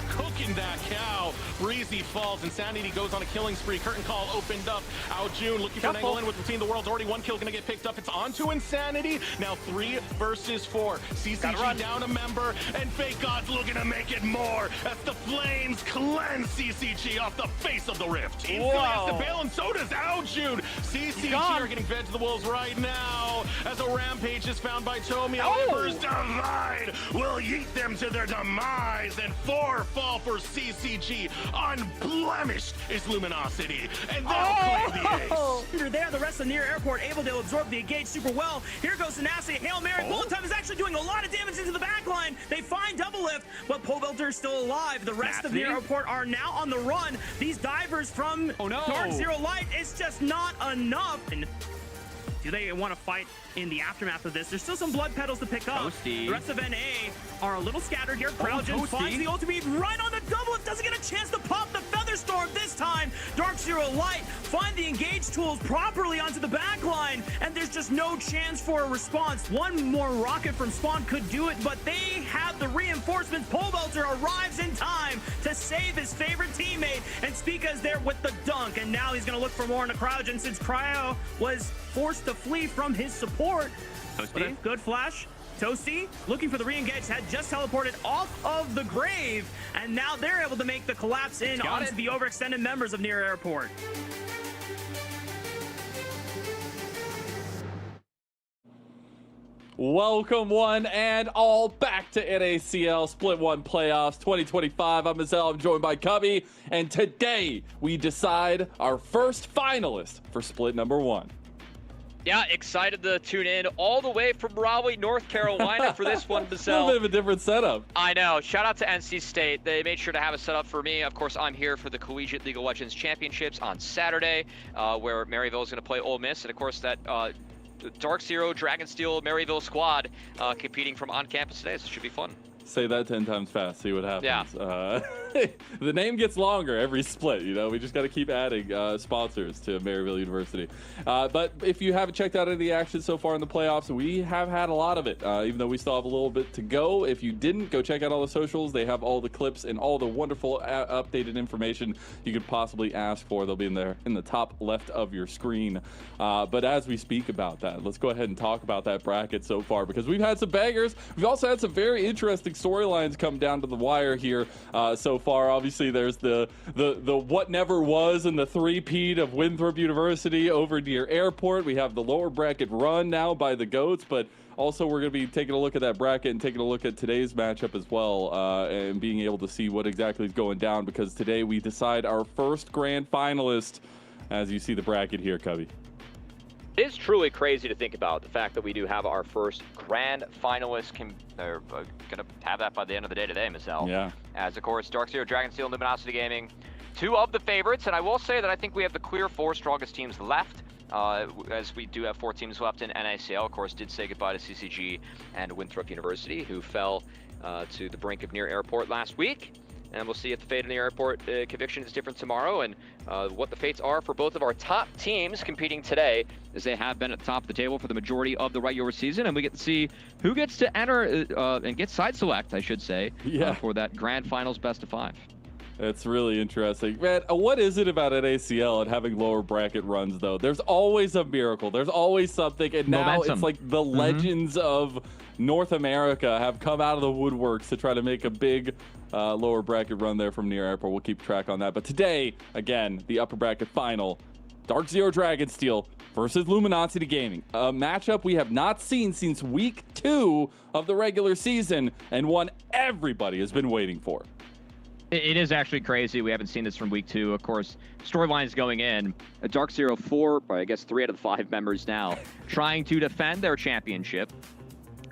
cooking that cow. Breezy falls. Insanity goes on a killing spree. Curtain call opened up. Ao Jun looking for an angle in with Routine. The World's already one kill gonna get picked up. It's on to Insanity. Now 3 versus 4. CCG down a member, and Fake God's looking to make it more as the flames cleanse CCG off the face of the rift. Instantly has to bail, and so does Ao Jun. CCG are getting fed to the wolves right now as a rampage is found by Tomio. Ember's Divide will yeet them to their demise, and 4 fall for CCG. Unblemished is Luminosity, and they'll claim the ace. Under there, the rest of near airport able to absorb the engage super well. Here goes Tenacity. Hail Mary. Bullet Time is actually doing a lot of damage into the back line. They find double lift, but Pole Belter is still alive. The rest of near airport are now on the run. These divers from Dark Zero Light is just not enough. And do they want to fight in the aftermath of this? There's still some blood petals to pick up. The rest of NA are a little scattered here. Proudgen finds the ultimate right on the double. It doesn't get a chance to pop the Featherstorm this time. Dark Zero Light find the engage tools properly onto the back line, and there's just no chance for a response. One more rocket from Spawn could do it, but they have the reinforcements. Pole Belter arrives in time to save his favorite teammate, and Spica's there with the dunk, and now he's going to look for more in the Cryogen since Cryo was forced to flee from his support. But a good flash. Toasty, looking for the re-engage, had just teleported off of the grave, and now they're able to make the collapse in onto the overextended members of near airport. Welcome one and all back to NACL Split 1 Playoffs 2025. I'm Mazel, I'm joined by Cubby, and today we decide our first finalist for Split number 1. Yeah, excited to tune in all the way from Raleigh, North Carolina for this one, Mazel. A little bit of a different setup. I know. Shout out to NC State. They made sure to have a setup for me. Of course, I'm here for the Collegiate League of Legends Championships on Saturday, where Maryville is going to play Ole Miss. And, of course, that Dark Zero, Dragonsteel, Maryville squad competing from on campus today, so it should be fun. Say that 10 times fast, see what happens. Yeah. The name gets longer every split, you know. We just got to keep adding sponsors to Maryville University. But if you haven't checked out any of the action so far in the playoffs, we have had a lot of it, even though we still have a little bit to go. If you didn't, go check out all the socials. They have all the clips and all the wonderful updated information you could possibly ask for. They'll be in there in the top left of your screen. But as we speak about that, let's go ahead and talk about that bracket so far, because we've had some bangers. We've also had some very interesting storylines come down to the wire here so far. Obviously, there's the what never was and the three-peat of Winthrop University over near airport. We have the lower bracket run now by the GOATs, but also we're going to be taking a look at that bracket and taking a look at today's matchup as well, and being able to see what exactly is going down, because today we decide our first grand finalist, as you see the bracket here, Cubby. It is truly crazy to think about the fact that we do have our first grand finalist. They're going to have that by the end of the day today, Mazel. Yeah. As, of course, Dark Zero, Dragonsteel, and Luminosity Gaming, 2 of the favorites. And I will say that I think we have the clear 4 strongest teams left, as we do have 4 teams left in NACL. Of course, did say goodbye to CCG and Winthrop University, who fell to the brink of near airport last week. And we'll see if the fate of the airport conviction is different tomorrow, and what the fates are for both of our top teams competing today, as they have been at the top of the table for the majority of the regular season. And we get to see who gets to enter and get side select, I should say, for that grand finals best of 5. It's really interesting. Man, what is it about NACL and having lower bracket runs, though? There's always a miracle. There's always something. And now it's like the legends of North America have come out of the woodworks to try to make a big lower bracket run there from near airport. We'll keep track on that. But today, again, the upper bracket final, Dark Zero Dragonsteel versus Luminosity Gaming. A matchup we have not seen since week 2 of the regular season, and one everybody has been waiting for. It is actually crazy. We haven't seen this from week 2. Of course, storylines going in. Dark Zero 4, or I guess 3 out of the 5 members now, trying to defend their championship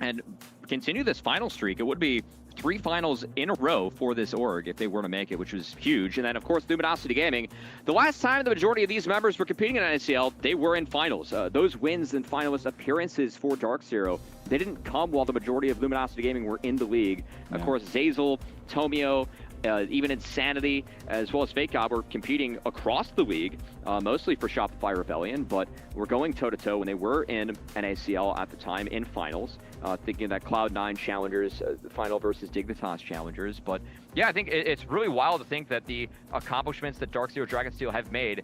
and continue this final streak. It would be 3 finals in a row for this org if they were to make it, which was huge. And then, of course, Luminosity Gaming. The last time the majority of these members were competing in NACL, they were in finals. Those wins and finalist appearances for Dark Zero, they didn't come while the majority of Luminosity Gaming were in the league. Of course, Zazel, Tomio, even Insanity as well as Fake God were competing across the league, mostly for Shopify Rebellion, but we're going toe-to-toe when they were in NACL at the time in finals, thinking of that Cloud9 Challengers final versus Dignitas Challengers. But yeah, I think it's really wild to think that the accomplishments that Dark Zero Dragonsteel have made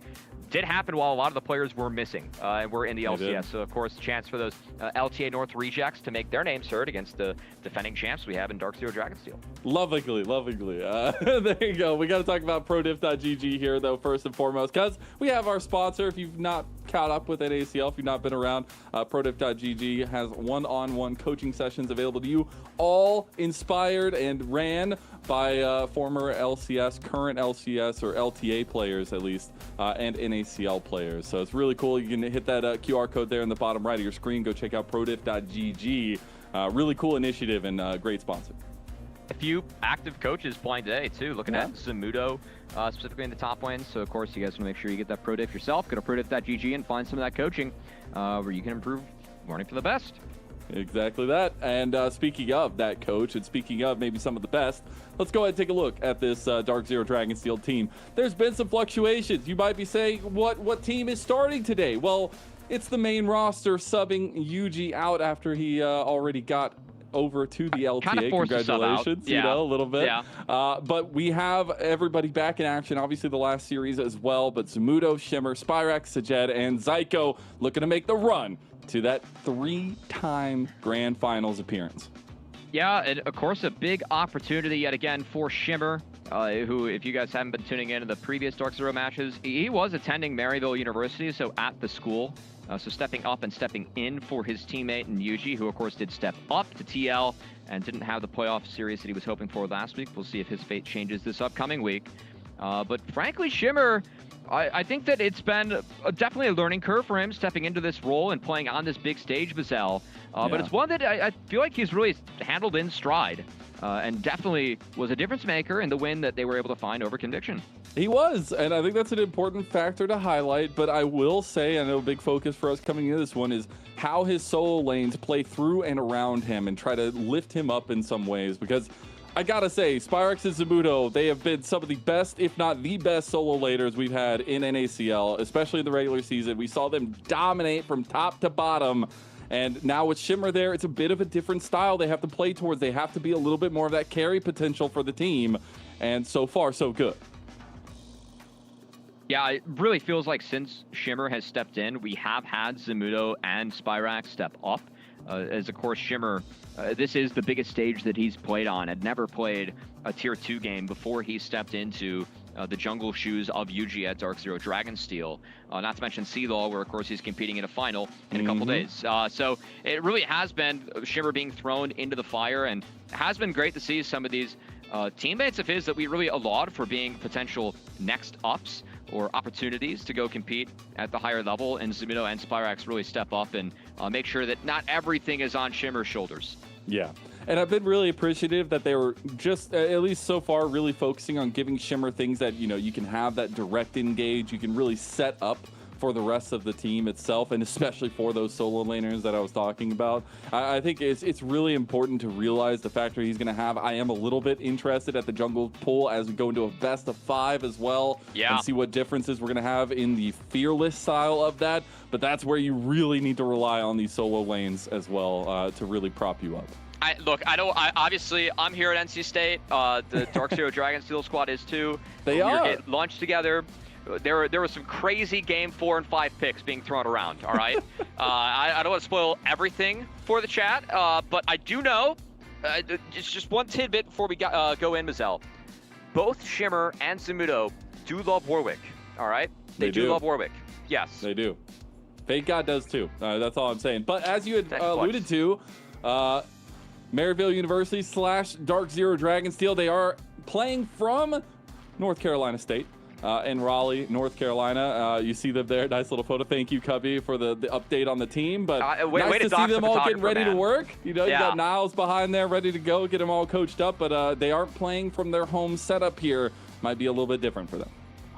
did happen while a lot of the players were missing and were in the LCS. So, of course, chance for those LTA North rejects to make their names heard against the defending champs we have in Dark Zero Dragonsteel. Lovingly. There you go. We got to talk about ProDiff.gg here, though, first and foremost, because we have our sponsor. If you've not caught up with NACL, if you've not been around, ProDiff.gg has one-on-one coaching sessions available to you, all inspired and ran by former LCS, current LCS, or LTA players at least, and NACL players. So it's really cool. You can hit that QR code there in the bottom right of your screen. Go check out ProDiff.gg. Really cool initiative and great sponsor. A few active coaches playing today, too. Looking at Zamudo, specifically in the top lane. So, of course, you guys want to make sure you get that ProDiff yourself. Go to ProDiff.gg and find some of that coaching where you can improve learning for the best. Exactly that. And speaking of that coach, and speaking of maybe some of the best, let's go ahead and take a look at this Dark Zero Dragonsteel team. There's been some fluctuations. You might be saying, what team is starting today? Well, it's the main roster subbing Yuji out after he already got over to the LTA. Kind of Congratulations, you know, a little bit. Yeah. But we have everybody back in action. Obviously, the last series as well. But Zamudo, Shimmer, Spyrax, Sajed, and Zyko looking to make the run to that 3-time Grand Finals appearance. Yeah, and of course, a big opportunity yet again for Shimmer, who, if you guys haven't been tuning in to the previous Dark Zero matches, he was attending Maryville University, so at the school. So stepping up and stepping in for his teammate in Yuji, who, of course, did step up to TL and didn't have the playoff series that he was hoping for last week. We'll see if his fate changes this upcoming week. But frankly, Shimmer, I think that it's been definitely a learning curve for him stepping into this role and playing on this big stage, Bazell. But it's one that I feel like he's really handled in stride and definitely was a difference maker in the win that they were able to find over Conviction. He was, and I think that's an important factor to highlight, but I will say, I know a big focus for us coming into this one is how his solo lanes play through and around him and try to lift him up in some ways, because I gotta say, Spyrax and Zamudo, they have been some of the best, if not the best solo laners we've had in NACL, especially in the regular season. We saw them dominate from top to bottom, and now with Shimmer there, it's a bit of a different style they have to play towards. They have to be a little bit more of that carry potential for the team, and so far, so good. Yeah, it really feels like since Shimmer has stepped in, we have had Zamudo and Spyrax step up. As, of course, Shimmer, this is the biggest stage that he's played on. Had never played a Tier 2 game before he stepped into the jungle shoes of Yuji at Dark Zero Dragonsteel. Not to mention CLAW, where, of course, he's competing in a final in a couple days. So it really has been Shimmer being thrown into the fire, and it has been great to see some of these teammates of his that we really laud for being potential next ups or opportunities to go compete at the higher level, and Zamudo and Spyrax really step up and make sure that not everything is on Shimmer's shoulders. Yeah, and I've been really appreciative that they were just, at least so far, really focusing on giving Shimmer things that, you know, you can have that direct engage, you can really set up for the rest of the team itself, and especially for those solo laners that I was talking about. I think it's really important to realize the factor he's going to have. I am a little bit interested at the jungle pool as we go into a best of 5 as well, and see what differences we're going to have in the fearless style of that. But that's where you really need to rely on these solo lanes as well to really prop you up. Obviously, I'm here at NC State. The Dark Zero Dragonsteel squad is too. They are. We're getting lunch together. There were some crazy game 4 and 5 picks being thrown around, all right? I don't want to spoil everything for the chat, but I do know, just one tidbit before we go in, Mazel. Both Shimmer and Zamudo do love Warwick, all right? They do love Warwick, yes. They do. Fake God does too, that's all I'm saying. But as you had alluded to, Maryville University / Dark Zero Dragonsteel, they are playing from North Carolina State. In Raleigh, North Carolina. You see them there. Nice little photo. Thank you, Cubby, for the update on the team. But nice to see them all getting ready to work. You know, you got Niles behind there ready to go, get them all coached up. But they aren't playing from their home setup here. Might be a little bit different for them.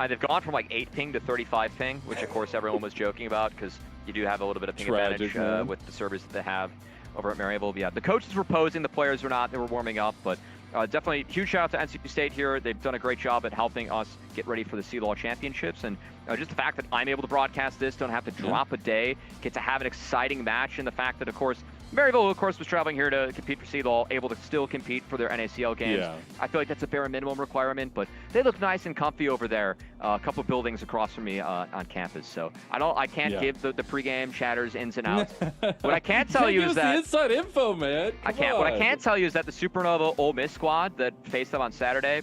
They've gone from like 8 ping to 35 ping, which, of course, everyone was joking about because you do have a little bit of ping advantage with the servers that they have over at Maryville. Yeah, the coaches were posing, the players were not. They were warming up, but definitely huge shout out to NC State here. They've done a great job at helping us get ready for the CLAW Championships. And just the fact that I'm able to broadcast this, don't have to drop a day, get to have an exciting match, and the fact that, of course, Maryville, of course, was traveling here to compete for CLAW, able to still compete for their NACL games. Yeah. I feel like that's a bare minimum requirement, but they look nice and comfy over there. A couple buildings across from me on campus. So I can't give the pregame chatters ins and outs. What I can tell you is that the inside info, man. I can't. What I can tell you is that the Supernova Ole Miss squad that faced them on Saturday,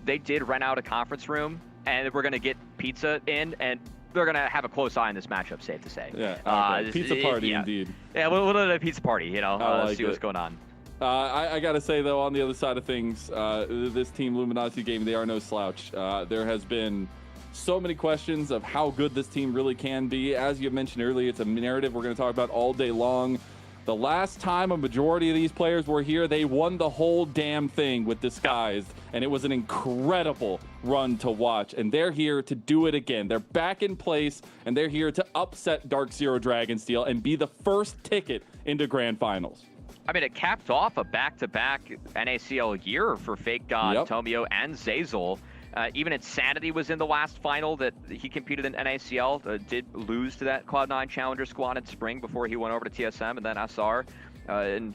they did rent out a conference room, and we're gonna get pizza in, and they're going to have a close eye on this matchup, safe to say. Yeah, okay. Pizza party, indeed. Yeah, we'll do a pizza party, you know, like see what's going on. I got to say, though, on the other side of things, this team, Luminosity Gaming, they are no slouch. There has been so many questions of how good this team really can be. As you mentioned earlier, it's a narrative we're going to talk about all day long. The last time a majority of these players were here, they won the whole damn thing with Disguised, and it was an incredible run to watch. And they're here to do it again. They're back in place, and they're here to upset Dark Zero Dragonsteel and be the first ticket into Grand Finals. I mean, it capped off a back-to-back NACL year for Fake God, Tomio, and Zazel. Even Insanity was in the last final that he competed in NACL, did lose to that Cloud9 Challenger squad in spring before he went over to TSM and then SR. And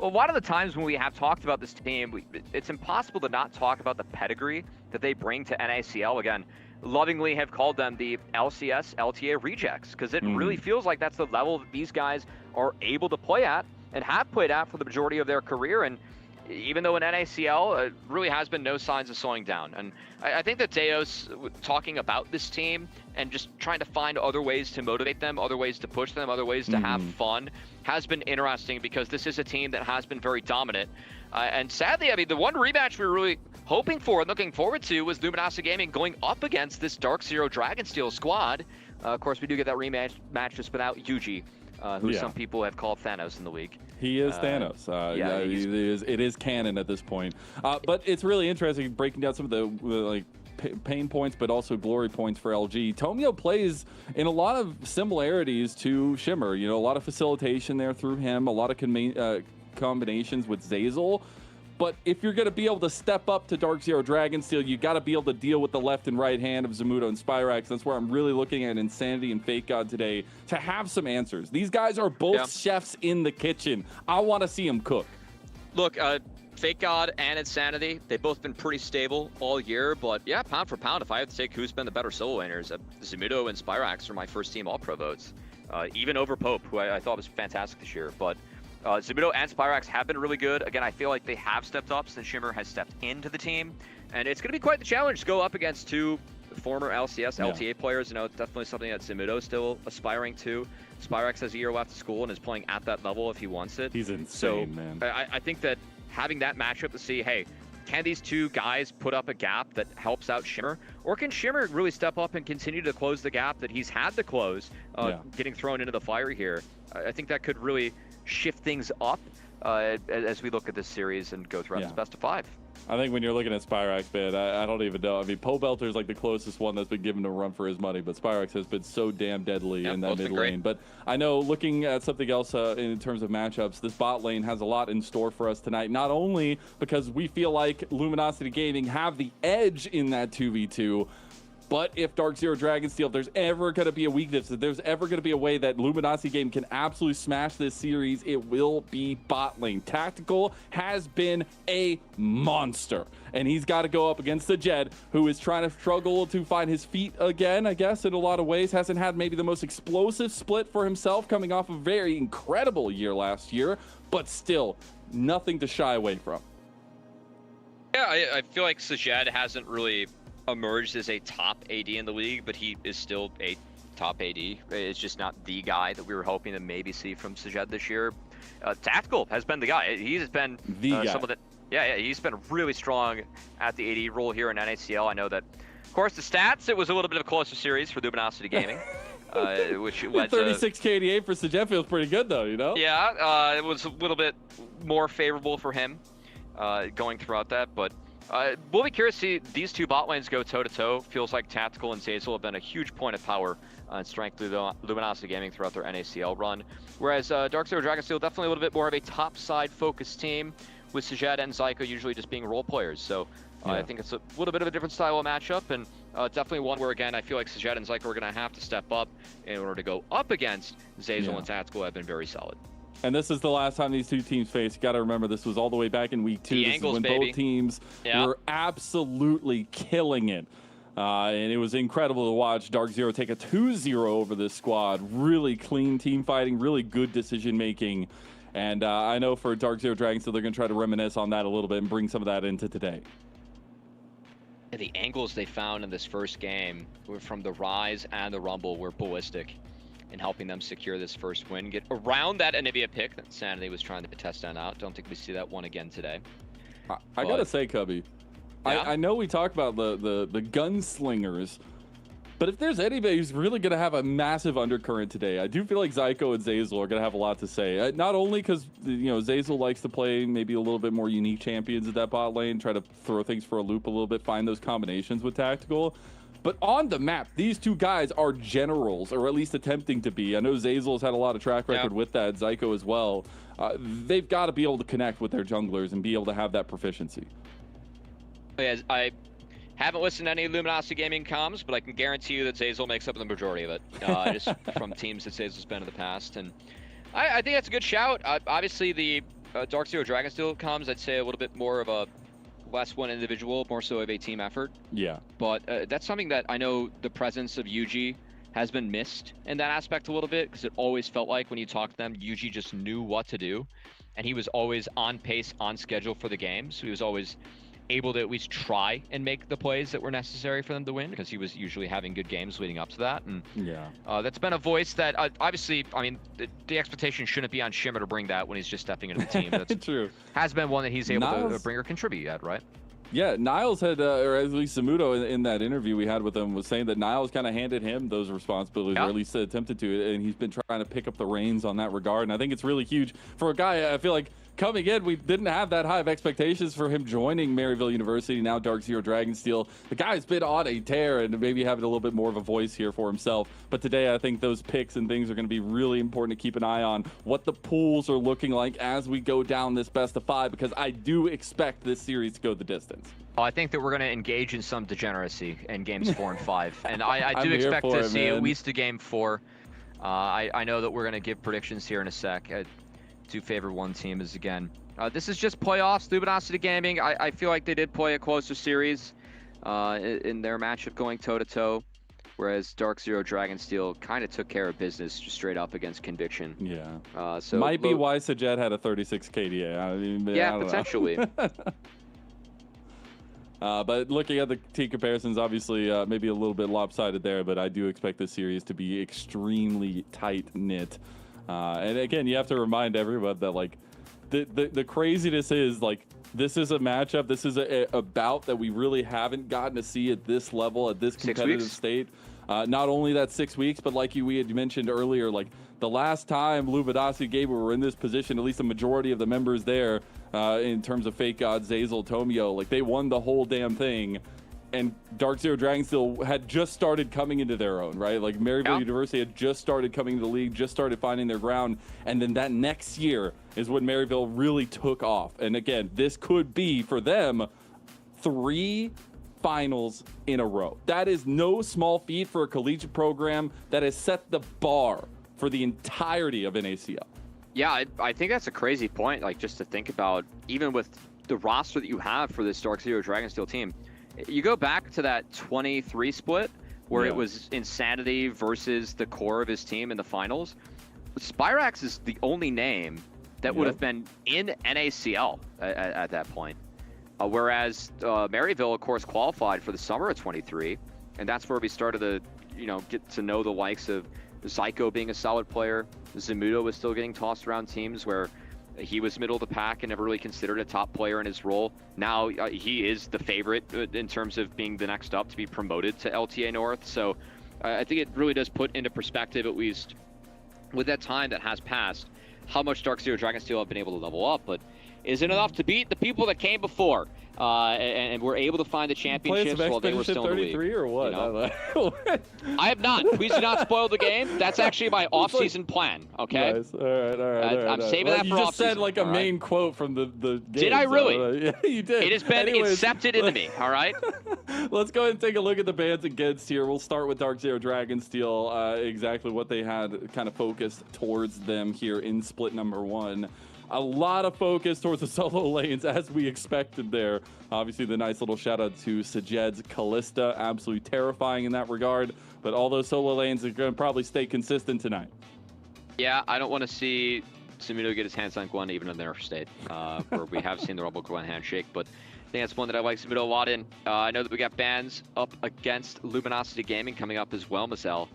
a lot of the times when we have talked about this team, it's impossible to not talk about the pedigree that they bring to NACL. Again, lovingly have called them the LCS LTA rejects, because it really feels like that's the level that these guys are able to play at and have played at for the majority of their career. And even though in NACL, really has been no signs of slowing down. And I think that Deos talking about this team and just trying to find other ways to motivate them, other ways to push them, other ways to have fun has been interesting, because this is a team that has been very dominant. And sadly, I mean, the one rematch we were really hoping for and looking forward to was Luminosity Gaming going up against this Dark Zero Dragonsteel squad. Of course, we do get that rematch just without Yuji, who some people have called Thanos in the league. He is Thanos. It is canon at this point. But it's really interesting breaking down some of the pain points, but also glory points for LG. Tomio plays in a lot of similarities to Shimmer. You know, a lot of facilitation there through him, a lot of combinations with Zazel. But if you're going to be able to step up to Dark Zero Dragonsteel, you got to be able to deal with the left and right hand of Zamudo and Spyrax. That's where I'm really looking at Insanity and Fake God today to have some answers. These guys are both chefs in the kitchen. I want to see them cook. Look, Fake God and Insanity, they've both been pretty stable all year. But yeah, pound for pound, if I have to take who's been the better solo laners, Zamudo and Spyrax are my first team All-Pro votes. Even over Pope, who I thought was fantastic this year. But Zamudo and Spyrax have been really good. Again, I feel like they have stepped up since Shimmer has stepped into the team. And it's going to be quite the challenge to go up against two former LCS, LTA players. You know, it's definitely something that Zamudo is still aspiring to. Spyrax has a year left of school and is playing at that level if he wants it. He's insane, man. I think that having that matchup to see, hey, can these two guys put up a gap that helps out Shimmer? Or can Shimmer really step up and continue to close the gap that he's had to close, getting thrown into the fire here? I think that could really shift things up as we look at this series and go throughout this best of 5. I think when you're looking at Spyrax, man, I don't even know. I mean, Pobelter is like the closest one that's been given a run for his money, but Spyrax has been so damn deadly in that mid lane. But I know, looking at something else in terms of matchups, this bot lane has a lot in store for us tonight. Not only because we feel like Luminosity Gaming have the edge in that 2v2, but if Dark Zero Dragonsteel, if there's ever going to be a weakness, if there's ever going to be a way that Luminosity Game can absolutely smash this series, it will be bot lane. Tactical has been a monster, and he's got to go up against the Jed, who is trying to struggle to find his feet again, I guess, in a lot of ways. Hasn't had maybe the most explosive split for himself, coming off a very incredible year last year, but still nothing to shy away from. Yeah, I feel like Sajed hasn't really emerged as a top AD in the league, but he is still a top AD. It's just not the guy that we were hoping to maybe see from Sajed this year. Tactical has been the guy. He's been the guy. Some of the he's been really strong at the AD role here in NACL. I know that, of course, the stats, it was a little bit of a closer series for Luminosity Gaming. Which led 36 KDA for Sajed feels pretty good, though, you know? Yeah, it was a little bit more favorable for him going throughout that, but we'll be curious to see these two bot lanes go toe-to-toe. Feels like Tactical and Zazel have been a huge point of power and strength through the Luminosity Gaming throughout their NACL run. Whereas Dark Zero Dragonsteel, definitely a little bit more of a top-side focused team, with Sajed and Zyko usually just being role players. So I think it's a little bit of a different style of matchup, and definitely one where, again, I feel like Sajed and Zyko are going to have to step up in order to go up against Zeyzal and NACL have been very solid. And this is the last time these two teams faced. You got to remember, this was all the way back in week 2. The This angles, is when baby. both teams were absolutely killing it. And it was incredible to watch Dark Zero take a 2-0 over this squad. Really clean team fighting, really good decision making. And I know for Dark Zero Dragons, so they're going to try to reminisce on that a little bit and bring some of that into today. The angles they found in this first game were from the Rise and the Rumble were ballistic in helping them secure this first win, get around that Anivia pick that Sanity was trying to test that out. Don't think we see that one again today. I gotta say, Cubby, I know we talk about the gunslingers, but if there's anybody who's really gonna have a massive undercurrent today, I do feel like Zyko and Zeyzal are gonna have a lot to say. Not only because Zeyzal likes to play maybe a little bit more unique champions at that bot lane, try to throw things for a loop a little bit, find those combinations with tactical. But on the map, these two guys are generals, or at least attempting to be. I know Zeyzal's had a lot of track record with that, Zyko as well. They've got to be able to connect with their junglers and be able to have that proficiency. I haven't listened to any Luminosity Gaming comms, but I can guarantee you that Zeyzal makes up the majority of it, just from teams that Zeyzal's been in the past. And I think that's a good shout. Obviously, the Dark Zero Dragonsteel comms, I'd say a little bit more of a less one individual, more so of a team effort. Yeah. But that's something that I know the presence of Yuji has been missed in that aspect a little bit, because it always felt like when you talk to them, Yuji just knew what to do, and he was always on pace, on schedule for the game. So he was always able to at least try and make the plays that were necessary for them to win, because he was usually having good games leading up to that. And that's been a voice that obviously, I mean, the expectation shouldn't be on Shimmer to bring that when he's just stepping into the team. That's true. Has been one that he's able to bring or contribute at, right? Yeah, Niles had, or at least Samuto in that interview we had with him was saying that Niles kind of handed him those responsibilities, or at least attempted to, and he's been trying to pick up the reins on that regard. And I think it's really huge for a guy. I feel like coming in, we didn't have that high of expectations for him joining Maryville University, now Dark Zero Dragonsteel. The guy's been on a tear and maybe having a little bit more of a voice here for himself. But today, I think those picks and things are going to be really important to keep an eye on what the pools are looking like as we go down this best of 5, because I do expect this series to go the distance. Well, I think that we're going to engage in some degeneracy in games 4 and 5. And I do expect to see at least a game 4. I know that we're going to give predictions here in a sec. I do favor one team as, again, this is just playoffs. Luminosity Gaming, I feel like they did play a closer series in their matchup going toe-to-toe, whereas Dark Zero Dragonsteel kind of took care of business just straight up against Conviction. Yeah. So might be why Sajed had a 36 KDA. I mean, yeah, I don't potentially. But looking at the team comparisons, obviously maybe a little bit lopsided there, but I do expect this series to be extremely tight-knit. And again, you have to remind everyone that, like, the craziness is, like, this is a matchup, this is a bout that we really haven't gotten to see at this level, at this competitive state. Not only that 6 weeks, but like we had mentioned earlier, like, the last time Luminosity Gamer were in this position, at least a majority of the members there, in terms of Fake God, Zeyzal, Tomio, like, they won the whole damn thing. And Dark Zero Dragonsteel had just started coming into their own, right? Like, Maryville University had just started coming to the league, just started finding their ground. And then that next year is when Maryville really took off. And again, this could be, for them, 3 finals in a row. That is no small feat for a collegiate program that has set the bar for the entirety of NACL. Yeah, I think that's a crazy point, like, just to think about, even with the roster that you have for this Dark Zero Dragonsteel team. You go back to that 23 split where it was Insanity versus the core of his team in the finals. Spyrax is the only name that would have been in NACL at that point. Whereas Maryville, of course, qualified for the summer of 23. And that's where we started to, get to know the likes of Zyko being a solid player. Zamuto was still getting tossed around teams where he was middle of the pack and never really considered a top player in his role. Now he is the favorite in terms of being the next up to be promoted to LTA North. So I think it really does put into perspective, at least with that time that has passed, how much Dark Zero Dragonsteel have been able to level up. But isn't enough to beat the people that came before. And we're able to find the championships while they were still in the league. 33 or what? You know? I have not. Please do not spoil the game. That's actually my off-season plan. Okay. Nice. All right. I'm saving that for off-season. You just said like a main quote from the game. Did I really? Yeah, you did. It has been incepted into me. All right. Let's go ahead and take a look at the bans against here. We'll start with Dark Zero Dragonsteel. Exactly what they had kind of focused towards them here in split number 1. A lot of focus towards the solo lanes, as we expected there. Obviously, the nice little shout out to Sajed's Callista. Absolutely terrifying in that regard. But all those solo lanes are going to probably stay consistent tonight. Yeah, I don't want to see Sumudo get his hands on Gwen even in their state, where we have seen the Rumble Gwen handshake. But I think that's one that I like Sumudo a lot in. I know that we got bans up against Luminosity Gaming coming up as well, Marcel.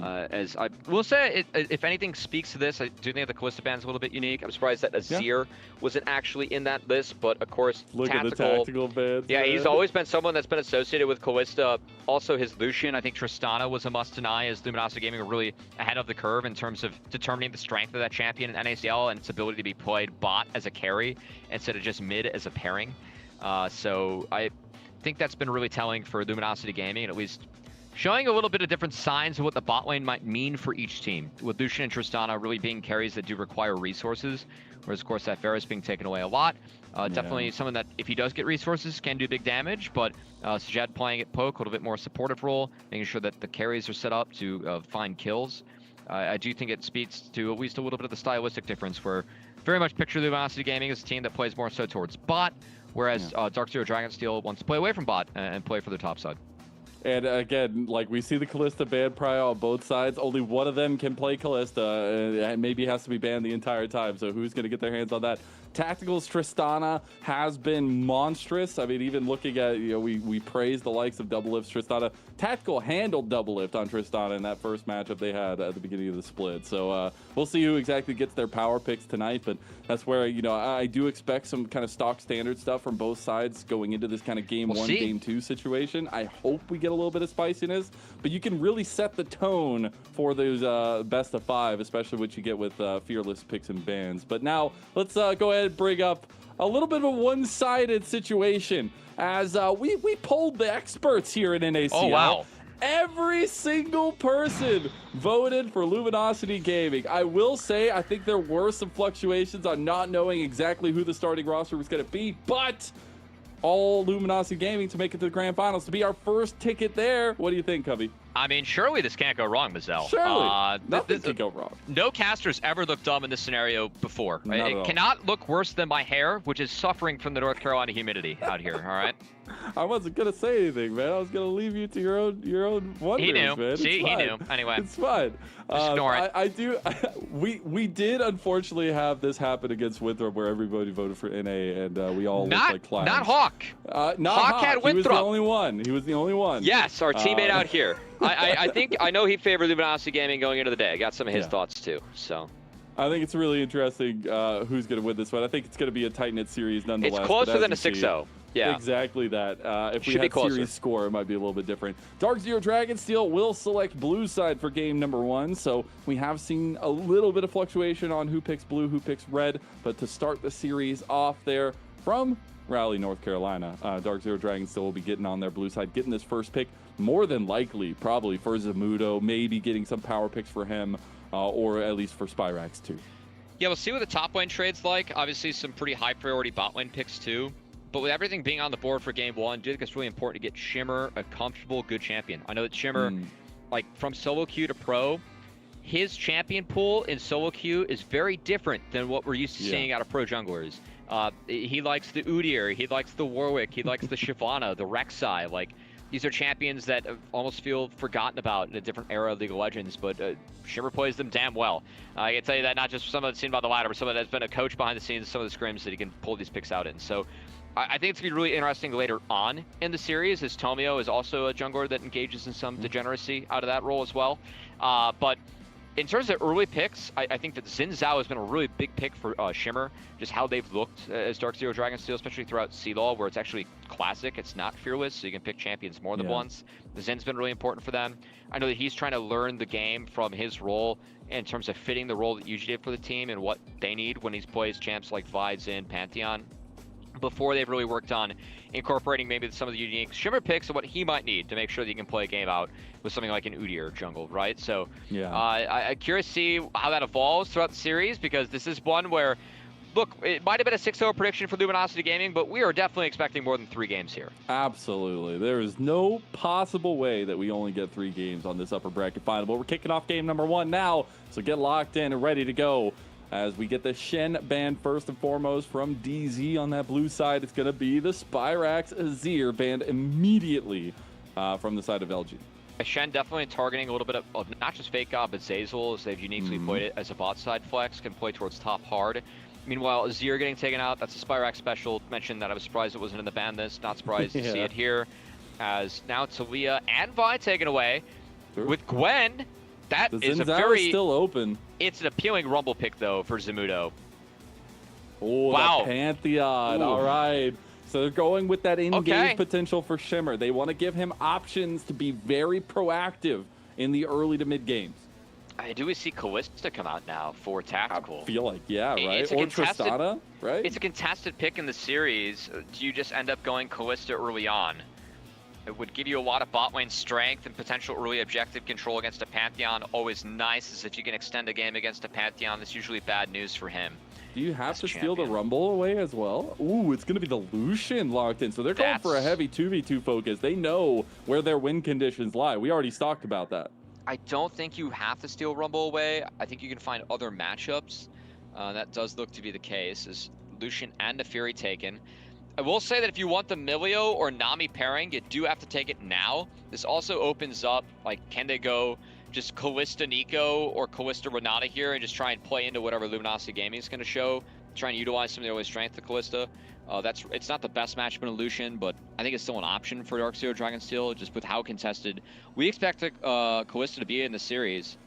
As I will say, if anything speaks to this, I do think the Callista ban's a little bit unique. I'm surprised that Azir wasn't actually in that list, but of course, Look at the tactical bans. Yeah, he's always been someone that's been associated with Callista. Also, his Lucian, I think Tristana was a must-deny, as Luminosity Gaming were really ahead of the curve in terms of determining the strength of that champion in NACL and its ability to be played bot as a carry instead of just mid as a pairing. So I think that's been really telling for Luminosity Gaming, and at least showing a little bit of different signs of what the bot lane might mean for each team, with Lucian and Tristana really being carries that do require resources, whereas, of course, that Varus being taken away a lot. Definitely someone that, if he does get resources, can do big damage, but Sajad playing at poke, a little bit more supportive role, making sure that the carries are set up to find kills. I do think it speaks to at least a little bit of the stylistic difference, where very much picture Luminosity Gaming as a team that plays more so towards bot, whereas Dark Zero Dragonsteel wants to play away from bot and play for the top side. And again, like we see the Callista ban prior on both sides. Only one of them can play Callista, and maybe has to be banned the entire time. So who's going to get their hands on that? Tactical's Tristana has been monstrous. I mean, even looking at, we praise the likes of Double Lift's Tristana. Tactical handled Double Lift on Tristana in that first matchup they had at the beginning of the split. So we'll see who exactly gets their power picks tonight. But that's where, I do expect some kind of stock standard stuff from both sides going into this kind of game 1, game 2 situation. I hope we get a little bit of spiciness, but you can really set the tone for those best of 5, especially what you get with fearless picks and bans. But now let's go ahead and bring up a little bit of a one-sided situation as we polled the experts here in NACL. Oh, wow. Every single person voted for Luminosity Gaming. I will say, I think there were some fluctuations on not knowing exactly who the starting roster was going to be, but all Luminosity Gaming to make it to the grand finals, to be our first ticket there. What do you think, Cubby? I mean, surely this can't go wrong, Mazel. Surely. Nothing can go wrong. No caster's ever looked dumb in this scenario before. It cannot look worse than my hair, which is suffering from the North Carolina humidity out here, all right? I wasn't going to say anything, man. I was going to leave you to your own wonders, He knew. man. See, he knew. Anyway. It's fine. Just ignore it. We did unfortunately have this happen against Winthrop, where everybody voted for NA, and we all looked like clowns. Not Hawk. Not Hawk had Winthrop. He was the only one. He was the only one. Yes, our teammate out here. I know he favored Luminosity Gaming going into the day. I got some of his thoughts too. So I think it's really interesting who's going to win this one. I think it's going to be a tight-knit series nonetheless. It's closer than a 6-0. Yeah. Exactly that. If we had series score, it might be a little bit different. Dark Zero Dragonsteel will select blue side for game number 1. So we have seen a little bit of fluctuation on who picks blue, who picks red. But to start the series off there from Raleigh, North Carolina, Dark Zero Dragonsteel will be getting on their blue side, getting this first pick. More than likely, probably for Zamudo, maybe getting some power picks for him, or at least for Spyrax too. Yeah, we'll see what the top lane trade's like. Obviously, some pretty high priority bot lane picks too. But with everything being on the board for game 1, I do think it's really important to get Shimmer a comfortable, good champion. I know that Shimmer, like from solo queue to pro, his champion pool in solo queue is very different than what we're used to seeing out of pro junglers. He likes the Udyr, he likes the Warwick, he likes the Shyvana, the Rek'Sai. Like, these are champions that almost feel forgotten about in a different era of League of Legends, but Shimmer plays them damn well. I can tell you that not just someone that's seen by the ladder, but someone that's been a coach behind the scenes, some of the scrims that he can pull these picks out in. So I think it's going to be really interesting later on in the series, as Tomio is also a jungler that engages in some degeneracy out of that role as well. But in terms of early picks, I think that Xin Zhao has been a really big pick for Shimmer, just how they've looked as Dark Zero Dragonsteel, especially throughout CLOL, where it's actually classic. It's not fearless, so you can pick champions more than once. The Zin's been really important for them. I know that he's trying to learn the game from his role in terms of fitting the role that Yuji did for the team and what they need when he plays champs like Vi, Xin, Pantheon, before they've really worked on incorporating maybe some of the unique Shimmer picks and what he might need to make sure that he can play a game out with something like an Udyr jungle, right? So I'm curious to see how that evolves throughout the series, because this is one where, look, it might have been a 6-0 prediction for Luminosity Gaming, but we are definitely expecting more than 3 games here. Absolutely. There is no possible way that we only get 3 games on this upper bracket final, but we're kicking off game number 1 now, so get locked in and ready to go. As we get the Shen banned first and foremost from DZ on that blue side, it's going to be the Spyrax Azir banned immediately from the side of LG. Shen definitely targeting a little bit of not just Fake God, but Zeyzal, as they've uniquely played it as a bot side flex, can play towards top hard. Meanwhile, Azir getting taken out, that's a Spyrax special. Mentioned that I was surprised it wasn't in the ban list, not surprised to see it here. As now Talia and Vi taken away with Gwen. That is a very still open. It's an appealing rumble pick though for Zamudo. Oh, wow. Pantheon. Ooh. All right. So they're going with that engage potential for Shimmer. They want to give him options to be very proactive in the early to mid games. Do we see Callista come out now for Tactical? I feel like, yeah, right? Or Tristana, right? It's a contested pick in the series. Do you just end up going Callista early on? It would give you a lot of bot lane strength and potential early objective control against a Pantheon. Always nice is if you can extend a game against a Pantheon. That's usually bad news for him. Do you have to steal the Rumble away as well? Ooh, it's going to be the Lucian locked in. So they're going for a heavy 2v2 focus. They know where their win conditions lie. We already talked about that. I don't think you have to steal Rumble away. I think you can find other matchups. That does look to be the case, is Lucian and Neferi taken. I will say that if you want the Milio or Nami pairing, you do have to take it now. This also opens up, like, can they go just Callista Nico or Callista Renata here and just try and play into whatever Luminosity Gaming is going to show, try and utilize some of the early strength of Callista. It's not the best matchup in Lucian, but I think it's still an option for Dark Zero Dragonsteel, just with how contested we expect Callista to be in the series.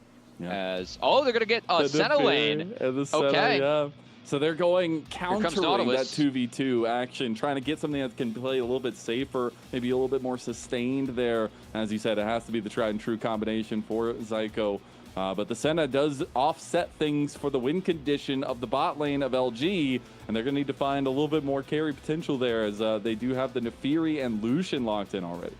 As they're going to get Senna lane. Yeah. So they're going countering that 2v2 action, trying to get something that can play a little bit safer, maybe a little bit more sustained there. As you said, it has to be the tried and true combination for Zyko. But the Senna does offset things for the win condition of the bot lane of LG, and they're going to need to find a little bit more carry potential there, as they do have the Neferi and Lucian locked in already.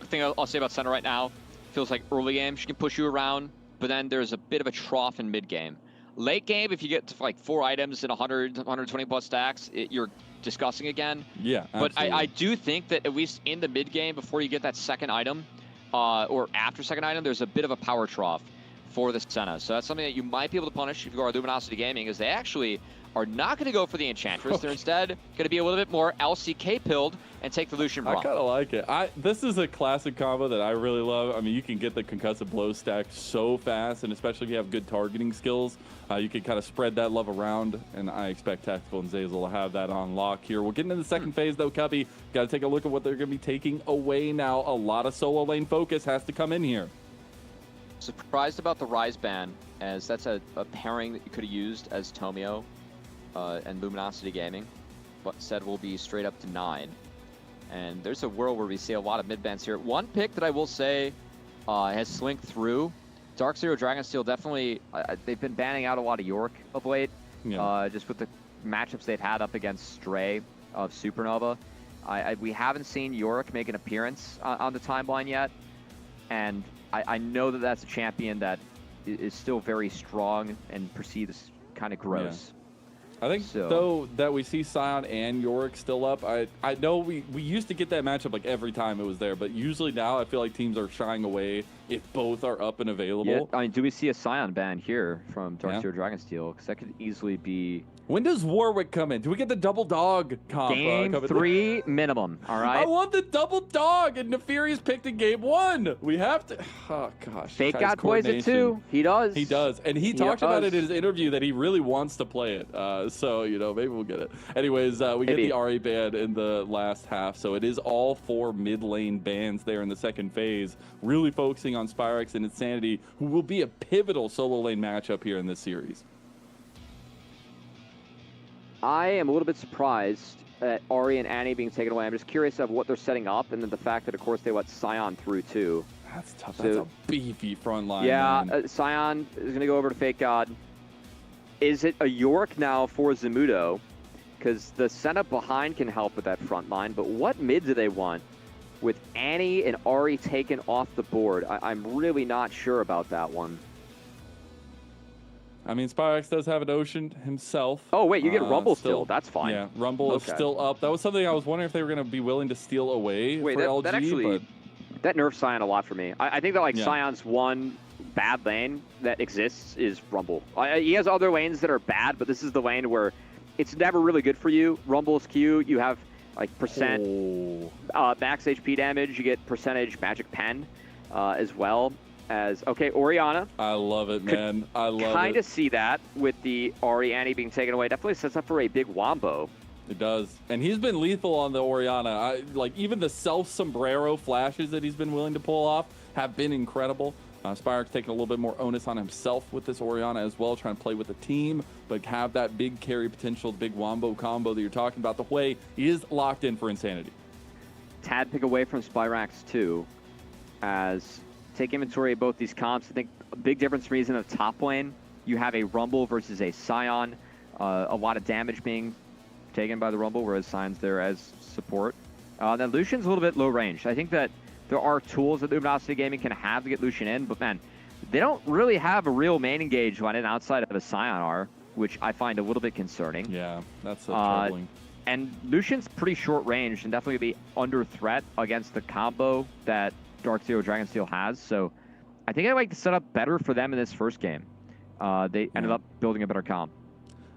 The thing I'll say about Senna right now, feels like early game, she can push you around, but then there's a bit of a trough in mid game. Late game, if you get to like 4 items in 100, 120 plus stacks, you're discussing again. Yeah, absolutely. But I do think that at least in the mid game, before you get that second item, or after second item, there's a bit of a power trough for the Senna. So that's something that you might be able to punish if you are Luminosity Gaming, is they actually are not going to go for the Enchantress. They're instead going to be a little bit more LCK pilled and take the Lucian Braum. I kind of like it. This is a classic combo that I really love. I mean, you can get the concussive blow stack so fast, and especially if you have good targeting skills, you can kind of spread that love around, and I expect Tactical and Zeyzal to have that on lock here. We're getting into the second phase, though, Cuppy. Got to take a look at what they're going to be taking away now. A lot of solo lane focus has to come in here. Surprised about the Rise ban, as that's a pairing that you could have used as Tomio and Luminosity Gaming, but said will be straight up to 9. And there's a world where we see a lot of mid bans here. One pick that I will say has slinked through, Dark Zero Dragonsteel definitely, they've been banning out a lot of York of late, just with the matchups they've had up against Stray of Supernova. We haven't seen York make an appearance on the timeline yet, and I know that that's a champion that is still very strong and perceived as kind of gross. I think, though, that we see Sion and Yorick still up. I know we used to get that matchup like every time it was there, but usually now I feel like teams are shying away if both are up and available. Yeah, I mean, do we see a Sion ban here from Dark Zero Dragonsteel? Because that could easily be... When does Warwick come in? Do we get the double dog comp? Game 3 minimum, all right? I want the double dog, and Neferi's picked in game 1. We have to... Oh, gosh. Fake God plays it too. He does. He does. And he talked about it in his interview that he really wants to play it. So, you know, maybe we'll get it. Anyways, we get the Ahri ban in the last half. So it is all 4 mid lane bans there in the second phase. Really focusing taking on Spyrex and Insanity, who will be a pivotal solo lane matchup here in this series. I am a little bit surprised at Ari and Annie being taken away. I'm just curious of what they're setting up, and then the fact that, of course, they let Scion through, too. That's tough. So, that's a beefy front line. Yeah, Scion is going to go over to Fake God. Is it a Yorick now for Zamudo? Because the setup behind can help with that front line, but what mid do they want with Annie and Ari taken off the board? I'm really not sure about that one. I mean, Spyrex does have an Ocean himself. Oh, wait, you get Rumble still. That's fine. Yeah, Rumble is still up. That was something I was wondering if they were going to be willing to steal away for LG. That actually, but that nerfs Scion a lot for me. I think that, like, Yeah. Scion's one bad lane that exists is Rumble. He has other lanes that are bad, but this is the lane where it's never really good for you. Rumble's Q, you have, like, percent max HP damage. You get percentage magic pen as well. As Orianna. I love it, man. I love it. Kind of see that with the Ari Annie being taken away. Definitely sets up for a big wombo. It does. And he's been lethal on the Orianna. Like, even the self-sombrero flashes that he's been willing to pull off have been incredible. Spyrex taking a little bit more onus on himself with this Orianna as well, trying to play with the team, but have that big carry potential, big wombo combo that you're talking about. The way is locked in for Insanity. Tad pick away from Spyrex too, as take inventory of both these comps. I think a big difference for me is in the top lane. You have a Rumble versus a Scion. A lot of damage being taken by the Rumble, whereas Scion's there as support. Then Lucian's a little bit low range. I think that there are tools that Luminosity Gaming can have to get Lucian in, but man, they don't really have a real main engage on it outside of a Scion R, which I find a little bit concerning. Yeah, that's troubling. And Lucian's pretty short range and definitely be under threat against the combo that Dark Zero Dragonsteel has. So I think I like the setup better for them in this first game. They ended up building a better comp.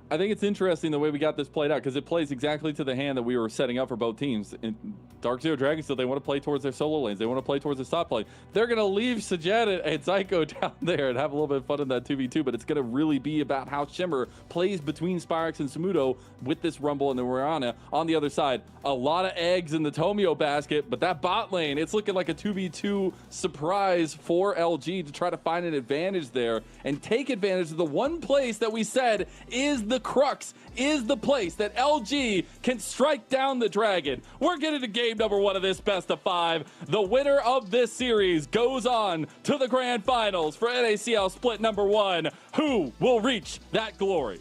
I think it's interesting the way we got this played out, because it plays exactly to the hand that we were setting up for both teams. In Dark Zero Dragonsteel, they want to play towards their solo lanes. They want to play towards their stop play. They're going to leave Sajet and Zyko down there and have a little bit of fun in that 2v2, but it's going to really be about how Shimmer plays between Spyrex and Zamudo with this Rumble and the Orianna. On the other side, a lot of eggs in the Tomio basket, but that bot lane, it's looking like a 2v2 surprise for LG to try to find an advantage there and take advantage of the one place that we said is the crux, is the place that LG can strike down the dragon. We're getting to game number 1 of this best of 5. The winner of this series goes on to the grand finals for NACL split number 1. Who will reach that glory?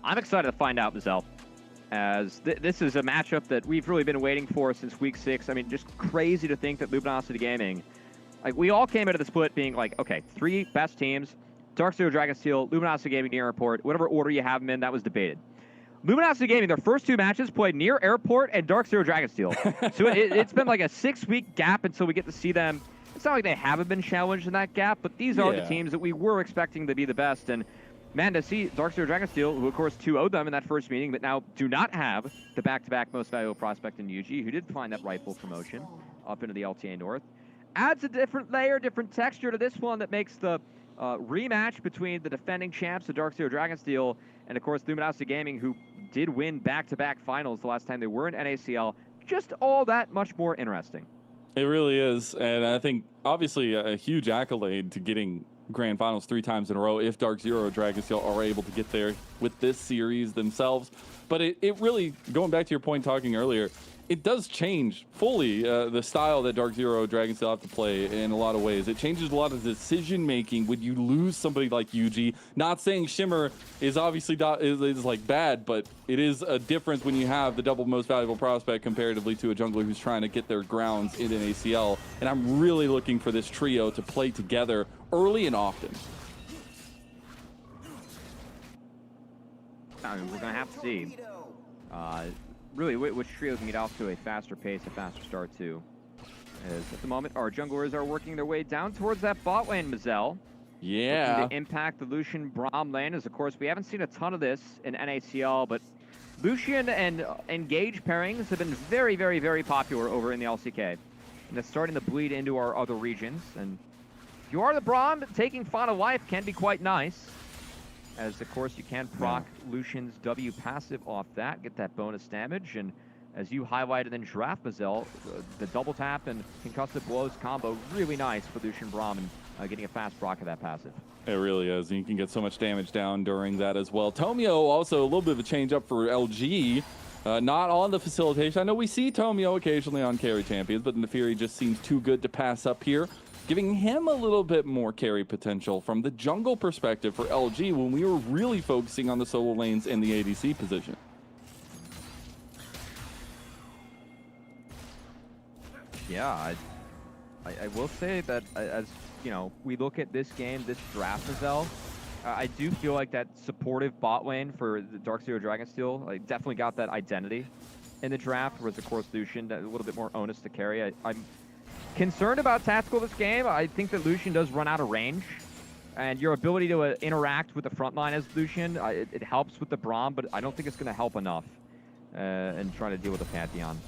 I'm excited to find out, Mazel, as this is a matchup that we've really been waiting for since week 6. I mean, just crazy to think that Luminosity Gaming, like, we all came into the split being like, okay, 3 best teams, Dark Zero Dragonsteel, Luminosity Gaming, Near Airport, whatever order you have them in, that was debated. Luminosity Gaming, their first 2 matches played Near Airport and Dark Zero Dragonsteel. So it's been like a 6-week gap until we get to see them. It's not like they haven't been challenged in that gap, but these are the teams that we were expecting to be the best. And man, to see Dark Zero Dragonsteel, who of course 2-0'd them in that first meeting, but now do not have the back-to-back most valuable prospect in UG, who did find that rightful promotion up into the LTA North, adds a different layer, different texture to this one that makes the rematch between the defending champs of Dark Zero Dragonsteel and, of course, Luminosity Gaming, who did win back-to-back finals the last time they were in NACL, just all that much more interesting. It really is, and I think, obviously, a huge accolade to getting grand finals 3 times in a row if Dark Zero Dragonsteel are able to get there with this series themselves. But it really, going back to your point talking earlier, it does change fully the style that Dark Zero Dragonsteel have to play in a lot of ways. It changes a lot of decision making when you lose somebody like UG. Not saying Shimmer is obviously is like bad, but it is a difference when you have the double most valuable prospect comparatively to a jungler who's trying to get their grounds in an ACL. And I'm really looking for this trio to play together early and often. I mean, we're going to have to see really which trio can get off to a faster pace, a faster start too. As at the moment, our junglers are working their way down towards that bot lane, Mazel. Yeah. Looking to impact the Lucian Braum lane, as of course we haven't seen a ton of this in NACL, but Lucian and Engage pairings have been very, very, very popular over in the LCK. And it's starting to bleed into our other regions. And if you are the Braum, taking Fauna Life can be quite nice. As, of course, you can proc Lucian's W passive off that, get that bonus damage, and as you highlighted in Draft, Mazel, the double tap and concussive blows combo, really nice for Lucian Braum, and getting a fast proc of that passive. It really is. You can get so much damage down during that as well. Tomio also a little bit of a change up for LG. Not on the facilitation. I know we see Tomio occasionally on carry champions, but Nefiri just seems too good to pass up here, giving him a little bit more carry potential from the jungle perspective for LG when we were really focusing on the solo lanes and the ADC position. Yeah, I will say that as you know, we look at this game, this draft, Mazel, I do feel like that supportive bot lane for the Darkseer Dragonsteel definitely got that identity in the draft, whereas of course Lucian a little bit more onus to carry. I'm concerned about tactical this game. I think that Lucian does run out of range, and your ability to interact with the front line as Lucian, it helps with the Braum, but I don't think it's going to help enough in trying to deal with the Pantheon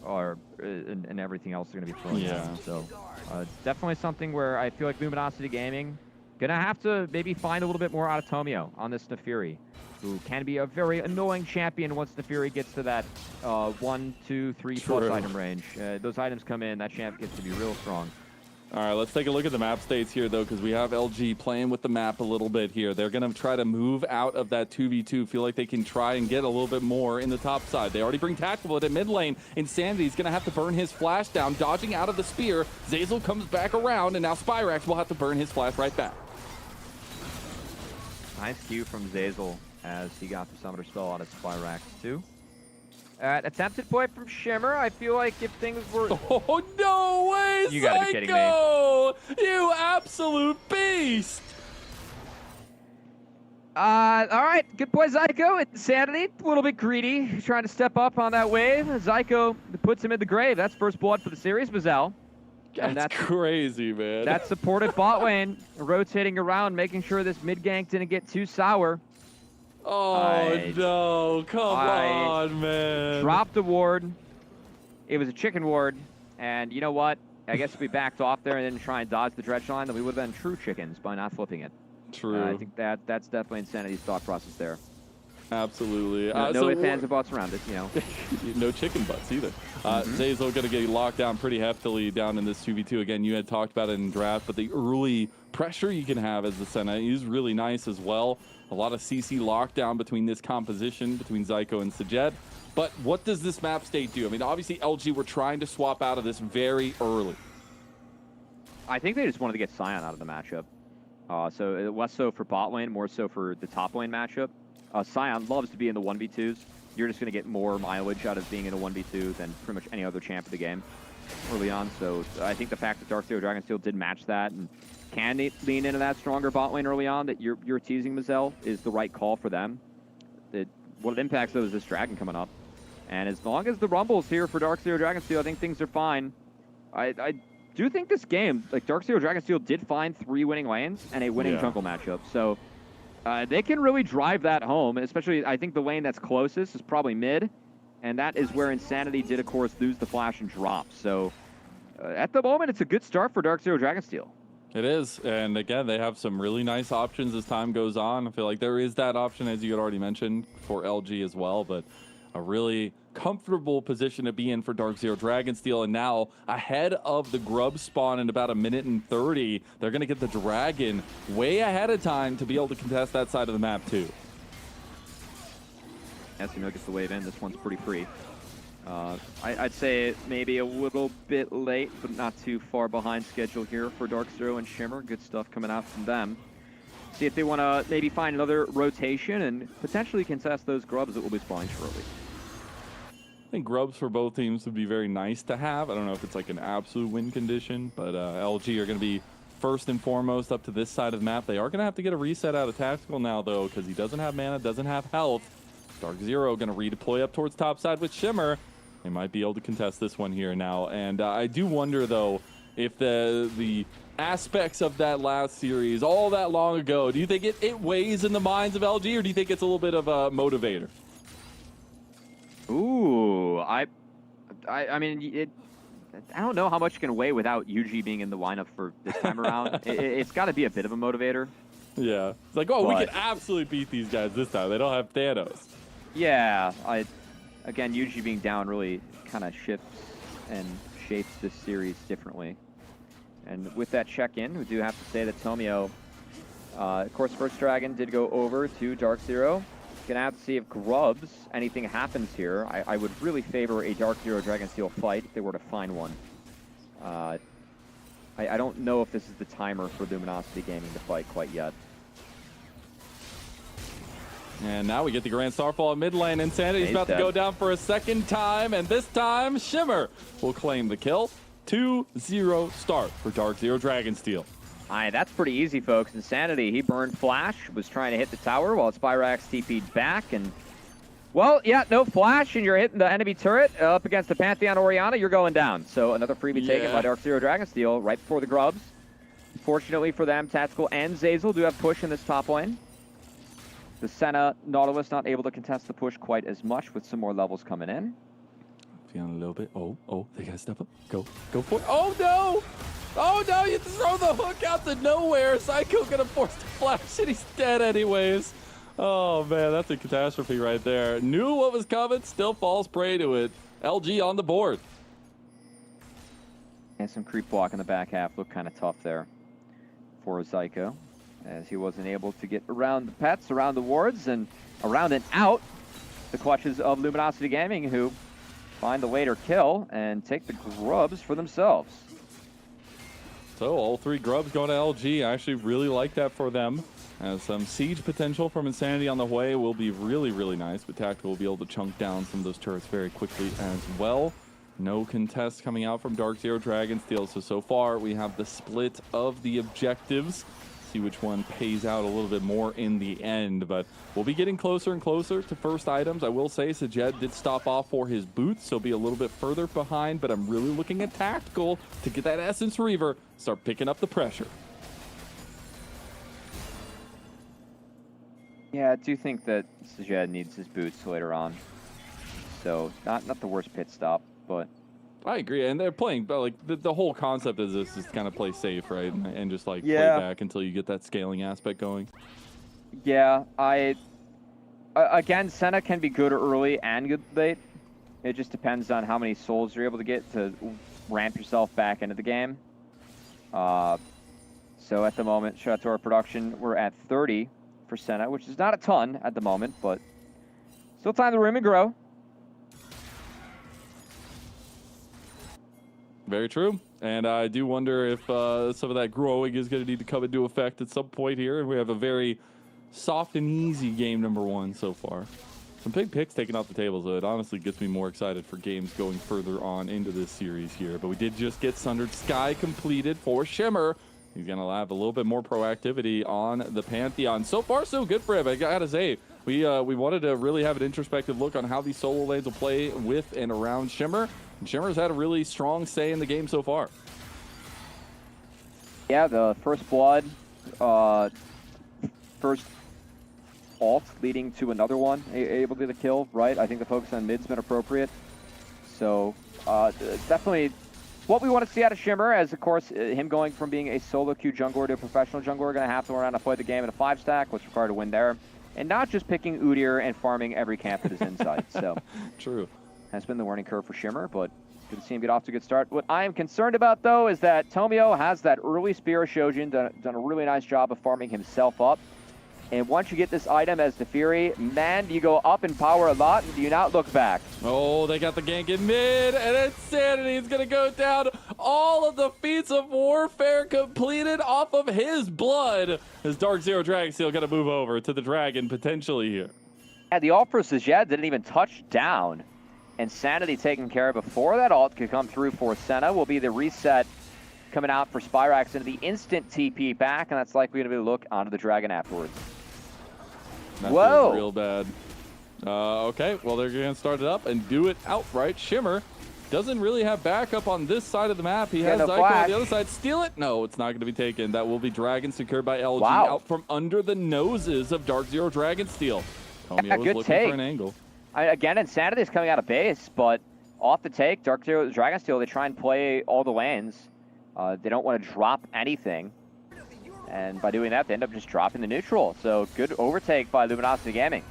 and everything else they're going to be throwing at him. So it's definitely something where I feel like Luminosity Gaming going to have to maybe find a little bit more out of Tomio on this Nefiri, who can be a very annoying champion once Nefiri gets to that 1, 2, 3 plus item range. Those items come in, that champ gets to be real strong. All right, let's take a look at the map states here, though, because we have LG playing with the map a little bit here. They're going to try to move out of that 2v2, feel like they can try and get a little bit more in the top side. They already bring Tactical at mid lane. Insanity's going to have to burn his flash down, dodging out of the spear. Zeyzal comes back around, and now Spyrax will have to burn his flash right back. Nice cue from Zeyzal as he got the Summoner spell on his Spyrax too. Attempted play from Shimmer. I feel like if things were... Oh, no way, You gotta be kidding me. You absolute beast! All right, good play, Zyko. Insanity, a little bit greedy. He's trying to step up on that wave. Zyko puts him in the grave. That's first blood for the series, Mazel. That's crazy, man. That supportive bot lane rotating around, making sure this mid gank didn't get too sour. Oh, no. Come on, man. Dropped the ward. It was a chicken ward. And you know what? I guess if we backed off there and didn't try and dodge the dredge line, then we would have been true chickens by not flipping it. True. I think that's definitely Insanity's thought process there. Absolutely. No ifs, ands, or buts around it, you know. No chicken butts either. Zeyzal going to get locked down pretty heftily down in this 2v2. Again, you had talked about it in draft, but the early pressure you can have as the Senna is really nice as well. A lot of CC lockdown between this composition, between Zyko and Sajed. But what does this map state do? I mean, obviously, LG were trying to swap out of this very early. I think they just wanted to get Sion out of the matchup. So less so for bot lane, more so for the top lane matchup. Sion loves to be in the 1v2s. You're just going to get more mileage out of being in a 1v2 than pretty much any other champ of the game early on. So I think the fact that Darkseer Dragonsteel did match that and can lean into that stronger bot lane early on that you're teasing, Mazel, is the right call for them. What it impacts, though, is this Dragon coming up. And as long as the Rumble's here for Darkseer Dragonsteel, I think things are fine. I do think this game, like Darkseer Dragonsteel did find 3 winning lanes and a winning jungle matchup. So they can really drive that home, especially I think the lane that's closest is probably mid. And that is where Insanity did, of course, lose the flash and drop. So at the moment, it's a good start for Darkseer Dragonsteel. It is, and again, they have some really nice options as time goes on. I feel like there is that option, as you had already mentioned, for LG as well, but a really comfortable position to be in for Darkseer Dragonsteel, and now ahead of the grub spawn in about 1:30, they're going to get the Dragon way ahead of time to be able to contest that side of the map too. Esimo gets the wave in. This one's pretty free. I'd say maybe a little bit late, but not too far behind schedule here for Darkseer and Shimmer. Good stuff coming out from them. See if they want to maybe find another rotation and potentially contest those grubs that will be spawning shortly. I think grubs for both teams would be very nice to have. I don't know if it's like an absolute win condition, but LG are going to be first and foremost up to this side of the map. They are going to have to get a reset out of Tactical now, though, because he doesn't have mana, doesn't have health. Darkzero going to redeploy up towards top side with Shimmer. They might be able to contest this one here now. And I do wonder, though, if the aspects of that last series all that long ago, do you think it weighs in the minds of LG, or do you think it's a little bit of a motivator? Ooh, I mean, I don't know how much it can weigh without UG being in the lineup for this time around. It's got to be a bit of a motivator. Yeah. It's like, oh, we can absolutely beat these guys this time. They don't have Thanos. Yeah, again, usually being down really kind of shifts and shapes this series differently. And with that check-in, we do have to say that Tomio, of course, First Dragon did go over to Dark Zero. Gonna have to see if Grubs, anything happens here. I would really favor a Dark Zero Dragonsteel fight if they were to find one. I don't know if this is the timer for Luminosity Gaming to fight quite yet. And now we get the Grand Starfall at mid lane. Insanity's about to go down for a second time, and this time Shimmer will claim the kill. 2-0 start for Dark Zero Dragonsteel. That's pretty easy, folks. Insanity, he burned Flash, was trying to hit the tower while Spyrax TP'd back, and well, yeah, no Flash, and you're hitting the enemy turret up against the Pantheon Orianna, you're going down. So another freebie taken by Dark Zero Dragonsteel right before the Grubs. Fortunately for them, Tactical and Zeyzal do have push in this top lane. The Senna Nautilus not able to contest the push quite as much with some more levels coming in. Feeling a little bit. Oh, they gotta step up. Go for it. Oh no! Oh no, you throw the hook out to nowhere. Psycho gonna force the flash and he's dead anyways. Oh man, that's a catastrophe right there. Knew what was coming, still falls prey to it. LG on the board. And some creep block in the back half looked kind of tough there for Zyko, as he wasn't able to get around the pets, around the wards, and around and out the clutches of Luminosity Gaming, who find the later kill and take the Grubs for themselves. So all 3 Grubs going to LG. I actually really like that for them. As some siege potential from Insanity on the way will be really, really nice. But Tactical will be able to chunk down some of those turrets very quickly as well. No contest coming out from Dark Zero Dragonsteel. So far we have the split of the objectives. See which one pays out a little bit more in the end. But we'll be getting closer and closer to first items. I will say Sajed did stop off for his boots, so be a little bit further behind. But I'm really looking at Tactical to get that Essence Reaver, start picking up the pressure. Yeah, I do think that Sajed needs his boots later on. So not the worst pit stop, but I agree, and they're playing, but like the whole concept is this is kind of play safe, right? And just like play back until you get that scaling aspect going. Yeah, again, Senna can be good early and good late. It just depends on how many souls you're able to get to ramp yourself back into the game. So at the moment, shout out to our production, we're at 30 for Senna, which is not a ton at the moment, but still time to room and grow. Very true. And I do wonder if some of that growing is going to need to come into effect at some point here. And we have a very soft and easy game number 1 so far. Some big picks taken off the table, so it honestly gets me more excited for games going further on into this series here. But we did just get Sundered Sky completed for Shimmer. He's going to have a little bit more proactivity on the Pantheon. So far, so good for him. I got to say, we wanted to really have an introspective look on how these solo lanes will play with and around Shimmer. And Shimmer's had a really strong say in the game so far. Yeah, the first blood, first ult leading to another one, able to get a kill, right? I think the focus on mid's been appropriate. So definitely what we want to see out of Shimmer, as of course him going from being a solo queue jungler to a professional jungler, going to have to learn how to play the game in a 5-stack, what's required to win there, and not just picking Udyr and farming every camp that is in sight. So true. Has been the learning curve for Shimmer, but good to see him get off to a good start. What I am concerned about, though, is that Tomio has that early Spear of Shojin, done a really nice job of farming himself up. And once you get this item as the Fury, man, you go up in power a lot, and do you not look back. Oh, they got the gank in mid, and Insanity is going to go down. All of the feats of warfare completed off of his blood. As Dark Zero Dragonsteel going to move over to the Dragon potentially here. And the ult for Sajed didn't even touch down. Insanity taken care of before that ult could come through for Senna will be the reset coming out for Spyrax into the instant TP back, and that's likely going to be a look onto the Dragon afterwards. That Whoa! feels real bad. Okay, well, they're going to start it up and do it outright. Shimmer doesn't really have backup on this side of the map. He has Zyko on the other side. Steal it? No, it's not going to be taken. That will be Dragon secured by LG out from under the noses of Dark Zero Dragonsteel. Tomio was looking for an angle. Again, Insanity is coming out of base, but off the take, Dark Zero Dragonsteel, they try and play all the lanes. They don't want to drop anything. And by doing that, they end up just dropping the neutral. So good overtake by Luminosity Gaming.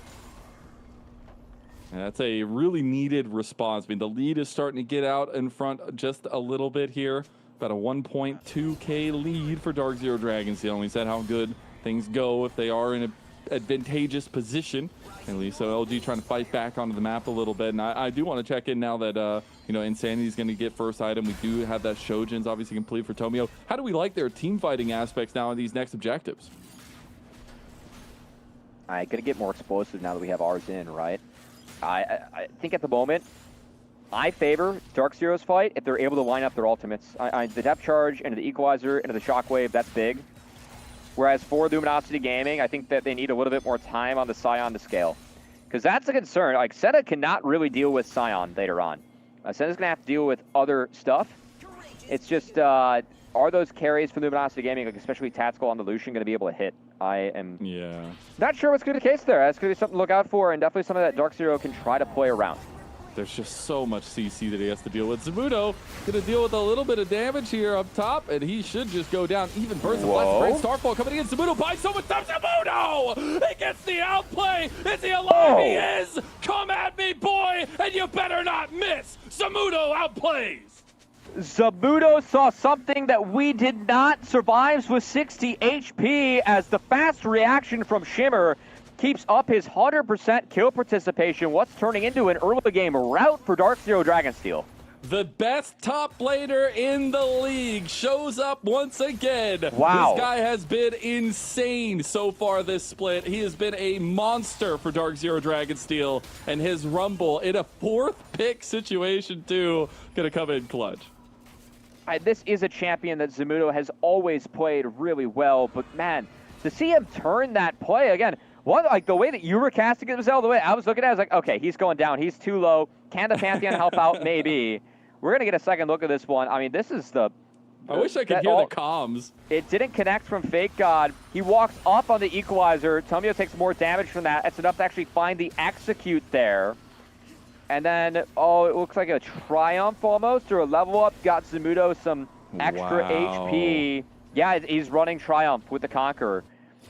And that's a really needed response. I mean, the lead is starting to get out in front just a little bit here. About a 1.2K lead for Dark Zero Dragonsteel. And we said how good things go if they are in an advantageous position. At least so LG trying to fight back onto the map a little bit. And I do want to check in now that, you know, Insanity's going to get first item. We do have that Shojin's obviously complete for Tomio. How do we like their team fighting aspects now in these next objectives? I'm going to get more explosive now that we have ours in, right? I think at the moment, I favor Dark Zero's fight if they're able to line up their ultimates. The depth charge into the equalizer, into the shockwave, that's big. Whereas for Luminosity Gaming, I think that they need a little bit more time on the Scion to scale. Because that's a concern. Like, Senna cannot really deal with Scion later on. Senna's going to have to deal with other stuff. It's just, are those carries for Luminosity Gaming, like especially Tactical on the Lucian, going to be able to hit? I am not sure what's going to be the case there. That's going to be something to look out for, and definitely something that Dark Zero can try to play around. There's just so much CC that he has to deal with. Zamudo going to deal with a little bit of damage here up top, and he should just go down. Even Burst of Blast, Great Starfall coming in. Zamudo buys so much time. Zamudo! He gets the outplay. Is he alive? He is! Come at me, boy, and you better not miss. Zamudo outplays. Zamudo saw something that we did not, survives with 60 HP as the fast reaction from Shimmer keeps up his 100% kill participation, what's turning into an early game rout for Dark Zero Dragonsteel. The best top laner in the league shows up once again. Wow. This guy has been insane so far this split. He has been a monster for Dark Zero Dragonsteel, and his Rumble in a 4th pick situation too, gonna come in clutch. This is a champion that Zamudo has always played really well, but man, to see him turn that play again, like the way that you were casting it, Marcel, the way I was looking at it, I was like, okay, he's going down, he's too low. Can the Pantheon help out? Maybe. We're going to get a second look at this one. I mean, this is the... I wish I could hear the comms. It didn't connect from Fake God. He walks up on the equalizer. Tomio takes more damage from that. It's enough to actually find the execute there. And then, oh, it looks like a triumph almost, or a level up. Got Zamudo some extra HP. Yeah, he's running triumph with the Conqueror.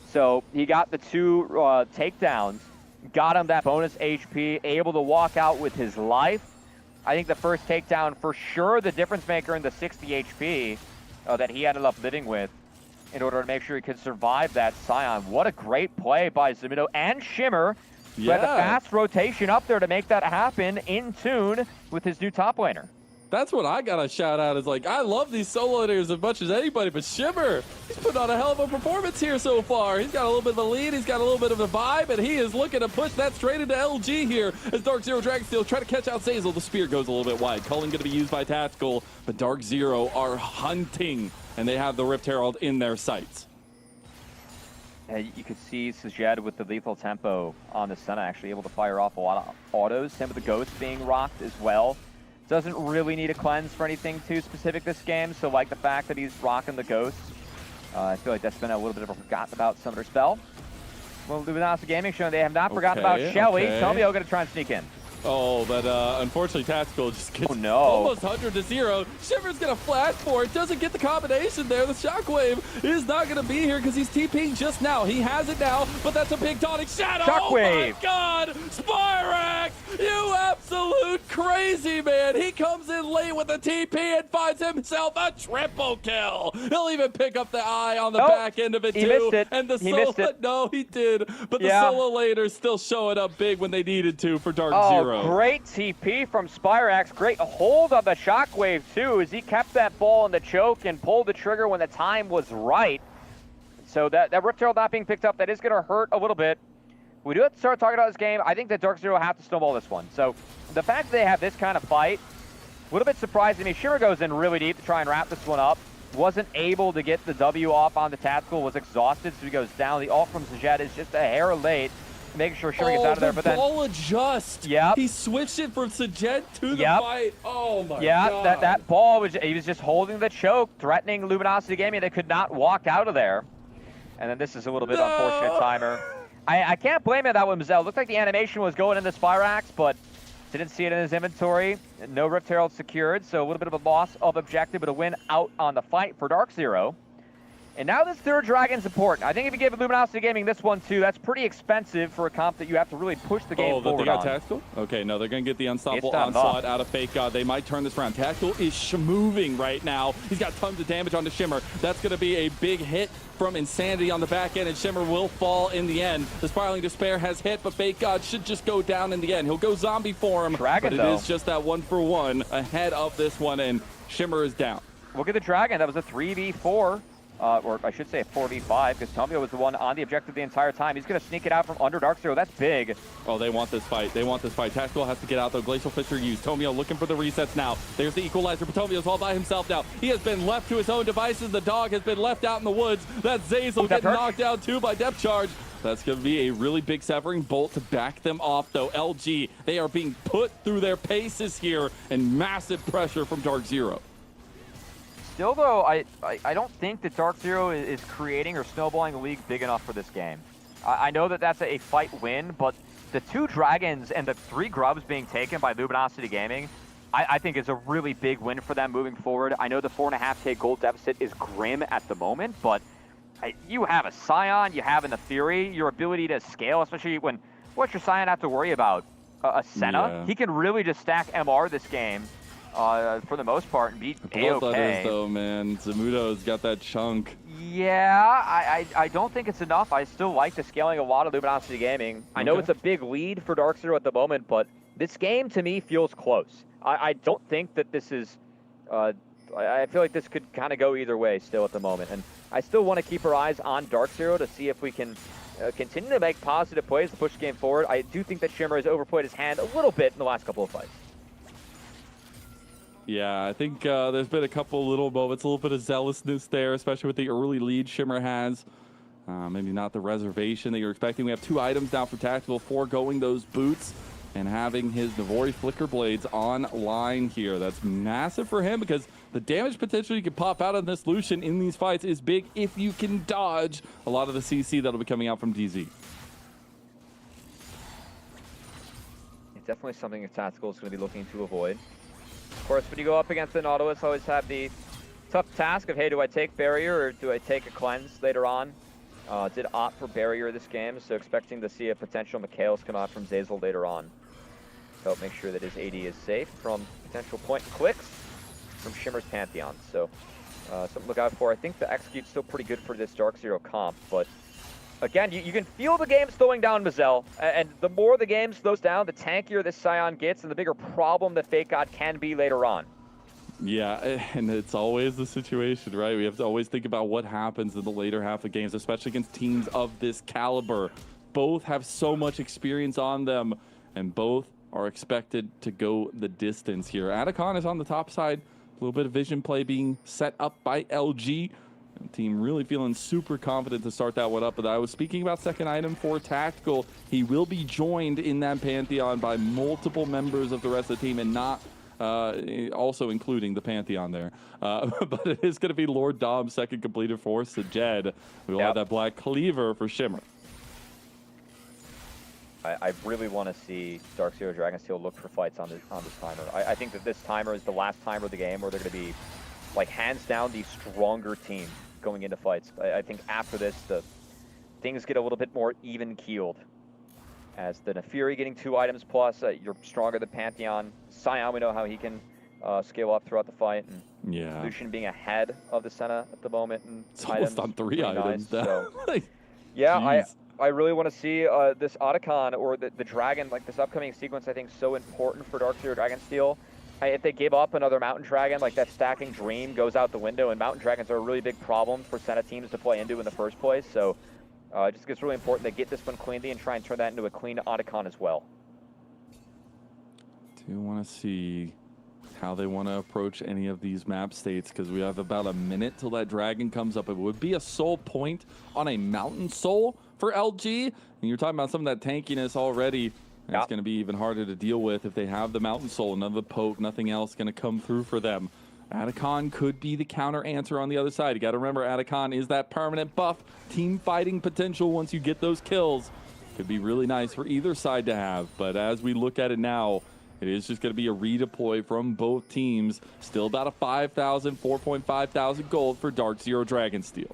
So he got the 2 takedowns, got him that bonus HP, able to walk out with his life. I think the first takedown for sure the difference maker in the 60 HP that he ended up living with in order to make sure he could survive that Scion. What a great play by Zamudo and Shimmer. Who had the fast rotation up there to make that happen in tune with his new top laner. That's what I gotta shout out is like, I love these solo laners as much as anybody, but Shimmer, he's put on a hell of a performance here so far. He's got a little bit of a lead, he's got a little bit of a vibe, and he is looking to push that straight into LG here as Dark Zero Dragonsteel try to catch out Zazel. The spear goes a little bit wide. Cullen gonna be used by Tactical, but Dark Zero are hunting, and they have the Rift Herald in their sights. You could see Sajed with the lethal tempo on the Senna actually able to fire off a lot of autos. Same with the Ghost being rocked as well. Doesn't really need a cleanse for anything too specific this game, so like the fact that he's rocking the Ghost. I feel like that's been a little bit of a forgotten about Summoner spell. Well, Luminosity Gaming showing they have not forgotten about Shelly. Tomio going to try and sneak in. Oh, but unfortunately Tactical just gets almost 100 to 0. Shimmer's gonna flash for it, doesn't get the combination there. The Shockwave is not gonna be here because he's TPing just now. He has it now, but that's a big taunting shadow. Shockwave. Oh my god! Spyrax! You absolute crazy man! He comes in late with a TP and finds himself a triple kill. He'll even pick up the eye on the back end of it too. He missed it. And the he missed it. No, he did. But the solo laners still showing up big when they needed to for Dark Zero. Great TP from Spyrax. Great hold on the Shockwave, too, as he kept that ball in the choke and pulled the trigger when the time was right. So that Rift Herald not being picked up, that is going to hurt a little bit. We do have to start talking about this game. I think that Dark Zero have to snowball this one. So the fact that they have this kind of fight, a little bit surprising me. Shimmer goes in really deep to try and wrap this one up. Wasn't able to get the W off on the Tactical, was exhausted, so he goes down. The ult from Sajed is just a hair late. Making sure Shimmer gets out of there, but then... ball adjust. Yep. He switched it from Sajed to the fight. Oh my god. Yeah, that ball, he was just holding the choke, threatening Luminosity Gaming. They could not walk out of there. And then this is a little bit unfortunate timer. I can't blame him that one, Mazel. Looked like the animation was going into Spyrax, but didn't see it in his inventory. No Rift Herald secured, so a little bit of a loss of objective, but a win out on the fight for Dark Zero. And now this third Dragon's important. I think if you give Luminosity Gaming this one too, that's pretty expensive for a comp that you have to really push the game forward they got on. Tactical? Okay, no, they're going to get the Unstoppable It's not Onslaught enough. out of Fake God. They might turn this around. Tactical is moving right now. He's got tons of damage on the Shimmer. That's going to be a big hit from Insanity on the back end, and Shimmer will fall in the end. The Spiraling Despair has hit, but Fake God should just go down in the end. He'll go zombie form, Dragon, but it though. is just that 1-for-1 ahead of this one, and Shimmer is down. Look at the Dragon. That was a 3v4. Or I should say a 4v5, because Tomio was the one on the objective the entire time. He's going to sneak it out from under Dark Zero. That's big. Oh, they want this fight. They want this fight. Tactical has to get out, though. Glacial Fisher used. Tomio looking for the resets now. There's the equalizer, but Tomio's all by himself now. He has been left to his own devices. The dog has been left out in the woods. That's Zazel getting knocked down, too, by Depth Charge. That's going to be a really big severing bolt to back them off, though. LG, they are being put through their paces here, and massive pressure from Dark Zero. Still, though, I don't think that Dark Zero is creating or snowballing the league big enough for this game. I know that that's a fight win, but the 2 Dragons and the 3 Grubs being taken by Luminosity Gaming, I think is a really big win for them moving forward. I know the 4.5K gold deficit is grim at the moment, but you have a Scion, you have an Theory, your ability to scale, especially when, what's your Scion have to worry about? A Senna? Yeah. He can really just stack MR this game. For the most part, and beat Bloodletters, though, man. Zamudo's got that chunk. Yeah, I don't think it's enough. I still like the scaling a lot of Luminosity Gaming. I know it's a big lead for Dark Zero at the moment, but this game, to me, feels close. I don't think that this is... I feel like this could kind of go either way still at the moment, and I still want to keep our eyes on Dark Zero to see if we can continue to make positive plays to push the game forward. I do think that Shimmer has overplayed his hand a little bit in the last couple of fights. Yeah, I think there's been a couple little moments, a little bit of zealousness there, especially with the early lead Shimmer has. Maybe not the reservation that you're expecting. We have 2 items now for Tactical, foregoing those boots and having his Navori Flicker Blades online here. That's massive for him because the damage potential you can pop out of this Lucian in these fights is big if you can dodge a lot of the CC that'll be coming out from DZ. It's definitely something that Tactical is going to be looking to avoid. Of course, when you go up against the Nautilus, always have the tough task of, hey, do I take Barrier or do I take a Cleanse later on? Did opt for Barrier this game, so expecting to see a potential Mikhails come out from Zazel later on. To help make sure that his AD is safe from potential point and clicks from Shimmer's Pantheon. So, something to look out for. I think the execute's still pretty good for this Dark Zero comp, but again, you can feel the game slowing down, Mazel, and the more the game slows down, the tankier this Scion gets, and the bigger problem that Fake God can be later on. Yeah, and it's always the situation, right? We have to always think about what happens in the later half of games, especially against teams of this caliber. Both have so much experience on them, and both are expected to go the distance here. Atacon is on the top side, a little bit of vision play being set up by LG. The team really feeling super confident to start that one up. But I was speaking about second item for Tactical. He will be joined in that Pantheon by multiple members of the rest of the team and not also including the Pantheon there. But it is going to be Lord Dom's second completed for Sajed. We will have that Black Cleaver for Shimmer. I really want to see Dark Zero Dragonsteel look for fights on this timer. I think that this timer is the last timer of the game where they're going to be, like, hands down the stronger team going into fights. I think after this, the things get a little bit more even-keeled. As the Nefiri getting 2 items plus, you're stronger than Pantheon. Scion, we know how he can scale up throughout the fight. And yeah. Lucian being ahead of the Senna at the moment. And it's almost on 3 items. Nice, so. Like, yeah, I really want to see this Otacon or the Dragon, like this upcoming sequence, I think so important for Dark Zero Dragonsteel. If they give up another Mountain Dragon, like that stacking Dream goes out the window, and Mountain Dragons are a really big problem for Senna teams to play into in the first place. So I just think it's really important to get this one cleanly and try and turn that into a clean Otacon as well. Do want to see how they want to approach any of these map states, because we have about a minute till that Dragon comes up. It would be a soul point on a Mountain Soul for LG, and you're talking about some of that tankiness already. It's going to be even harder to deal with if they have the Mountain Soul, another poke, nothing else going to come through for them. Atacon could be the counter answer on the other side. You got to remember, Atacon is that permanent buff, team fighting potential once you get those kills. Could be really nice for either side to have, but as we look at it now, it is just going to be a redeploy from both teams. Still about a 5,000, 4.5 thousand gold for Dark Zero Dragonsteel.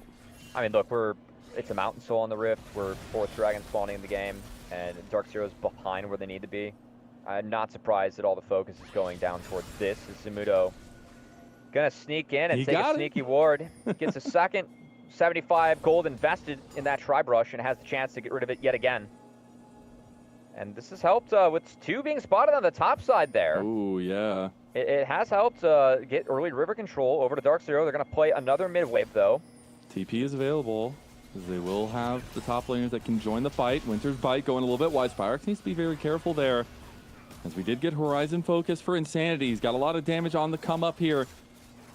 I mean, look, it's a Mountain Soul on the Rift. We're 4th Dragon spawning in the game, and Dark Zero's behind where they need to be. I'm not surprised that all the focus is going down towards this. As Zamudo gonna sneak in and take a sneaky ward. Gets a second 75 gold invested in that Tri-Brush and has the chance to get rid of it yet again. And this has helped with 2 being spotted on the top side there. Ooh, yeah. It has helped get early river control over to Dark Zero. They're going to play another mid wave, though. TP is available. They will have the top laners that can join the fight. Winter's Bite going a little bit wide. Spyrex needs to be very careful there, as we did get Horizon focus for Insanity. He's got a lot of damage on the come up here.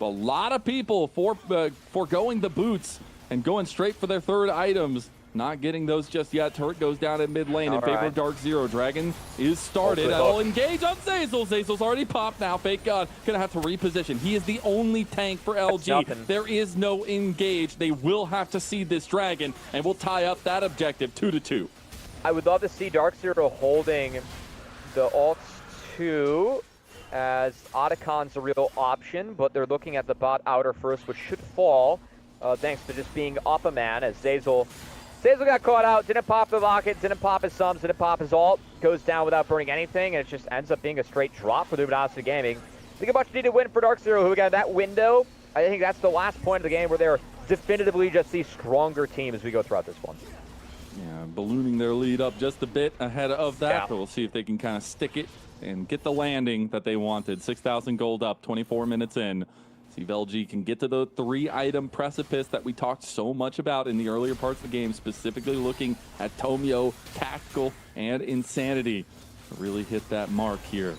A lot of people foregoing the boots and going straight for their 3rd items. Not getting those just yet. Turret goes down in mid lane in favor of Dark Zero. Dragon is started. I'll engage on Zeyzal. Zeyzal's already popped now. Fake God gonna have to reposition. He is the only tank for LG. There is no engage. They will have to see this Dragon, and we'll tie up that objective 2-2. I would love to see Dark Zero holding the ults 2, as Otacon's a real option, but they're looking at the bot outer first, which should fall thanks to just being up a man, as Zeyzal got caught out, didn't pop the rocket, didn't pop his sums, didn't pop his ult, goes down without burning anything, and it just ends up being a straight drop for Luminosity Gaming. I think a much needed win for Dark Zero, who got that window. I think that's the last point of the game where they're definitively just the stronger team as we go throughout this one. Yeah, ballooning their lead up just a bit ahead of that, but we'll see if they can kind of stick it and get the landing that they wanted. 6,000 gold up, 24 minutes in. See if LG can get to the 3-item precipice that we talked so much about in the earlier parts of the game, specifically looking at Tomio, Tactical, and Insanity. Really hit that mark here.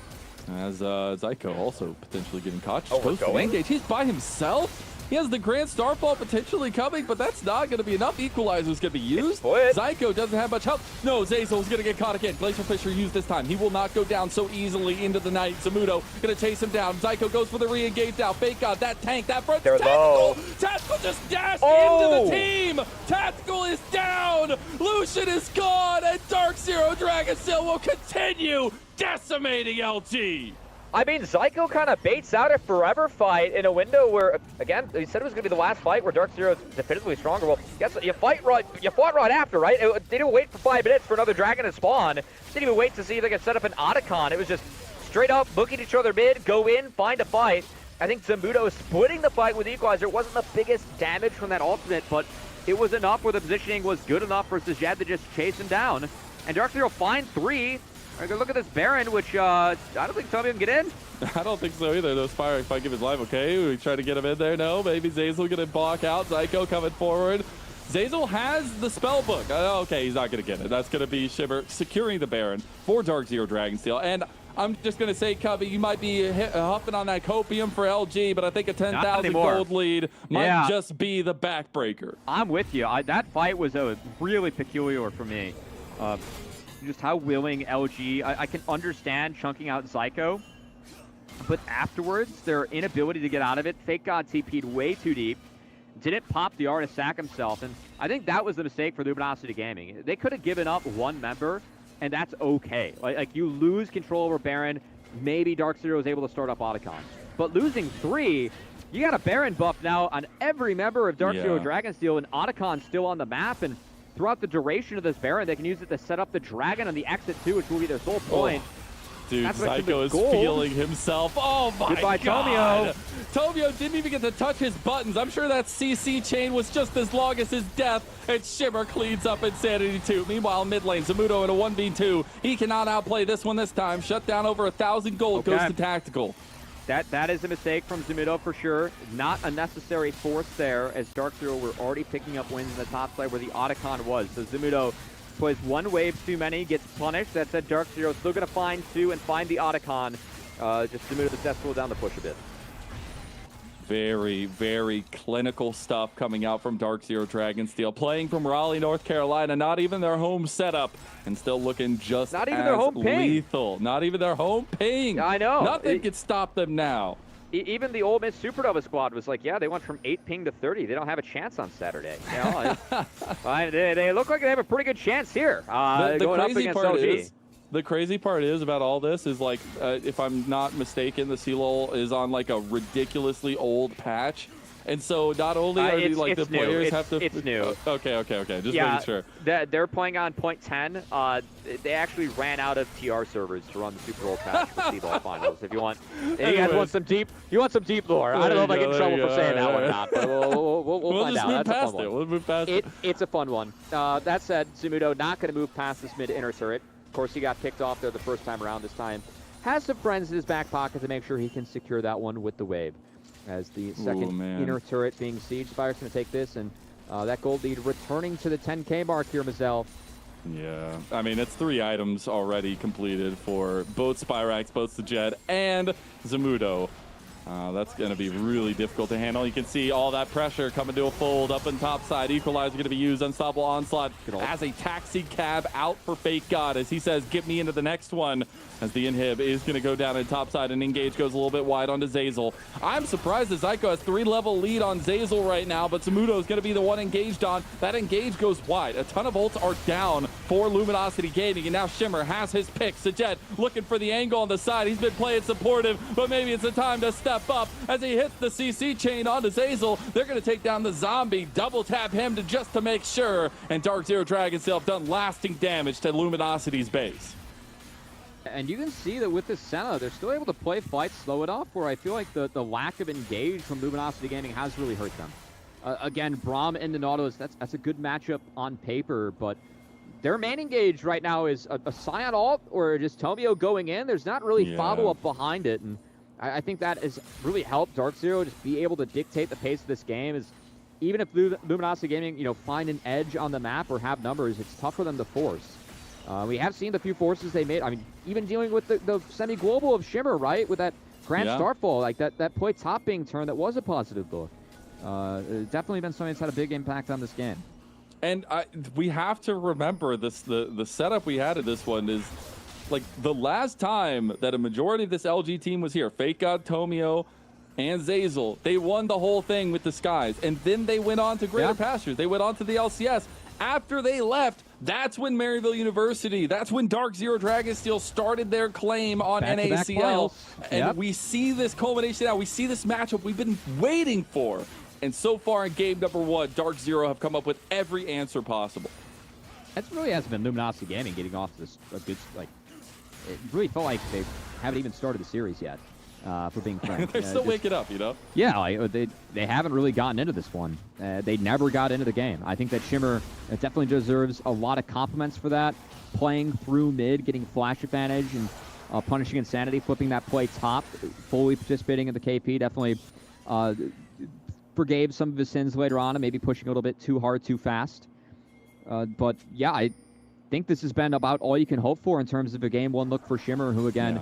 As Zyko also potentially getting caught. Just goes for the engage. He's by himself. He has the Grand Starfall potentially coming, but that's not going to be enough. Equalizer's going to be used. Zyko doesn't have much help. No, Zeyzal's going to get caught again. Glacial Fisher used this time. He will not go down so easily into the night. Zamudo going to chase him down. Zyko goes for the re-engage now. Fake God, that tank, that front. Tactical! Tactical just dashed into the team. Tactical is down. Lucian is gone, and Dark Zero Dragonsteel will continue decimating LG. I mean, Zyko kind of baits out a forever fight in a window where, again, he said it was going to be the last fight where Dark Zero is definitively stronger. Well, guess what? You fought right after, right? They didn't wait for 5 minutes for another dragon to spawn. Didn't even wait to see if they could set up an Otacon. It was just straight up booking each other mid, go in, find a fight. I think Zamudo splitting the fight with Equalizer. It wasn't the biggest damage from that ultimate, but it was enough where the positioning was good enough for Zijad to just chase him down. And Dark Zero find 3. Look at this Baron, which I don't think Tommy can get in. I don't think so either. Those Spyrex might give his life. Okay, we try to get him in there. No, maybe Zeyzal gonna block out. Zyko coming forward. Zeyzal has the spell book. Okay, he's not gonna get it. That's gonna be Shimmer securing the Baron for Dark Zero Dragonsteel. And I'm just gonna say, Cubby, you might be huffing on that copium for LG, but I think a 10,000 gold lead might just be the backbreaker. I'm with you. That fight was really peculiar for me. Just how willing LG, I can understand chunking out Zyko, but afterwards, their inability to get out of it, Fake God TP'd way too deep, didn't pop the R to sack himself, and I think that was the mistake for Luminosity Gaming. They could have given up 1 member, and that's okay. Like you lose control over Baron, maybe Dark Zero is able to start up Otacon. But losing 3, you got a Baron buff now on every member of Dark Zero Dragonsteel, and Otacon still on the map, and throughout the duration of this Baron, they can use it to set up the Dragon on the exit too, which will be their sole point. Dude, Zyko is feeling himself. Oh my Goodbye, God. Tomio didn't even get to touch his buttons. I'm sure that CC chain was just as long as his death, and Shimmer cleans up Insanity 2. Meanwhile, mid lane, Zamudo in a 1v2. He cannot outplay this one this time. Shut down over 1,000 gold, goes to Tactical. That is a mistake from Zamudo for sure. Not a necessary force there, as Dark Zero were already picking up wins in the top side where the Otacon was. So Zamudo plays 1 wave too many, gets punished. That said, Dark Zero still going to find 2 and find the Otacon. Just Zamudo the death slow down the push a bit. Very, very clinical stuff coming out from Dark Zero Dragonsteel. Playing from Raleigh, North Carolina, not even their home setup, and still looking just not even as their home lethal. Ping. Not even their home ping. I know. Nothing can stop them now. Even the Ole Miss Supernova squad was like, yeah, they went from 8 ping to 30. They don't have a chance on Saturday. You know, they look like they have a pretty good chance here. Going up against LG. The crazy part is about all this is, like, if I'm not mistaken, the CLOL is on like a ridiculously old patch. And so not only are It's the new. players have to... It's new. Okay. Just Yeah, making sure. they're playing on point 10. They actually ran out of TR servers to run the Super Bowl patch for C-Ball Finals. If you want, you guys want some deep, lore. I don't know if I get in trouble for saying that one or not, but we'll find just out. move That's a past fun it. one. We'll move past it. It's a fun one. That said, Zumudo not going to move past this mid inner turret. Of course, he got picked off there the first time around. This time, has some friends in his back pocket to make sure he can secure that one with the wave. As the second inner turret being sieged, Spire's going to take this, and that gold lead returning to the 10K mark here, Mazel. Yeah, I mean, it's 3 items already completed for both Spirax, both Sajed, and Zumudo. That's going to be really difficult to handle. You can see all that pressure coming to a fold up in top side. Equalizer going to be used. Unstoppable Onslaught as a taxi cab out for Fake God as he says, get me into the next one. As the inhib is going to go down in top side and Engage goes a little bit wide onto Zazel. I'm surprised that Zyko has 3-level lead on Zazel right now, but Zumudo is going to be the one engaged on. That Engage goes wide. A ton of ults are down for Luminosity Gaming, and now Shimmer has his pick. Sajed looking for the angle on the side. He's been playing supportive, but maybe it's the time to step up as he hits the CC chain onto Zazel. They're going to take down the zombie, double tap him just to make sure, and Dark Zero Dragonsteel have done lasting damage to Luminosity's base. And you can see that with this Senna, they're still able to play fights slow enough where I feel like the lack of engage from Luminosity Gaming has really hurt them. Again, Braum into Nautilus, that's a good matchup on paper, but their main engage right now is a Scion ult or just Tomio going in. There's not really follow-up behind it, and I think that has really helped Dark Zero just be able to dictate the pace of this game. Is even if Luminosity Gaming, find an edge on the map or have numbers, it's tough for them to force. We have seen the few forces they made. I mean, even dealing with the semi-global of Shimmer, right? With that Grand Starfall, like that play top being turned, that was a positive look. Definitely been something that's had a big impact on this game. And we have to remember this. The setup we had in this one is like the last time that a majority of this LG team was here. Fake God, Tomio, and Zazel. They won the whole thing with the Skies, and then they went on to Greater Pastures. They went on to the LCS. After they left, that's when Maryville University, that's when Dark Zero Dragonsteel started their claim on NACL. And we see this culmination now. We see this matchup we've been waiting for. And so far in game number 1, Dark Zero have come up with every answer possible. That really hasn't been Luminosity Gaming getting off this a good, like, it really felt like they haven't even started the series yet. For being frank. They're still waking up, Yeah, like, they haven't really gotten into this one. They never got into the game. I think that Shimmer definitely deserves a lot of compliments for that. Playing through mid, getting flash advantage, and punishing Insanity, flipping that play top, fully participating in the KP, definitely forgave some of his sins later on and maybe pushing a little bit too hard, too fast. But yeah, I think this has been about all you can hope for in terms of a game 1 look for Shimmer, who again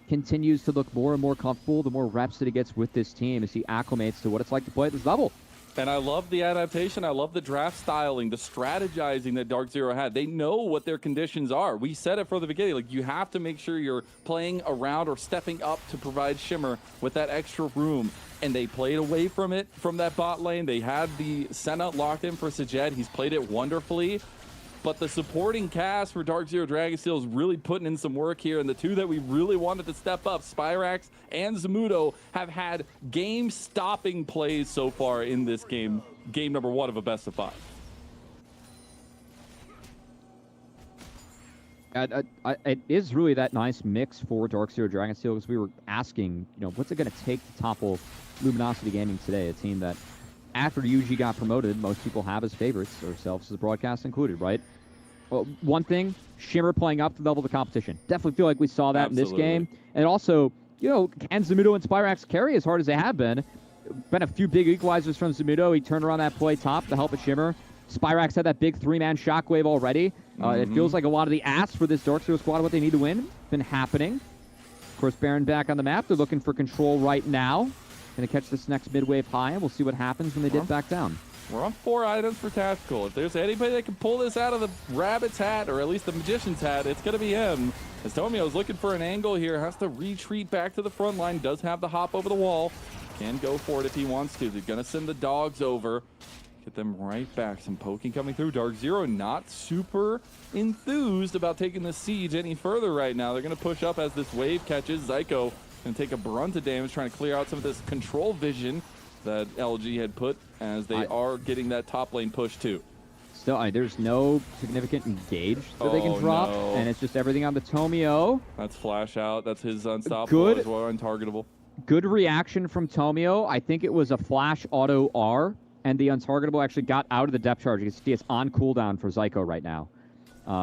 continues to look more and more comfortable the more reps that he gets with this team as he acclimates to what it's like to play at this level. And I love the adaptation. I love the draft styling, the strategizing that Dark Zero had. They know what their conditions are. We said it from the beginning. Like, you have to make sure you're playing around or stepping up to provide Shimmer with that extra room. And they played away from it from that bot lane. They had the Senna locked in for Sajed. He's played it wonderfully. But the supporting cast for Dark Zero Dragonsteel is really putting in some work here. And the two that we really wanted to step up, Spirax and Zumudo, have had game-stopping plays so far in this game. Game number 1 of a best of 5. It is really that nice mix for Dark Zero Dragonsteel, because we were asking, what's it going to take to topple Luminosity Gaming today, a team that after UG got promoted, most people have as favorites, ourselves as a broadcast included, right? Well, one thing, Shimmer playing up to the level of the competition. Definitely feel like we saw that in this game. And also, can Zumudo and Spirax carry as hard as they have been? Been a few big equalizers from Zumudo. He turned around that play top to help a Shimmer. Spirax had that big 3-man shockwave already. It feels like a lot of the asks for this Dark Zero squad, what they need to win, been happening. Of course, Baron back on the map. They're looking for control right now. Going to catch this next mid-wave high, and we'll see what happens when they dip back down. We're on 4 items for Tactical. If there's anybody that can pull this out of the rabbit's hat, or at least the magician's hat, it's going to be him. As Tomio's looking for an angle here, has to retreat back to the front line, does have the hop over the wall. Can go for it if he wants to. They're going to send the dogs over. Get them right back. Some poking coming through. Dark Zero not super enthused about taking the siege any further right now. They're going to push up as this wave catches. Zyko going to take a brunt of damage, trying to clear out some of this control vision. that LG had put, as they are getting that top lane push too. Still, there's no significant engage that they can drop, no. and it's just everything on the Tomio. That's flash out. That's his unstoppable Good. as well, untargetable. Good reaction from Tomio. I think it was a flash auto R, and the untargetable actually got out of the depth charge. You can see it's on cooldown for Zyko right now.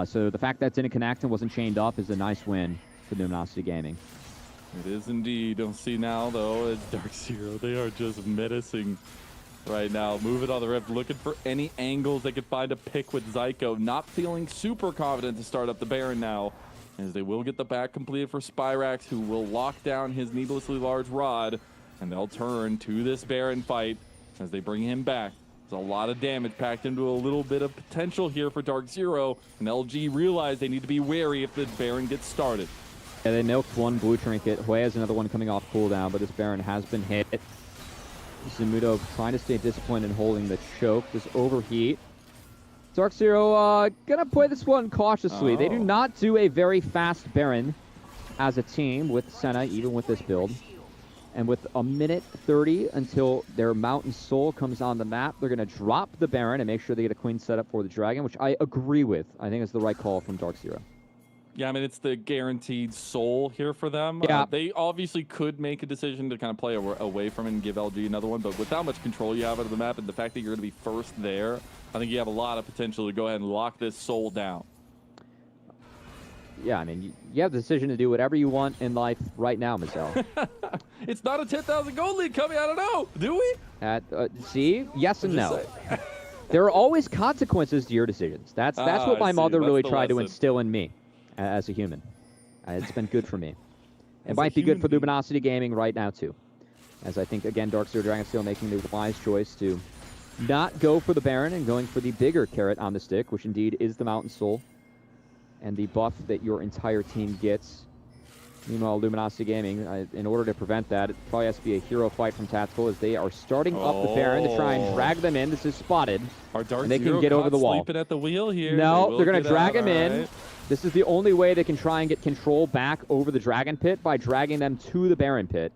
So the fact that it didn't connect and wasn't chained up is a nice win for Luminosity Gaming. It is indeed. Don't see now, though, it's Dark Zero. They are just menacing right now. Moving on the rift, looking for any angles they could find to pick with Zyko. Not feeling super confident to start up the Baron now, as they will get the back completed for Spyrax, who will lock down his needlessly large rod, and they'll turn to this Baron fight as they bring him back. There's a lot of damage packed into a little bit of potential here for Dark Zero, and LG realize they need to be wary if the Baron gets started. Yeah, they milked one blue trinket. Hue has another one coming off cooldown, but this Baron has been hit. Zamudo trying to stay disciplined and holding the choke. This overheat. Dark Zero gonna play this one cautiously. They do not do a very fast Baron as a team with Senna, even with this build. And with a minute 30 until their Mountain Soul comes on the map, they're going to drop the Baron and make sure they get a queen set up for the Dragon, which I agree with. I think it's the right call from Dark Zero. Yeah, I mean, it's the guaranteed soul here for them. Yeah. They obviously could make a decision to kind of play away from it and give LG another one, but with how much control you have of the map and the fact that you're going to be first there, I think you have a lot of potential to go ahead and lock this soul down. Yeah, I mean, you have the decision to do whatever you want in life right now, Mazel. It's not a 10,000 gold lead coming, I don't know, do we? See? Yes and no. There are always consequences to your decisions. That's what my mother really tried to instill in me as a human. It's been good for me. It might be good for Luminosity Gaming right now, too. As I think, again, Dark Zero Dragon still making the wise choice to not go for the Baron and going for the bigger carrot on the stick, which indeed is the Mountain Soul, and the buff that your entire team gets. Meanwhile, Luminosity Gaming, in order to prevent that, it probably has to be a hero fight from Tactical, as they are starting up the Baron to try and drag them in. This is spotted, and they can get over the wall. Sleeping at the wheel here. No, they're going to drag him in. This is the only way they can try and get control back over the Dragon Pit, by dragging them to the Baron Pit.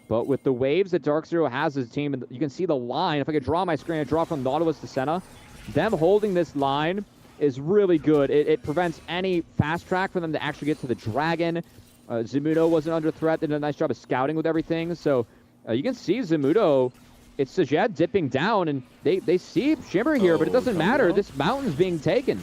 But with the waves that Dark Zero has as a team, and you can see the line. If I could draw my screen, I draw from Nautilus to Senna. Them holding this line is really good. It prevents any fast track for them to actually get to the Dragon. Zamudo wasn't under threat. They did a nice job of scouting with everything. So you can see Zamudo, it's Sajed dipping down, and they see Shimmer here, but it doesn't matter. This mountain's being taken.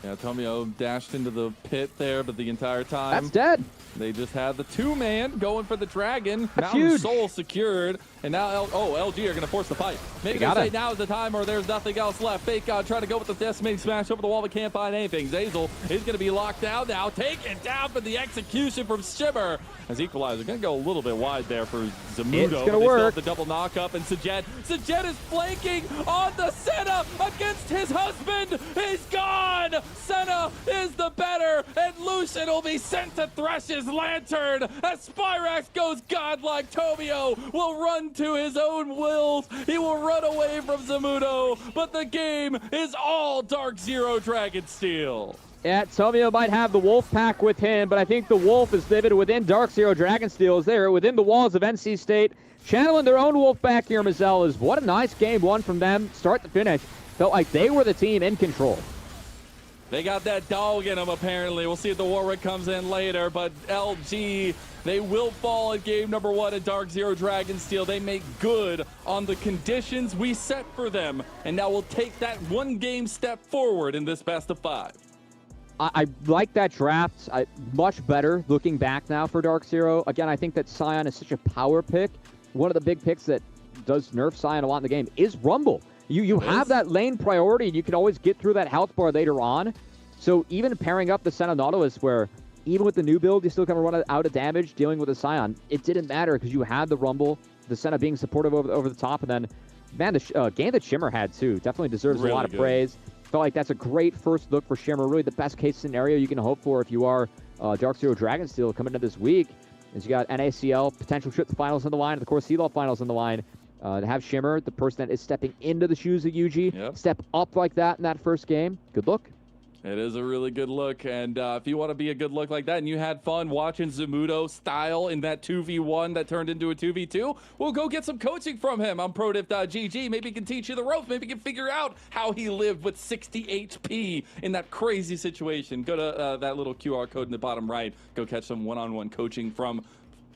Yeah, Tomio dashed into the pit there, but the entire time... That's dead. They just had the two-man going for the Dragon. That's Mountain huge. Soul secured. And now, LG are going to force the fight. Maybe they say now's the time, or there's nothing else left. Fake God trying to go with the decimating smash over the wall, but can't find anything. Zazel is going to be locked down now. Taken down for the execution from Shimmer. As Equalizer going to go a little bit wide there for Zamudo. It's going to work. The double knock up, and Sajed is flanking on the Senna against his husband. He's gone. Senna is the better, and Lucian will be sent to thresh his lantern as Spyrax goes godlike. Tomio will run to his own wills. He will run away from Zamudo, but the game is all Dark Zero Dragonsteel. Yeah, Tomio might have the Wolf Pack with him, but I think the Wolf is living within Dark Zero Dragonsteel. They're within the walls of NC State, channeling their own Wolf back here, Mazel. What a nice game one from them, start to finish. Felt like they were the team in control. They got that dog in them, apparently. We'll see if the Warwick comes in later, but LG, they will fall in game number one at Dark Zero Dragonsteel. They make good on the conditions we set for them, and now we'll take that one game step forward in this best of 5. I like that draft much better looking back now for Dark Zero. Again, I think that Sion is such a power pick. One of the big picks that does nerf Sion a lot in the game is Rumble. You have that lane priority, and you can always get through that health bar later on. So even pairing up the Senna Nautilus, where even with the new build, you still kind of run out of damage dealing with the Sion, it didn't matter because you had the Rumble, the Senna being supportive over the top, and then, man, the game that Shimmer had, too, definitely deserves really a lot of praise. Felt like that's a great first look for Shimmer, really the best case scenario you can hope for if you are Dark Zero Dragonsteel coming into this week. As you got NACL, potential trip to finals on the line, and of course, CLOL finals on the line. To have Shimmer, the person that is stepping into the shoes of Yuji, step up like that in that first game, good look. It is a really good look, and if you want to be a good look like that and you had fun watching Zamudo style in that 2v1 that turned into a 2v2, well, go get some coaching from him on ProDiff.gg. Maybe he can teach you the ropes. Maybe he can figure out how he lived with 60 HP in that crazy situation. Go to that little QR code in the bottom right. Go catch some one-on-one coaching from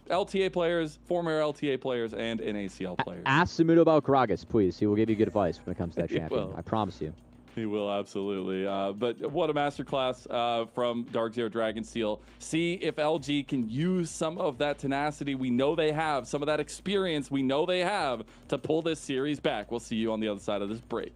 LTA players, former LTA players, and NACL players. Ask Zamudo about Gragas, please. He will give you good advice when it comes to that He champion. will. I promise you. He will, absolutely. But what a masterclass from Dark Zero Dragonsteel. See if LG can use some of that tenacity we know they have, some of that experience we know they have to pull this series back. We'll see you on the other side of this break.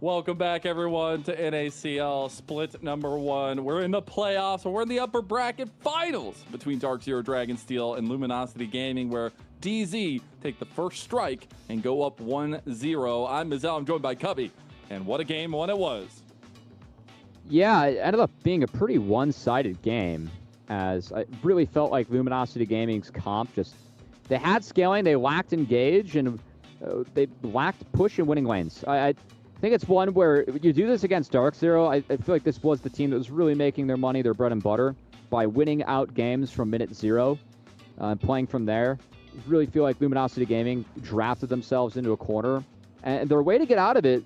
Welcome back, everyone, to NACL split number 1. We're in the playoffs, or we're in the upper bracket finals between Dark Zero Dragonsteel and Luminosity Gaming, where DZ take the first strike and go up 1-0. I'm Mazel. I'm joined by Cubby, and what a game one it was. Yeah, it ended up being a pretty one-sided game, as I really felt like Luminosity Gaming's comp they had scaling, they lacked engage, and they lacked push in winning lanes. I think it's one where you do this against Dark Zero. I feel like this was the team that was really making their money, their bread and butter, by winning out games from minute 0 and playing from there. I really feel like Luminosity Gaming drafted themselves into a corner, and their way to get out of it,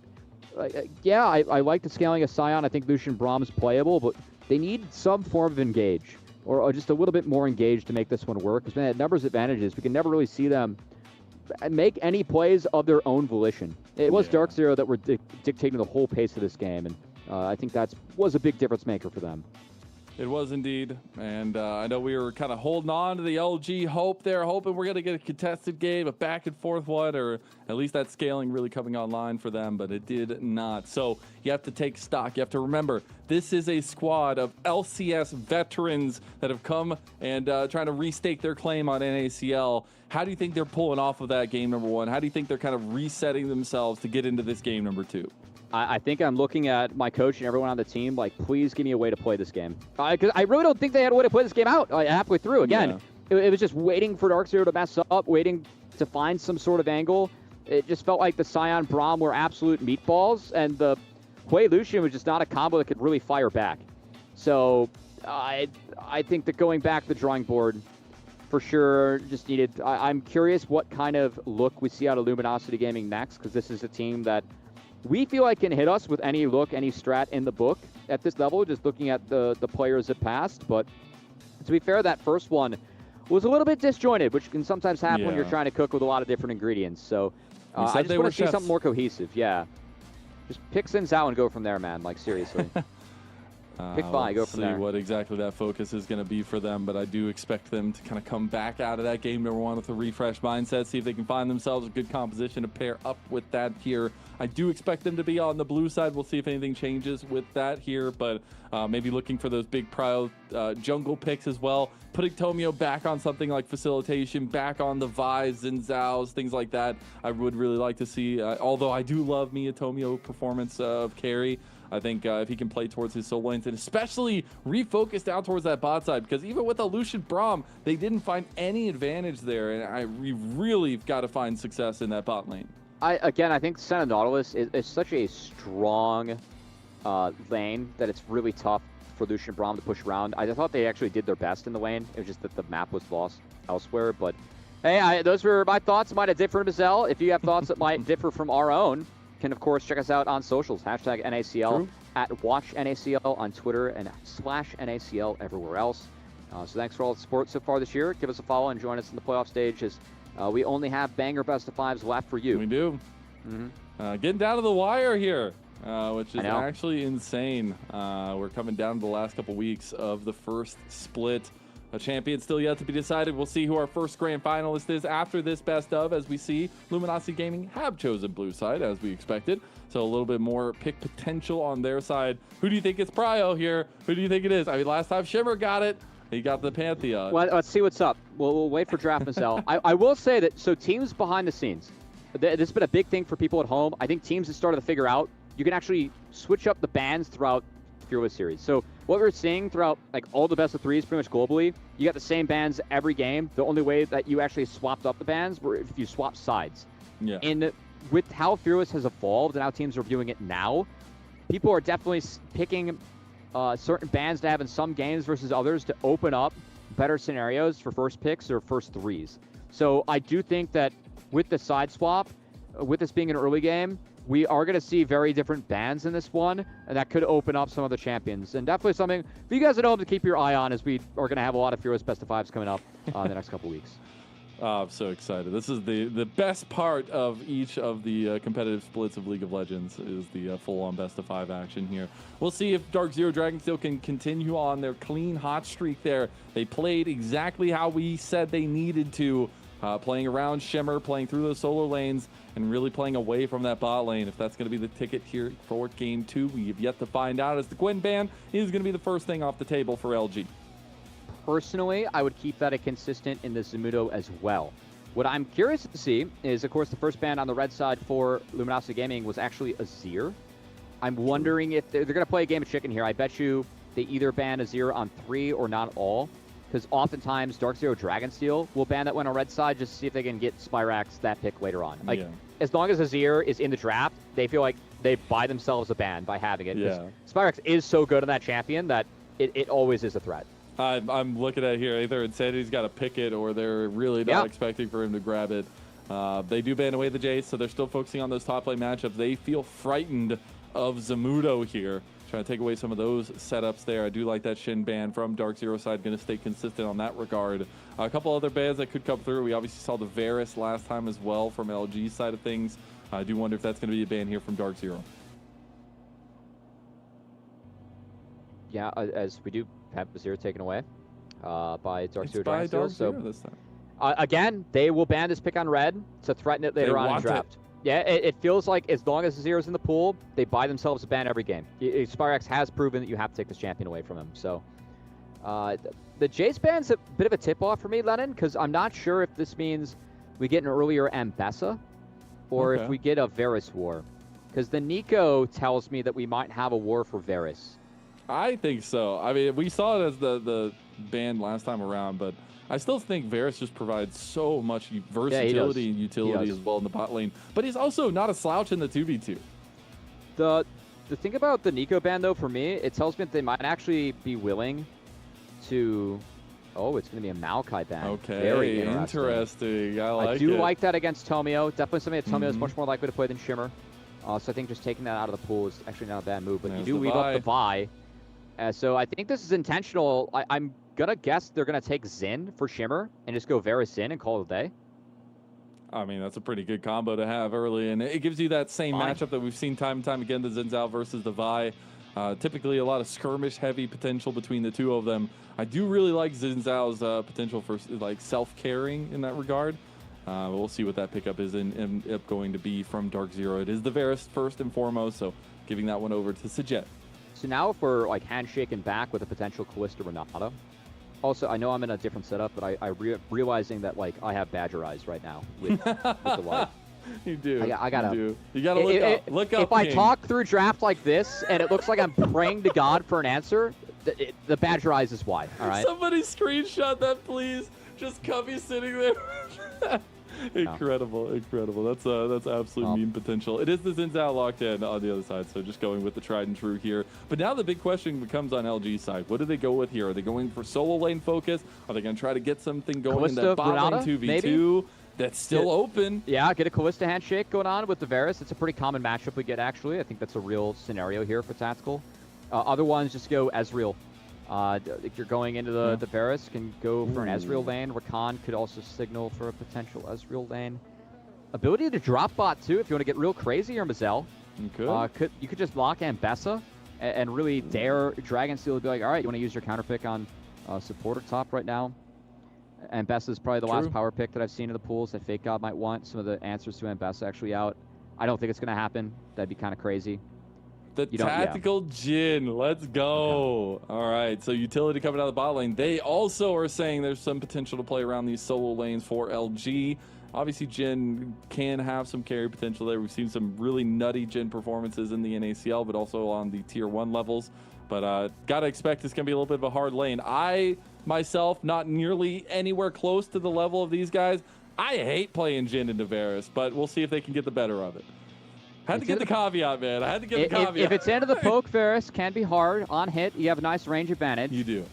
I like the scaling of Scion. I think Lucian Brahm's playable, but they need some form of engage, or just a little bit more engaged to make this one work, because at numbers advantages, we can never really see them make any plays of their own volition. It was Dark Zero that were dictating the whole pace of this game, and I think that was a big difference maker for them. It was indeed, and I know we were kind of holding on to the LG hope there, hoping we're going to get a contested game, a back-and-forth one, or at least that scaling really coming online for them, but it did not. So you have to take stock. You have to remember, this is a squad of LCS veterans that have come and trying to restake their claim on NACL. How do you think they're pulling off of that game number 1? How do you think they're kind of resetting themselves to get into this game number 2? I think I'm looking at my coach and everyone on the team like, please give me a way to play this game. Because I really don't think they had a way to play this game out halfway through. Again, it was just waiting for Dark Zero to mess up, waiting to find some sort of angle. It just felt like the Scion Braum were absolute meatballs, and the Hwei Lucian was just not a combo that could really fire back. So I think that going back to the drawing board, for sure, just needed... I'm curious what kind of look we see out of Luminosity Gaming next, because this is a team that we feel like can hit us with any look, any strat in the book at this level, just looking at the players that passed. But to be fair, that first one was a little bit disjointed, which can sometimes happen when you're trying to cook with a lot of different ingredients. So I just want to see something more cohesive. Yeah. Just pick things out and go from there, man. Like, seriously. Pick five, go from there. See what exactly that focus is going to be for them, but I do expect them to kind of come back out of that game number 1 with a refreshed mindset, see if they can find themselves a good composition to pair up with that here. I do expect them to be on the blue side. We'll see if anything changes with that here, but maybe looking for those big prio jungle picks as well. Putting Tomio back on something like facilitation, back on the Vise and Zhao's, things like that. I would really like to see, although I do love Mia Tomio performance of carry. I think if he can play towards his soul lanes and especially refocus down towards that bot side, because even with a Lucian Braum, they didn't find any advantage there, and we really got to find success in that bot lane. I think Senna Nautilus is such a strong lane that it's really tough for Lucian Braum to push around. I thought they actually did their best in the lane. It was just that the map was lost elsewhere. But hey, those were my thoughts. Might have differed, Mazel. If you have thoughts that might differ from our own, can of course check us out on socials. Hashtag NACL, at WatchNACL on Twitter, and /NACL everywhere else. So thanks for all the support so far this year. Give us a follow and join us in the playoff stage, as we only have banger best of 5s left for you. We do. Getting down to the wire here, which is actually insane. We're coming down to the last couple weeks of the first split. A champion still yet to be decided. We'll see who our first grand finalist is after this best of, as we see Luminosity Gaming have chosen blue side, as we expected. So a little bit more pick potential on their side. Who do you think it's prio here? Who do you think it is? I mean, last time Shimmer got it, he got the Pantheon. Well, let's see what's up. We'll wait for Draft Mazel. I will say that, so teams behind the scenes, this has been a big thing for people at home. I think teams have started to figure out you can actually switch up the bans throughout Fearless series. So what we're seeing throughout like all the best of 3s pretty much globally, you got the same bans every game. The only way that you actually swapped up the bans were if you swap sides. Yeah. And with how Fearless has evolved and how teams are viewing it now, people are definitely picking certain bans to have in some games versus others to open up better scenarios for first picks or first 3s. So I do think that with the side swap, with this being an early game, we are going to see very different bans in this one, and that could open up some of the champions. And definitely something for you guys at home to keep your eye on, as we are going to have a lot of Fearless Best of 5s coming up in the next couple weeks. Oh, I'm so excited. This is the best part of each of the competitive splits of League of Legends, is the full-on best of 5 action here. We'll see if Dark Zero Dragonsteel can continue on their clean hot streak there. They played exactly how we said they needed to playing around Shimmer, playing through those solo lanes, and really playing away from that bot lane. If that's going to be the ticket here for Game 2, we have yet to find out, as the Gwen ban is going to be the first thing off the table for LG. Personally, I would keep that a consistent in the Zamudo as well. What I'm curious to see is, of course, the first ban on the red side for Luminosity Gaming was actually Azir. I'm wondering if they're going to play a game of chicken here. I bet you they either ban Azir on 3 or not all, because oftentimes Dark Zero Dragonsteel will ban that one on red side just to see if they can get Spyrax that pick later on. Like, as long as Azir is in the draft, they feel like they buy themselves a ban by having it. Yeah. Spyrax is so good on that champion that it always is a threat. I'm looking at here, either Insanity's got to pick it or they're really not expecting for him to grab it. They do ban away the Jace, so they're still focusing on those top lane matchups. They feel frightened of Zamudo here, trying to take away some of those setups there. I do like that Shin ban from Dark Zero side, going to stay consistent on that regard. A couple other bans that could come through. We obviously saw the Varus last time as well from LG's side of things. I do wonder if that's going to be a ban here from Dark Zero. Yeah, as we do have Azir taken away by Dark Zero by Dark Dragonsteel. Zero this time. Again, they will ban this pick on red to threaten it later on in draft. Yeah, it feels like as long as Azir's in the pool, they buy themselves a ban every game. Spyrax has proven that you have to take this champion away from him. So the Jace ban's a bit of a tip-off for me, Lennon, because I'm not sure if this means we get an earlier Ambessa or if we get a Varus war. Because the Nico tells me that we might have a war for Varus. I think so. I mean, we saw it as the ban last time around, but I still think Varus just provides so much versatility and utility as well in the bot lane. But he's also not a slouch in the 2v2. The thing about the Nico ban, though, for me, it tells me that they might actually be willing to... Oh, it's going to be a Maokai ban. Okay, very interesting. I do like that against Tomio. Definitely something that Tomio is much more likely to play than Shimmer. So I think just taking that out of the pool is actually not a bad move. But you do leave up the Vi. So I think this is intentional. I'm going to guess they're going to take Xin for Shimmer and just go Varus Xin and call it a day. I mean, that's a pretty good combo to have early, and it gives you that same matchup that we've seen time and time again, the Xin Zhao versus the Vi. Typically a lot of skirmish-heavy potential between the two of them. I do really like Xin Zhao's potential for like self-carrying in that regard. We'll see what that pickup is going to be from Dark Zero. It is the Varus first and foremost, so giving that one over to Sajet. So now if we're like handshaking back with a potential Callista Renata. Also, I know I'm in a different setup, but realizing that like I have Badger eyes right now with the light. You do. I gotta. You gotta look up. Look up. If I talk through draft like this and it looks like I'm praying to God for an answer, the Badger eyes is why. All right. Somebody screenshot that, please. Just Cubby sitting there. Incredible, incredible. That's absolute meme potential. It is the Xin Zhao locked in on the other side, so just going with the tried and true here. But now the big question becomes on LG's side. What do they go with here? Are they going for solo lane focus? Are they going to try to get something going Callista, in that bot Renata, lane 2v2? maybe? That's still open. Yeah, get a Callista handshake going on with the Varus. It's a pretty common matchup we get, actually. I think that's a real scenario here for Tactical. Other ones just go Ezreal. If you're going into the Varus, can go for an Ezreal lane. Rakan could also signal for a potential Ezreal lane. Ability to drop bot, too, if you want to get real crazy, or Mazel. You could just lock Ambessa and really dare Dragonsteel to be like, all right, you want to use your counter pick on supporter top right now? Ambessa is probably the last power pick that I've seen in the pools that Fake God might want. Some of the answers to Ambessa actually out. I don't think it's going to happen. That'd be kind of crazy. The tactical Jhin, let's go. Okay. All right, so utility coming out of the bot lane. They also are saying there's some potential to play around these solo lanes for LG. Obviously, Jhin can have some carry potential there. We've seen some really nutty Jhin performances in the NACL, but also on the Tier 1 levels. But gotta expect it's gonna be a little bit of a hard lane. I, myself, not nearly anywhere close to the level of these guys. I hate playing Jhin into Varus, but we'll see if they can get the better of it. Had to get the caveat, man. I had to get the caveat. If it's into the poke, Varus can be hard. On hit, you have a nice range advantage. You do.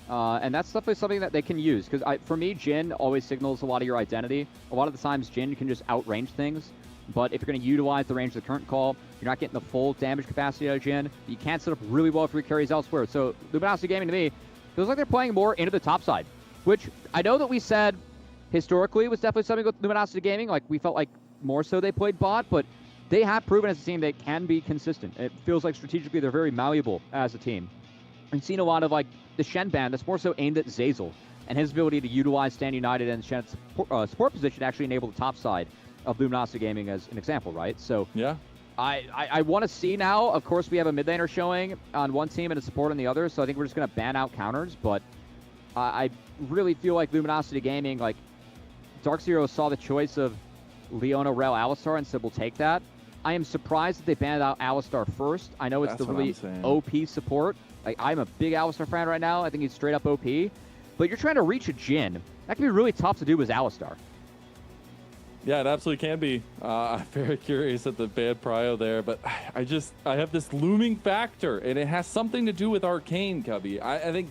And that's definitely something that they can use. Because for me, Jhin always signals a lot of your identity. A lot of the times, Jhin can just outrange things. But if you're going to utilize the range of the current call, you're not getting the full damage capacity out of Jhin. You can't set up really well for your carries elsewhere. So Luminosity Gaming, to me, feels like they're playing more into the top side. Which I know that we said historically was definitely something with Luminosity Gaming. Like, we felt like more so they played bot, but they have proven as a team they can be consistent. It feels like strategically they're very malleable as a team. I've seen a lot of like the Shen ban that's more so aimed at Zeyzal and his ability to utilize Stand United and Shan's support position actually enabled the top side of Luminosity Gaming as an example, right? So Yeah. I want to see now. Of course, we have a mid laner showing on one team and a support on the other, so I think we're just going to ban out counters. But I really feel like Luminosity Gaming, like Dark Zero saw the choice of Leona, Rel, Alistar and said, we'll take that. I am surprised that they banned out Alistar first. I know it's That's the what really I'm saying. OP support. Like, I'm a big Alistar fan right now. I think he's straight up OP. But you're trying to reach a Jhin. That can be really tough to do as Alistar. Yeah, it absolutely can be. I'm very curious at the bad prio there, but I have this looming factor, and it has something to do with Arcane, Cubby. I think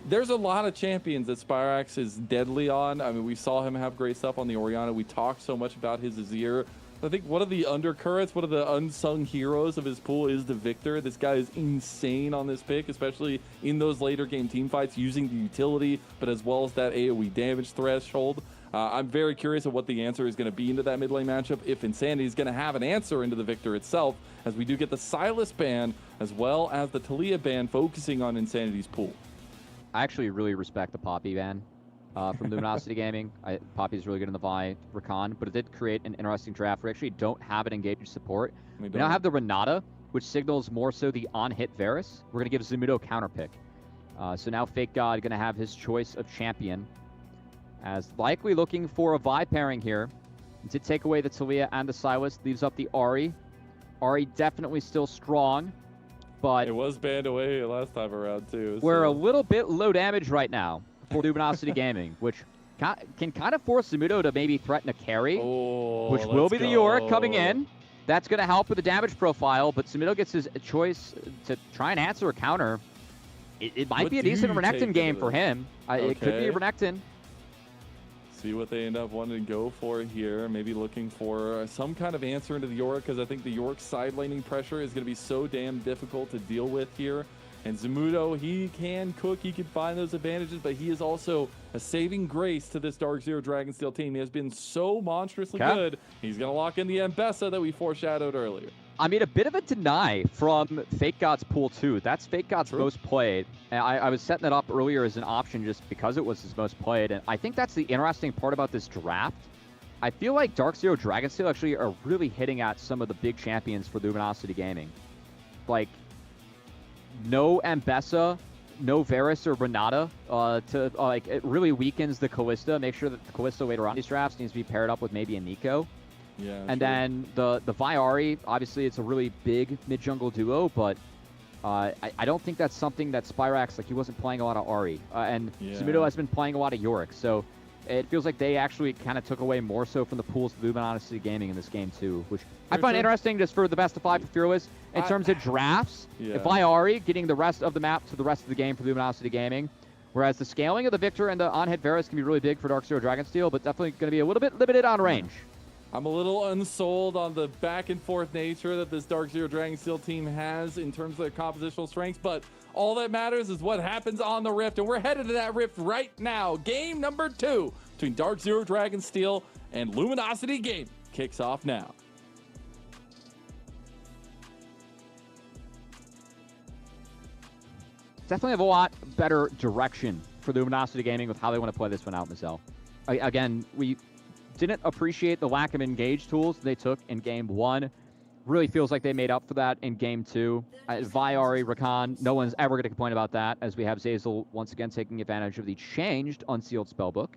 there's a lot of champions that Spyrax is deadly on. I mean, we saw him have great stuff on the Orianna. We talked so much about his Azir. I think one of the undercurrents, one of the unsung heroes of his pool is the Victor. This guy is insane on this pick, especially in those later game team fights, using the utility, but as well as that AoE damage threshold. I'm very curious of what the answer is going to be into that mid lane matchup, if Insanity is going to have an answer into the Victor itself, as we do get the Sylas ban, as well as the Taliyah ban, focusing on Insanity's pool. I actually really respect the Poppy ban from Luminosity Gaming. Poppy's really good in the Vi Rakan, but it did create an interesting draft. We actually don't have an engaged support. We now have the Renata, which signals more so the on-hit Varus. We're going to give Zumudo counter pick. So now Fake God going to have his choice of champion, as likely looking for a Vi pairing here. To take away the Taliyah and the Sylas, leaves up the Ahri. Ahri definitely still strong, but It was banned away last time around, too. we're so- a little bit low damage right now for Luminosity Gaming, which can kind of force Zumudo to maybe threaten a carry, Oh, which will let's be the go. Yorick coming in. That's going to help with the damage profile, but Zumudo gets his choice to try and answer a counter. It might What be a do decent you take Renekton game into for this? him. It could be a Okay. Renekton. See what they end up wanting to go for here. Maybe looking for some kind of answer into the Yorick, because I think the Yorick side laning pressure is going to be so damn difficult to deal with here. And Zumudo, he can cook, he can find those advantages, but he is also a saving grace to this Dark Zero Dragonsteel team. He has been so monstrously good. He's going to lock in the Mbessa that we foreshadowed earlier. I mean, a bit of a deny from Fake God's pool, too. That's Fake God's most played. And I was setting it up earlier as an option just because it was his most played. And I think that's the interesting part about this draft. I feel like Dark Zero Dragonsteel actually are really hitting at some of the big champions for Luminosity Gaming. Like, no Mbessa, no Varus or Renata. It really weakens the Kalista. Make sure that the Kalista later on these drafts needs to be paired up with maybe a Nico. Yeah. And then the Viari, obviously it's a really big mid-jungle duo, but I don't think that's something that Spyrax, like he wasn't playing a lot of Ahri. And Zumudo has been playing a lot of Yorick, so it feels like they actually kind of took away more so from the pools of Luminosity Gaming in this game too, which I find interesting just for the best of 5 for Fearless. In terms of drafts, if Viari getting the rest of the map to the rest of the game for Luminosity Gaming, whereas the scaling of the Victor and the on-hit Varus can be really big for Dark Zero Dragonsteel, but definitely going to be a little bit limited on range. I'm a little unsold on the back and forth nature that this Dark Zero Dragonsteel team has in terms of their compositional strengths, but all that matters is what happens on the Rift, and we're headed to that Rift right now. Game number 2 between Dark Zero Dragonsteel and Luminosity Game kicks off now. Definitely have a lot better direction for Luminosity Gaming with how they want to play this one out, Michelle. Again, we didn't appreciate the lack of engage tools they took in Game 1. Really feels like they made up for that in Game 2. Viari, Rakan, no one's ever going to complain about that, as we have Zeyzal once again taking advantage of the changed Unsealed Spellbook.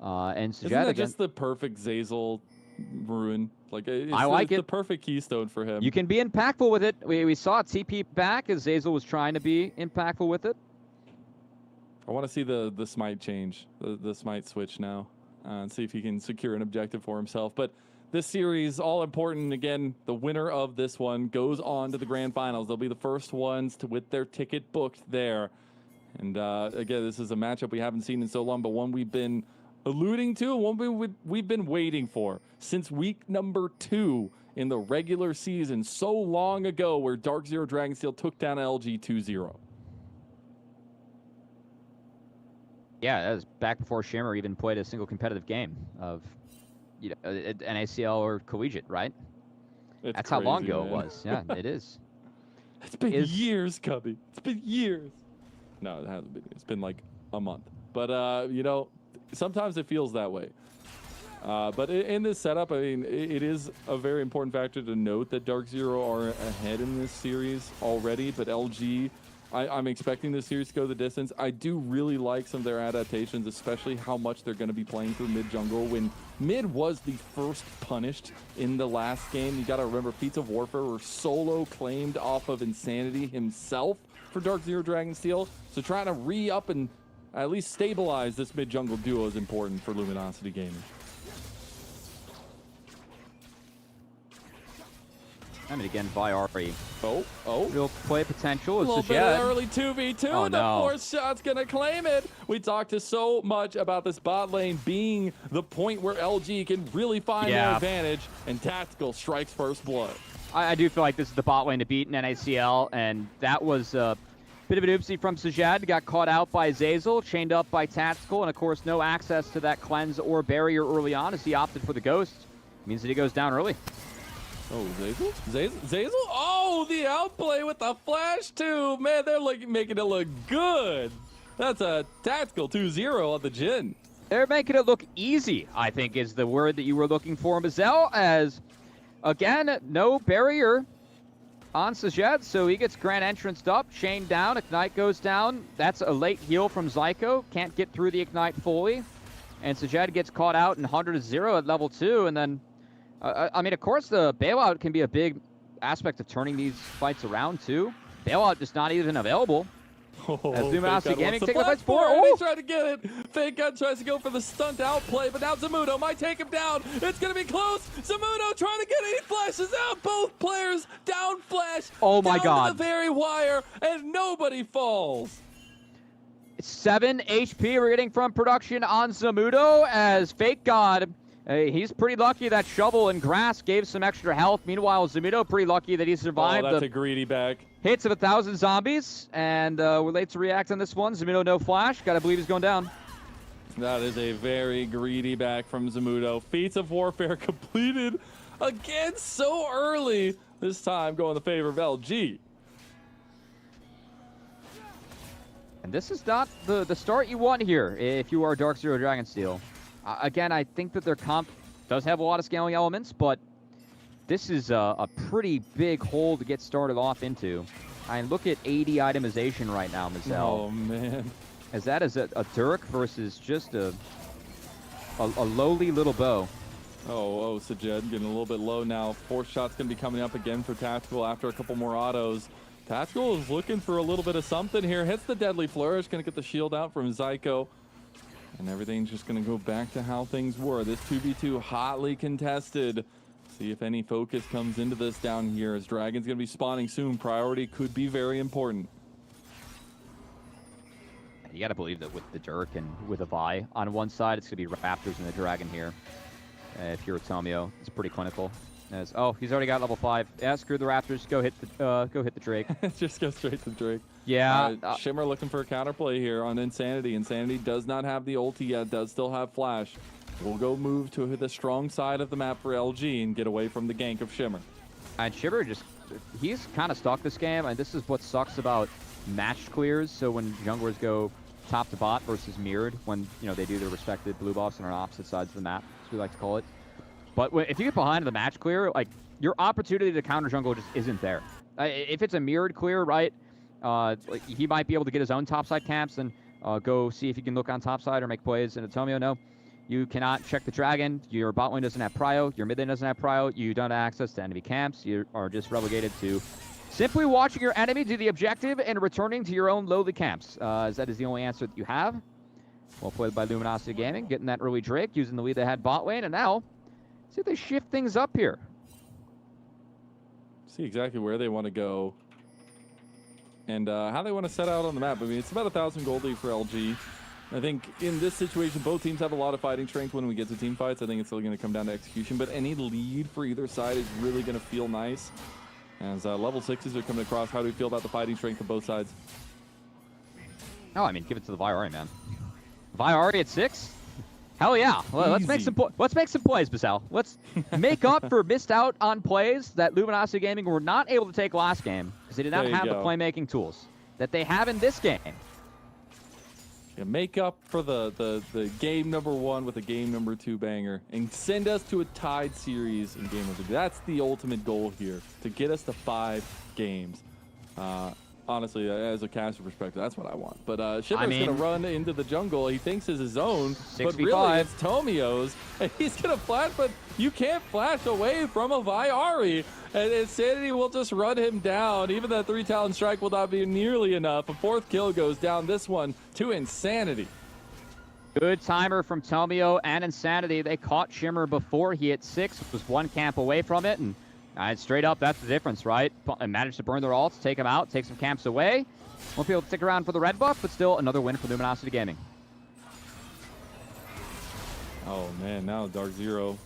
And Isn't that just the perfect Zeyzal ruin? Like, I like it's it. the perfect keystone for him. You can be impactful with it. We saw TP back as Zeyzal was trying to be impactful with it. I want to see the smite change, the smite switch now, and see if he can secure an objective for himself. But this series, all important. Again, the winner of this one goes on to the grand finals. They'll be the first ones to with their ticket booked there. And again, this is a matchup we haven't seen in so long, but one we've been alluding to, and one we've been waiting for since week number 2 in the regular season, so long ago, where Dark Zero Dragonsteel took down LG 2-0. Yeah, that was back before Shimmer even played a single competitive game of, NACL or collegiate, right? That's how long ago it was. Yeah, it is. It's been years, Cubby. It's been years. No, it hasn't been. It's been like a month. But, you know, sometimes it feels that way. But in this setup, I mean, it is a very important factor to note that Dark Zero are ahead in this series already, but LG, I'm expecting this series to go the distance. I do really like some of their adaptations, especially how much they're going to be playing through mid jungle when mid was the first punished in the last game. You got to remember, Feats of Warfare were solo claimed off of Insanity himself for Dark Zero Dragonsteel. So trying to re-up and at least stabilize this mid jungle duo is important for Luminosity Gaming. I mean, again, Viari. Oh. Real play potential. A little bit of early 2v2, Oh, and the no. fourth shot's gonna claim it. We talked so much about this bot lane being the point where LG can really find their advantage, and Tactical strikes first blood. I do feel like this is the bot lane to beat in NACL, and that was a bit of an oopsie from Sajad. Got caught out by Zazel, chained up by Tactical, and of course no access to that cleanse or barrier early on as he opted for the Ghost. Means that he goes down early. Oh, Zazel? Zazel? Oh, the outplay with the flash too. Man, they're making it look good. That's a Tactical 2-0 on the Jhin. They're making it look easy, I think is the word that you were looking for, Mazel, as, again, no barrier on Sajed, so he gets grand entranced up, chained down, Ignite goes down. That's a late heal from Zyko, can't get through the Ignite fully, and Sajed gets caught out and 100-0 at level 2, and then I mean, of course, the bailout can be a big aspect of turning these fights around, too. Bailout just not even available. As Luminosity Gaming taking the fights forward. Oh! He's trying to get it. Fake Gun tries to go for the stunt outplay, but now Zamudo might take him down. It's going to be close. Zamudo trying to get it. He flashes out. Both players down flash. Oh, my down God. to the very wire, and nobody falls. 7 HP we're getting from production on Zamudo as Fake God. He's pretty lucky that Shovel and Grass gave some extra health. Meanwhile, Zamudo pretty lucky that he survived that's the a greedy back. hits of 1,000 zombies. And we're late to react on this one. Zamudo no flash. Gotta believe he's going down. That is a very greedy back from Zamudo. Feats of Warfare completed again so early. This time going in the favor of LG. And this is not the start you want here if you are Dark Zero Dragonsteel. Again, I think that their comp does have a lot of scaling elements, but this is a pretty big hole to get started off into. I look at AD itemization right now, Mazel. Oh, man. As that is a Dirk versus just a lowly little bow. Oh, Sajed getting a little bit low now. Fourth shot's going to be coming up again for Tactical after a couple more autos. Tactical is looking for a little bit of something here. Hits the Deadly Flourish, going to get the shield out from Zyko. And everything's just going to go back to how things were. This 2v2 hotly contested. See if any focus comes into this down here, as Dragon's going to be spawning soon. Priority could be very important. You got to believe that with the Dirk and with a Vi on one side, it's going to be Raptors and the Dragon here. If you're Tomio, it's pretty clinical. As, oh, he's already got level 5. Yeah, screw the Raptors. Go hit the Drake. Just go straight to Drake. Yeah. Shimmer looking for a counterplay here on Insanity. Insanity does not have the ulti yet, does still have Flash. We'll go move to the strong side of the map for LG and get away from the gank of Shimmer. And Shimmer he's kind of stuck this game, and this is what sucks about match clears. So when junglers go top to bot versus mirrored, when they do their respective blue buffs and are on opposite sides of the map, as we like to call it. But if you get behind the match clear, like, your opportunity to counter jungle just isn't there. If it's a mirrored clear, right, like, he might be able to get his own topside camps and go see if he can look on topside or make plays. And Atomio, no, you cannot check the Dragon. Your bot lane doesn't have prio. Your mid lane doesn't have prio. You don't have access to enemy camps. You are just relegated to simply watching your enemy do the objective and returning to your own lowly camps, as that is the only answer that you have. Well played by Luminosity Gaming, getting that early Drake, using the lead they had bot lane, and now see if they shift things up here. See exactly where they want to go and how they want to set out on the map. I mean, it's about 1,000 gold lead for LG. I think in this situation, both teams have a lot of fighting strength when we get to team fights. I think it's still going to come down to execution, but any lead for either side is really going to feel nice. As level 6s are coming across, how do we feel about the fighting strength of both sides? Oh, I mean, give it to the Viari, man. Viari at 6? Hell yeah. Well, let's make some plays, Basal. Let's make up for missed out on plays that Luminosity Gaming were not able to take last game because they did not have the playmaking tools that they have in this game. Yeah, make up for the game number 1 with a game number 2 banger and send us to a tied series in game number 2. That's the ultimate goal here, to get us to 5 games. Honestly, as a caster perspective, that's what I want. But Shimmer's going to run into the jungle. He thinks it's his own, but really it's Tomio's. And he's going to flash, but you can't flash away from a Viari. And Insanity will just run him down. Even that 3-talent strike will not be nearly enough. A 4th kill goes down, this one to Insanity. Good timer from Tomio and Insanity. They caught Shimmer before he hit 6, was 1 camp away from it, and straight up, that's the difference, right? And managed to burn their ults, take them out, take some camps away. Won't be able to stick around for the red buff, but still another win for Luminosity Gaming. Oh man, now Dark Zero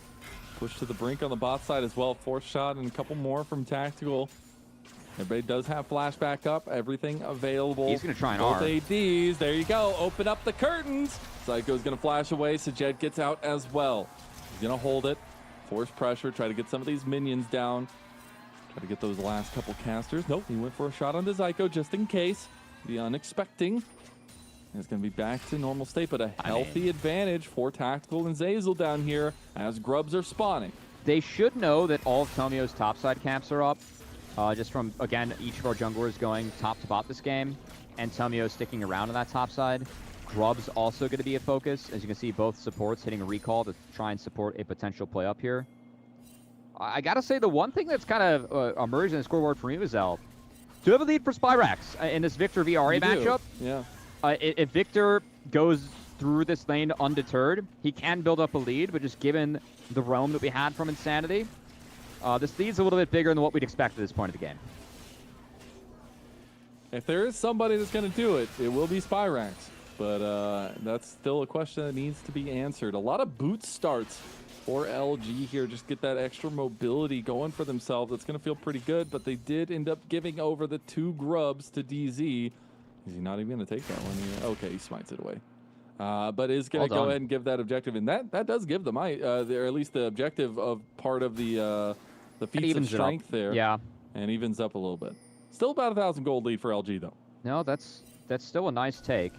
pushed to the brink on the bot side as well. 4th shot and a couple more from Tactical. Everybody does have flashback up, everything available. He's going to try and both R. ADs, there you go, open up the curtains. Psycho's going to flash away, Sajed gets out as well. He's going to hold it. Force pressure, try to get some of these minions down. Try to get those last couple casters. Nope, he went for a shot onto Zyko just in case. The unexpecting. It's going to be back to normal state, but a healthy advantage for Tactical and Zazel down here as grubs are spawning. They should know that all of Tomio's topside camps are up. Just from, again, each of our junglers going top to bot this game, and Tomio sticking around on that top side. Grub's also going to be a focus. As you can see, both supports hitting a recall to try and support a potential play up here. I got to say, the one thing that's kind of emerged in the scoreboard for me was do have a lead for Spyrax in this Victor VRA matchup. Yeah. If Victor goes through this lane undeterred, he can build up a lead, but just given the roam that we had from Insanity, this lead's a little bit bigger than what we'd expect at this point of the game. If there is somebody that's going to do it, it will be Spyrax. But that's still a question that needs to be answered. A lot of boot starts for LG here. Just get that extra mobility going for themselves. It's going to feel pretty good, but they did end up giving over the 2 grubs to DZ. Is he not even going to take that one? Okay, he smites it away. But is going to go ahead and give that objective. And that does give them, or at least the objective of part of the feats of strength there. Yeah. And evens up a little bit. Still about 1,000 gold lead for LG, though. No, that's still a nice take.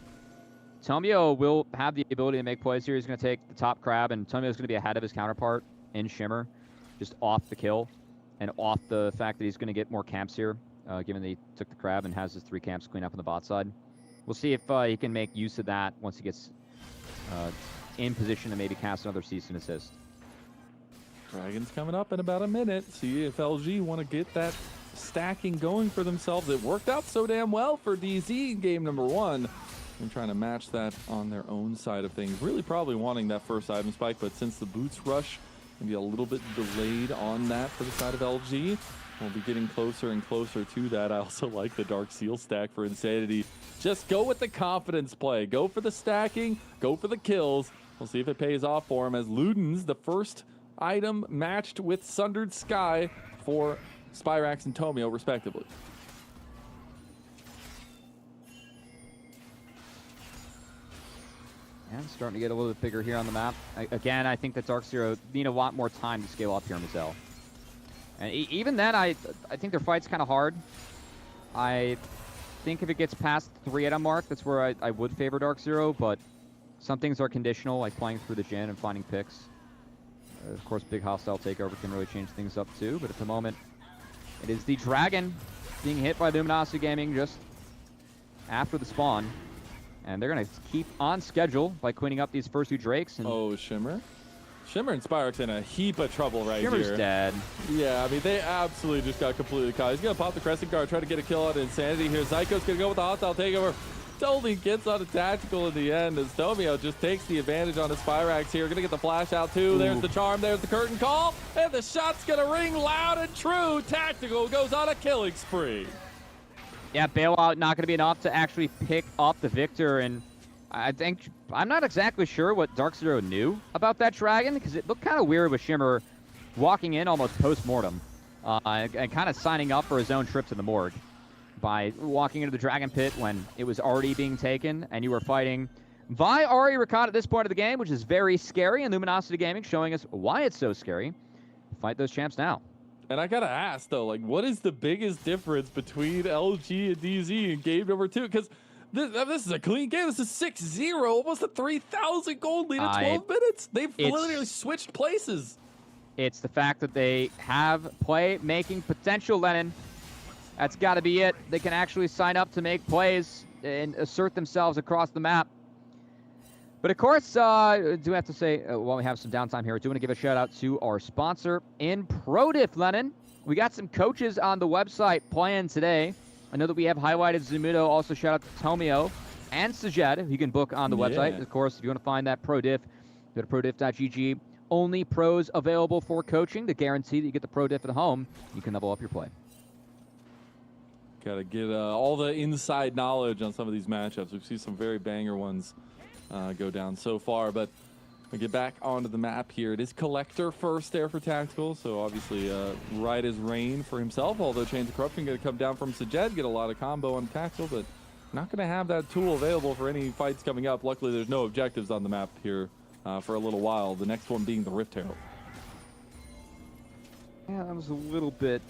Tomio will have the ability to make plays here. He's going to take the top crab, and Tomio's going to be ahead of his counterpart in Shimmer, just off the kill, and off the fact that he's going to get more camps here, given that he took the crab and has his 3 camps clean up on the bot side. We'll see if he can make use of that once he gets in position to maybe cast another cease and assist. Dragon's coming up in about a minute. See if LG want to get that stacking going for themselves. It worked out so damn well for DZ in game number 1. And trying to match that on their own side of things. Really probably wanting that first item spike, but since the boots rush maybe a little bit delayed on that for the side of LG, we'll be getting closer and closer to that. I also like the Dark Seal stack for Insanity. Just go with the confidence play. Go for the stacking. Go for the kills. We'll see if it pays off for him as Luden's the first item matched with Sundered Sky for Spyrax and Tomio, respectively. And starting to get a little bit bigger here on the map. Again, I think that Dark Zero need a lot more time to scale up here in Mazel. And even then, I think their fight's kind of hard. I think if it gets past the 3-item mark, that's where I would favor Dark Zero, but some things are conditional, like playing through the Jhin and finding picks. Of course, big hostile takeover can really change things up too, but at the moment, it is the Dragon being hit by Luminosity Gaming just after the spawn. And they're going to keep on schedule by cleaning up these first 2 Drakes. And oh, Shimmer? Shimmer and Spyrax in a heap of trouble right Shimmer's here. dead. Yeah, I mean, they absolutely just got completely caught. He's going to pop the Crescent Guard, try to get a kill on Insanity here. Zyko's going to go with the hostile takeover. Totally gets on a tactical in the end as Tomio just takes the advantage on his Spyrax here. Going to get the flash out too. Ooh. There's the charm, there's the curtain call, and the shot's going to ring loud and true. Tactical goes on a killing spree. Yeah, bailout not going to be enough to actually pick up the Victor, and I'm not exactly sure what Dark Zero knew about that Dragon, because it looked kind of weird with Shimmer walking in almost post-mortem and kind of signing up for his own trip to the morgue by walking into the Dragon Pit when it was already being taken, and you were fighting Vi, Ahri, Rakan at this point of the game, which is very scary, and Luminosity Gaming showing us why it's so scary. Fight those champs now. And I gotta ask though, like, what is the biggest difference between LG and DZ in game number 2? Because This is a clean game. This is 6-0, almost a 3,000 gold lead in 12 minutes. They've literally switched places. It's the fact that they have play-making potential, Lennon. That's got to be it. They can actually sign up to make plays and assert themselves across the map. But of course, do have to say, while we have some downtime here, I do want to give a shout out to our sponsor in ProDiff, Lennon. We got some coaches on the website playing today. I know that we have highlighted Zumudo. Also, shout out to Tomio and Sajed, who you can book on the website. Of course, if you want to find that ProDiff, go to prodiff.gg. Only pros available for coaching to guarantee that you get the ProDiff at home. You can level up your play. Got to get all the inside knowledge on some of these matchups. We've seen some very banger ones go down so far, but we get back onto the map here. It is Collector first there for Tactical, so obviously right as rain for himself, although Chains of Corruption going to come down from Sajed, get a lot of combo on Tactical, but not going to have that tool available for any fights coming up. Luckily, there's no objectives on the map here for a little while, the next one being the Rift Herald. Yeah, that was a little bit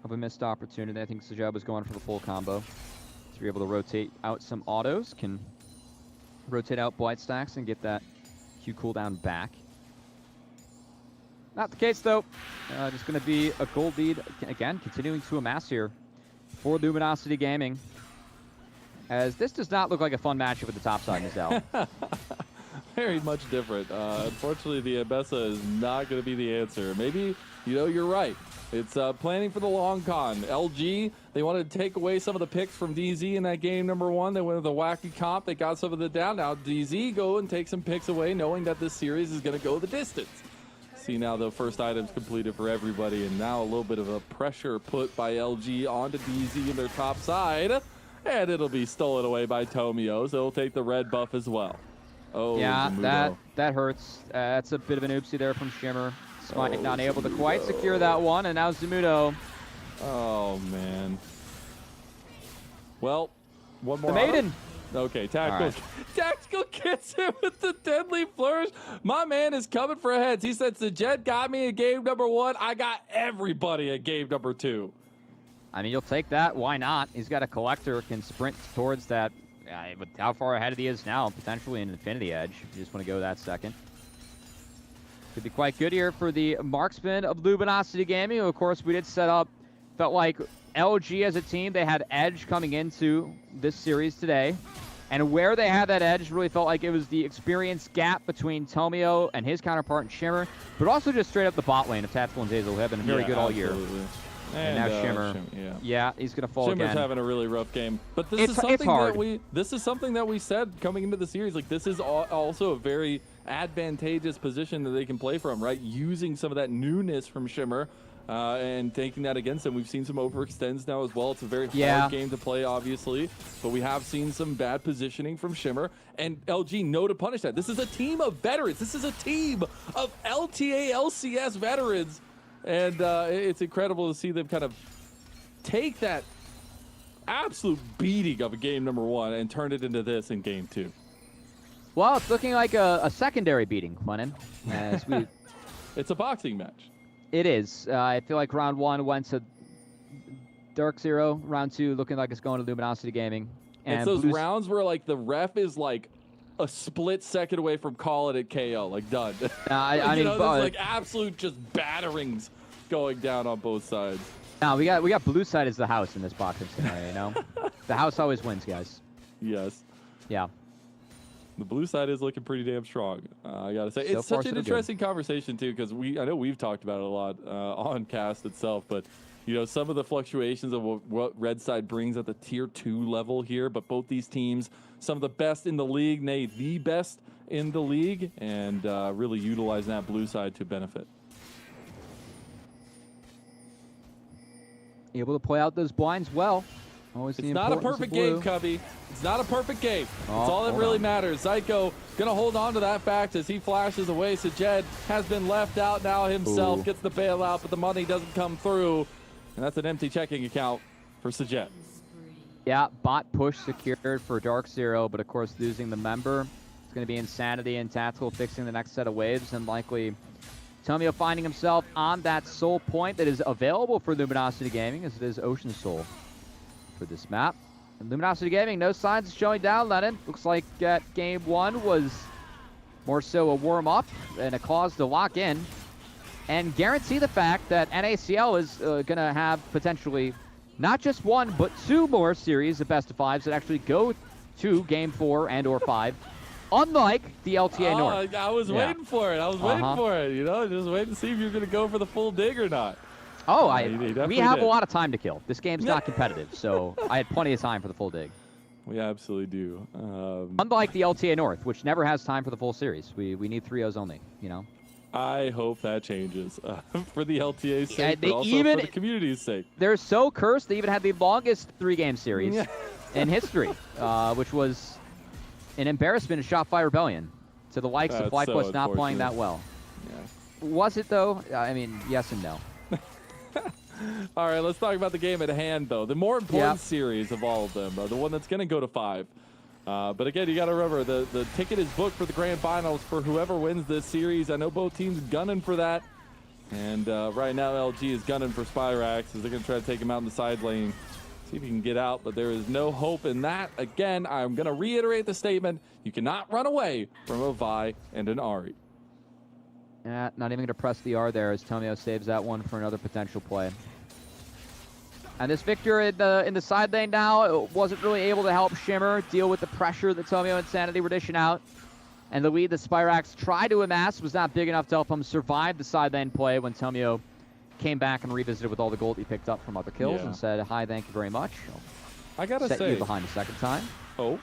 of a missed opportunity. I think Sajed was going for the full combo. To be able to rotate out some autos, can rotate out Blight Stacks and get that Q cooldown back. Not the case, though. Just going to be a gold lead, again, continuing to amass here for Luminosity Gaming. As this does not look like a fun matchup with the top side, NACL. Very much different. Unfortunately, the Ambessa is not going to be the answer. Maybe, you're right. It's planning for the long con. LG, they wanted to take away some of the picks from DZ in that game number 1. They went with a wacky comp. They got some of the down. Now DZ go and take some picks away, knowing that this series is going to go the distance. See now the first item's completed for everybody, and now a little bit of a pressure put by LG onto DZ in their top side, and it'll be stolen away by Tomio, so he'll take the red buff as well. Oh, yeah, Zumudo. that hurts. That's a bit of an oopsie there from Shimmer. Smite not able to quite secure that one, and now Zumudo. Oh, man. Well, one more. The Maiden. Okay, Tactical. Right. Tactical gets him with the deadly flourish. My man is coming for heads. He said, Sajed got me in game number 1. I got everybody at game number 2. I mean, you'll take that. Why not? He's got a Collector, can sprint towards that. With how far ahead he is now, potentially an Infinity Edge, if you just want to go that second. Could be quite good here for the marksman of Luminosity Gaming. Of course, we did set up, felt like LG as a team, they had edge coming into this series today. And where they had that edge really felt like it was the experience gap between Tomio and his counterpart in Shimmer, but also just straight up the bot lane of Tactical and Zazel, who have been very good all year. And now Shimmer. Yeah, he's going to fall Shimmer's again. having a really rough game. But this is something that we said coming into the series. Like, this is also a very advantageous position that they can play from, right? Using some of that newness from Shimmer and taking that against them. We've seen some overextends now as well. It's a very hard game to play, obviously. But we have seen some bad positioning from Shimmer. And LG know to punish that. This is a team of veterans. This is a team of LTA, LCS veterans. And it's incredible to see them kind of take that absolute beating of a game number 1 and turn it into this in game 2. Well, it's looking like a secondary beating, Lennon. It's a boxing match. It is. I feel like round 1 went to Dark Zero. Round 2 looking like it's going to Luminosity Gaming. And it's those rounds where like the ref is like a split second away from calling it KO, like done. I mean, there's like absolute just batterings going down on both sides. No, we got blue side as the house in this boxing scenario. The house always wins, guys. Yes. Yeah. The blue side is looking pretty damn strong. I gotta say, it's such an interesting conversation too, because I know we've talked about it a lot on cast itself, but some of the fluctuations of what red side brings at the tier 2 level here, but both these teams, some of the best in the league, nay, the best in the league, and really utilizing that blue side to benefit. Able to play out those blinds well. Always it's not a perfect game, Cubby. It's not a perfect game. It's all that really matters. Zyko going to hold on to that fact as he flashes away. Sajed has been left out now himself. Gets the bailout, but the money doesn't come through. And that's an empty checking account for Sajed. Yeah, bot push secured for Dark Zero, but of course losing the member. It's going to be Insanity and Tactical fixing the next set of waves, and likely Tomio finding himself on that soul point that is available for Luminosity Gaming, as it is Ocean Soul for this map. Luminosity Gaming, no signs of showing down, Lennon. Looks like game 1 was more so a warm-up and a cause to lock in and guarantee the fact that NACL is going to have potentially not just 1, but 2 more series of best-of-5s that actually go to game 4 and or 5, unlike the LTA North. I was waiting for it. I was waiting for it. You know, just waiting to see if you're going to go for the full dig or not. Oh, we have a lot of time to kill. This game's not competitive, so I had plenty of time for the full dig. We absolutely do. Unlike the LTA North, which never has time for the full series. We need 3-0s only, you know? I hope that changes for the LTA's sake, they but also even, for the community's sake. They're so cursed, they even had the longest 3-game series in history, which was an embarrassment of Shopify Rebellion to the likes of FlyQuest not playing that well. Yeah. Was it, though? I mean, yes and no. All right, let's talk about the game at hand, though. The more important series of all of them, the one that's going to go to 5. But again, you got to remember, the ticket is booked for the grand finals for whoever wins this series. I know both teams gunning for that. And right now, LG is gunning for Spyrax as they're going to try to take him out in the side lane. See if he can get out, but there is no hope in that. Again, I'm going to reiterate the statement. You cannot run away from a Vi and an Ahri. Not even going to press the R there as Tomio saves that one for another potential play. And this Victor in the side lane now wasn't really able to help Shimmer deal with the pressure that Tomio and Sanity were dishing out. And the lead that Spyrax tried to amass was not big enough to help him survive the side lane play when Tomio came back and revisited with all the gold he picked up from other kills and said, hi, thank you very much. I got to set say, you behind a second time. Oh,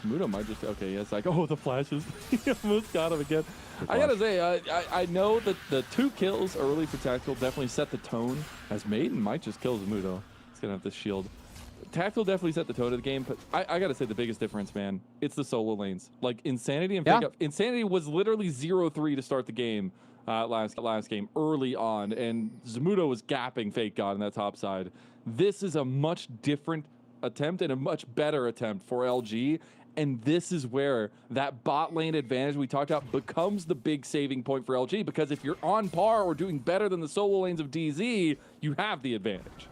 Smudo might just, okay, yes, like, oh, the flashes. He almost got him again. I got to say, I know that the 2 kills early for Tactical definitely set the tone, as Maiden might just kill Smudo. He's going to have this shield. Tactical definitely set the tone of the game, but I got to say the biggest difference, man, it's the solo lanes. Like, Insanity and Fake Up. Insanity was literally 0-3 to start the game last game early on, and Smudo was gapping Fake God on that top side. This is a much different attempt and a much better attempt for LG. And this is where that bot lane advantage we talked about becomes the big saving point for LG, because if you're on par or doing better than the solo lanes of DZ, you have the advantage.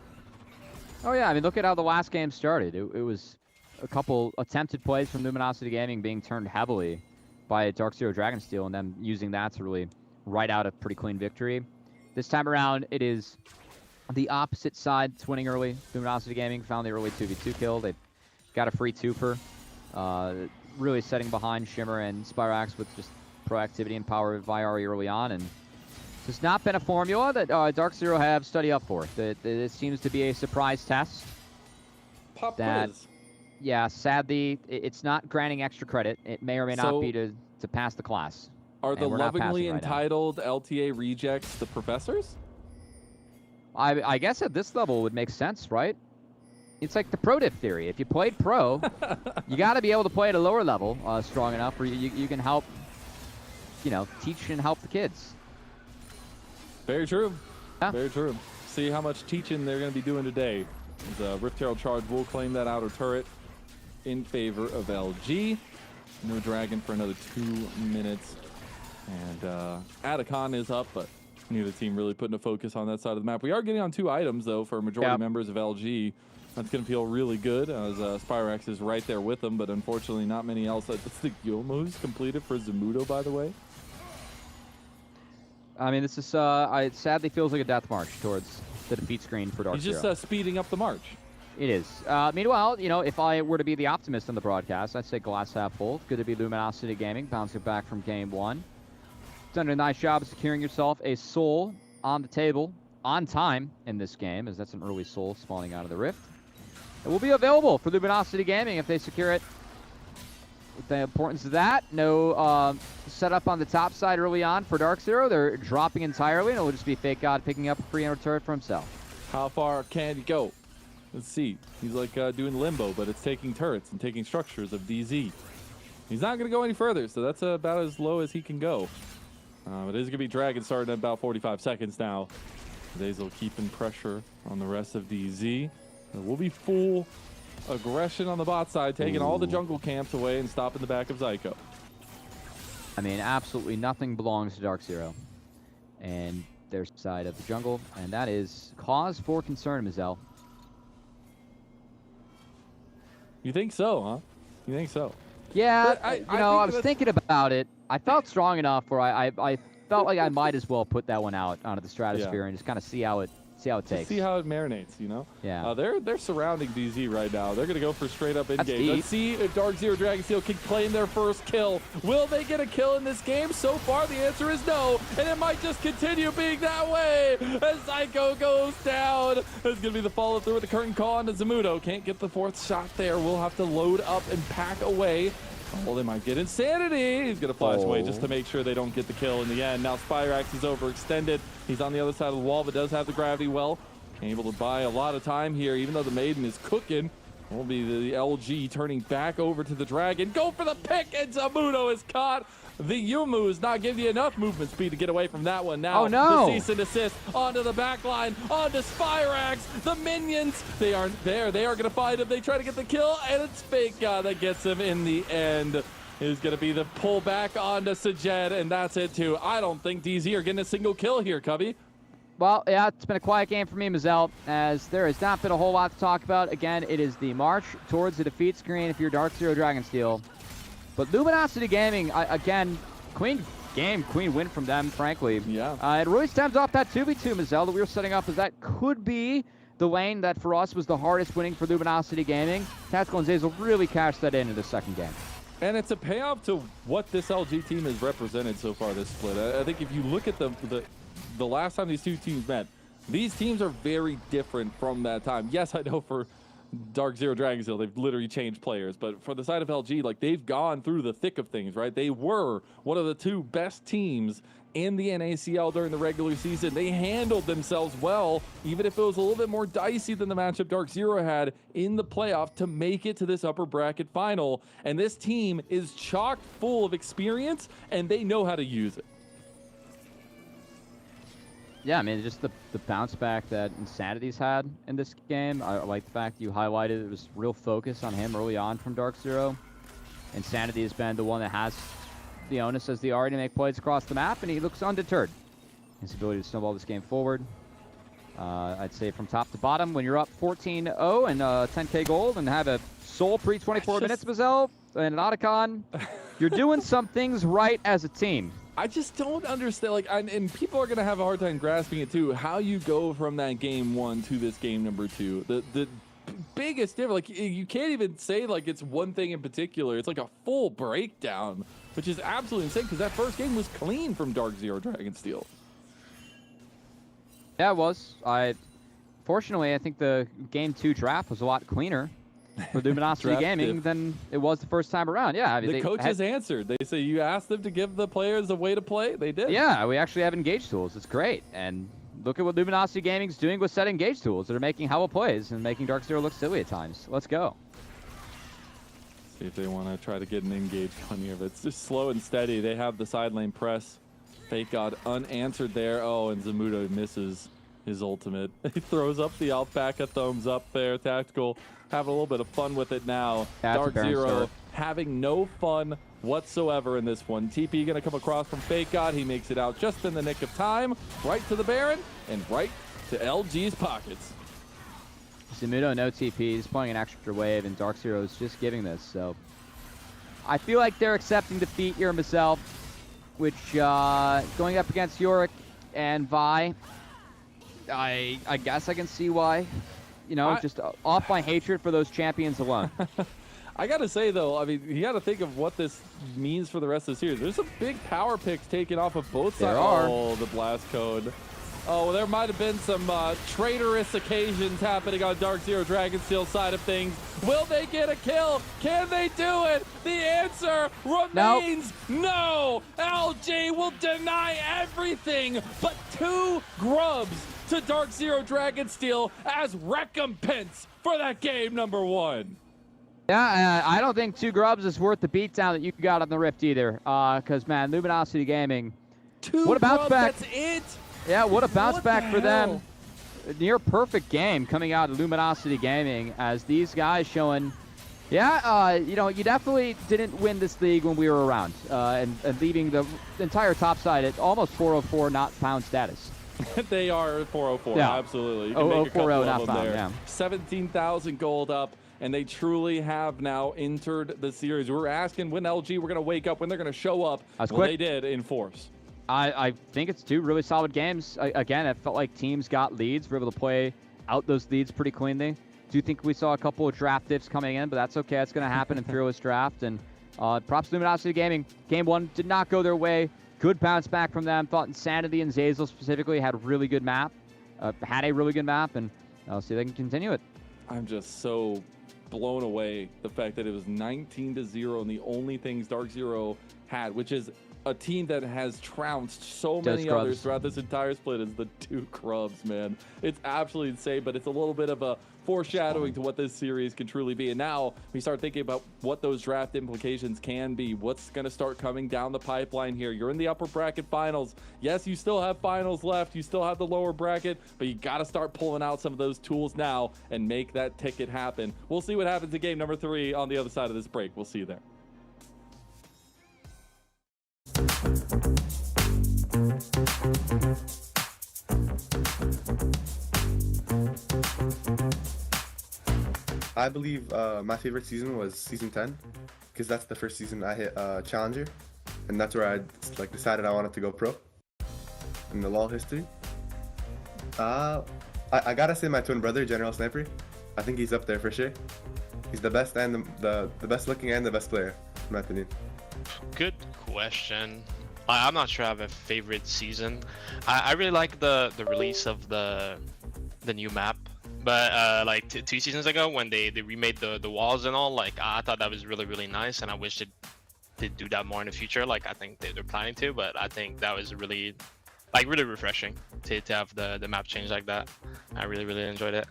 Oh, yeah. I mean, look at how the last game started. It was a couple attempted plays from Luminosity Gaming being turned heavily by Dark Zero Dragonsteel and them using that to really write out a pretty clean victory. This time around, it is the opposite side winning early. Luminosity Gaming found the early 2v2 kill. They got a free twofer. Really setting behind Shimmer and Spyrax with just proactivity and power of Ahri early on, and it's not been a formula that Dark Zero have studied up for. This seems to be a surprise test. Pop that, quiz. Yeah, sadly, it's not granting extra credit. It may or may not be to pass the class. Are the lovingly right entitled LTA rejects the professors? I guess at this level it would make sense, right? It's like the pro diff theory. If you played pro, you got to be able to play at a lower level strong enough where you can help, you know, teach and help the kids. Very true. Yeah. Very true. See how much teaching they're going to be doing today. The Rift Herald Charge will claim that outer turret in favor of LG. No Dragon for another 2 minutes. And Atacon is up, but neither team really putting a focus on that side of the map. We are getting on 2 items, though, for majority members of LG. That's going to feel really good as Spyrax is right there with them, but unfortunately not many else. That's the Yomos completed for Smudo, by the way. I mean, this is, it sadly feels like a death march towards the defeat screen for Dark He's Zero. just speeding up the march. It is. Meanwhile, you know, if I were to be the optimist on the broadcast, I'd say glass half full. Good to be Luminosity Gaming, bouncing back from game 1. Done a nice job of securing yourself a soul on the table on time in this game, as that's an early soul spawning out of the Rift. It will be available for Luminosity Gaming if they secure it. With the importance of that, no setup on the top side early on for Dark Zero. They're dropping entirely, and it will just be Fake God picking up a free inner turret for himself. How far can he go? Let's see. He's like doing limbo, but it's taking turrets and taking structures of DZ. He's not going to go any further, so that's about as low as he can go. It is going to be Dragon starting at about 45 seconds now. Zazel keeping pressure on the rest of DZ. It will be full aggression on the bot side, taking all the jungle camps away and stopping the back of Zyko. I mean, absolutely nothing belongs to Dark Zero and their side of the jungle, and that is cause for concern, Mazel. You think so, huh? You think so? Yeah, But I I was thinking about it. I felt strong enough where I felt like I might as well put that one out onto the stratosphere and just kind of see how it takes. See how it marinates, you know? Yeah. They're surrounding DZ right now. They're going to go for straight up in-game. deep. Let's see if Dark Zero Dragonsteel can claim their first kill. Will they get a kill in this game? So far, the answer is no, and it might just continue being that way as Psycho goes down. It's going to be the follow-through with the curtain call onto Zamudo. Can't get the fourth shot there. We'll have to load up and pack away. Oh, they might get Insanity. He's going to flash away just to make sure they don't get the kill in the end. Now Spyrax is overextended. He's on the other side of the wall, but does have the gravity well. Able to buy a lot of time here, even though the Maiden is cooking. Will be the LG turning back over to the Dragon. Go for the pick, and Zamudo is caught. The Yumu is not giving you enough movement speed to get away from that one. Now, the cease and desist onto the back line, onto Spyrax. The minions, they aren't there. They are going to find him. They try to get the kill, and it's Fake God that gets him in the end. Is going to be the pullback onto Sajed, and that's it, too. I don't think DZ are getting a single kill here, Cubby. Well, yeah, it's been a quiet game for me, Mazel, as there has not been a whole lot to talk about. Again, it is the march towards the defeat screen if you're Dark Zero Dragonsteel. But Luminosity Gaming, again, queen win from them, frankly. Yeah. It really stems off that 2v2, Mazel, that we were setting up as that could be the lane that for us was the hardest winning for Luminosity Gaming. Tactical and Zazel really cashed that in the second game. And it's a payoff to what this LG team has represented so far this split. I think if you look at the last time these two teams met, these teams are very different from that time. Yes, I know for Dark Zero Dragonsteel, they've literally changed players, but for the side of LG, like, they've gone through the thick of things, right? They were one of the two best teams in the NACL during the regular season. They handled themselves well, even if it was a little bit more dicey than the matchup Dark Zero had in the playoff to make it to this upper bracket final. And this team is chock full of experience, and they know how to use it. Yeah, I mean, just the bounce back that Insanity's had in this game. I like the fact you highlighted it was real focus on him early on from Dark Zero. Insanity has been the one that has the onus as the RA to make plays across the map, and he looks undeterred. His ability to snowball this game forward. I'd say from top to bottom, when you're up 14-0 and 10K gold and have a Soul pre-24 minutes, Mazel, and an Otacon, you're doing some things right as a team. I just don't understand, like, and people are going to have a hard time grasping it too, how you go from that game one to this game number two. The biggest difference, like, you can't even say, like, it's one thing in particular. It's like a full breakdown, which is absolutely insane because that first game was clean from Dark Zero Dragonsteel. Yeah, it was. Fortunately, I think the game 2 draft was a lot cleaner for Luminosity Gaming than it was the first time around. Yeah, I mean, the coaches answered. They say you asked them to give the players a way to play. They did. Yeah, we actually have engage tools. It's great. And look at what Luminosity Gaming's doing with set engage tools that are making hella plays and making Dark Zero look silly at times. Let's go. See if they want to try to get an engage on here, but it's just slow and steady. They have the side lane press. Fake God unanswered there. Oh, and Zamudo misses his ultimate. He throws up the alpaca thumbs up there. Tactical having a little bit of fun with it now. That's Dark Baron Zero start. having no fun whatsoever in this one. TP going to come across from Fake God. He makes it out just in the nick of time. Right to the Baron and right to LG's pockets. Zamudo no TP. He's playing an extra wave, and Dark Zero is just giving this. So I feel like they're accepting defeat here myself, which going up against Yorick and Vi, I guess I can see why. You know, just off my hatred for those champions alone. I got to say, though, I mean, you got to think of what this means for the rest of the series. There's some big power picks taken off of both sides. There are. Oh, the blast code. Oh, there might have been some traitorous occasions happening on Dark Zero Dragonsteel's side of things. Will they get a kill? Can they do it? The answer remains no. LG will deny everything but 2 grubs to Dark Zero Dragonsteel as recompense for that game number 1. Yeah, I don't think 2 grubs is worth the beatdown that you got on the Rift either. Because, man, Luminosity Gaming. 2 what a bounce grubs, back. that's it. Yeah, what a bounce What back the for them. hell? A near perfect game coming out of Luminosity Gaming as these guys showing, yeah, you know, you definitely didn't win this league when we were around and leaving the entire top side at almost 404 not found status. They are 404, Yeah. absolutely. You can make a couple 4-0 of not them found, there. yeah. 17,000 gold up. and they truly have now entered the series. We're asking when LG we're going to wake up, when they're going to show up. That's well, quick. they did in force. I think it's 2 really solid games. Again, it felt like teams got leads. We're able to play out those leads pretty cleanly. Do think we saw a couple of draft dips coming in, but that's okay. It's going to happen in Fearless Draft. And props to Luminosity Gaming. Game 1 did not go their way. Good bounce back from them. Thought Insanity and Zazel specifically had a really good map. And I'll see if they can continue it. I'm just so blown away the fact that it was 19-0, and the only things Dark Zero had, which is a team that has trounced so many others throughout this entire split, is the 2 Crubs, man. It's absolutely insane, but it's a little bit of a foreshadowing to what this series can truly be. And now we start thinking about what those draft implications can be, what's going to start coming down the pipeline here. You're in the upper bracket finals. Yes, you still have finals left. You still have the lower bracket, but you got to start pulling out some of those tools now and make that ticket happen. We'll see what happens in game number 3 on the other side of this break. We'll see you there. I believe my favorite season was season 10, because that's the first season I hit Challenger, and that's where I decided I wanted to go pro in the LoL history. I gotta say my twin brother, General Sniper. I think he's up there for sure. He's the best and the best looking and the best player, in my opinion. Good question. I'm not sure I have a favorite season. I really like the release of the new map, but like 2 seasons ago when they remade the walls and all, like I thought that was really nice, and I wish they'd do that more in the future. Like I think they're planning to, but I think that was really refreshing to have the map change like that. I really enjoyed it.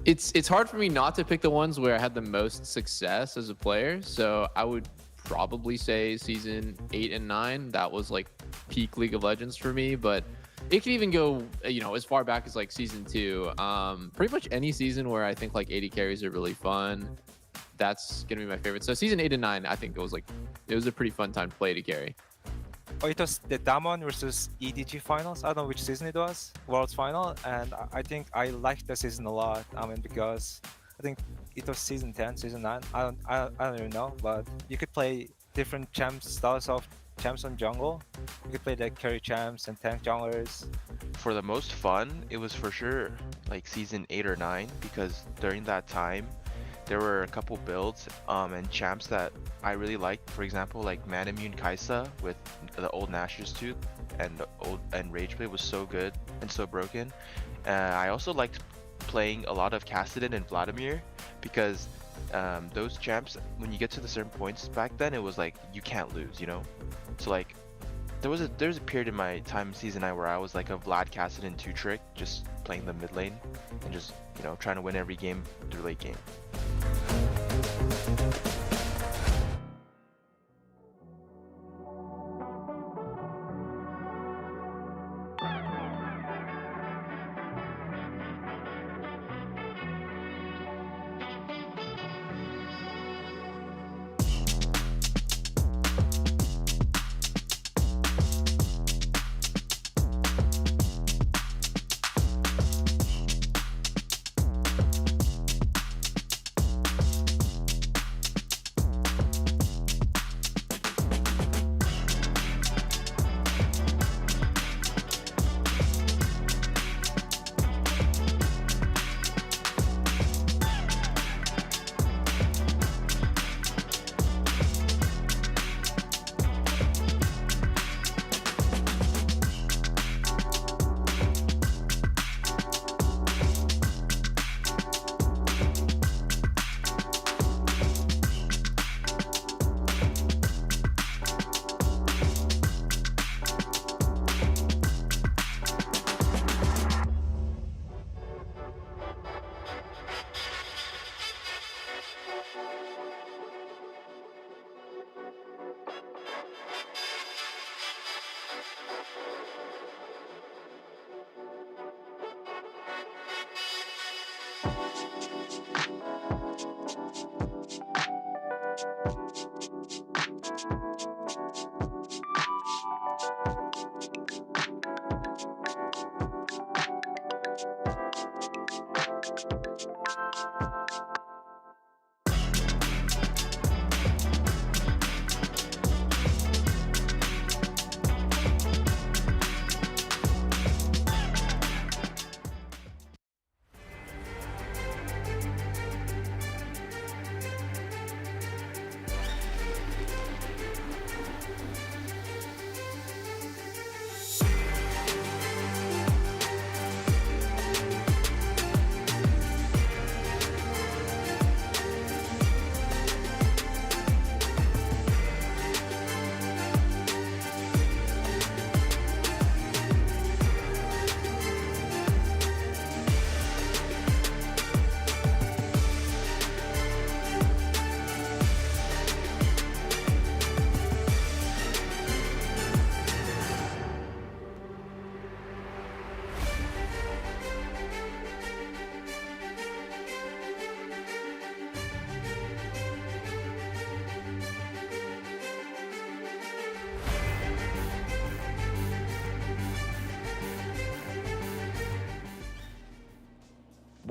It's hard for me not to pick the ones where I had the most success as a player, so I would probably say season 8 and 9. That was like peak League of Legends for me, but it could even go, as far back as like season 2. Pretty much any season where I think like 80 carries are really fun, that's gonna be my favorite. So season 8 and 9, I think it was a pretty fun time to play to carry. Oh, it was the Damon versus EDG finals. I don't know which season it was, Worlds final, and I think I liked the season a lot. Because I think it was season 10, season 9. I don't even know, but you could play different styles of champs on jungle. You could play the carry champs and tank junglers. For the most fun, it was for sure like season 8 or 9, because during that time there were a couple builds and champs that I really liked. For example, like Man Immune Kaisa with the old Nashor's Tooth, and Rageblade was so good and so broken. I also liked playing a lot of Kassadin and Vladimir, because those champs, when you get to the certain points back then, it was like you can't lose, So like there was a period in my time in season 9 where I was like a Vlad Kassadin 2-trick, just playing the mid lane and just trying to win every game through late game.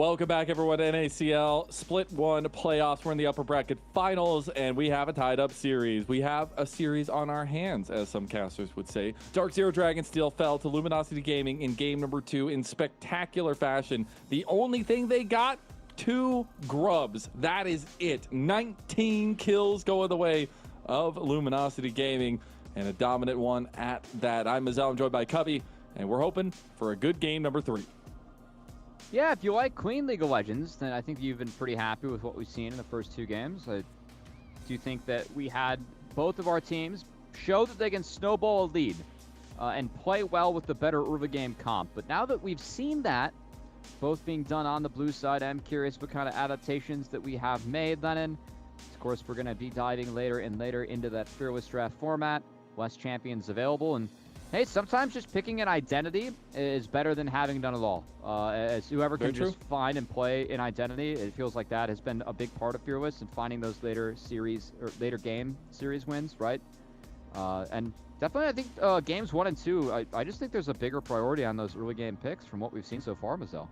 Welcome back, everyone, to NACL Split 1 playoffs. We're in the upper bracket finals, and we have a tied-up series. We have a series on our hands, as some casters would say. Dark Zero Dragonsteel fell to Luminosity Gaming in game number 2 in spectacular fashion. The only thing they got, 2 grubs. That is it. 19 kills going the way of Luminosity Gaming, and a dominant one at that. I'm Mazel, I'm joined by Cubby, and we're hoping for a good game number 3. Yeah, if you like Queen League of Legends, then I think you've been pretty happy with what we've seen in the first 2 games. I do think that we had both of our teams show that they can snowball a lead and play well with the better early game comp. But now that we've seen that, both being done on the blue side, I'm curious what kind of adaptations that we have made, Lennon. Of course, we're going to be diving later and later into that Fearless Draft format. Less champions available, and hey, sometimes just picking an identity is better than having done it all. As whoever can just find and play an identity, it feels like that has been a big part of Fearless and finding those later series or later game series wins, right? And definitely, I think games 1 and 2, I just think there's a bigger priority on those early game picks from what we've seen so far, Mazel.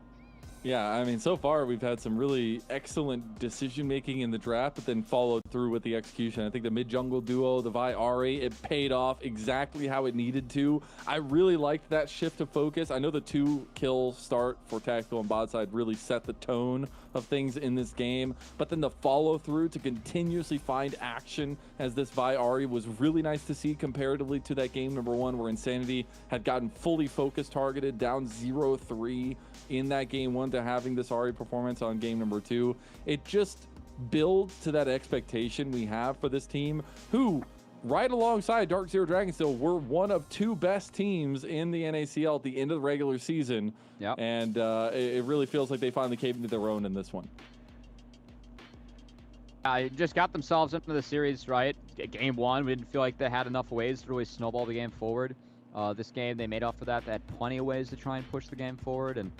Yeah, I mean, so far we've had some really excellent decision-making in the draft, but then followed through with the execution. I think the mid-jungle duo, the Vi Ari, it paid off exactly how it needed to. I really liked that shift of focus. I know the 2-kill start for Tactical and bot side really set the tone of things in this game, but then the follow-through to continuously find action as this Vi Ari was really nice to see comparatively to that game number 1 where Insanity had gotten fully focus targeted, down 0-3 in that game 1 to having this Ari performance on game number 2. It just builds to that expectation we have for this team, who right alongside Dark Zero Dragonsteel were one of 2 best teams in the NACL at the end of the regular season. Yep. And it really feels like they finally came into their own in this one. Just got themselves into the series, right? Game 1, we didn't feel like they had enough ways to really snowball the game forward. This game, they made up for that. They had plenty of ways to try and push the game forward, and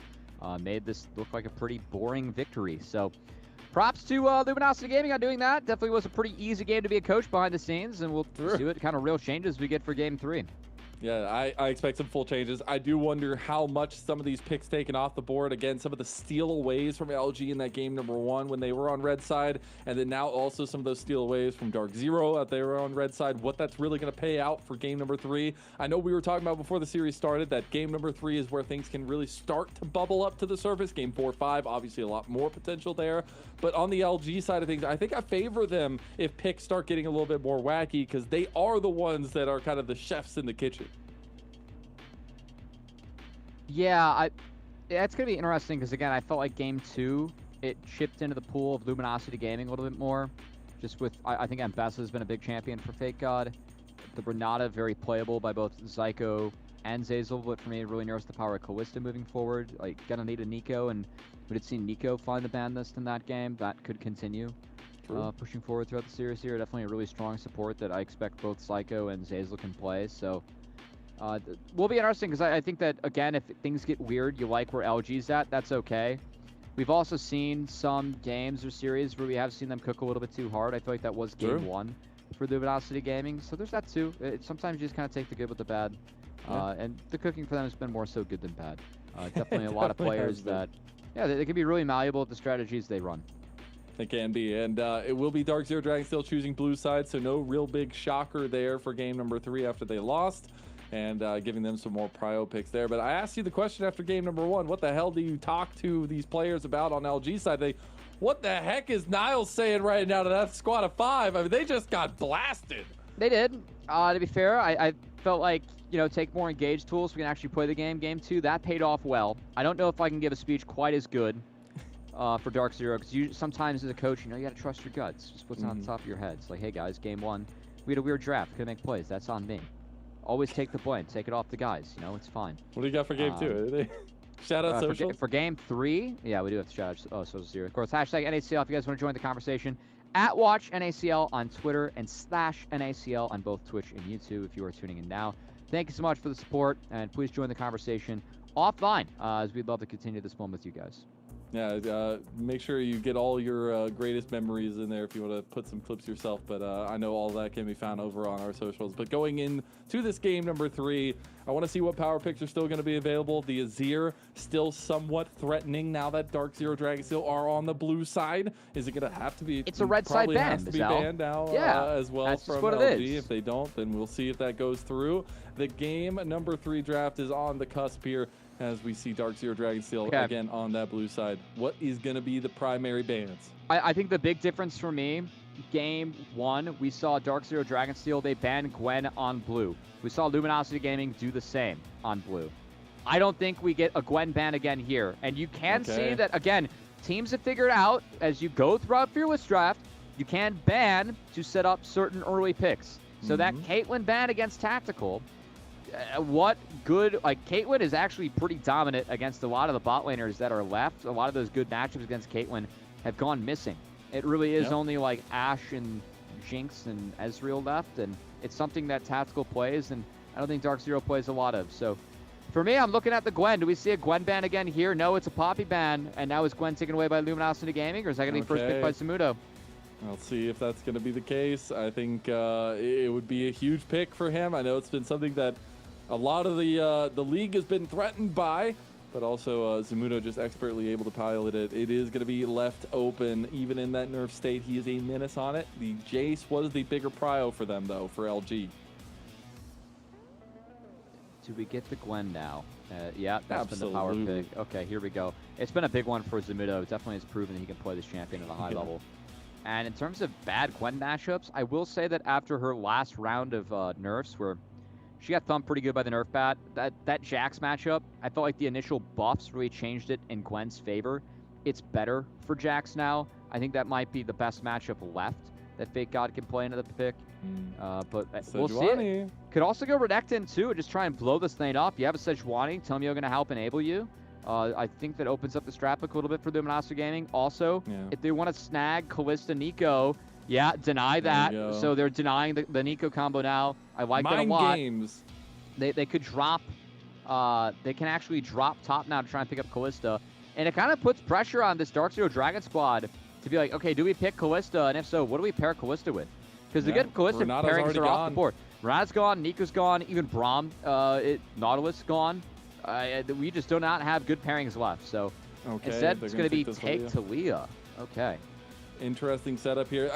made this look like a pretty boring victory. So props to Luminosity Gaming on doing that. Definitely was a pretty easy game to be a coach behind the scenes, and we'll see what kind of real changes we get for game 3. Yeah, I expect some full changes. I do wonder how much some of these picks taken off the board, again, some of the steal aways from LG in that game number 1 when they were on red side, and then now also some of those steal aways from Dark Zero that they were on red side, what that's really going to pay out for game number 3. I know we were talking about before the series started that game number 3 is where things can really start to bubble up to the surface. Game 4, 5, obviously a lot more potential there. But on the LG side of things, I think I favor them if picks start getting a little bit more wacky, because they are the ones that are kind of the chefs in the kitchen. Yeah, it's going to be interesting because, again, I felt like game 2, it chipped into the pool of Luminosity Gaming a little bit more. Just with, I think Ambessa has been a big champion for Fake God. The Renata, very playable by both Zyko and Zazel, but for me, it really nerfs the power of Callista moving forward. Like, gonna need a Nico, and we did see Nico find the ban list in that game. That could continue pushing forward throughout the series here. Definitely a really strong support that I expect both Zyko and Zazel can play, so... will be interesting because I think that, again, if things get weird, you like where LG's at, that's okay. We've also seen some games or series where we have seen them cook a little bit too hard. I feel like that was game 1 for Luminosity Gaming, so there's that too. Sometimes you just kind of take the good with the bad, and the cooking for them has been more so good than bad. Definitely a lot of players that, yeah, they can be really malleable at the strategies they run. It can be, and it will be Dark Zero Dragonsteel choosing blue side, so no real big shocker there for game number 3 after they lost. And giving them some more prio picks there. But I asked you the question after game number 1, what the hell do you talk to these players about on LG side? What the heck is Niles saying right now to that squad of 5? I mean, they just got blasted. They did. To be fair, I felt like, take more engaged tools. We can actually play the game. Game 2, that paid off well. I don't know if I can give a speech quite as good for Dark Zero, because sometimes as a coach, you got to trust your guts. Just what's on the top of your head. It's like, hey guys, game 1, we had a weird draft. Couldn't make plays. That's on me. Always take the blame. Take it off the guys. It's fine. What do you got for game 2? Shout out social. For game 3, yeah, we do have to shout out social zero. Of course, hashtag NACL if you guys want to join the conversation. @WatchNACL on Twitter and /NACL on both Twitch and YouTube if you are tuning in now. Thank you so much for the support, and please join the conversation offline as we'd love to continue this one with you guys. Yeah, make sure you get all your greatest memories in there if you want to put some clips yourself. But I know all that can be found over on our socials. But going into this game number 3, I want to see what power picks are still going to be available. The Azir still somewhat threatening now that Dark Zero Dragonsteel are on the blue side. Is it going to have to be? It's a red side probably ban, has to be Zell. banned now Yeah, as well that's just from what it LG. is. If they don't, then we'll see if that goes through. The game number 3 draft is on the cusp here as we see Dark Zero Dragonsteel again on that blue side. What is going to be the primary bans? I think the big difference for me, game 1, we saw Dark Zero Dragonsteel, they banned Gwen on blue. We saw Luminosity Gaming do the same on blue. I don't think we get a Gwen ban again here. And you can see that, again, teams have figured out, as you go throughout Fearless Draft, you can ban to set up certain early picks. So that Caitlyn ban against Tactical, what good, like Caitlyn is actually pretty dominant against a lot of the bot laners that are left. A lot of those good matchups against Caitlyn have gone missing. It really is only like Ashe and Jinx and Ezreal left, and it's something that Tactical plays, and I don't think Dark Zero plays a lot of. So for me, I'm looking at the Gwen. Do we see a Gwen ban again here? No, it's a Poppy ban, and now is Gwen taken away by Luminosity Gaming, or is that going to be first pick by Samudo? I'll see if that's going to be the case. I think it would be a huge pick for him. I know it's been something that a lot of the league has been threatened by, but also Zamudo just expertly able to pilot it. It is going to be left open, even in that nerf state. He is a menace on it. The Jace was the bigger prio for them, though, for LG. Do we get the Gwen now? Yeah, that's Absolutely. been the power pick. Okay, here we go. It's been a big one for Zamudo. Definitely has proven that he can play this champion at a high level. And in terms of bad Gwen matchups, I will say that after her last round of nerfs, where she got thumped pretty good by the nerf bat, that Jax matchup, I felt like the initial buffs really changed it in Gwen's favor. It's better for Jax now. I think that might be the best matchup left that Fake God can play into the pick. But we'll see it. Could also go Redectin too, just try and blow this thing up. You have a Sejuani. Tell me you're going to help enable you. I think that opens up the strap pick a little bit for Luminosity Gaming. Also, if they want to snag Kalista Nico, deny that. So they're denying the Nico combo now. I like that a lot. Games. They could drop, they can actually drop top now to try and pick up Kalista. And it kind of puts pressure on this Dark Zero Dragon squad to be like, okay, do we pick Kalista? And if so, what do we pair Kalista with? Because the good Kalista pairings are off the board. Renata's gone, Nico's gone, even Braum, Nautilus gone. We just do not have good pairings left. So instead, it's going to be take Talia. Okay. Interesting setup here.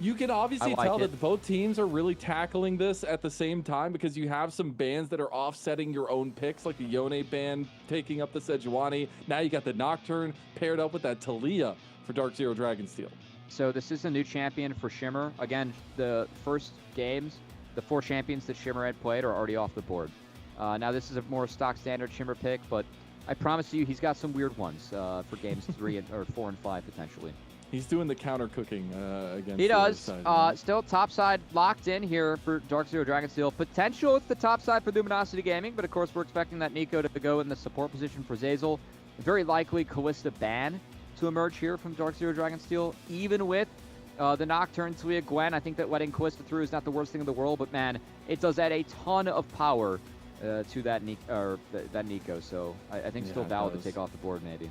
You can obviously tell that both teams are really tackling this at the same time because you have some bans that are offsetting your own picks, like the Yone ban taking up the Sejuani. Now you got the Nocturne paired up with that Talia for Dark Zero Dragonsteel. So this is a new champion for Shimmer. Again, the first games, the 4 champions that Shimmer had played are already off the board. Now this is a more stock standard Shimmer pick, but I promise you he's got some weird ones for games 3 or 4 and 5 potentially. He's doing the counter cooking against. He does. Side, still top side locked in here for Dark Zero Dragonsteel. Potential it's the top side for Luminosity Gaming, but of course we're expecting that Nico to go in the support position for Zeyzal. Very likely Kalista ban to emerge here from Dark Zero Dragonsteel, even with the Nocturne Talia Gwen. I think that letting Kalista through is not the worst thing in the world, but man, it does add a ton of power to that Nico. So I think still valid to take off the board maybe.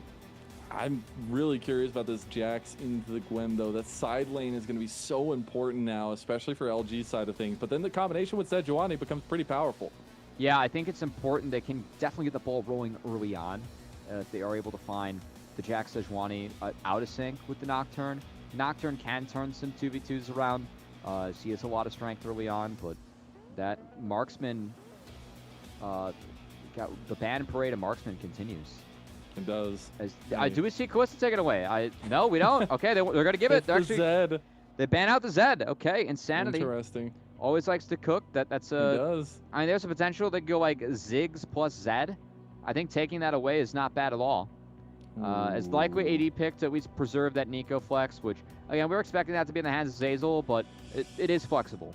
I'm really curious about this Jax into the Gwen, though. That side lane is going to be so important now, especially for LG's side of things. But then the combination with Sejuani becomes pretty powerful. Yeah, I think it's important. They can definitely get the ball rolling early on if they are able to find the Jax Sejuani out of sync with the Nocturne. Nocturne can turn some 2v2s around. She has a lot of strength early on, but that Marksman, got the ban and parade of Marksman continues. It does. Do we see Kalista take it away? No, we don't. Okay, they're going to give it. It's the Zed. They ban out the Zed. Okay, Insanity. Interesting. Always likes to cook. That's a. He does. I mean, there's a potential they go like Ziggs plus Zed. I think taking that away is not bad at all. As likely AD pick to at least preserve that Nico flex, which again we're expecting that to be in the hands of Zeyzal, but it is flexible.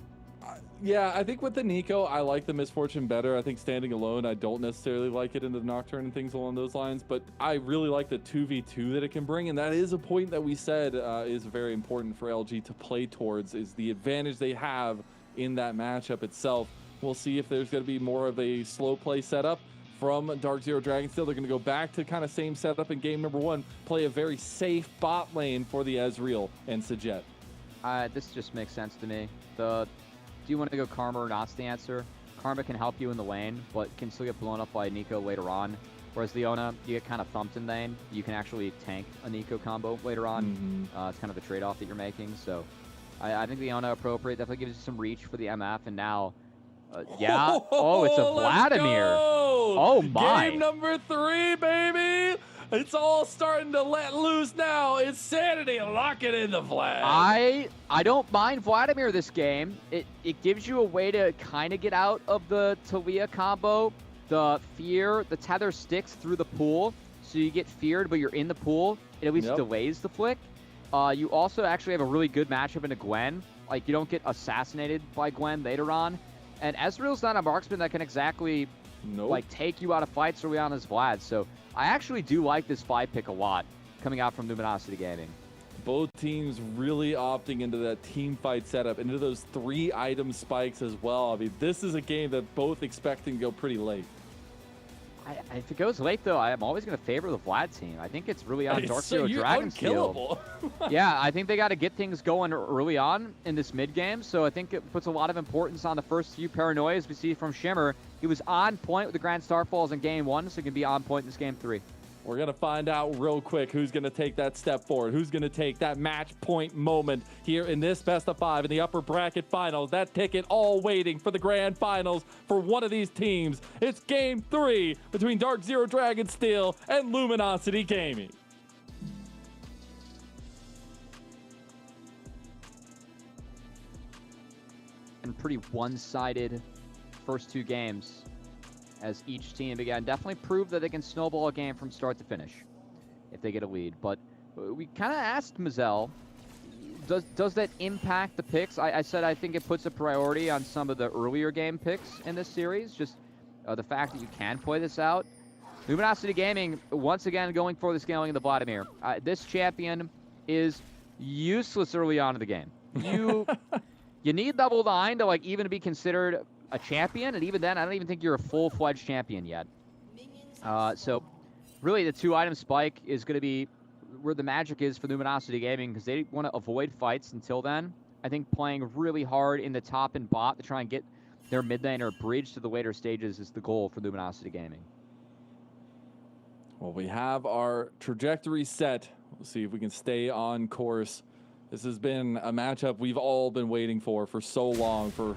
Yeah, I think with the Nico, I like the Misfortune better. I think standing alone, I don't necessarily like it in the Nocturne and things along those lines, but I really like the 2v2 that it can bring, and that is a point that we said is very important for LG to play towards, is the advantage they have in that matchup itself. We'll see if there's going to be more of a slow play setup from Dark Zero Dragonsteel. They're going to go back to kind of same setup in game number 1, play a very safe bot lane for the Ezreal and Sajet. This just makes sense to me. Do you want to go Karma or not's the answer? Karma can help you in the lane, but can still get blown up by Nico later on. Whereas Leona, you get kind of thumped in lane. You can actually tank a Nico combo later on. It's kind of the trade-off that you're making. So I think Leona appropriate. Definitely gives you some reach for the MF. And now, yeah. Oh, it's a Vladimir. Oh, my. Game number 3, baby. It's all starting to let loose now. Insanity. Lock it in the flag. I don't mind Vladimir this game. It gives you a way to kind of get out of the Talia combo. The fear, the tether sticks through the pool, so you get feared, but you're in the pool. It at least delays the flick. You also actually have a really good matchup into Gwen. Like, you don't get assassinated by Gwen later on. And Ezreal's not a marksman that can exactly like take you out of fights early on as Vlad. So I actually do like this 5 pick a lot coming out from Luminosity Gaming. Both teams really opting into that team fight setup, into those 3-item spikes as well. I mean, this is a game that both expecting to go pretty late. If it goes late, though, I'm always going to favor the Vlad team. I think it's really on Darkseer Dragonsteel. Yeah, I think they got to get things going early on in this mid game, so I think it puts a lot of importance on the first few paranoias we see from Shimmer. He was on point with the Grand Starfalls in game 1, so he can be on point in this game 3. We're going to find out real quick who's going to take that step forward, who's going to take that match point moment here in this best of 5 in the upper bracket finals. That ticket all waiting for the grand finals for one of these teams. It's game 3 between Darkseer Dragonsteel and Luminosity Gaming. And pretty one-sided first 2 games, as each team, again, definitely proved that they can snowball a game from start to finish if they get a lead. But we kind of asked Mazel, does that impact the picks? I said I think it puts a priority on some of the earlier game picks in this series, just the fact that you can play this out. Luminosity Gaming, once again, going for the scaling of the Vladimir. This champion is useless early on in the game. You need double 9 to like even be considered a champion, and even then, I don't even think you're a full-fledged champion yet. So, really, the 2-item spike is going to be where the magic is for Luminosity Gaming, because they want to avoid fights until then. I think playing really hard in the top and bot to try and get their mid lane or bridge to the later stages is the goal for Luminosity Gaming. Well, we have our trajectory set. We'll see if we can stay on course. This has been a matchup we've all been waiting for so long, for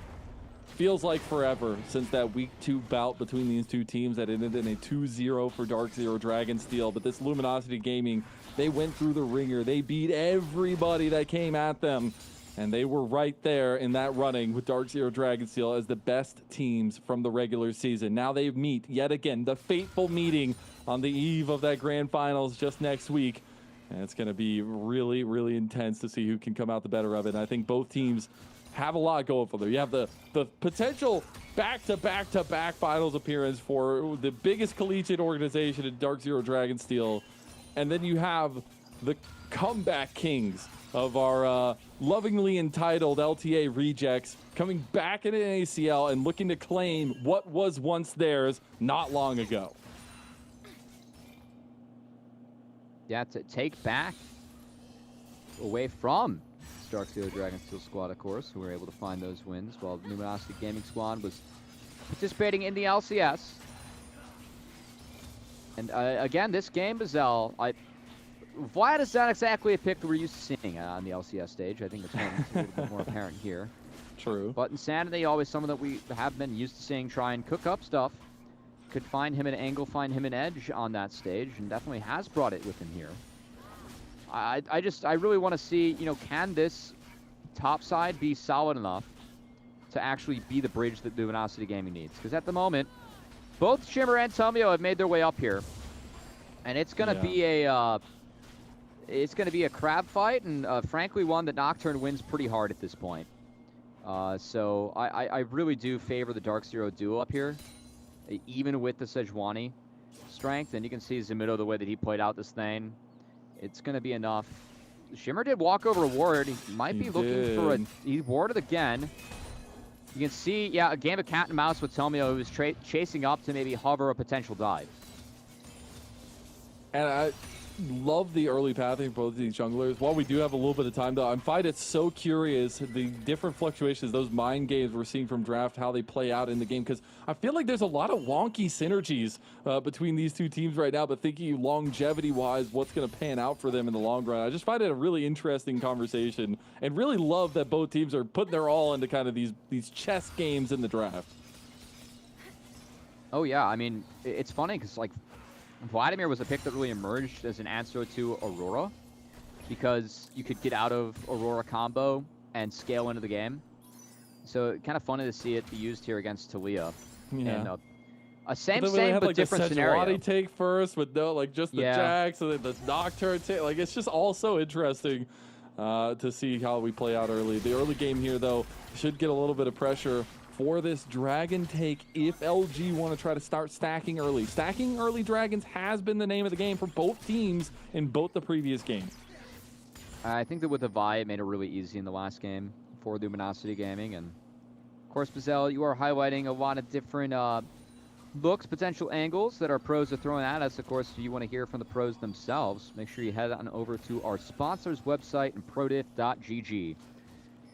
feels like forever, since that week 2 bout between these two teams that ended in a 2-0 for Darkseer Dragonsteel. But this Luminosity Gaming, they went through the ringer. They beat everybody that came at them, and they were right there in that running with Darkseer Dragonsteel as the best teams from the regular season. Now they meet yet again, the fateful meeting on the eve of that grand finals just next week. And it's going to be really, really intense to see who can come out the better of it. And I think both teams have a lot going for them. You have the potential back-to-back-to-back finals appearance for the biggest collegiate organization in Darkseer Dragonsteel. And then you have the comeback kings of our lovingly entitled LTA rejects coming back into NACL and looking to claim what was once theirs not long ago. Yeah, to take back away from Darkseer Dragonsteel squad, of course, who were able to find those wins, while the Luminosity Gaming squad was participating in the LCS. And again, this game, Bazel, Vlad is not exactly a pick that we're used to seeing on the LCS stage. I think it's a little bit more apparent here. True. But Insanity, always someone that we have been used to seeing try and cook up stuff. Could find him an angle, find him an edge on that stage, and definitely has brought it with him here. I really want to see, can this top side be solid enough to actually be the bridge that Luminosity Gaming needs? Because at the moment, both Shimmer and Tomio have made their way up here, and it's gonna be a crab fight, and frankly one that Nocturne wins pretty hard at this point. So I really do favor the Darkseer duo up here, even with the Sejuani strength. And you can see Zimido, the way that he played out this thing. It's going to be enough. Shimmer did walk over a ward. He might be looking for he warded again. You can see, yeah, a game of cat and mouse with Tomio, who was chasing up to maybe hover a potential dive. And love the early pathing of both of these junglers. While we do have a little bit of time, though, I find it so curious, the different fluctuations, those mind games we're seeing from draft, how they play out in the game, because I feel like there's a lot of wonky synergies between these two teams right now, but thinking longevity-wise, what's going to pan out for them in the long run. I just find it a really interesting conversation and really love that both teams are putting their all into kind of these chess games in the draft. Oh, yeah. I mean, it's funny because, like, Vladimir was a pick that really emerged as an answer to Aurora because you could get out of Aurora combo and scale into the game. So kind of funny to see it be used here against Talia. Yeah. And a same had, but like, different the scenario. take first with no, like, just the Yeah. Jax and then the Nocturne take. Like, it's just all so interesting to see how we play out early. The early game here, though, should get a little bit of pressure for this dragon take if LG want to try to start stacking early. Stacking early dragons has been the name of the game for both teams in both the previous games. I think that with the Vi, it made it really easy in the last game for Luminosity Gaming. And, of course, Bazell, you are highlighting a lot of different looks, potential angles that our pros are throwing at us. Of course, if you want to hear from the pros themselves, make sure you head on over to our sponsors website and prodiff.gg.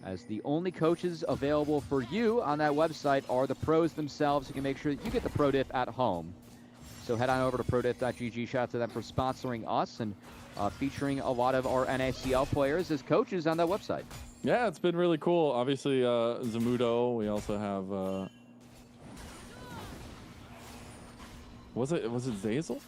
As the only coaches available for you on that website are the pros themselves. You can make sure that you get the pro diff at home. So head on over to prodiff.gg. Shout out to them for sponsoring us and featuring a lot of our NACL players as coaches on that website. Yeah, it's been really cool. Obviously, Zamudo. We also have was it Zazel?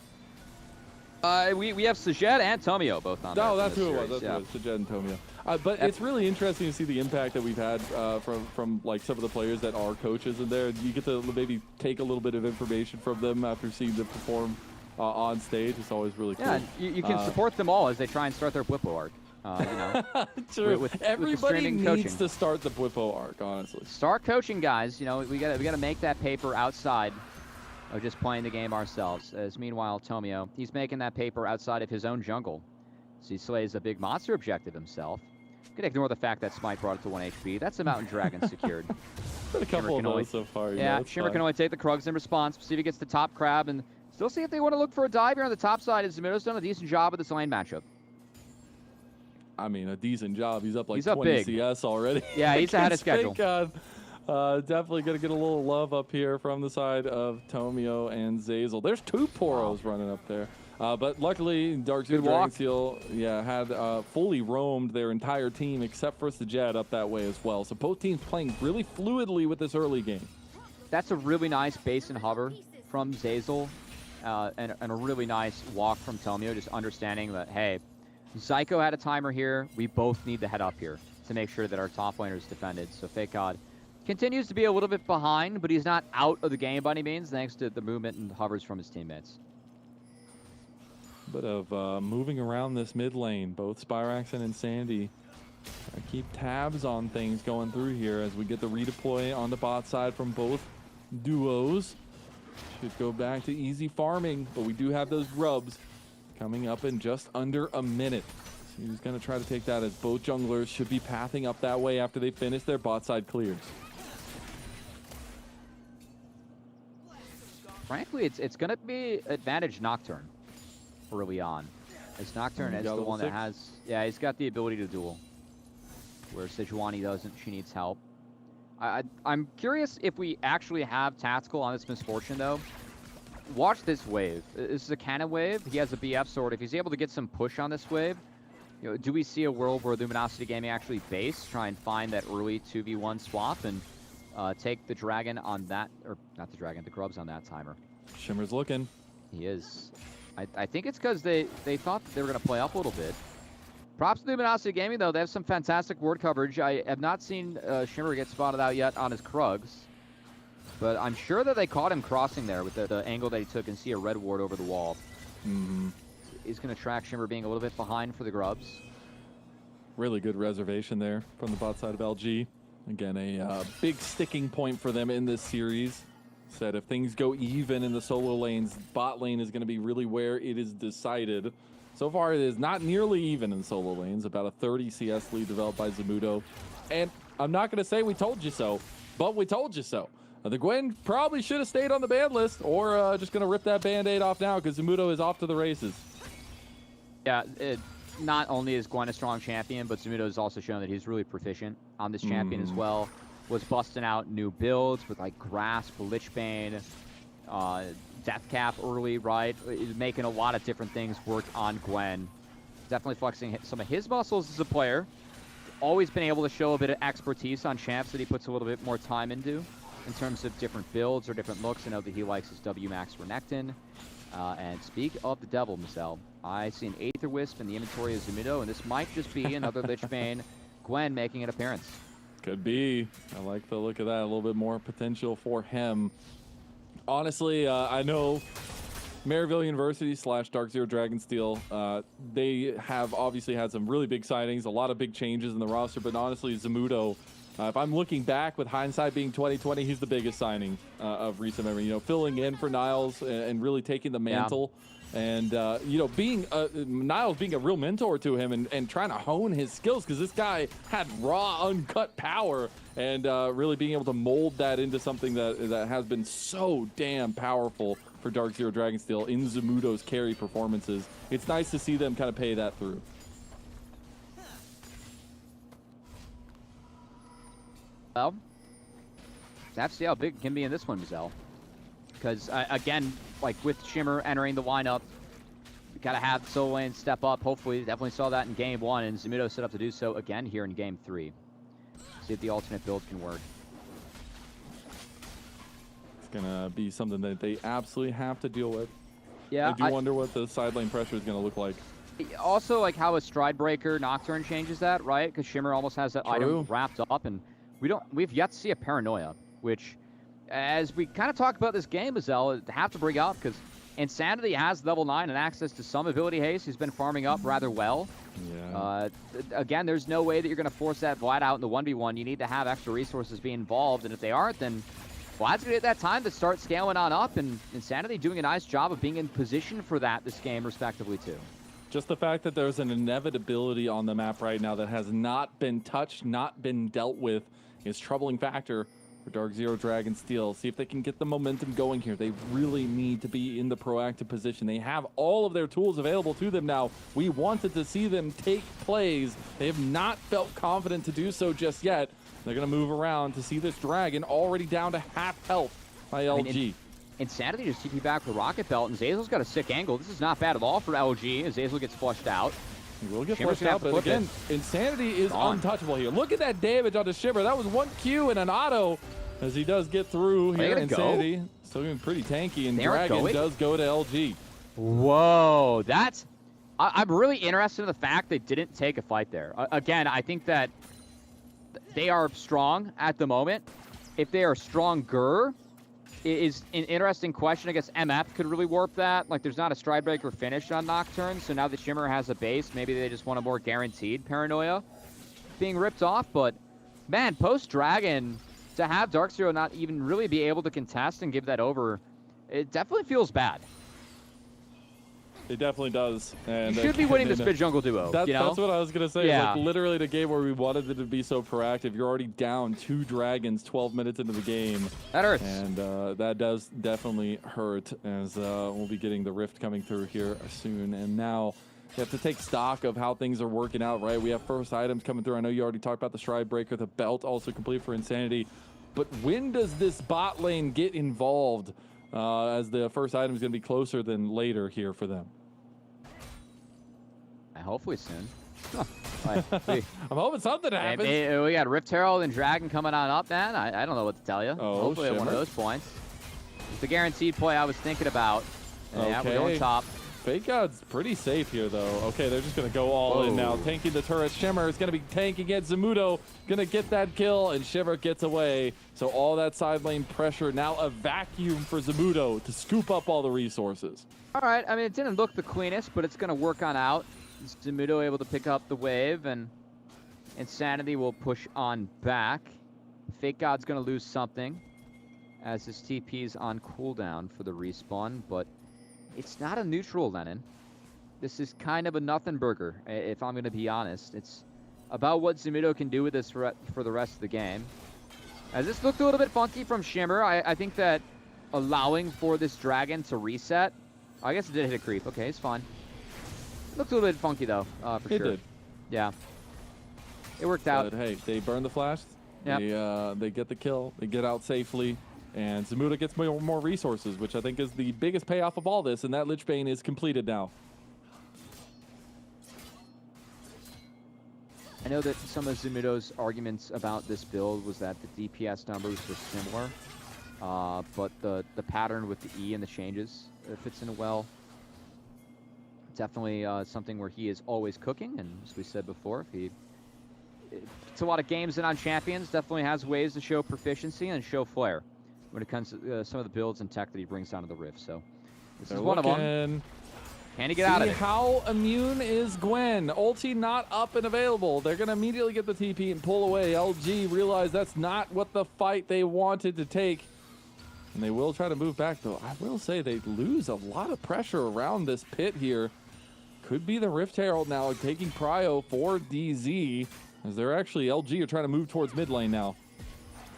We have Sajed and Tomio both on there. No, that's from who this it was. series, That's who it was. Sajed and Tomio. But it's really interesting to see the impact that we've had from like some of the players that are coaches in there. You get to maybe take a little bit of information from them after seeing them perform on stage. It's always really cool. Yeah, you can support them all as they try and start their Blippo arc. True. With Everybody needs needs to start the Blippo arc, honestly. Start coaching, guys. You know, we gotta make that paper outside of just playing the game ourselves. As meanwhile, Tomio, he's making that paper outside of his own jungle. So he slays a big monster objective himself. You can ignore the fact that Smite brought it to 1 HP. That's a Mountain Dragon secured. Been a couple of those so far. Yeah, Shimmer can only take the Krugs in response. See if he gets the top crab, and still see if they want to look for a dive here on the top side. As Zamudo's done a decent job with this lane matchup. I mean, a decent job. He's up like He's up 20 big. CS already. Yeah, he's ahead of schedule. Definitely going to get a little love up here from the side of Tomio and Zazel. There's two Poros running up there. But luckily, Dark Zero Dragon Seal had fully roamed their entire team except for Sajed up that way as well. So both teams playing really fluidly with this early game. That's a really nice base and hover from Zazel and a really nice walk from Tomio, just understanding that, hey, Zyko had a timer here. We both need to head up here to make sure that our top laner is defended. So Fake God continues to be a little bit behind, but he's not out of the game by any means, thanks to the movement and hovers from his teammates. Bit of moving around this mid lane. Both Spyrax and Sandy keep tabs on things going through here as we get the redeploy on the bot side from both duos. Should go back to easy farming, but we do have those grubs coming up in just under a minute. So he's going to try to take that as both junglers should be pathing up that way after they finish their bot side clears. Frankly, it's going to be advantage Nocturne early on, as Nocturne is the one that has, he's got the ability to duel, where Sejuani doesn't. She needs help. I'm curious if we actually have Tactical on this Misfortune, though. Watch this wave. This is a cannon wave. He has a BF sword. If he's able to get some push on this wave, you know, do we see a world where Luminosity Gaming actually base, try and find that early 2v1 swap, and take the dragon on that, or not the dragon, the grubs on that timer? Shimmer's looking. He is. I think it's because they thought they were going to play up a little bit. Props to Luminosity Gaming, though. They have some fantastic ward coverage. I have not seen Shimmer get spotted out yet on his Krugs. But I'm sure that they caught him crossing there with the angle that he took and see a red ward over the wall. Mm-hmm. He's going to track Shimmer being a little bit behind for the grubs. Really good reservation there from the bot side of LG. Again, a big sticking point for them in this series. Said if things go even in the solo lanes, bot lane is going to be really where it is decided. So far, it is not nearly even in solo lanes. About a 30 CS lead developed by Zamudo. And I'm not going to say we told you so, but we told you so. The Gwen probably should have stayed on the ban list, or just going to rip that Band-Aid off now because Zamudo is off to the races. Yeah, not only is Gwen a strong champion, but Zamudo has also shown that he's really proficient on this champion as well. Was busting out new builds with like Grasp, Lichbane, Death Cap early, right? Making a lot of different things work on Gwen. Definitely flexing some of his muscles as a player. Always been able to show a bit of expertise on champs that he puts a little bit more time into in terms of different builds or different looks. I know that he likes his WMAX Renekton. And speak of the devil, Marcel, I see an Aether Wisp in the inventory of Zamudo, and this might just be another Lichbane Gwen making an appearance. Could be. I like the look of that. A little bit more potential for him. Honestly, I know Maryville University / Dark Zero Dragonsteel, they have obviously had some really big signings, a lot of big changes in the roster, but honestly, Zamudo, if I'm looking back with hindsight being 2020, he's the biggest signing of recent memory. You know, filling in for Niles and really taking the mantle. Yeah. And, you know, being Niles being a real mentor to him and trying to hone his skills, because this guy had raw, uncut power, and really being able to mold that into something that has been so damn powerful for Dark Zero Dragonsteel in Zamudo's carry performances. It's nice to see them kind of pay that through. Well, have to see how big it can be in this one, Giselle. Because, again, like with Shimmer entering the lineup, we got to have solo lane step up. Hopefully, definitely saw that in game 1, and Zamudo set up to do so again here in game 3. See if the alternate build can work. It's going to be something that they absolutely have to deal with. Yeah, I do wonder what the side lane pressure is going to look like. Also, like how a Stride Breaker Nocturne changes that, right? Because Shimmer almost has that item wrapped up, and we've yet to see a Paranoia, which, as we kind of talk about this game, Azelle, have to bring up, because Insanity has level 9 and access to some ability haste. He's been farming up rather well. Yeah. Again, there's no way that you're going to force that Vlad out in the 1v1. You need to have extra resources be involved, and if they aren't, then Vlad's going to get that time to start scaling on up, and Insanity doing a nice job of being in position for that this game, respectively, too. Just the fact that there's an inevitability on the map right now that has not been touched, not been dealt with, is a troubling factor for Dark Zero Dragonsteel. See if they can get the momentum going here. They really need to be in the proactive position. They have all of their tools available to them now. We wanted to see them take plays. They have not felt confident to do so just yet. They're going to move around to see this dragon already down to half health by LG. Insanity just TP back with Rocket Belt, and Zazel's got a sick angle. This is not bad at all for LG as Zazel gets flushed out. He will get flushed out, but again, Insanity is untouchable here. Look at that damage onto Shimmer. That was 1 Q and an auto as he does get through here. Insanity still being pretty tanky, and Dragon does go to LG. Whoa, that's... I'm really interested in the fact they didn't take a fight there. Again, I think that they are strong at the moment. If they are stronger, is an interesting question. I guess MF could really warp that. Like, there's not a Stride Breaker finish on Nocturne, so now that Shimmer has a base, maybe they just want a more guaranteed Paranoia being ripped off. But, man, post-Dragon, to have Dark Zero not even really be able to contest and give that over, it definitely feels bad. It definitely does. And you should be winning this mid jungle duo. That's what I was going to say. Yeah. Like, literally the game where we wanted it to be so proactive. You're already down 2 dragons 12 minutes into the game. That hurts. And that does definitely hurt, as we'll be getting the rift coming through here soon. And now you have to take stock of how things are working out, right? We have first items coming through. I know you already talked about the Stride Breaker, the belt also complete for Insanity. But when does this bot lane get involved? As the first item is going to be closer than later here for them. Hopefully soon. I'm hoping something happens. We got Rift Herald and Dragon coming on up, man. I don't know what to tell you. Oh, hopefully at one of those points. It's the guaranteed play I was thinking about. Okay. Yeah, we're going top. Fake God's pretty safe here, though. Okay, they're just going to go all in now. Tanking the turret. Shimmer is going to be tanking it. Zamudo going to get that kill, and Shimmer gets away. So all that side lane pressure, now a vacuum for Zamudo to scoop up all the resources. All right, I mean, it didn't look the cleanest, but it's going to work on out. Zamudo able to pick up the wave, and Insanity will push on back. Fake God's going to lose something as his TP's on cooldown for the respawn, but it's not a neutral, Lennon. This is kind of a nothing burger, if I'm going to be honest. It's about what Zamudo can do with this for the rest of the game. As this looked a little bit funky from Shimmer, I think that allowing for this dragon to reset, I guess it did hit a creep. Okay, it's fine. Looks a little bit funky though, for It sure. did. Yeah. It worked out. But hey, they burn the flash. Yep. They get the kill. They get out safely. And Zamuda gets more resources, which I think is the biggest payoff of all this. And that Lich Bane is completed now. I know that some of Zamudo's arguments about this build was that the DPS numbers were similar, but the pattern with the E and the changes fits in well. Definitely something where he is always cooking, and as we said before, if he it's a lot of games in on Champions, definitely has ways to show proficiency and show flair when it comes to some of the builds and tech that he brings down to the Rift. So this is one of them. Can he get out of it? How immune is Gwen? Ulti not up and available. They're going to immediately get the TP and pull away. LG realize that's not what the fight they wanted to take. And they will try to move back, though. I will say they lose a lot of pressure around this pit here. Could be the Rift Herald now taking prio for DZ. As they're actually, LG are trying to move towards mid lane now.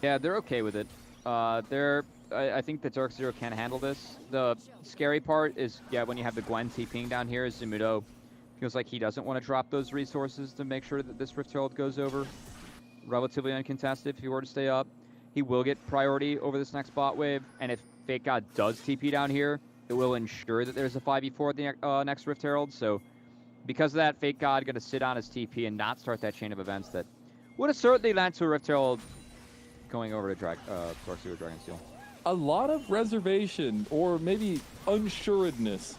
Yeah, they're okay with it. I think that Dark Zero can handle this. The scary part is, yeah, when you have the Gwen TPing down here, Zamudo feels like he doesn't want to drop those resources to make sure that this Rift Herald goes over relatively uncontested if he were to stay up. He will get priority over this next bot wave, and if Fake God does TP down here, it will ensure that there's a 5v4 at the next Rift Herald. So because of that, Fake God going to sit on his TP and not start that chain of events that would have certainly led to a Rift Herald going over to Dark Zero Dragonsteel. A lot of reservation or maybe unsuredness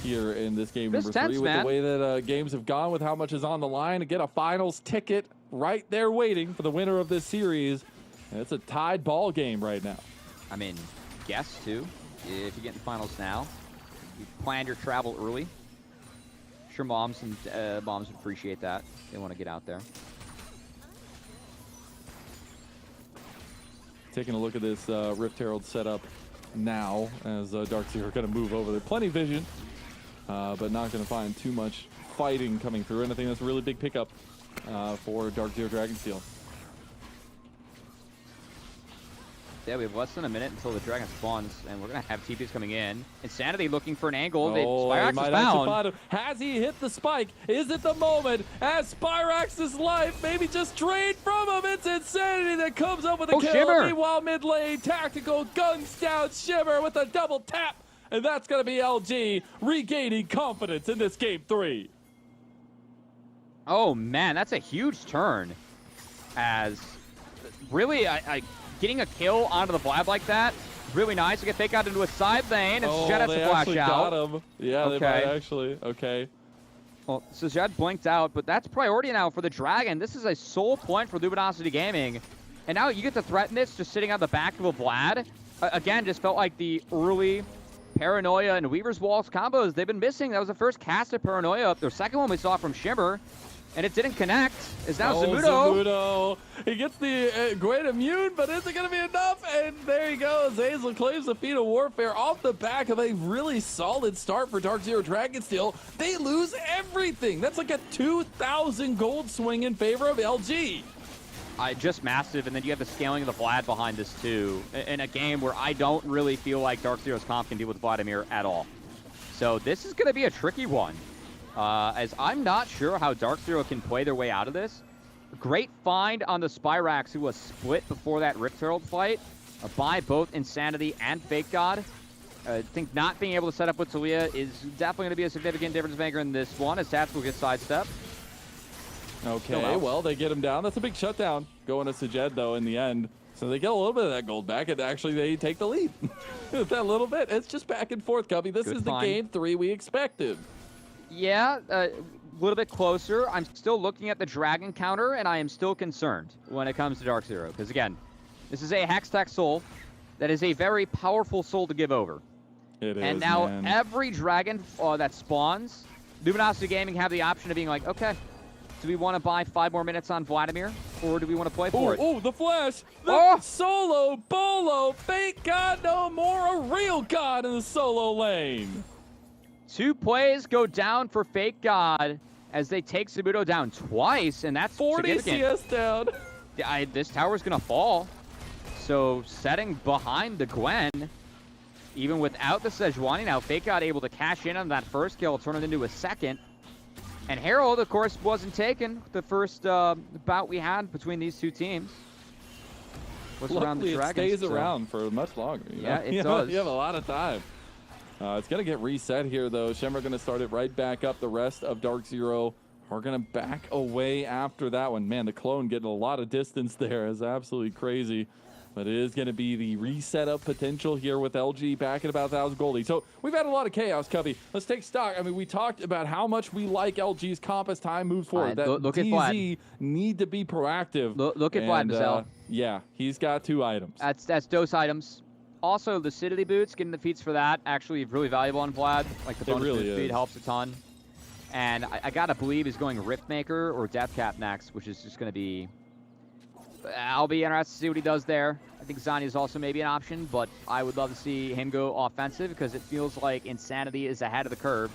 here in this game number 3 with the way that games have gone, with how much is on the line to get a finals ticket right there waiting for the winner of this series. And it's a tied ball game right now. I mean, guess too, if you get in the finals now, you planned your travel early. Sure, moms would appreciate that. They want to get out there. Taking a look at this Rift Herald setup now as Dark Zero are going to move over there. Plenty vision, but not going to find too much fighting coming through. And I think that's a really big pickup for Dark Zero Dragonsteel. Yeah, we have less than a minute until the dragon spawns, and we're going to have TPs coming in. Insanity looking for an angle. Spyrax is found. Has he hit the spike? Is it the moment as Spyrax's life maybe just drained from him? It's Insanity that comes up with a kill. Shimmer. Meanwhile, mid lane, tactical guns down Shimmer with a double tap. And that's going to be LG regaining confidence in this game 3. Oh, man, that's a huge turn. As really, getting a kill onto the Vlad like that, really nice. To get Fake out into a side lane, and Zed has to flash out. Got him. Yeah, they might actually. Okay. Well, so Zed blinked out, but that's priority now for the Dragon. This is a sole point for Luminosity Gaming. And now you get to threaten this just sitting on the back of a Vlad. Again, just felt like the early Paranoia and Weaver's Walls combos they've been missing. That was the first cast of Paranoia. The second one we saw from Shimmer. And it didn't connect. Is now Zamudo. Zamudo. He gets the Gwen immune, but is it going to be enough? And there he goes. Hazel claims the feat of warfare off the back of a really solid start for Dark Zero Dragonsteel. They lose everything. That's like a 2,000 gold swing in favor of LG. Just massive, and then you have the scaling of the Vlad behind this too. In a game where I don't really feel like Dark Zero's comp can deal with Vladimir at all. So this is going to be a tricky one. As I'm not sure how Dark Zero can play their way out of this. Great find on the Spyrax, who was split before that Rift Herald fight by both Insanity and Fake God. I think not being able to set up with Talia is definitely going to be a significant difference maker in this one, as Tactical gets sidestepped. Okay, well, they get him down. That's a big shutdown going to Sajed, though, in the end. So they get a little bit of that gold back, and actually they take the lead. That little bit. It's just back and forth, Cubby. This is the game 3 we expected. Yeah, a little bit closer. I'm still looking at the Dragon counter, and I am still concerned when it comes to Dark Zero. Because, again, this is a Hextech soul that is a very powerful soul to give over. It is, and now man. every Dragon that spawns, Luminosity Gaming have the option of being like, okay, do we want to buy 5 more minutes on Vladimir, or do we want to play for it? Oh, the flash! The solo bolo! Fake God no more, a real God in the solo lane! 2 plays go down for Fake God as they take Zamudo down twice, and that's 40 significant. CS down. This tower's going to fall. So setting behind the Gwen, even without the Sejuani, now Fake God able to cash in on that first kill, turn it into a second. And Harold, of course, wasn't taken the first bout we had between these two teams. Was around the Luckily, it Dragons, stays around for much longer. You Yeah, know? it does. You have a lot of time. It's going to get reset here, though. Shimmer going to start it right back up. The rest of Dark Zero are going to back away after that one. Man, the clone getting a lot of distance there is absolutely crazy. But it is going to be the reset up potential here with LG back at about 1,000 goldie. So we've had a lot of chaos, Cubby. Let's take stock. I mean, we talked about how much we like LG's comp as time moves forward. That look at DZ Vlad. need to be proactive. Look at Vlad, Mazel. Yeah, he's got 2 items. That's dose items. Also, Lucidity Boots, getting the feats for that, actually really valuable on Vlad. Like the bonus really boost speed is. helps a ton. And I gotta believe he's going Rift Maker or Death Cap next, which is just gonna be... I'll be interested to see what he does there. I think Zanya is also maybe an option, but I would love to see him go offensive because it feels like Insanity is ahead of the curve.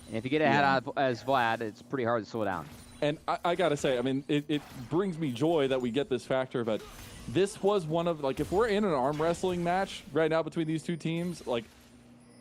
And if you get ahead as Vlad, it's pretty hard to slow down. And I gotta say, I mean, it brings me joy that we get this factor, but this was one of, like, if we're in an arm wrestling match right now between these two teams, like,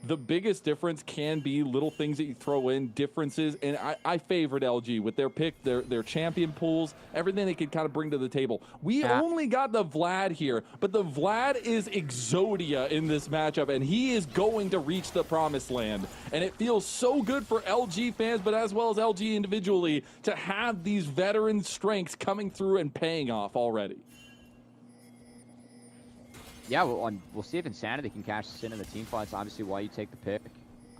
the biggest difference can be little things that you throw in, differences, and I favored LG with their pick, their champion pools, everything they could kind of bring to the table. We only got the Vlad here, but the Vlad is Exodia in this matchup, and he is going to reach the promised land. And it feels so good for LG fans, but as well as LG individually, to have these veteran strengths coming through and paying off already. Yeah, we'll see if Insanity can cash this in the team fight. It's obviously why you take the pick.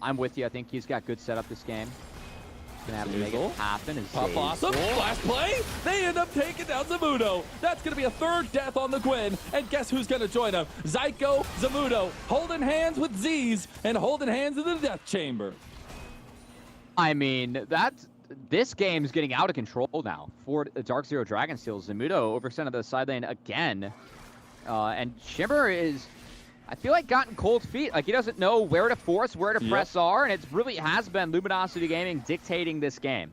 I'm with you. I think he's got good setup this game. Gonna have to make it happen. Pop awesome. Flash play. They end up taking down Zamudo. That's going to be a 3rd death on the Gwen. And guess who's going to join him? Zyko, Zamudo, holding hands with Z's and holding hands in the death chamber. I mean, this game's getting out of control now for Dark Zero Dragonsteel. Zamudo overextended the side lane again. And Shimmer is, I feel like, gotten cold feet. Like, he doesn't know where to force, where to press R, and it really has been Luminosity Gaming dictating this game.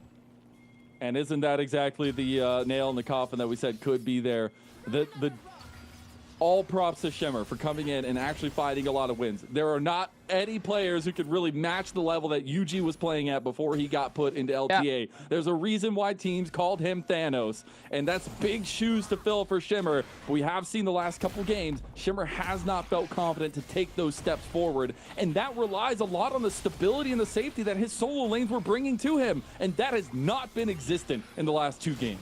And isn't that exactly the nail in the coffin that we said could be there? All props to Shimmer for coming in and actually finding a lot of wins. There are not any players who could really match the level that UG was playing at before he got put into LTA. Yeah. There's a reason why teams called him Thanos, and that's big shoes to fill for Shimmer. But we have seen the last couple games, Shimmer has not felt confident to take those steps forward, and that relies a lot on the stability and the safety that his solo lanes were bringing to him, and that has not been existent in the last 2 games.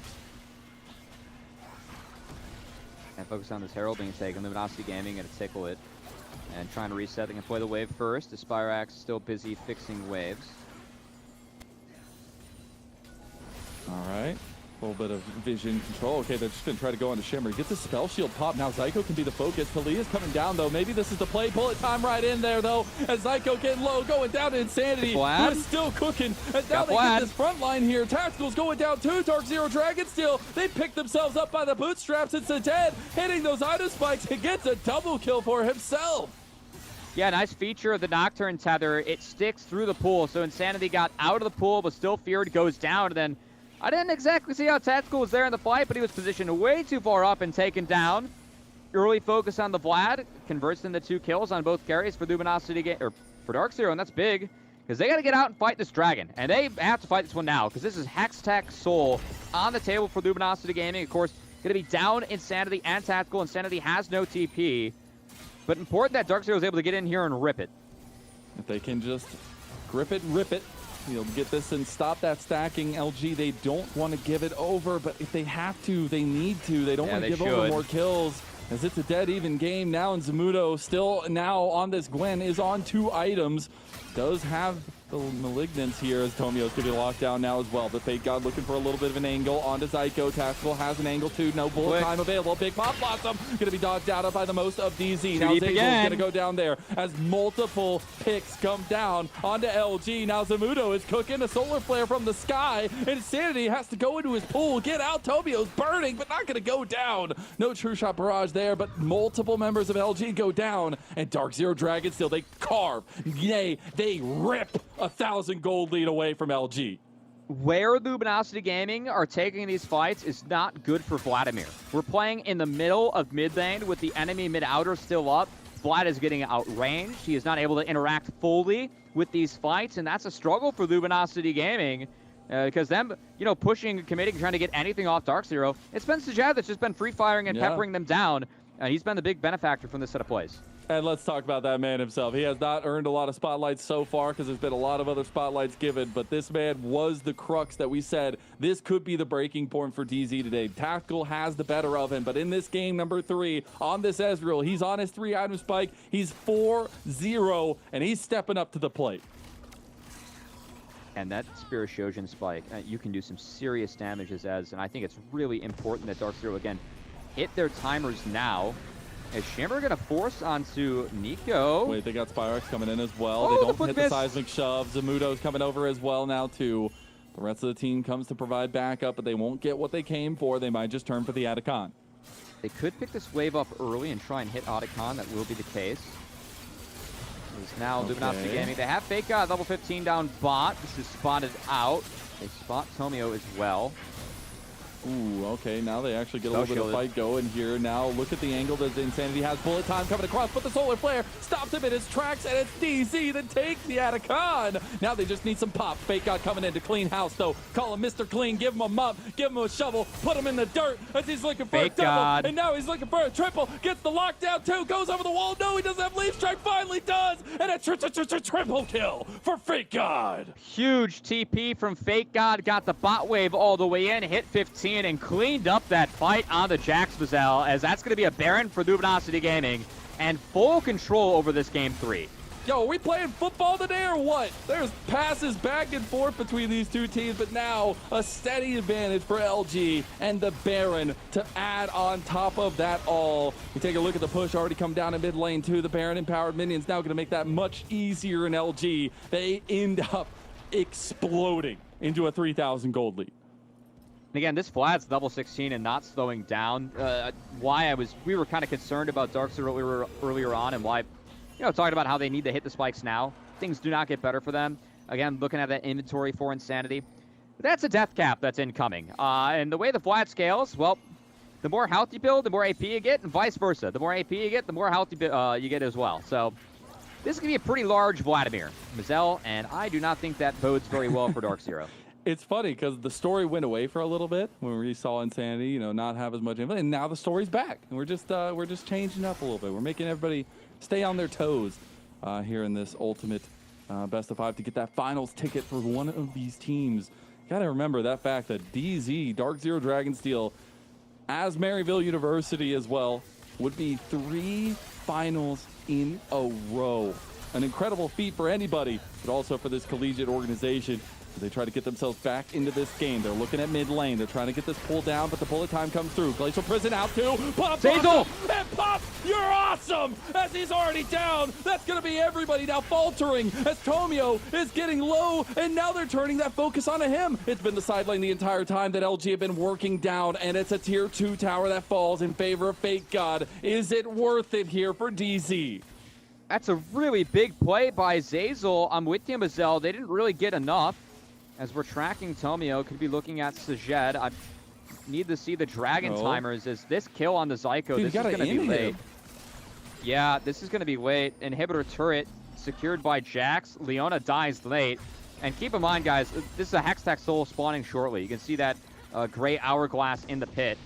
And focus on this Herald being taken. Luminosity Gaming gonna tickle it. And trying to reset. They can play the wave first. The Spirax still busy fixing waves. All right. A little bit of vision control. Okay, they're just going to try to go on to Shimmer. Get the spell shield pop. Now Zyko can be the focus. Talia's coming down, though. Maybe this is the play. Bullet time right in there, though. As Zyko getting low, going down to Insanity. Who is still cooking. And now they get this front line here. Tactical's going down, too. Dark Zero Dragonsteel. They pick themselves up by the bootstraps. It's a dead. Hitting those item spikes. He gets a double kill for himself. Yeah, nice feature of the Nocturne tether. It sticks through the pool. So Insanity got out of the pool, but still feared, goes down. And then I didn't exactly see how Tactical was there in the fight, but he was positioned way too far up and taken down. Early focus on the Vlad, converts into 2 kills on both carries for Luminosity, or for Dark Zero, and that's big, because they got to get out and fight this dragon. And they have to fight this one now, because this is Hextech Soul on the table for Luminosity Gaming. Of course, going to be down Insanity and Tactical. Insanity has no TP, but important that Dark Zero is able to get in here and rip it. If they can just grip it and rip it, you'll get this and stop that stacking. LG, they don't want to give it over, but if they have to, they need to. They don't want to give over more kills, as it's a dead even game now. And Zamudo still now on this Gwen is on 2 items. Does have the Malignance here, as Tomio's going to be locked down now as well. The Fake God looking for a little bit of an angle onto Zyko. Tactical has an angle too. No bullet time available. Big Pop Blossom going to be dodged out of by the most of DZ. Now Zazel's going to go down there as multiple picks come down onto LG. Now Zamudo is cooking a solar flare from the sky. Insanity has to go into his pool. Get out. Tomio's burning, but not going to go down. No true shot barrage there, but multiple members of LG go down. And Dark Zero Dragonsteel, they carve. Yay, they rip 1,000 gold lead away from LG. Where Luminosity Gaming are taking these fights is not good for Vladimir. We're playing in the middle of mid lane with the enemy mid-outer still up. Vlad is getting outranged. He is not able to interact fully with these fights, and that's a struggle for Luminosity Gaming. Because them, pushing, committing, trying to get anything off Dark Zero, it's been Sajad that's just been free firing and peppering them down. He's been the big benefactor from this set of plays. And let's talk about that man himself. He has not earned a lot of spotlights so far because there's been a lot of other spotlights given, but this man was the crux that we said this could be the breaking point for DZ today. Tactical has the better of him, but in this game number 3 on this Ezreal, he's on his 3-item spike. He's 4-0, and he's stepping up to the plate. And that Spirit Shojin spike, you can do some serious damage as Ez, and I think it's really important that Dark Zero, again, hit their timers now. Is Shimmer going to force onto Nico? Wait, they got Spyrex coming in as well. Oh, They don't the hit the seismic shove. Zamudo's coming over as well now, too. The rest of the team comes to provide backup, but they won't get what they came for. They might just turn for the Atacon. They could pick this wave up early and try and hit Otacon. That will be the case. Is now Luminosity Gaming. They have Fake God level 15 down bot. This is spotted out. They spot Tomio as well. Ooh, okay, now they actually get a little bit of fight going here. Now look at the angle that Insanity has. Bullet time coming across, but the Solar Flare stops him in his tracks, and it's DZ that takes the Atacon. Now they just need some pop. Fake God coming in to clean house, though. Call him Mr. Clean, give him a mop, give him a shovel, put him in the dirt as he's looking for a double. And now he's looking for a triple. Gets the lockdown, too. Goes over the wall. No, he doesn't have Leaf Strike. Finally does. And a triple kill for Fake God. Huge TP from Fake God. Got the bot wave all the way in. Hit 15. And cleaned up that fight on the Jax Bazel, as that's going to be a Baron for Luminosity Gaming, and full control over this game 3. Yo, are we playing football today or what? There's passes back and forth between these two teams, but now a steady advantage for LG and the Baron to add on top of that all. We take a look at the push already come down in mid lane too. The Baron empowered minions now going to make that much easier in LG. They end up exploding into a 3,000 gold lead. And again, this Vlad's level 16 and not slowing down. We were kind of concerned about Dark Zero earlier on, and why, talking about how they need to hit the spikes now. Things do not get better for them. Again, looking at that inventory for Insanity. That's a death cap that's incoming. And the way the Vlad scales, well, the more health you build, the more AP you get, and vice versa. The more AP you get, the more health you get as well. So this is going to be a pretty large Vladimir Mazel, and I do not think that bodes very well for Dark Zero. It's funny because the story went away for a little bit when we saw Insanity, not have as much influence, and now the story's back, and we're just changing up a little bit. We're making everybody stay on their toes here in this ultimate best of 5 to get that finals ticket for one of these teams. Got to remember that fact that DZ, Dark Zero Dragonsteel, as Maryville University as well, would be 3 finals in a row. An incredible feat for anybody, but also for this collegiate organization. They try to get themselves back into this game. They're looking at mid lane. They're trying to get this pull down, but the bullet time comes through. Glacial Prison out too. Pop, awesome. And Pop, you're awesome! As he's already down. That's going to be everybody now faltering as Tomio is getting low, and now they're turning that focus onto him. It's been the side lane the entire time that LG have been working down, and it's a tier 2 tower that falls in favor of Fake God. Is it worth it here for DZ? That's a really big play by Zazel. I'm with you, Mazel. They didn't really get enough. As we're tracking Tomio, could be looking at Sajed. I need to see the Dragon timers. Is this kill on the Zyko? This is going to be late. Yeah, this is going to be late. Inhibitor turret secured by Jax. Leona dies late. And keep in mind, guys, this is a Hextech Soul spawning shortly. You can see that gray hourglass in the pit.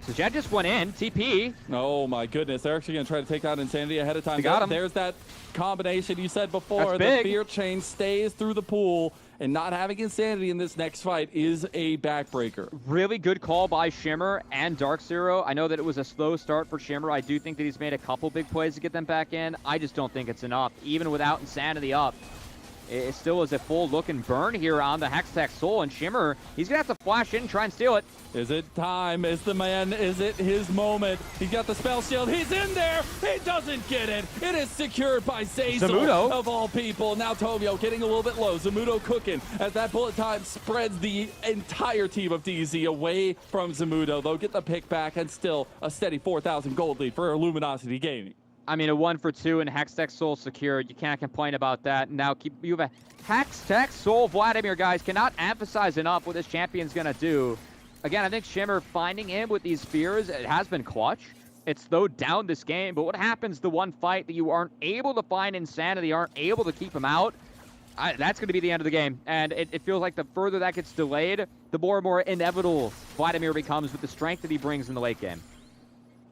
Sajed just went in. TP. Oh, my goodness. They're actually going to try to take out Insanity ahead of time. They got him. There's that combination you said before. That's big. The fear chain stays through the pool. And not having Insanity in this next fight is a backbreaker. Really good call by Shimmer and Dark Zero. I know that it was a slow start for Shimmer. I do think that he's made a couple big plays to get them back in. I just don't think it's enough. Even without Insanity up, it still is a full look and burn here on the Hextech Soul. And Shimmer, he's going to have to flash in and try and steal it. Is it time? Is the man? Is it his moment? He's got the spell shield. He's in there. He doesn't get it. It is secured by Zazel of all people. Now Tomio getting a little bit low. Zamudo cooking as that bullet time spreads the entire team of DZ away from Zamudo. They'll get the pick back and still a steady 4,000 gold lead for Luminosity Gaming. I mean, a 1-for-2 and Hextech Soul secured. You can't complain about that. Now you have a Hextech Soul. Vladimir, guys, cannot emphasize enough what this champion's going to do. Again, I think Shimmer finding him with these spears, it has been clutch. It slowed down this game, but what happens the one fight that you aren't able to find Insanity, aren't able to keep him out? That's going to be the end of the game. And it feels like the further that gets delayed, the more and more inevitable Vladimir becomes with the strength that he brings in the late game.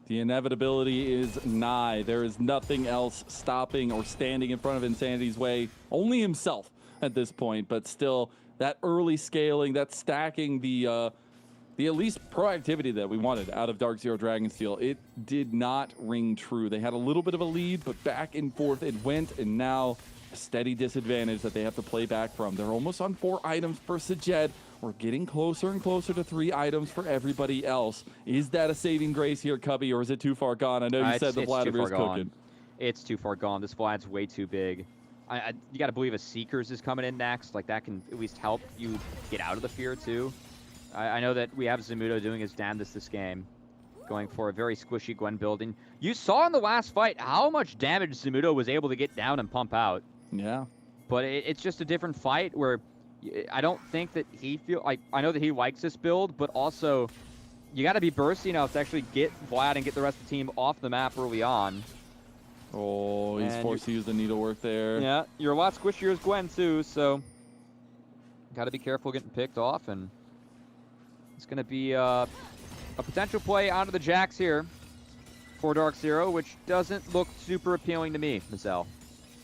The inevitability is nigh. There is nothing else stopping or standing in front of Insanity's way. Only himself at this point, but still, that early scaling, that stacking, the at least proactivity that we wanted out of Dark Zero Dragonsteel, it did not ring true. They had a little bit of a lead, but back and forth it went, and now a steady disadvantage that they have to play back from. They're almost on 4 items for Sajed. We're getting closer and closer to 3 items for everybody else. Is that a saving grace here, Cubby, or is it too far gone? I know you said the Vladimir's cooking. It's too far gone. This Vlad's way too big. You got to believe a Seekers is coming in next. Like, that can at least help you get out of the fear, too. I know that we have Zamudo doing his damnedest this game, going for a very squishy Gwen building. You saw in the last fight how much damage Zamudo was able to get down and pump out. Yeah. But it's just a different fight where I don't think that he I know that he likes this build, but also you got to be bursty enough to actually get Vlad and get the rest of the team off the map early on. Oh, he's forced to use the needlework there. Yeah, you're a lot squishier as Gwen too, so got to be careful getting picked off, and it's going to be a potential play onto the Jax here for Dark Zero, which doesn't look super appealing to me, Mazel.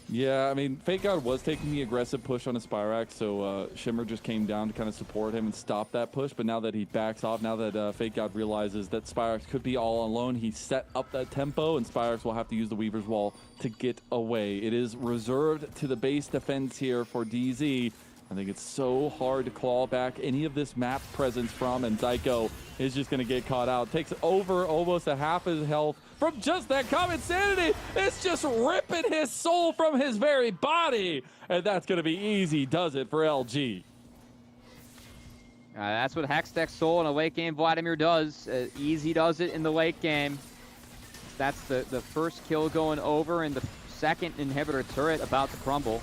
Yeah, I mean, Fake God was taking the aggressive push on a Spirax, so Shimmer just came down to kind of support him and stop that push. But now that he backs off, now that Fake God realizes that Spirax could be all alone, he set up that tempo, and Spirax will have to use the Weaver's Wall to get away. It is reserved to the base defense here for DZ. I think it's so hard to claw back any of this map presence from, and Zyko is just going to get caught out. Takes over almost a half his health from just that common Insanity. It's just ripping his soul from his very body, and that's going to be easy, does it, for LG. That's what Hextech Soul in a late game Vladimir does. Easy does it in the late game. That's the first kill going over, and the second inhibitor turret about to crumble.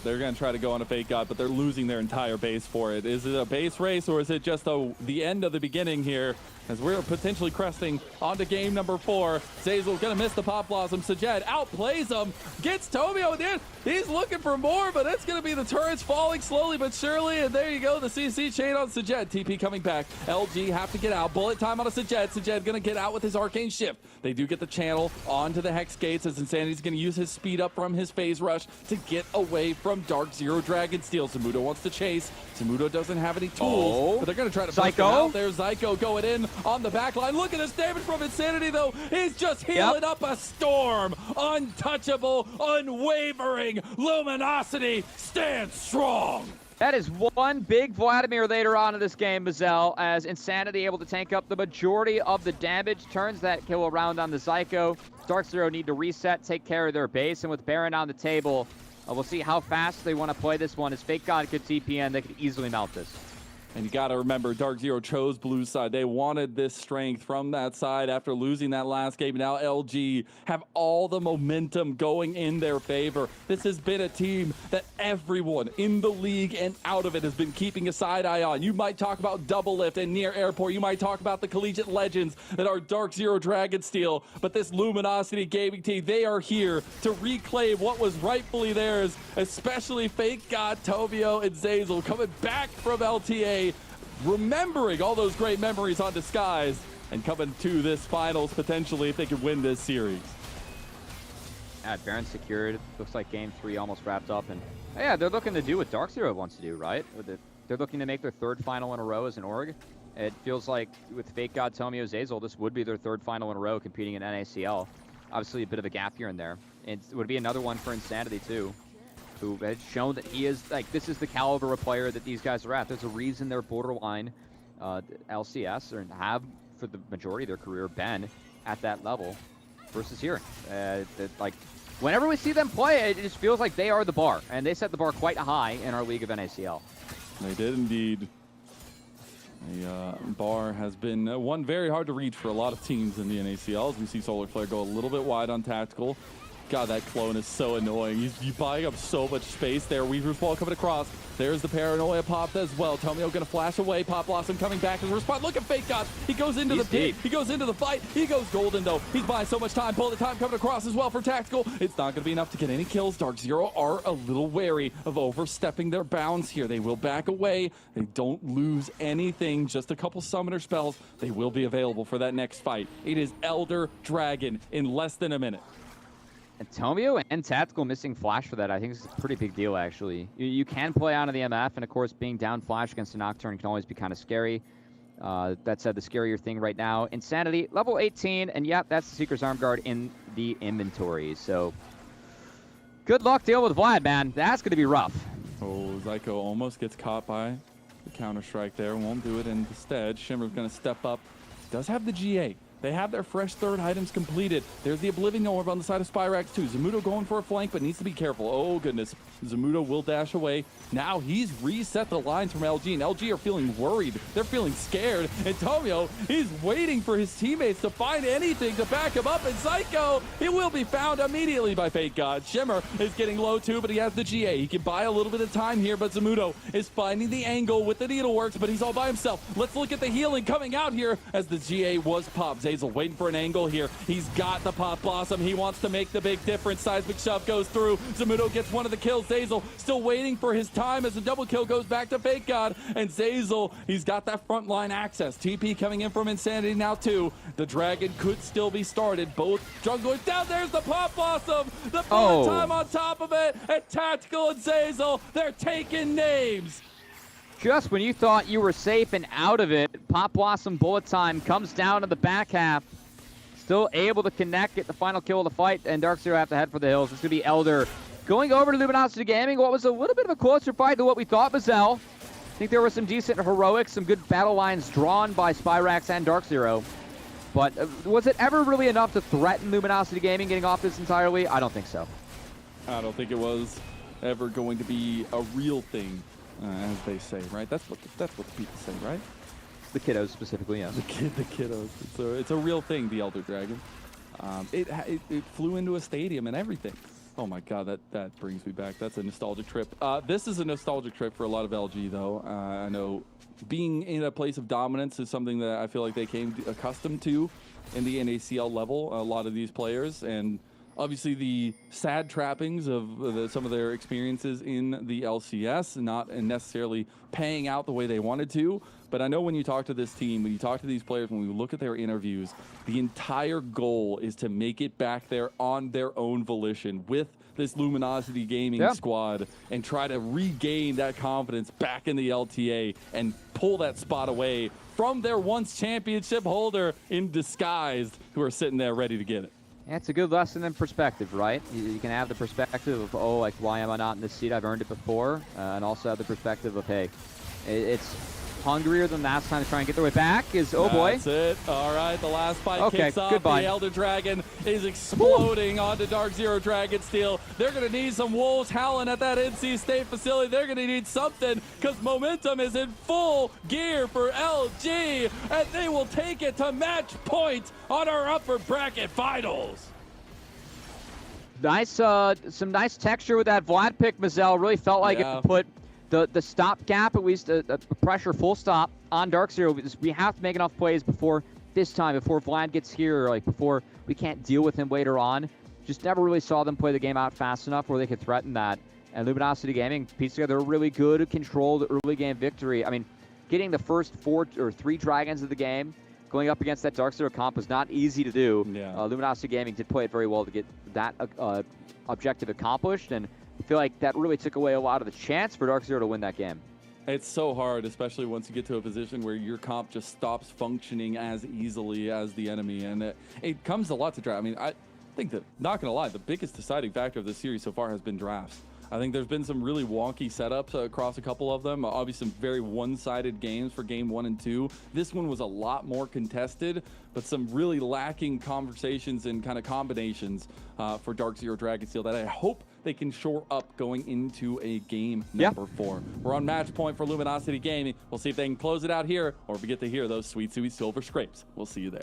They're going to try to go on a Fake God, but they're losing their entire base for it. Is it a base race, or is it just the end of the beginning here, as we're potentially cresting onto game number 4? Zazel's going to miss the Pop Blossom. Sajed outplays him, gets Tomio at the end. He's looking for more, but it's going to be the turrets falling slowly but surely, and there you go, the CC chain on Sajed. TP coming back. LG have to get out. Bullet time on a Sajed. Sajed going to get out with his Arcane Shift. They do get the channel onto the Hex Gates, as Insanity's going to use his speed up from his phase rush to get away from Dark Zero Dragonsteel. Zamudo wants to chase. Zamudo doesn't have any tools, but they're going to try to push him out. There's Zyko going in on the back line. Look at this damage from Insanity, though. He's just healing up a storm. Untouchable, unwavering luminosity stands strong. That is one big Vladimir later on in this game, Mazel, as Insanity able to tank up the majority of the damage, turns that kill around on the Zyko. Dark Zero need to reset, take care of their base, and with Baron on the table, we'll see how fast they want to play this one. As Fake God could TPN, they could easily mount this. And you got to remember, Dark Zero chose blue side. They wanted this strength from that side after losing that last game. Now LG have all the momentum going in their favor. This has been a team that everyone in the league and out of it has been keeping a side eye on. You might talk about Double Lift and Near Airport. You might talk about the collegiate legends that are Dark Zero Dragonsteel. But this Luminosity gaming team, they are here to reclaim what was rightfully theirs, especially Fake God, Tomio, and Zazel coming back from LTA, remembering all those great memories on Disguise, and coming to this finals potentially if they could win this series. Baron secured. Looks like game 3 almost wrapped up, and yeah, they're looking to do what Dark Zero wants to do, right? They're looking to make their 3rd final in a row as an org. It feels like with Fake God, Tomio, Zazel, this would be their 3rd final in a row competing in NACL. Obviously a bit of a gap here and there. It would be another one for Insanity too, who has shown that he is, like, this is the caliber of player that these guys are at. There's a reason they're borderline LCS, or have for the majority of their career been at that level, versus here. Like, whenever we see them play, it just feels like they are the bar, and they set the bar quite high in our League of NACL. They did indeed. The bar has been one very hard to reach for a lot of teams in the NACL, as we see Solar Flare go a little bit wide on Tactical. God, that clone is so annoying. You're buying up so much space there. Weaver's ball coming across. There's the paranoia pop as well. Tomio gonna flash away. Pop Blossom coming back as a response. Look at Fake God. He goes into the pit. He goes into the fight. He goes golden though. He's buying so much time. Bullet time coming across as well for Tactical. It's not gonna be enough to get any kills. Dark Zero are a little wary of overstepping their bounds here. They will back away. They don't lose anything. Just a couple summoner spells. They will be available for that next fight. It is Elder Dragon in less than a minute. And Tomio and Tactical missing Flash for that, I think is a pretty big deal, actually. You can play onto the MF, and of course, being down Flash against a Nocturne can always be kind of scary. That said, the scarier thing right now, Insanity, level 18, and yep, that's the Seeker's Arm Guard in the inventory. So, good luck dealing with Vlad, man. That's going to be rough. Oh, Zyko almost gets caught by the counter-strike there. Won't do it instead. Shimmer's going to step up. Does have the GA. They have their fresh third items completed. There's the Oblivion Orb on the side of Spyrax too. Zamudo going for a flank, but needs to be careful. Oh, goodness. Zamudo will dash away. Now he's reset the lines from LG, and LG are feeling worried. They're feeling scared. And Tomio, he's waiting for his teammates to find anything to back him up. And Psycho, it will be found immediately by Fate God. Shimmer is getting low too, but he has the GA. He can buy a little bit of time here, but Zamudo is finding the angle with the Needleworks, but he's all by himself. Let's look at the healing coming out here as the GA was popped. Zazel waiting for an angle here. He's got the Pop Blossom. He wants to make the big difference. Seismic Shove goes through. Zamudo gets one of the kills. Zazel still waiting for his time as the double kill goes back to Fake God. And Zazel, he's got that front line access. TP coming in from Insanity now too. The Dragon could still be started. Both junglers down. There's the Pop Blossom. The bullet time on top of it. And Tactical and Zazel, they're taking names. Just when you thought you were safe and out of it, Pop Blossom bullet time comes down to the back half. Still able to connect, get the final kill of the fight, and Dark Zero have to head for the hills. It's going to be Elder going over to Luminosity Gaming. What was a little bit of a closer fight than what we thought, Mazel. I think there were some decent heroics, some good battle lines drawn by Spyrax and Dark Zero. But was it ever really enough to threaten Luminosity Gaming getting off this entirely? I don't think so. I don't think it was ever going to be a real thing, as they say, right? That's what the people say, right? The kiddos specifically, yes. The kiddos. It's a real thing, the Elder Dragon. It flew into a stadium and everything. Oh my God, that brings me back. That's a nostalgic trip. This is a nostalgic trip for a lot of LG, though. I know being in a place of dominance is something that I feel like they came accustomed to in the NACL level, a lot of these players, and obviously the sad trappings of some of their experiences in the LCS, not necessarily paying out the way they wanted to. But I know when you talk to this team, when you talk to these players, when we look at their interviews, the entire goal is to make it back there on their own volition with this Luminosity Gaming squad and try to regain that confidence back in the LTA and pull that spot away from their once championship holder in disguise, who are sitting there ready to get it. Yeah, it's a good lesson in perspective, right? You can have the perspective of, oh, like, why am I not in this seat? I've earned it before. And also have the perspective of, hey, it's hungrier than last time to try and get their way back. Oh boy. That's it. All right, the last fight kicks off. Goodbye. The Elder Dragon is exploding onto Dark Zero Dragon Steel. They're going to need some wolves howling at that NC State facility. They're going to need something because momentum is in full gear for LG, and they will take it to match point on our upper bracket finals. Nice, some nice texture with that Vlad pick, Mazel. Really felt like it put the stop gap, at least a pressure full stop on Dark Zero. We have to make enough plays before Vlad gets here, or like before we can't deal with him later on. Just never really saw them play the game out fast enough where they could threaten that. And Luminosity Gaming pieced together a really good, controlled early game victory. I mean, getting the first 4 or 3 dragons of the game, going up against that Dark Zero comp was not easy to do. Luminosity Gaming did play it very well to get that objective accomplished, and I feel like that really took away a lot of the chance for Dark Zero to win that game. It's so hard, especially once you get to a position where your comp just stops functioning as easily as the enemy, and it comes a lot to draft. I mean, I think that, not going to lie, the biggest deciding factor of this series so far has been drafts. I think there's been some really wonky setups across a couple of them. Obviously, some very one-sided games for game 1 and 2. This one was a lot more contested, but some really lacking conversations and kind of combinations for Dark Zero Dragon Steel that I hope they can shore up going into a game number 4. We're on match point for Luminosity Gaming. We'll see if they can close it out here, or if we get to hear those sweet, sweet silver scrapes. We'll see you there.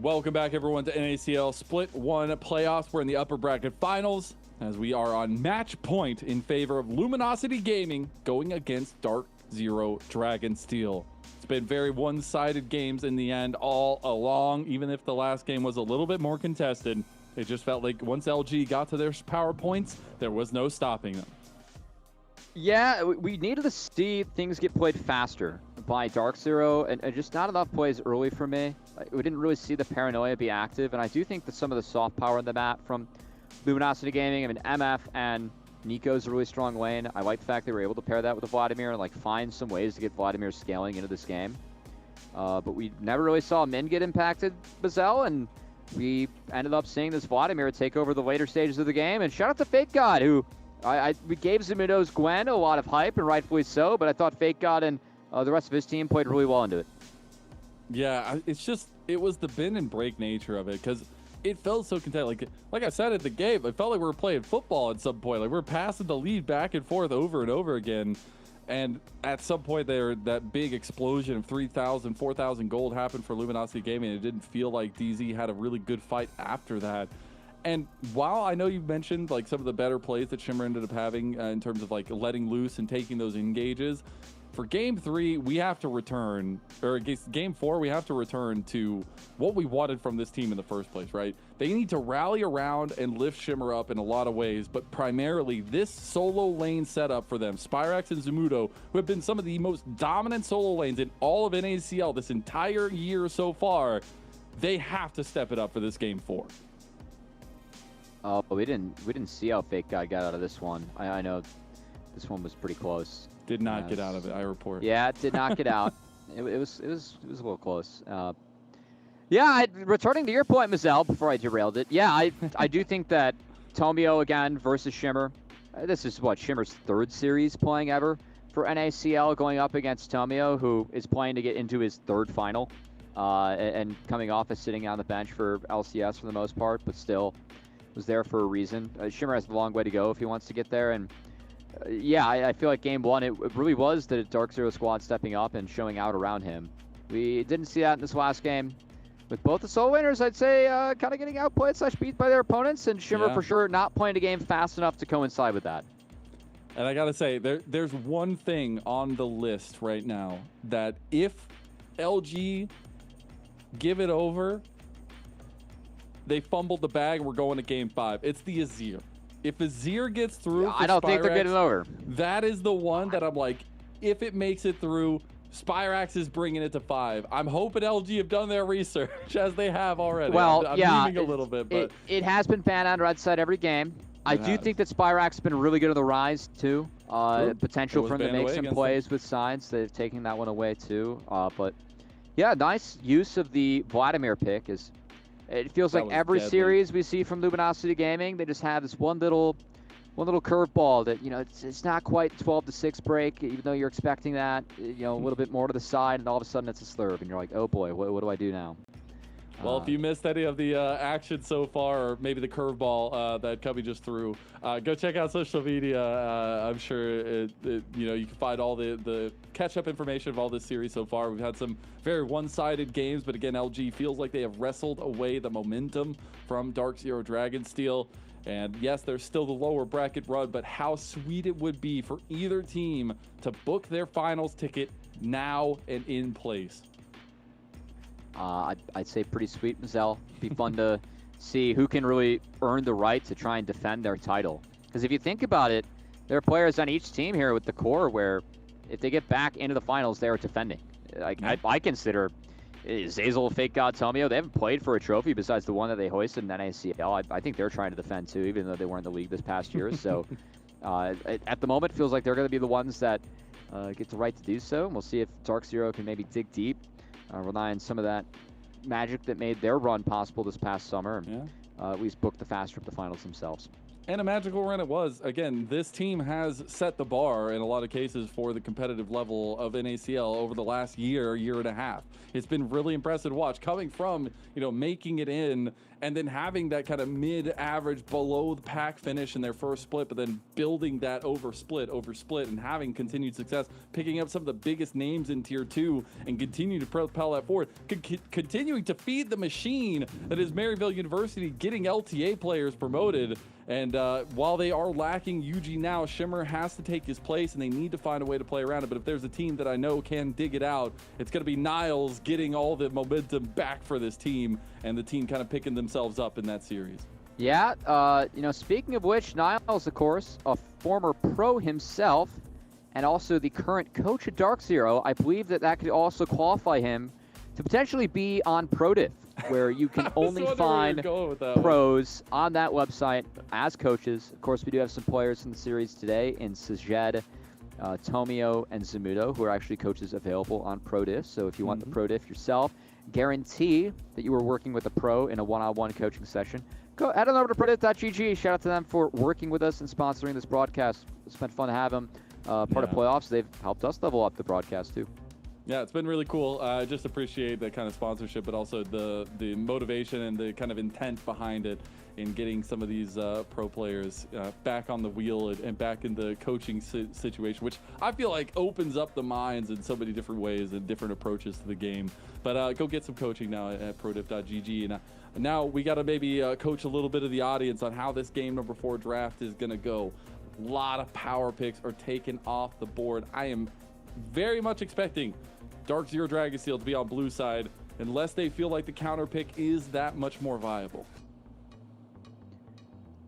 Welcome back, everyone, to NACL Split 1 playoffs. We're in the upper bracket finals as we are on match point in favor of Luminosity Gaming going against Dark Zero Dragonsteel. It's been very one-sided games in the end all along, even if the last game was a little bit more contested. It just felt like once LG got to their power points, there was no stopping them. Yeah, we needed to see things get played faster by Dark Zero, and just not enough plays early for me. We didn't really see the paranoia be active, and I do think that some of the soft power on the map from Luminosity Gaming, I mean, MF and Nico's a really strong lane. I like the fact they were able to pair that with the Vladimir and find some ways to get Vladimir scaling into this game. But we never really saw Min get impacted, Bazel, and we ended up seeing this Vladimir take over the later stages of the game. And shout out to Fake God, who we gave Zumudo's Gwen a lot of hype, and rightfully so, but I thought Fake God and the rest of his team played really well into it. Yeah, it was the bend and break nature of it, because it felt so contested. Like I said at the game, it felt like we were playing football at some point. Like we were passing the lead back and forth over and over again. And at some point there, that big explosion of 3,000, 4,000 gold happened for Luminosity Gaming. It didn't feel like DZ had a really good fight after that. And while I know you mentioned some of the better plays that Shimmer ended up having in terms of letting loose and taking those engages, for game 3, we have to return, or against game 4, we have to return to what we wanted from this team in the first place, right? They need to rally around and lift Shimmer up in a lot of ways, but primarily this solo lane setup for them, Spyrax and Zumudo, who have been some of the most dominant solo lanes in all of NACL this entire year so far, they have to step it up for this game 4. Oh, we didn't see how Fake God got out of this one. I know this one was pretty close. Did not get out of it, I report. Yeah, it did not get out. It was a little close. Yeah, returning to your point, Mazel, before I derailed it. Yeah, I do think that Tomio again versus Shimmer. This is Shimmer's 3rd series playing ever for NACL, going up against Tomio, who is playing to get into his 3rd final, and coming off as sitting on the bench for LCS for the most part, but still was there for a reason. Shimmer has a long way to go if he wants to get there, and yeah, I feel like game 1, it really was the Dark Zero squad stepping up and showing out around him. We didn't see that in this last game. With both the solo winners, I'd say kind of getting outplayed / beat by their opponents, and Shimmer for sure not playing a game fast enough to coincide with that. And I gotta say, there's one thing on the list right now that if LG give it over, they fumbled the bag and we're going to game 5. It's the Azir. If Azir gets through, I don't think they're getting over. That is the one that I'm like, if it makes it through, Spyrax is bringing it to 5. I'm hoping LG have done their research as they have already. Well, I'm yeah, leaving a little bit, but it has been fan on red side every game. I do think that Spyrax has been really good on the rise too. Potential for him to make some plays with sides. They've taken that one away too. But yeah, nice use of the Vladimir pick. It feels like every series we see from Luminosity Gaming, they just have this one little curveball that, it's not quite 12-6 break, even though you're expecting that, a little bit more to the side, and all of a sudden it's a slurve, and you're like, oh boy, what do I do now? Well, if you missed any of the action so far, or maybe the curveball that Cubby just threw, go check out social media. I'm sure you can find all the catch-up information of all this series so far. We've had some very one-sided games, but again, LG feels like they have wrestled away the momentum from Dark Zero Dragonsteel. And yes, there's still the lower bracket run, but how sweet it would be for either team to book their finals ticket now and in place. I'd say pretty sweet, Mazel. Be fun to see who can really earn the right to try and defend their title. Because if you think about it, there are players on each team here with the core where if they get back into the finals, they're defending. I consider Zazel, Fake God, Tomio, they haven't played for a trophy besides the one that they hoisted in NACL. I think they're trying to defend too, even though they weren't in the league this past year. So at the moment, it feels like they're going to be the ones that get the right to do so. And we'll see if Dark Zero can maybe dig deep. Rely on some of that magic that made their run possible this past summer, and at least book the fast trip to finals themselves. And a magical run it was. Again, this team has set the bar in a lot of cases for the competitive level of NACL over the last year and a half. It's been really impressive to watch, coming from, making it in and then having that kind of mid-average below the pack finish in their first split, but then building that over split, and having continued success, picking up some of the biggest names in Tier 2 and continue to propel that forward, continuing to feed the machine that is Maryville University, getting LTA players promoted. And while they are lacking UG now, Shimmer has to take his place, and they need to find a way to play around it. But if there's a team that I know can dig it out, it's going to be Niles getting all the momentum back for this team, and the team kind of picking themselves up in that series. Yeah, speaking of which, Niles, of course, a former pro himself, and also the current coach at Dark Zero, I believe that could also qualify him to potentially be on ProDiff, where you can only find pros on that website as coaches. Of course, we do have some players in the series today in Sajed, Tomio, and Zamudo, who are actually coaches available on ProDiff. So if you want the ProDiff yourself, guarantee that you are working with a pro in a one-on-one coaching session, go head on over to ProDiff.gg. Shout out to them for working with us and sponsoring this broadcast. It's been fun to have them part of playoffs. They've helped us level up the broadcast too. Yeah, it's been really cool. I just appreciate that kind of sponsorship, but also the motivation and the kind of intent behind it in getting some of these pro players back on the wheel and back in the coaching situation, which I feel like opens up the minds in so many different ways and different approaches to the game. But go get some coaching now at ProDiff.gg. And now we got to maybe coach a little bit of the audience on how this game number 4 draft is going to go. A lot of power picks are taken off the board. I am very much expecting Dark Zero Dragonsteel to be on blue side unless they feel like the counter pick is that much more viable.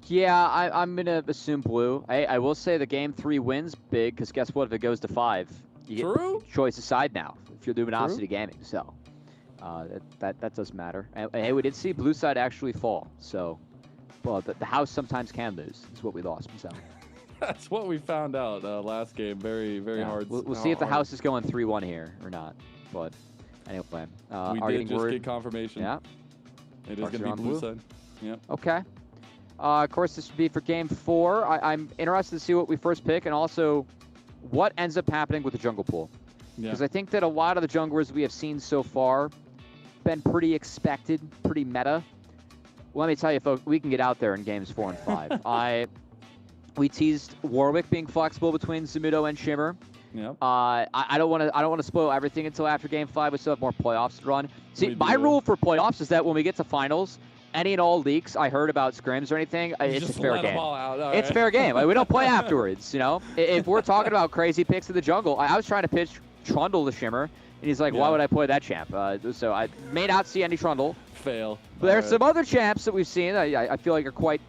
Yeah, I'm going to assume blue. I will say the game 3 wins big, because guess what? If it goes to 5, you get choice aside now if you're Luminosity Gaming. So that does matter. And hey, we did see blue side actually fall. So, well, the house sometimes can lose is what we lost. So. That's what we found out last game. Very, very hard. We'll see if the house is going 3-1 here or not. But anyway, we did just get confirmation. Yeah, it is going to be blue side. Yeah. Okay. Of course, this would be for game 4. I'm interested to see what we first pick, and also what ends up happening with the jungle pool. Because I think that a lot of the junglers we have seen so far been pretty expected, pretty meta. Let me tell you, folks, we can get out there in games 4 and 5. We teased Warwick being flexible between Zamudo and Shimmer. Yeah. I don't want to spoil everything until after Game 5. We still have more playoffs to run. See, my rule for playoffs is that when we get to finals, any and all leaks I heard about scrims or anything, it's a fair game. It's fair game. Like, we don't play afterwards. You know, if we're talking about crazy picks in the jungle, I was trying to pitch Trundle to Shimmer, and he's like, "Why would I play that champ?" So I may not see any Trundle. Fail. But there are some other champs that we've seen. I feel like are quite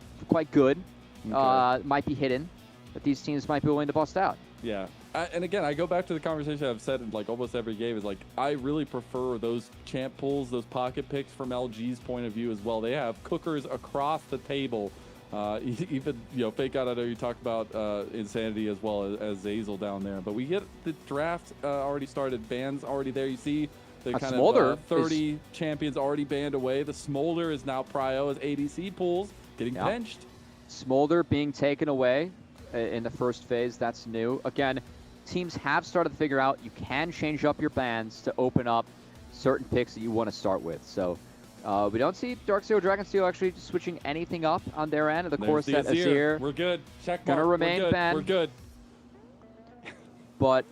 good. Might be hidden, but these teams might be willing to bust out. Yeah, and again, I go back to the conversation I've said in like almost every game is like I really prefer those champ pulls, those pocket picks from LG's point of view as well. They have cookers across the table. Even Fake Out. I know you talked about Insanity as well as Zazel down there, but we get the draft already started. Bans already there. You see the kind of 30 champions already banned away. The Smolder is now prio as ADC pools getting benched. Smolder being taken away in the first phase, that's new. Again, teams have started to figure out you can change up your bans to open up certain picks that you want to start with. So we don't see Dark Zero Dragonsteel actually switching anything up on their end. Of the course, that Azir. We're good. Check gonna remain banned. We're good. But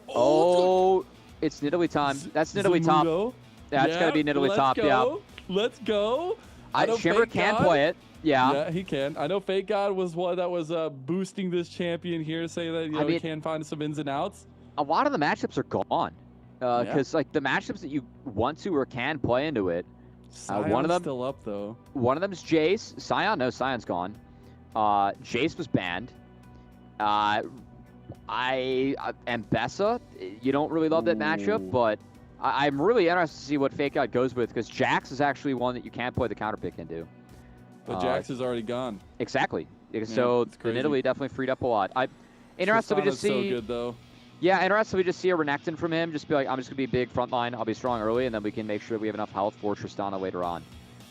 it's Nidalee time. That's Nidalee top. That's gonna be Nidalee top. Yeah. Let's go. Shimmer can play it. Yeah, he can. I know Fake God was one that was boosting this champion here, saying that he can find some ins and outs. A lot of the matchups are gone because like the matchups that you want to or can play into it. One of them still up though. One of them is Jace. Sion, no, Sion's gone. Jace was banned. Bessa. You don't really love that matchup, but I'm really interested to see what Fake God goes with because Jax is actually one that you can't play the counter pick into. But Jax is already gone. Exactly. So the Nidalee definitely freed up a lot. Interested to just see. So good though. Yeah, interested to just see a Renekton from him. Just be like, I'm just gonna be a big front line. I'll be strong early, and then we can make sure we have enough health for Tristana later on.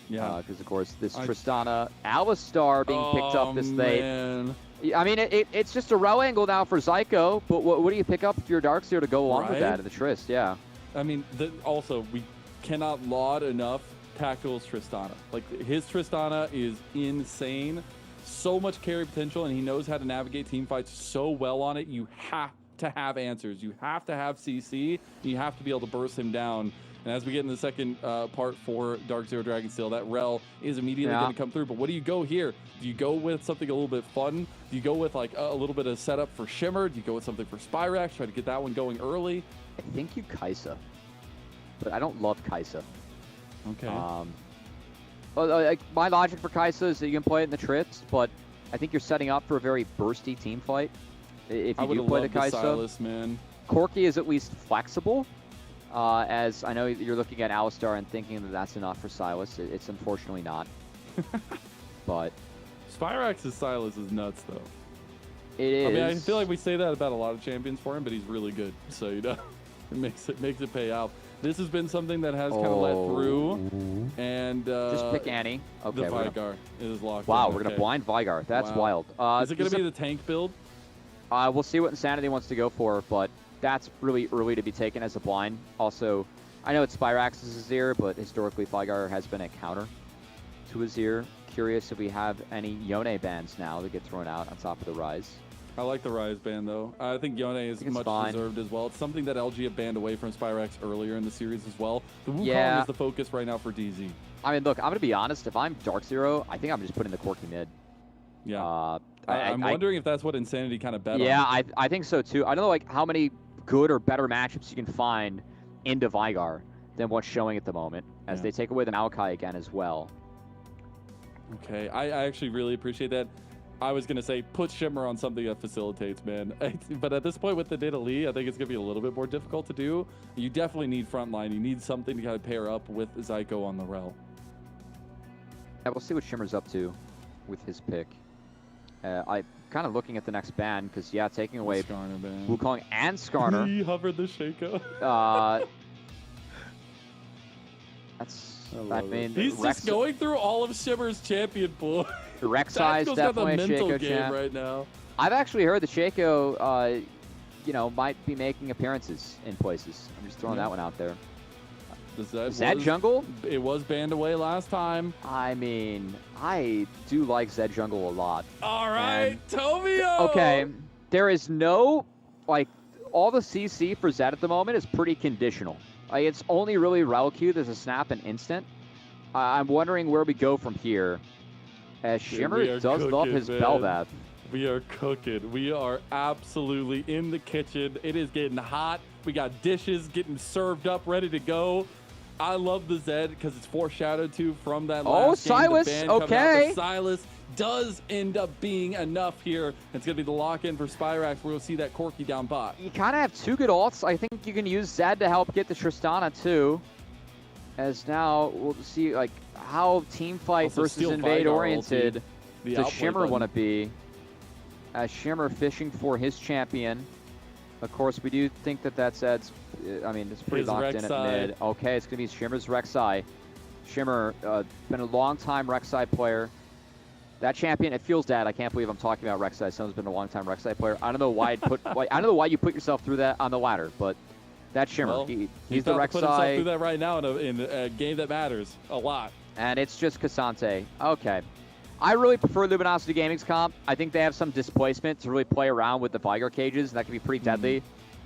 Yeah. Because of course this Tristana Alistar being picked up this late. Man. I mean, it's just a row angle now for Zyko. But what do you pick up if you're Dark Zero to go along with that in the Trist? Yeah. I mean, also we cannot laud enough tackles Tristana. Like, his Tristana is insane. So much carry potential, and he knows how to navigate team fights so well on it. You have to have answers. You have to have CC. You have to be able to burst him down. And as we get in the second part for Dark Zero Dragonsteel, that Rel is immediately going to come through. But what do you go here? Do you go with something a little bit fun? Do you go with like a little bit of setup for Shimmer? Do you go with something for Spyrax? Try to get that one going early? I think you Kaisa, but I don't love Kaisa. Okay. Well, like, my logic for Kaisa is that you can play it in the trips, but I think you're setting up for a very bursty team fight. If you do play the Kaisa, Silas, man. Corki is at least flexible. As I know you're looking at Alistar and thinking that that's enough for Silas. It's unfortunately not. But Spyrax's Silas is nuts, though. it is. I mean, I feel like we say that about a lot of champions for him, but he's really good. So, you know, it makes it pay out. This has been something that has kind of let through, and just pick Annie. Okay, the Vigar is locked. Wow, in. we're gonna Okay. blind Vigar. That's wild. Is it gonna be the tank build? We'll see what Insanity wants to go for, but that's really early to be taken as a blind. Also, I know it's Spyrax's Azir, but historically Vigar has been a counter to Azir. Curious if we have any Yone bans now that get thrown out on top of the Rise. I like the Rise ban, though. I think Yone is much deserved as well. It's something that LG have banned away from Spyrax earlier in the series as well. The Wukong is the focus right now for DZ. I mean, look, I'm going to be honest. If I'm Dark Zero, I think I'm just putting the Corki mid. Yeah. I'm wondering if that's what Insanity kind of bet on. Yeah, I think so, too. I don't know like how many good or better matchups you can find into Vigar than what's showing at the moment, as they take away the Maokai again as well. Okay, I actually really appreciate that. I was going to say, put Shimmer on something that facilitates, man. But at this point with the Nidalee, I think it's going to be a little bit more difficult to do. You definitely need frontline. You need something to kind of pair up with Zyko on the Rel. Yeah, we'll see what Shimmer's up to with his pick. I kind of looking at the next ban, because, yeah, taking away Wukong and Skarner. He hovered the Shaco. I mean, he's just going through all of Shimmer's champion pool. Rek'Sai is definitely a Shaco champ right now. I've actually heard the Shaco, might be making appearances in places. I'm just throwing that one out there. Zed jungle? It was banned away last time. I mean, I do like Zed jungle a lot. All right, Tomio! Okay, there is no, all the CC for Zed at the moment is pretty conditional. It's only really Rel-Q that's a snap and instant. I'm wondering where we go from here. As Shimmer does love his Bel'Vev. We are cooking. We are absolutely in the kitchen. It is getting hot. We got dishes getting served up, ready to go. I love the Zed because it's foreshadowed to from that last game. Silas, the ban okay. Silas does end up being enough here. It's going to be the lock-in for Spyrax. We're going to see that Corki down bot. You kind of have two good ults. I think you can use Zed to help get the Tristana too. As now we'll see how team fight Also versus invade oriented does Shimmer want to be. As Shimmer fishing for his champion. Of course, we do think that that's Zed's. I mean, it's pretty locked in at mid. Okay, it's going to be Shimmer's Rek'Sai. Shimmer, been a long-time Rek'Sai player. That champion, it feels bad. I can't believe I'm talking about Rek'Sai. Someone's been a long-time Rek'Sai player. I don't know why I don't know why you put yourself through that on the ladder, but that's Shimmer. Well, he's the Rek'Sai. Put himself through that right now in a game that matters a lot. And it's just Cassante. Okay. I really prefer Luminosity Gaming's comp. I think they have some displacement to really play around with the Vigar cages, and that can be pretty deadly.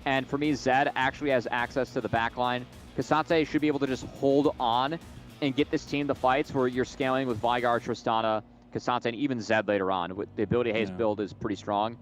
And for me, Zed actually has access to the backline. Cassante should be able to just hold on and get this team to fights where you're scaling with Vigar, Tristana, Cassante, and even Zed later on. The ability Haze build is pretty strong.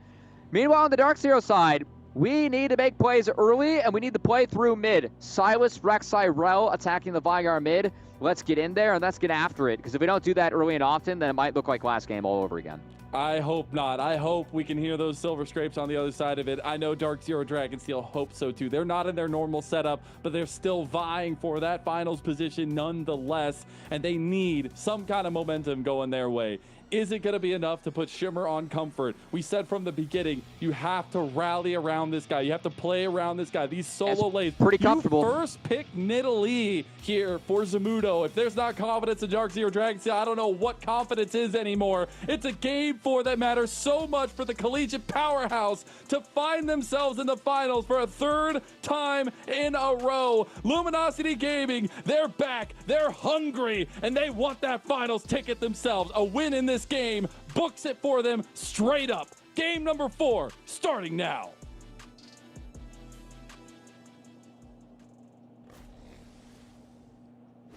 Meanwhile, on the Dark Zero side, we need to make plays early, and we need to play through mid. Silas, Rek'Sai, Rel attacking the Vigar mid. Let's get in there and let's get after it, because if we don't do that early and often, then it might look like last game all over again. I hope not. I hope we can hear those silver scrapes on the other side of it. I know Dark Zero Dragonsteel hope so too. They're not in their normal setup, but they're still vying for that finals position nonetheless, and they need some kind of momentum going their way. Is it going to be enough to put Shimmer on comfort? We said from the beginning, you have to rally around this guy. You have to play around this guy. These solo lanes. Pretty comfortable. You first pick Nidalee here for Zamudo. If there's not confidence in Dark Zero Dragon Steel, I don't know what confidence is anymore. It's a game 4 that matters so much for the collegiate powerhouse to find themselves in the finals for a 3rd time in a row. Luminosity Gaming, they're back. They're hungry, and they want that finals ticket themselves. A win in this game books it for them straight up. Game number 4 starting now.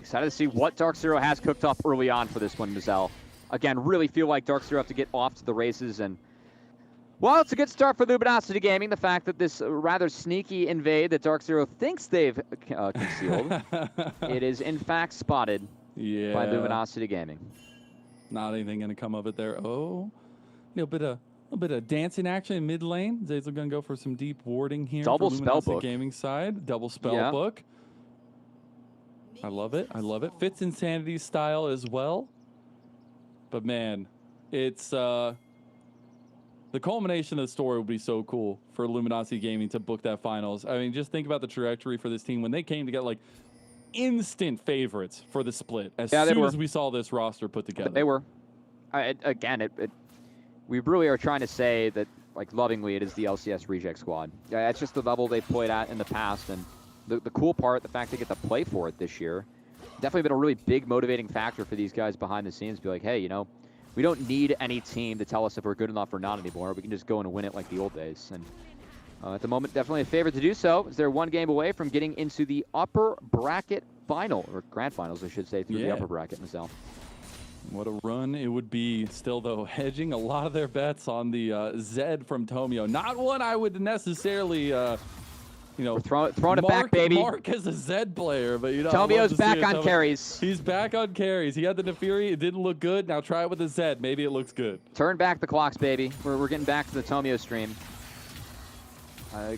Excited to see what Dark Zero has cooked up early on for this one, Mazel. Again, really feel like Dark Zero have to get off to the races, and well, it's a good start for Luminosity Gaming. The fact that this rather sneaky invade that Dark Zero thinks they've concealed, it is in fact spotted by Luminosity Gaming. Not anything going to come of it there. Oh, a little bit of dancing action in mid lane. Zazel going to go for some deep warding here. Double for spell book. Gaming side. Double spell book. I love it. I love it. Fits Insanity style as well. But man, it's the culmination of the story would be so cool for Luminosity Gaming to book that finals. I mean, just think about the trajectory for this team when they came to get like instant favorites for the split as soon as we saw this roster put together. They were. We really are trying to say that, like, lovingly, it is the LCS reject squad. It's just the level they've played at in the past, and the cool part, the fact they get to play for it this year, definitely been a really big motivating factor for these guys behind the scenes. Be like, hey, you know, we don't need any team to tell us if we're good enough or not anymore. We can just go and win it like the old days. And at the moment, definitely a favorite to do so, as they're one game away from getting into the upper bracket final, or grand finals, I should say, through the upper bracket, Mazel. What a run it would be. Still, though, hedging a lot of their bets on the Zed from Tomio. Not one I would necessarily, you know, throwing it back, baby. Mark as a Zed player, but you know, Tomio's back on carries. He's back on carries. He had the Nefiri. It didn't look good. Now try it with the Zed. Maybe it looks good. Turn back the clocks, baby. We're getting back to the Tomio stream.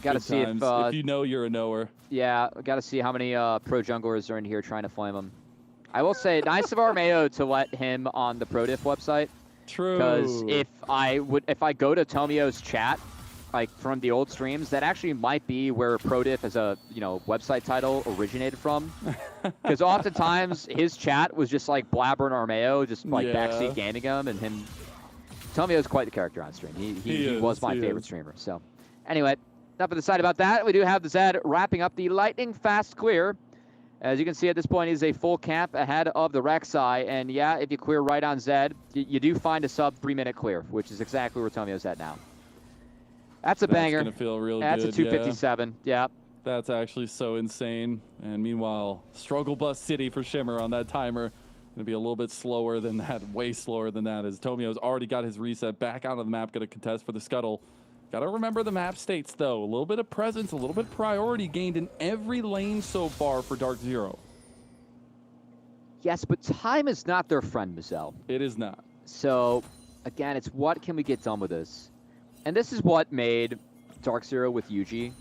Got to see if you know you're a knower. Yeah, got to see how many pro junglers are in here trying to flame him. I will say, nice of Armeo to let him on the ProDiff website. True. Because if I go to Tomio's chat, like from the old streams, that actually might be where ProDiff as a website title originated from. Because oftentimes his chat was just like blabbering Armeo, just like backseat gaming him, and him. Tomio's quite the character on stream. He was my favorite streamer. So anyway, enough of the side about that. We do have the Zed wrapping up the lightning fast clear. As you can see at this point, he's a full camp ahead of the Rek'Sai. And yeah, if you clear right on Zed, you do find a sub 3-minute clear, which is exactly where Tomio's at now. That's a banger. That's gonna feel real That's good. A 257. Yeah. That's actually so insane. And meanwhile, Struggle Bus City for Shimmer on that timer. Gonna be a little bit slower than that, way slower than that, as Tomio's already got his reset back out of the map, gonna contest for the scuttle. Gotta remember the map states, though. A little bit of presence, a little bit of priority gained in every lane so far for Dark Zero. Yes, but time is not their friend, Mazel. It is not. So, again, it's what can we get done with this? And this is what made Dark Zero with Yuji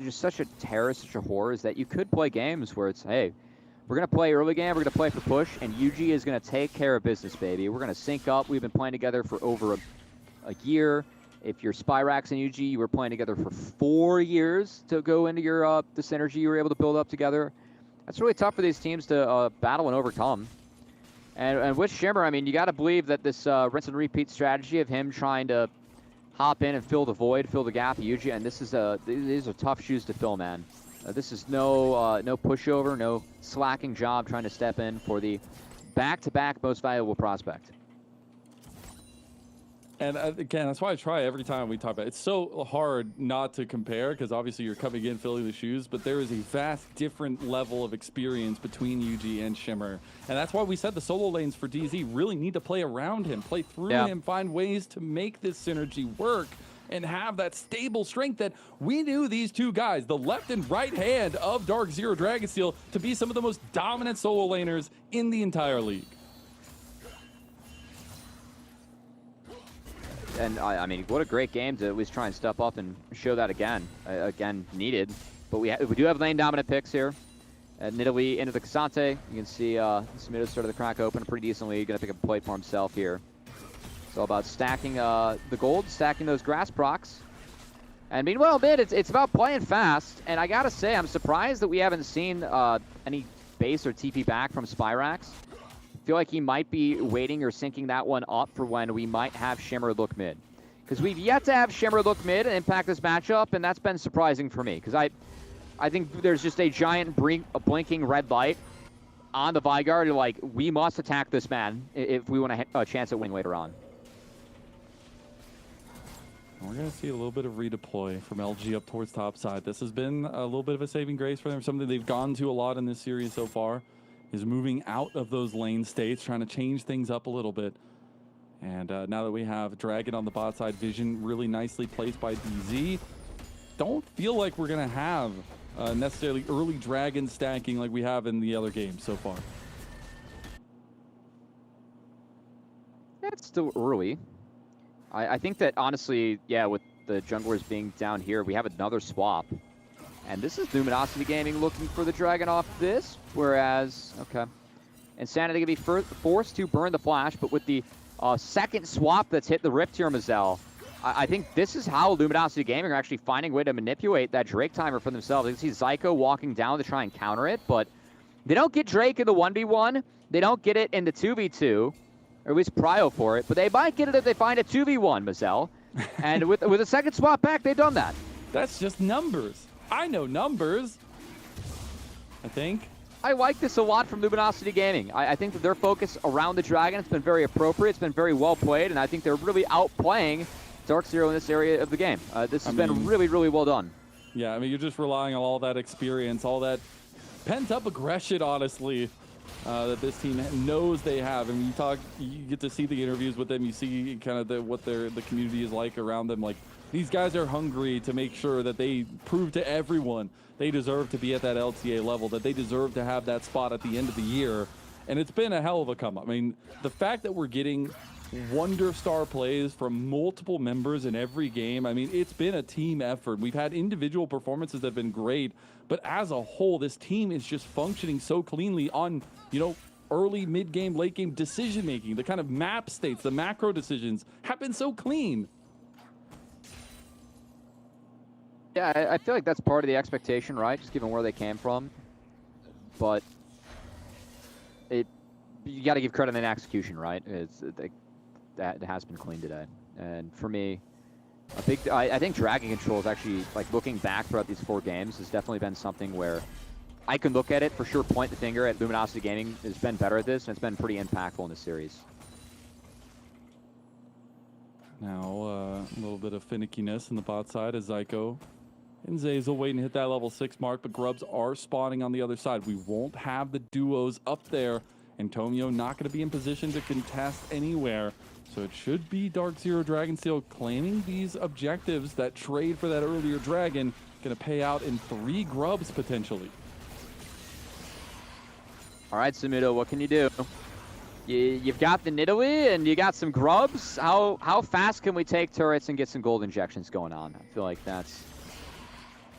just such a terror, such a horror, is that you could play games where it's, hey, we're going to play early game, we're going to play for push, and Yuji is going to take care of business, baby. We're going to sync up. We've been playing together for over a year. If you're Spyrax and UG, you were playing together for 4 years to go into your the synergy you were able to build up together. That's really tough for these teams to battle and overcome. And with Shimmer, I mean, you got to believe that this rinse and repeat strategy of him trying to hop in and fill the void, fill the gap, UG, and these are tough shoes to fill, man. This is no pushover, no slacking job trying to step in for the back-to-back most valuable prospect. And again, that's why I try every time we talk about it. It's so hard not to compare because obviously you're coming in filling the shoes, but there is a vast different level of experience between UG and Shimmer. And that's why we said the solo lanes for DZ really need to play around him, play through him, find ways to make this synergy work and have that stable strength that we knew these two guys, the left and right hand of Dark Zero Dragonsteel, to be some of the most dominant solo laners in the entire league. And I mean, what a great game to at least try and step up and show that again. Again, needed. But we do have lane dominant picks here. Nidalee into the Cassante. You can see Samido started the crack open pretty decently. Going to pick up a plate for himself here. It's all about stacking the gold, stacking those grass procs. And meanwhile, mid, it's about playing fast. And I gotta say, I'm surprised that we haven't seen any base or TP back from Spyrax. I feel like he might be waiting or syncing that one up for when we might have Shimmer look mid. Because we've yet to have Shimmer look mid and impact this matchup, and that's been surprising for me. Because I think there's just a giant blinking red light on the Vigard. Like, we must attack this man if we want a chance at winning later on. We're going to see a little bit of redeploy from LG up towards top side. This has been a little bit of a saving grace for them. Something they've gone to a lot in this series so far is moving out of those lane states, trying to change things up a little bit. And now that we have Dragon on the bot side, Vision really nicely placed by DZ. Don't feel like we're going to have necessarily early Dragon stacking like we have in the other games so far. It's still early. I think that, honestly, yeah, with the junglers being down here, we have another swap. And this is Luminosity Gaming looking for the Dragon off this, whereas, okay. Insanity going to be forced to burn the flash, but with the second swap that's hit the Rift here, Mazel, I think this is how Luminosity Gaming are actually finding a way to manipulate that Drake timer for themselves. You can see Zyko walking down to try and counter it, but they don't get Drake in the 1v1. They don't get it in the 2v2. Or at least prio for it, but they might get it if they find a 2v1, Mazel. And with a second swap back, they've done that. That's just numbers. I know numbers, I think. I like this a lot from Luminosity Gaming. I think that their focus around the Dragon has been very appropriate. It's been very well played, and I think they're really outplaying Dark Zero in this area of the game. This has been really, really well done. Yeah, I mean, you're just relying on all that experience, all that pent-up aggression, honestly, that this team knows they have. And you get to see the interviews with them. You see kind of what the community is like around them. Like, these guys are hungry to make sure that they prove to everyone they deserve to be at that LTA level, that they deserve to have that spot at the end of the year. And it's been a hell of a come up. I mean, the fact that we're getting wonder star plays from multiple members in every game, I mean, it's been a team effort. We've had individual performances that have been great, but as a whole, this team is just functioning so cleanly on, early, mid-game, late-game decision-making. The kind of map states, the macro decisions have been so clean. Yeah, I feel like that's part of the expectation, right? Just given where they came from. But you got to give credit in execution, right? That has been clean today. And for me, I think Dragon Control is actually, like, looking back throughout these 4 games, has definitely been something where I can look at it, for sure, point the finger at Luminosity Gaming has been better at this, and it's been pretty impactful in the series. Now, a little bit of finickiness in the bot side as Zyko and Zazel waiting to hit that level 6 mark, but Grubs are spawning on the other side. We won't have the duos up there, and Tomio not going to be in position to contest anywhere. So it should be Dark Zero Dragonsteel claiming these objectives. That trade for that earlier Dragon going to pay out in 3 Grubs potentially. All right, Samuto, what can you do? You've got the Nidalee and you got some Grubs. How fast can we take turrets and get some gold injections going on? I feel like that's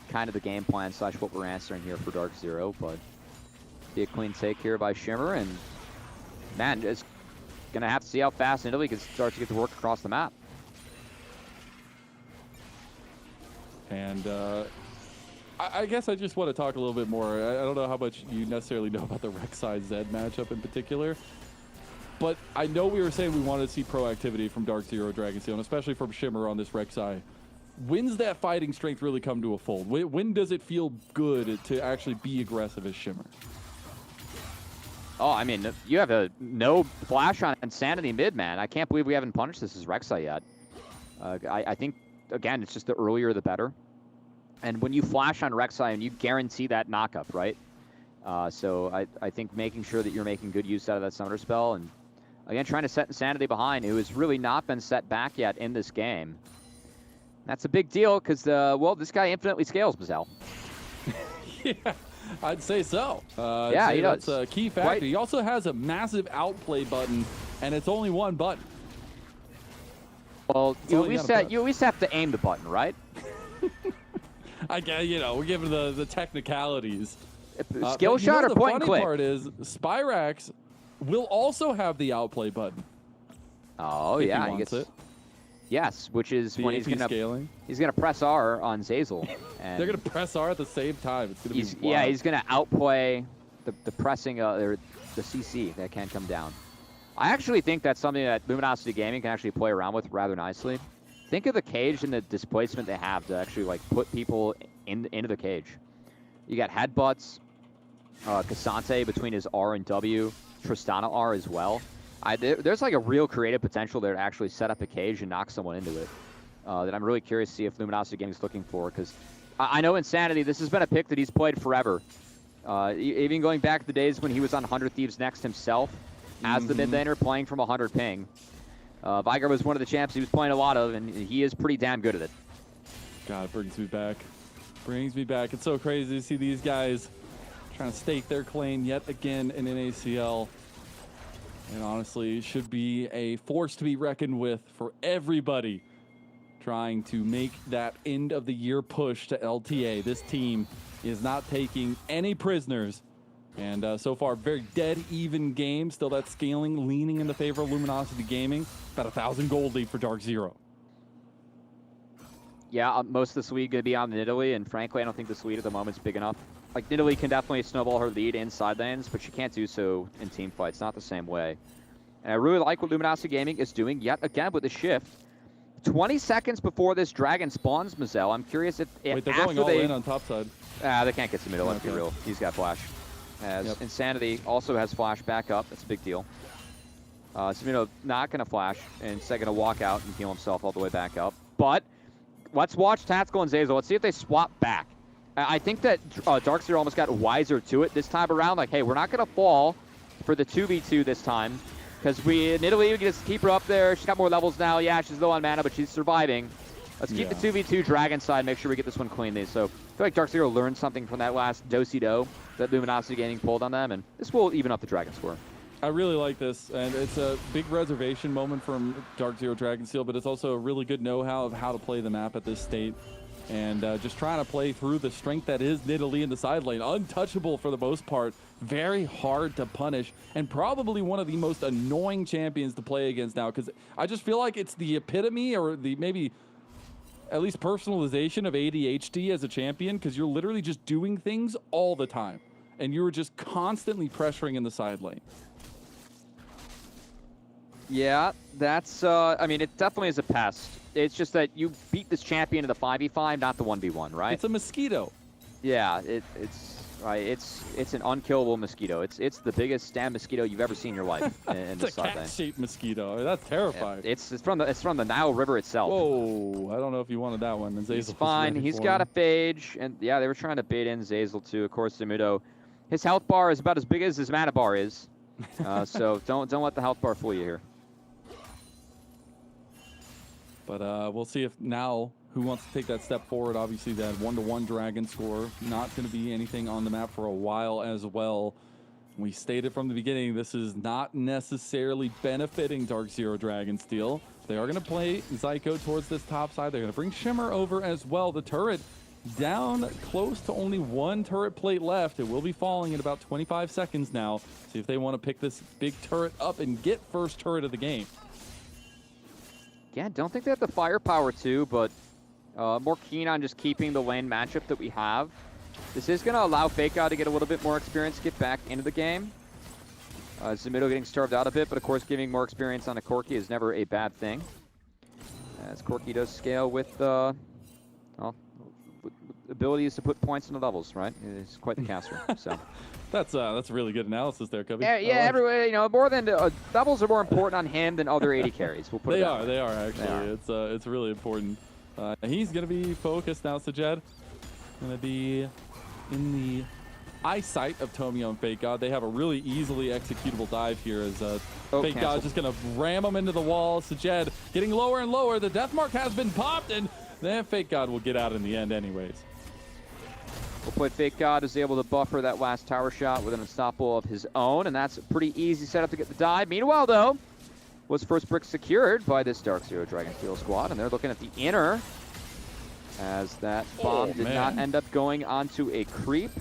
kind of the game plan / what we're answering here for Dark Zero, but be a clean take here by Shimmer, and man, it's gonna have to see how fast Nidalee can start to get to work across the map. And I guess I just want to talk a little bit more. I don't know how much you necessarily know about the Rek'Sai Zed matchup in particular, but I know we were saying we wanted to see proactivity from Dark Zero Dragonsteel, and especially from Shimmer on this Rek'Sai. When's that fighting strength really come to a fold? When does it feel good to actually be aggressive as Shimmer? Oh, I mean, you have no flash on Insanity mid, man. I can't believe we haven't punished this as Rek'Sai yet. I think, again, it's just the earlier the better. And when you flash on Rek'Sai, and you guarantee that knockup, right? So I think making sure that you're making good use out of that Summoner spell, and again, trying to set Insanity behind, who has really not been set back yet in this game. That's a big deal, because, well, this guy infinitely scales, Mazel. Yeah, I'd say so. Yeah, he does. That's a key factor. Right. He also has a massive outplay button, and it's only one button. Well, you at least have to aim the button, right? I guess, we're giving the technicalities. Skill shot or point and click? The funny part is Spyrax will also have the outplay button. Oh, if yeah. he wants it. Yes, which is The when AP scaling. he's gonna press R on Zazel. And They're gonna press R at the same time. It's gonna be wild. yeah, he's gonna outplay the pressing or the CC that can come down. I actually think that's something that Luminosity Gaming can actually play around with rather nicely. Think of the cage and the displacement they have to actually like put people into the cage. You got headbutts, Cassante between his R and W, Tristana R as well. There's like a real creative potential there to actually set up a cage and knock someone into it. That I'm really curious to see if Luminosity Gaming is looking for, because I know Insanity, this has been a pick that he's played forever. Even going back to the days when he was on 100 Thieves Next himself as the mid laner playing from 100 ping. Viger was one of the champs he was playing a lot of, and he is pretty damn good at it. God, it brings me back. Brings me back. It's so crazy to see these guys trying to stake their claim yet again in NACL. And honestly, it should be a force to be reckoned with for everybody trying to make that end of the year push to LTA. This team is not taking any prisoners. And so far, very dead even game. Still that scaling leaning in the favor of Luminosity Gaming. About 1,000 gold lead for Dark Zero. Yeah, most of the Swede going to be on Nidalee, and frankly, I don't think the Swede at the moment's big enough. Like, Nidalee can definitely snowball her lead inside lanes, but she can't do so in team fights, not the same way. And I really like what Luminosity Gaming is doing yet again with the shift. 20 seconds before this dragon spawns, Mazel. I'm curious if Wait, they're after going all in on top side. they can't get to middle, let's be Okay. real. He's got flash. As Insanity also has flash back up. That's a big deal. Samino not going to flash, and instead going to walk out and heal himself all the way back up. But let's watch Tactical and Zazel. Let's see if they swap back. I think that Darkseer almost got wiser to it this time around. Like, hey, we're not going to fall for the 2v2 this time, because Nidalee, we can just keep her up there. She's got more levels now. Yeah, she's low on mana, but she's surviving. Let's keep the 2v2 Dragon side, make sure we get this one clean. So I feel like Darkseer learned something from that last do-si-do that Luminosity Gaming pulled on them, and this will even up the Dragon score. I really like this, and it's a big reservation moment from Dark Zero Dragonsteel, but it's also a really good know-how of how to play the map at this state. And just trying to play through the strength that is Nidalee in the side lane. Untouchable for the most part. Very hard to punish. And probably one of the most annoying champions to play against now. Because I just feel like it's the epitome, or the maybe at least personalization of ADHD as a champion. Because you're literally just doing things all the time. And you're just constantly pressuring in the side lane. Yeah, that's, I mean, it definitely is a pest. It's just that you beat this champion in the 5v5, not the 1v1, right? It's a mosquito. Yeah, it's an unkillable mosquito. It's the biggest damn mosquito you've ever seen in your life. In It's a cat-shaped mosquito. I mean, that's terrifying. It's from the Nile River itself. Whoa, I don't know if you wanted that one. And He's fine. He's got a phage, and yeah, they were trying to bait in Zazel too. Of course, Zamudo, his health bar is about as big as his mana bar is. So don't let the health bar fool you here. But we'll see if now who wants to take that step forward. Obviously, that 1-to-1 Dragon score, not going to be anything on the map for a while as well. We stated from the beginning, this is not necessarily benefiting Dark Zero Dragonsteel. They are going to play Zyko towards this top side. They're going to bring Shimmer over as well. The turret down close to only one turret plate left. It will be falling in about 25 seconds now. See if they want to pick this big turret up and get first turret of the game. Yeah, don't think they have the firepower too, but more keen on just keeping the lane matchup that we have. This is going to allow Fakeout to get a little bit more experience, get back into the game. Zamudo getting starved out a bit, but of course giving more experience on a Corki is never a bad thing. As Corki does scale with, well, abilities to put points into levels, right? It's quite the caster, so. That's really good analysis there, Cubby. Yeah, everywhere, you know, more than doubles are more important on him than other 80 carries. We'll put it that way. They are actually. It's really important. He's gonna be focused now. Sajed gonna be in the eyesight of Tomio and Fake God. They have a really easily executable dive here as Fake God just gonna ram him into the wall. Sajed getting lower and lower. The death mark has been popped, and then Fake God will get out in the end anyways. Hopefully Fake God is able to buffer that last tower shot with an unstoppable of his own, and that's a pretty easy setup to get the dive. Meanwhile, though, was first brick secured by this Dark Zero Dragonsteel squad, and they're looking at the inner as that bomb did not end up going onto a creep.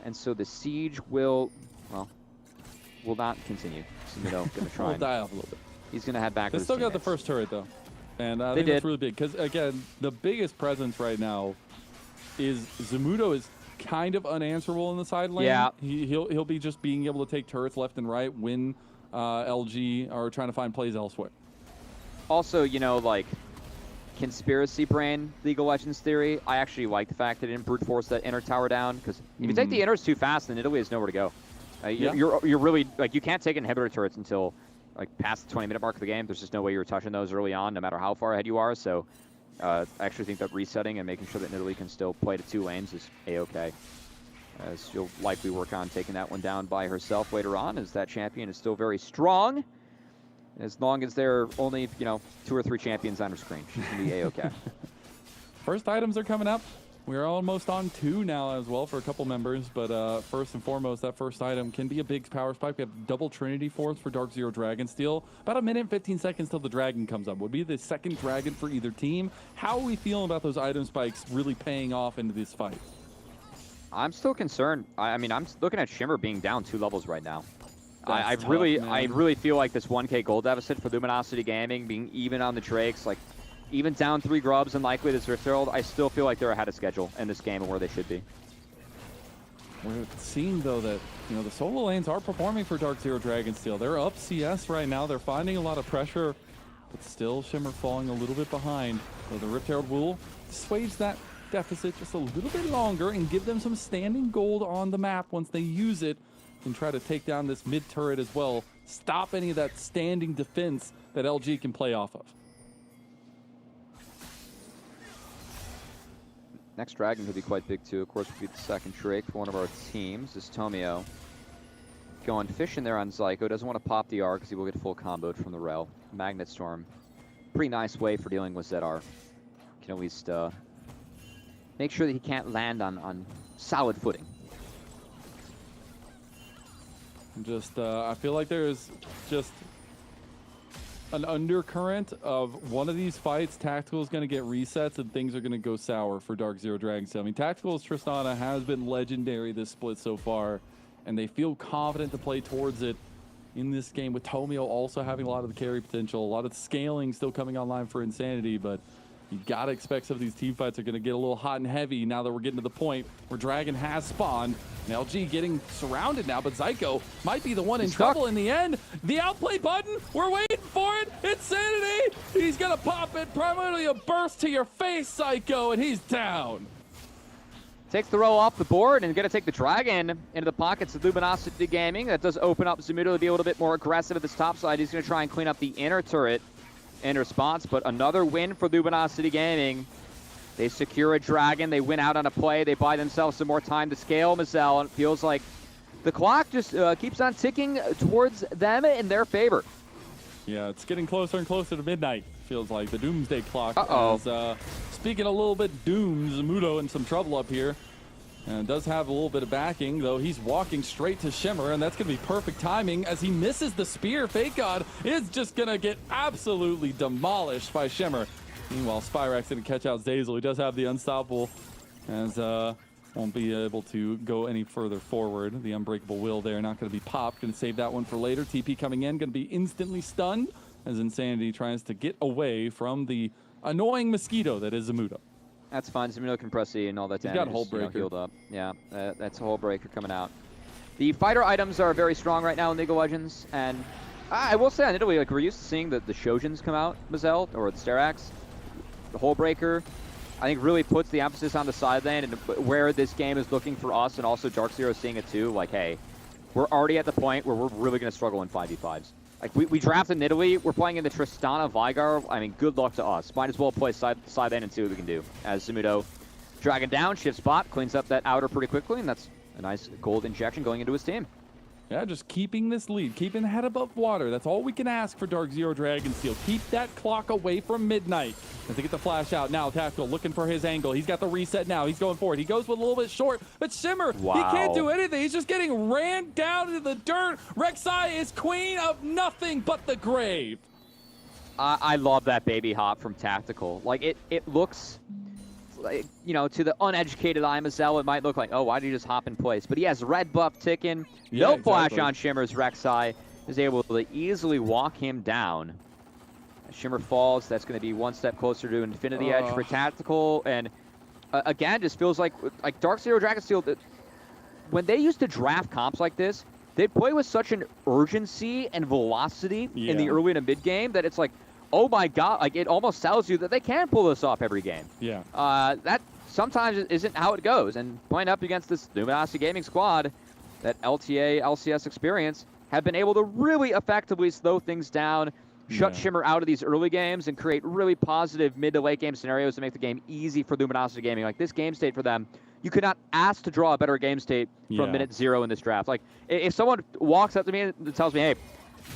And so the siege will not continue. So, going to try we'll and die off a little bit. He's going to head back. They with still his got the teammates. first turret, though. And I They think that's did. really big. Because, again, the biggest presence right now is Zamudo is kind of unanswerable in the side lane. Yeah. He'll be just being able to take turrets left and right when LG are trying to find plays elsewhere. Also, you know, like, conspiracy brain League of Legends theory, I actually like the fact that it didn't brute force that inner tower down, because if you take the inners too fast, then Italy has nowhere to go. You're really, like, you can't take inhibitor turrets until, like, past the 20-minute mark of the game. There's just no way you're touching those early on, no matter how far ahead you are. So I actually think that resetting and making sure that Italy can still play to 2 lanes is A-okay. As she'll likely work on taking that one down by herself later on, as that champion is still very strong. As long as there are only, you know, 2 or 3 champions on her screen, she can be A-okay. First items are coming up. We're almost on 2 now as well for a couple members, but first and foremost, that first item can be a big power spike. We have double Trinity Force for Dark Zero Dragonsteel. About 1 minute and 15 seconds till the dragon comes up. Would be the second dragon for either team. How are we feeling about those item spikes really paying off into this fight? I'm still concerned. I mean, I'm looking at Shimmer being down 2 levels right now. I Tough, really feel like this 1K gold deficit for Luminosity Gaming, being even on the Drakes, like even down 3 grubs and likely this Rift Herald, I still feel like they're ahead of schedule in this game and where they should be. We're seeing, though, that, you know, the solo lanes are performing for Dark Zero Dragonsteel. They're up CS right now. They're finding a lot of pressure, but still Shimmer falling a little bit behind. So the Rift Herald will assuage that deficit just a little bit longer and give them some standing gold on the map once they use it and try to take down this mid turret as well. Stop any of that standing defense that LG can play off of. Next dragon could be quite big too. Of course, would be the second Drake for one of our teams. This Tomio going fishing there on Zyko. Doesn't want to pop the R because he will get full comboed from the Rel. Magnet Storm. Pretty nice way for dealing with ZR. Can at least make sure that he can't land on solid footing. Just, I feel like there's just an undercurrent of one of these fights. Tactical is going to get resets and things are going to go sour for Dark Zero Dragonsteel. I mean, Tactical's Tristana has been legendary this split so far, and they feel confident to play towards it in this game, with Tomio also having a lot of the carry potential, a lot of the scaling still coming online for Insanity, but you gotta expect some of these team fights are gonna get a little hot and heavy now that we're getting to the point where Dragon has spawned. And LG getting surrounded now, but Zyko might be the one in trouble in the end. The outplay button, we're waiting for it. Insanity, he's gonna pop it, primarily a burst to your face, Zyko, and he's down. Takes the roll off the board and going to take the Dragon into the pockets of Luminosity Gaming. That does open up Zamudo to be a little bit more aggressive at this top side. He's going to try and clean up the inner turret in response, but another win for Luminosity Gaming. They secure a Dragon. They win out on a play. They buy themselves some more time to scale Mazel, and it feels like the clock just keeps on ticking towards them in their favor. Yeah, it's getting closer and closer to midnight. Feels like the doomsday clock is speaking a little bit doom. Zamudo in some trouble up here. And does have a little bit of backing, though he's walking straight to Shimmer, and that's going to be perfect timing as he misses the spear. Fake God is just going to get absolutely demolished by Shimmer. Meanwhile, Spyrax going to catch out Zazel. He does have the Unstoppable, as won't be able to go any further forward. The Unbreakable Will there, not going to be popped. Going to save that one for later. TP coming in, going to be instantly stunned as Insanity tries to get away from the annoying mosquito that is Zamudo. That's fine. Zamudo can press E and all that damage. He's got a Hull is, you know, Breaker. healed up. Yeah, that's a Hull Breaker coming out. The fighter items are very strong right now in League of Legends, and I will say on Italy, like, we're used to seeing the Shojins come out, Mazel, or the Sterax. The Hull Breaker, I think, really puts the emphasis on the side lane and where this game is looking for us, and also Dark Zero seeing it too. Like, hey, we're already at the point where we're really going to struggle in 5v5s. Like, we drafted in Italy, we're playing in the Tristana Vigar. I mean, good luck to us. Might as well play side lane and see what we can do. As Zamudo, Dragon down, shifts spot, cleans up that outer pretty quickly, and that's a nice gold injection going into his team. Yeah, just keeping this lead, keeping the head above water. That's all we can ask for Dark Zero Dragonsteel. Keep that clock away from midnight. As they get the flash out now, Tactical looking for his angle. He's got the reset now. He's going forward. He goes with a little bit short, but Shimmer, he can't do anything. He's just getting ran down into the dirt. Rek'Sai is queen of nothing but the grave. I love that baby hop from Tactical. Like, it looks, like, you know, to the uneducated eye, Mazel, it might look like, oh, why did he just hop in place? But he has red buff ticking. No flash on Shimmer's Rek'Sai. is able to easily walk him down. Shimmer falls. That's going to be one step closer to Infinity Edge for Tactical. And again, just feels like Dark Zero Dragonsteel, when they used to draft comps like this, they play with such an urgency and velocity in the early to mid game that it's like, oh my god, like it almost tells you that they can pull this off every game. Yeah. That sometimes isn't how it goes. And playing up against this Luminosity Gaming squad, that LTA, LCS experience, have been able to really effectively slow things down, shut Shimmer out of these early games, and create really positive mid to late game scenarios to make the game easy for Luminosity Gaming. Like this game state for them, you could not ask to draw a better game state from minute 0 in this draft. Like if someone walks up to me and tells me, hey,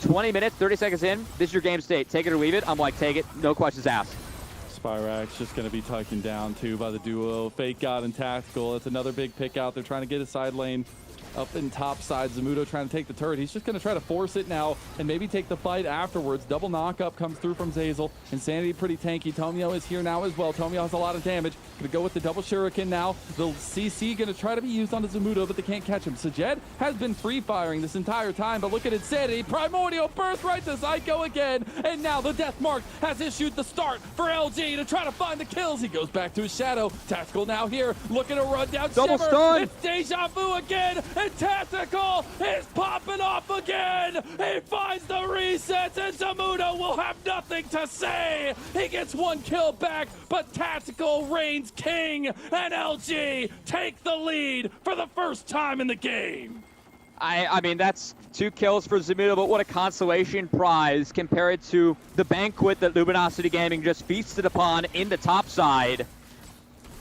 20 minutes, 30 seconds in, this is your game state, take it or leave it, I'm like, take it, no questions asked. Spyrax just going to be taken down too by the duo. Fake God and Tactical. It's another big pick out. They're trying to get a side lane up in top side. Zamudo trying to take the turret. He's just going to try to force it now and maybe take the fight afterwards. Double knockup comes through from Zeyzal. Insanity pretty tanky. Tomio is here now as well. Tomio has a lot of damage. Going to go with the double shuriken now. The CC going to try to be used on the Zamudo, but they can't catch him. Sajed has been free firing this entire time, but look at Insanity. Primordial burst right to Psycho again. And now the Death Mark has issued the start for LG to try to find the kills. He goes back to his shadow. Tactical now here, looking to run down Double Shimmer. stun. It's deja vu again. And Tactical is popping off again. He finds the resets, and Zamudo will have nothing to say. He gets one kill back, but Tactical reigns king, and LG take the lead for the first time in the game. I mean, that's 2 kills for Zamudo, but what a consolation prize compared to the banquet that Luminosity Gaming just feasted upon in the top side.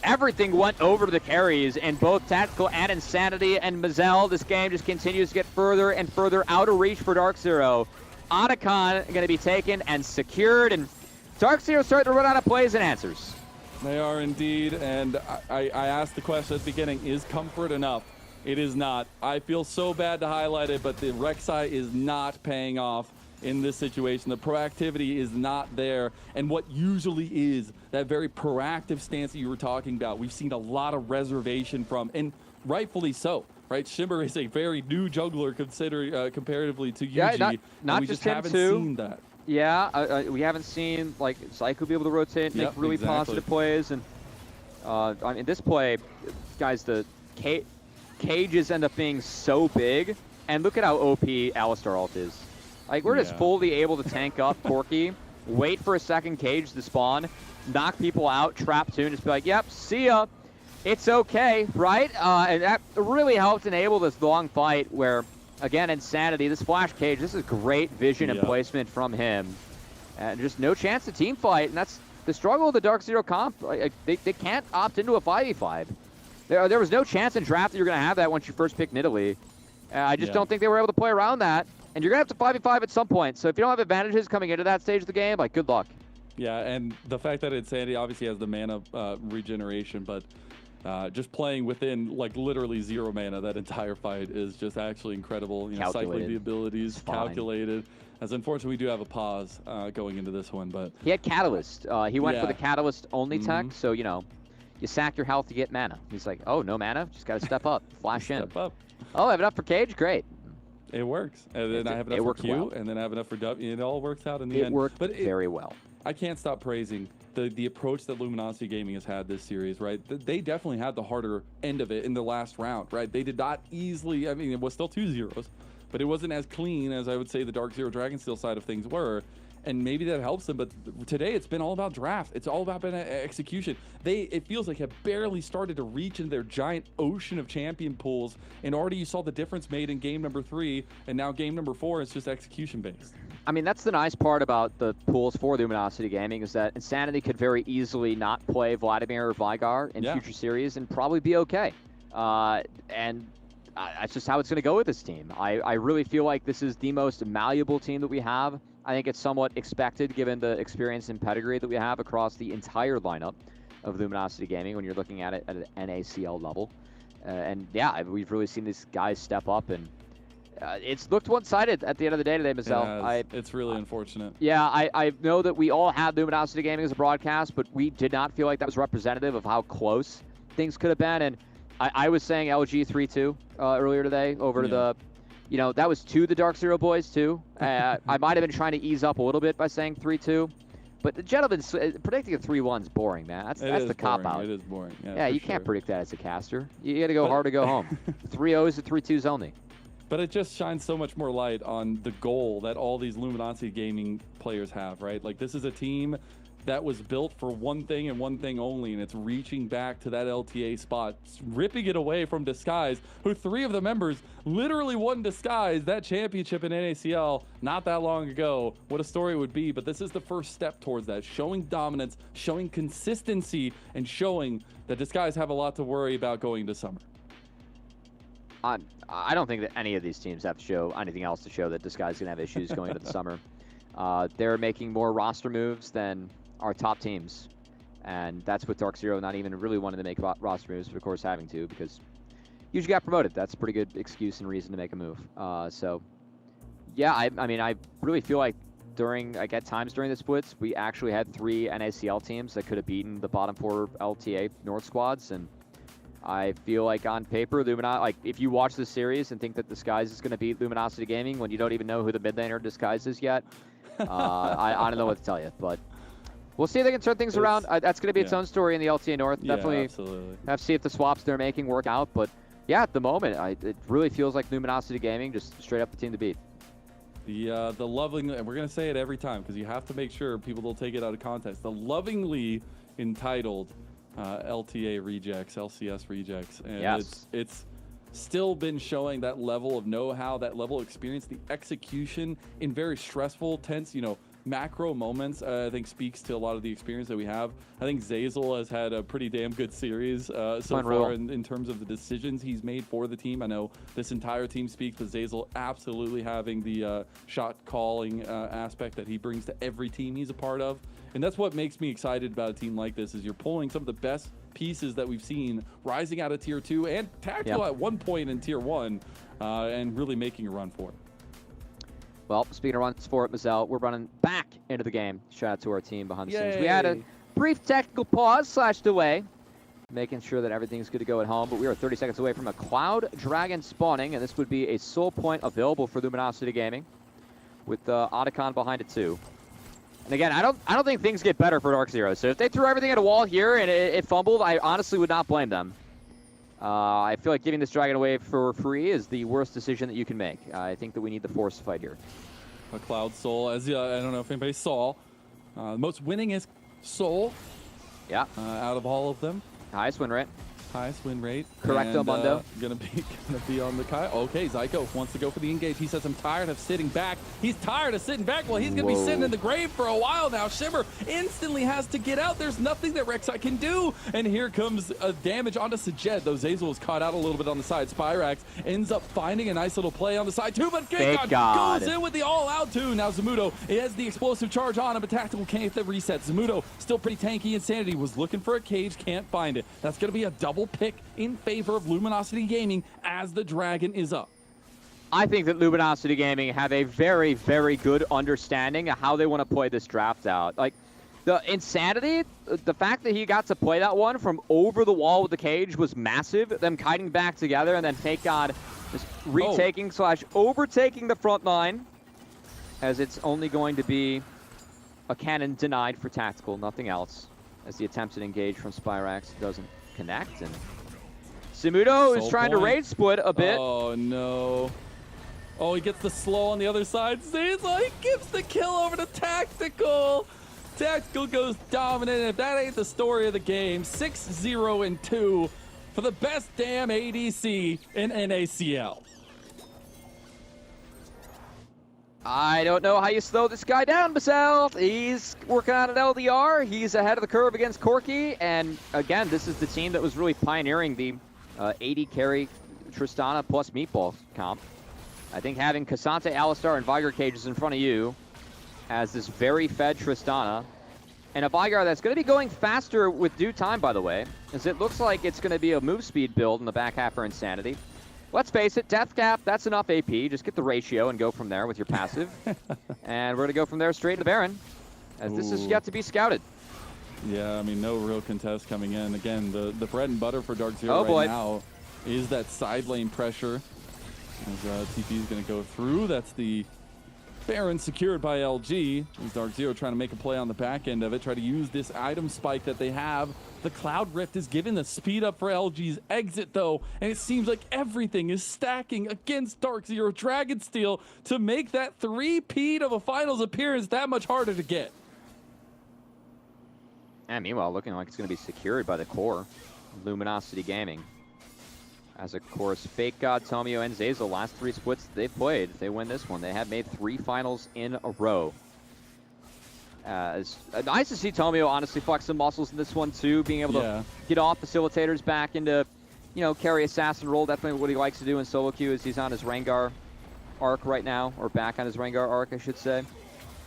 Everything went over to the carries, and both Tactical and Insanity and Mazel, this game just continues to get further and further out of reach for Dark Zero. Otacon going to be taken and secured, and Dark Zero starting to run out of plays and answers. They are indeed, and I asked the question at the beginning, is comfort enough? It is not. I feel so bad to highlight it, but the Rek'Sai is not paying off in this situation. The proactivity is not there, and what usually is that very proactive stance that you were talking about, we've seen a lot of reservation from, and rightfully so, right? Shimmer is a very new jungler comparatively to UG, Yeah, not we just just him haven't too. seen that. Yeah, we haven't seen like Psycho be able to rotate and make really positive plays, and I mean this play, guys, the cages end up being so big, and look at how OP Alistar ult is. Like, we're just fully able to tank up Corki, wait for a second cage to spawn, knock people out, trap 2, and just be like, yep, see ya. It's okay, right? And that really helped enable this long fight where, again, Insanity, this flash cage, this is great vision and placement from him. And just no chance to team fight, and that's the struggle of the Dark Zero comp. They can't opt into a 5v5. There was no chance in draft that you're going to have that once you first picked Nidalee. I just don't think they were able to play around that. And you're going to have to 5v5 at some point. So if you don't have advantages coming into that stage of the game, like, good luck. Yeah, and the fact that Insanity obviously has the mana regeneration, but just playing within, like, literally 0 mana that entire fight is just actually incredible. You know, cycling the abilities, calculated. As unfortunately, we do have a pause going into this one, but... He had Catalyst. He went for the Catalyst-only tech, so, you know, you sack your health to get mana. He's like, oh, no mana? Just got to step up, flash in. Step up. Oh, I have enough for Cage? Great. It works. And then I have enough for Q, and then I have enough for W. It all works out in the end. It worked very well. I can't stop praising the approach that Luminosity Gaming has had this series, right? They definitely had the harder end of it in the last round, right? They did not easily, I mean, it was still 2-0s, but it wasn't as clean as I would say the Dark Zero Dragonsteel side of things were. And maybe that helps them, but today it's been all about draft. It's all about execution. It feels like have barely started to reach into their giant ocean of champion pools, and already you saw the difference made in game number 3, and now game number 4 is just execution based. I mean, that's the nice part about the pools for Luminosity Gaming is that Insanity could very easily not play Vladimir or Vigar in future series and probably be okay. And that's just how it's going to go with this team. I really feel like this is the most malleable team that we have. I think it's somewhat expected given the experience and pedigree that we have across the entire lineup of Luminosity Gaming when you're looking at it at an NACL level. And yeah, we've really seen these guys step up, and it's looked one-sided at the end of the day today, Mazel. It's really unfortunate. Yeah, I know that we all had Luminosity Gaming as a broadcast, but we did not feel like that was representative of how close things could have been. And I was saying LG 3-2 earlier today over to You know, that was to the Dark Zero boys, too. I might have been trying to ease up a little bit by saying 3-2. But the gentleman, predicting a 3-1 is boring, man. That's the cop-out. It is boring. Yeah, you can't predict that as a caster. You got to go hard to go home. 3-0s to 3-2s only. But it just shines so much more light on the goal that all these Luminosity Gaming players have, right? Like, this is a team that was built for one thing and one thing only, and it's reaching back to that LTA spot, ripping it away from Disguise, who 3 of the members literally won Disguise, that championship in NACL, not that long ago. What a story it would be, but this is the first step towards that, showing dominance, showing consistency, and showing that Disguise have a lot to worry about going into summer. I don't think that any of these teams have to show anything else to show that Disguise is going to have issues going into the summer. They're making more roster moves than our top teams, and that's with Dark Zero not even really wanting to make roster moves, but of course having to, because you usually got promoted. That's a pretty good excuse and reason to make a move. So yeah, I mean, I really feel like at times during the splits, we actually had 3 NACL teams that could have beaten the bottom 4 LTA North squads, and I feel like on paper, if you watch this series and think that Disguise is going to beat Luminosity Gaming when you don't even know who the mid laner Disguise is yet, I don't know what to tell you, but we'll see if they can turn things around. That's going to be its own story in the LTA North. Definitely absolutely. Have to see if the swaps they're making work out. But yeah, at the moment, it really feels like Luminosity Gaming just straight up the team to beat. The lovingly, and we're going to say it every time because you have to make sure people don't take it out of context. The lovingly entitled LTA rejects, LCS rejects. And yes. It's still been showing that level of know-how, that level of experience, the execution in very stressful, tense, macro moments. I think speaks to a lot of the experience that we have. I think Zazel has had a pretty damn good series so far in terms of the decisions he's made for the team. I know this entire team speaks, but Zazel absolutely having the shot calling aspect that he brings to every team he's a part of. And that's what makes me excited about a team like this, is you're pulling some of the best pieces that we've seen rising out of Tier 2 and Tactical at one point in Tier 1 and really making a run for it. Well, speaking of runs for it, Mazel, we're running back into the game. Shout out to our team behind the scenes. Yay. We had a brief technical pause / delay, making sure that everything's good to go at home, but we are 30 seconds away from a Cloud Dragon spawning, and this would be a soul point available for Luminosity Gaming, with Otacon behind it too. And again, I don't think things get better for Dark Zero. So if they threw everything at a wall here and it fumbled, I honestly would not blame them. I feel like giving this Dragon away for free is the worst decision that you can make. I think that we need the force fight here. A Cloud Soul, as I don't know if anybody saw, most winningest Soul. Yeah. Out of all of them. Highest win rate. Highest win rate. Correcto, Mundo. Gonna be on the Kai. Okay, Zyko wants to go for the engage. He says, I'm tired of sitting back. He's tired of sitting back. Well, he's gonna be sitting in the grave for a while now. Shimmer instantly has to get out. There's nothing that Rek'Sai can do. And here comes a damage onto Sajed, though Zazel was caught out a little bit on the side. Spyrax ends up finding a nice little play on the side too, but Gigon goes in with the all-out too. Now Zamudo has the explosive charge on him, but Tactical can't get the reset. Zamudo still pretty tanky. Insanity was looking for a cage, can't find it. That's gonna be a double pick in favor of Luminosity Gaming as the Dragon is up. I think that Luminosity Gaming have a very, very good understanding of how they want to play this draft out. Like, the Insanity, the fact that he got to play that one from over the wall with the cage was massive. Them kiting back together and then Fake God just retaking / overtaking the front line, as it's only going to be a cannon denied for Tactical, nothing else, as the attempted engage from Spyrax doesn't connect. And Zamudo is trying to raid split a bit. Oh, no. Oh, he gets the slow on the other side. Zazel, he gives the kill over to Tactical. Tactical goes dominant. If that ain't the story of the game, 6-0-2 for the best damn ADC in NACL. I don't know how you slow this guy down, Basel. He's working on an LDR. He's ahead of the curve against Corki. And again, this is the team that was really pioneering the 80 carry Tristana plus Meatball comp. I think having Cassante, Alistar, and Vigar cages in front of you as this very fed Tristana. And a Vigar that's going to be going faster with due time, by the way, as it looks like it's going to be a move speed build in the back half for Insanity. Let's face it, Death Cap, that's enough AP. Just get the ratio and go from there with your passive. And we're going to go from there straight to the Baron, as this is yet to be scouted. Yeah, I mean, no real contest coming in. Again, the bread and butter for Dark Zero now is that side lane pressure. As TP is going to go through. That's the Baron secured by LG. As Dark Zero trying to make a play on the back end of it. Try to use this item spike that they have. The Cloud Rift is giving the speed up for LG's exit, though. And it seems like everything is stacking against Dark Zero Dragonsteel to make that three-peat of a finals appearance that much harder to get. And meanwhile, looking like it's going to be secured by the core. Luminosity Gaming. As of course, Fake God, Tomio, and Zeyzal, last 3 splits they've played, if they win this one, they have made 3 finals in a row. It's nice to see Tomio honestly flex some muscles in this one too, being able to get off facilitators back into, you know, carry assassin role. Definitely what he likes to do in solo queue is he's on his Rengar arc right now, or back on his Rengar arc, I should say.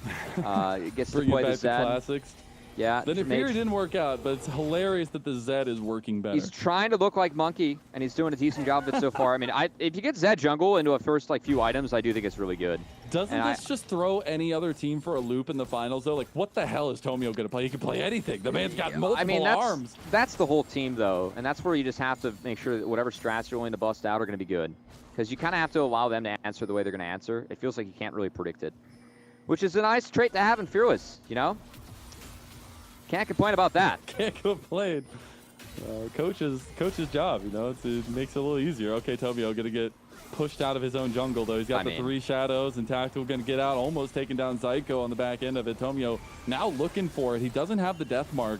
He gets to play the Zed. Classics. Yeah. The Nefiri didn't work out, but it's hilarious that the Zed is working better. He's trying to look like Monkey, and he's doing a decent job of it so far. I mean, if you get Zed jungle into a first few items, I do think it's really good. Doesn't this just throw any other team for a loop in the finals, though? Like, what the hell is Tomio going to play? He can play anything. The man's got multiple arms. That's the whole team, though, and that's where you just have to make sure that whatever strats you're willing to bust out are going to be good. Because you kind of have to allow them to answer the way they're going to answer. It feels like you can't really predict it. Which is a nice trait to have in Fearless, you know? Can't complain about that. Can't complain. Coach's job, you know, it makes it a little easier. Okay, Tomio going to get pushed out of his own jungle, though. He's got the 3 shadows, and Tactical going to get out, almost taking down Zyko on the back end of it. Tomio now looking for it. He doesn't have the death mark.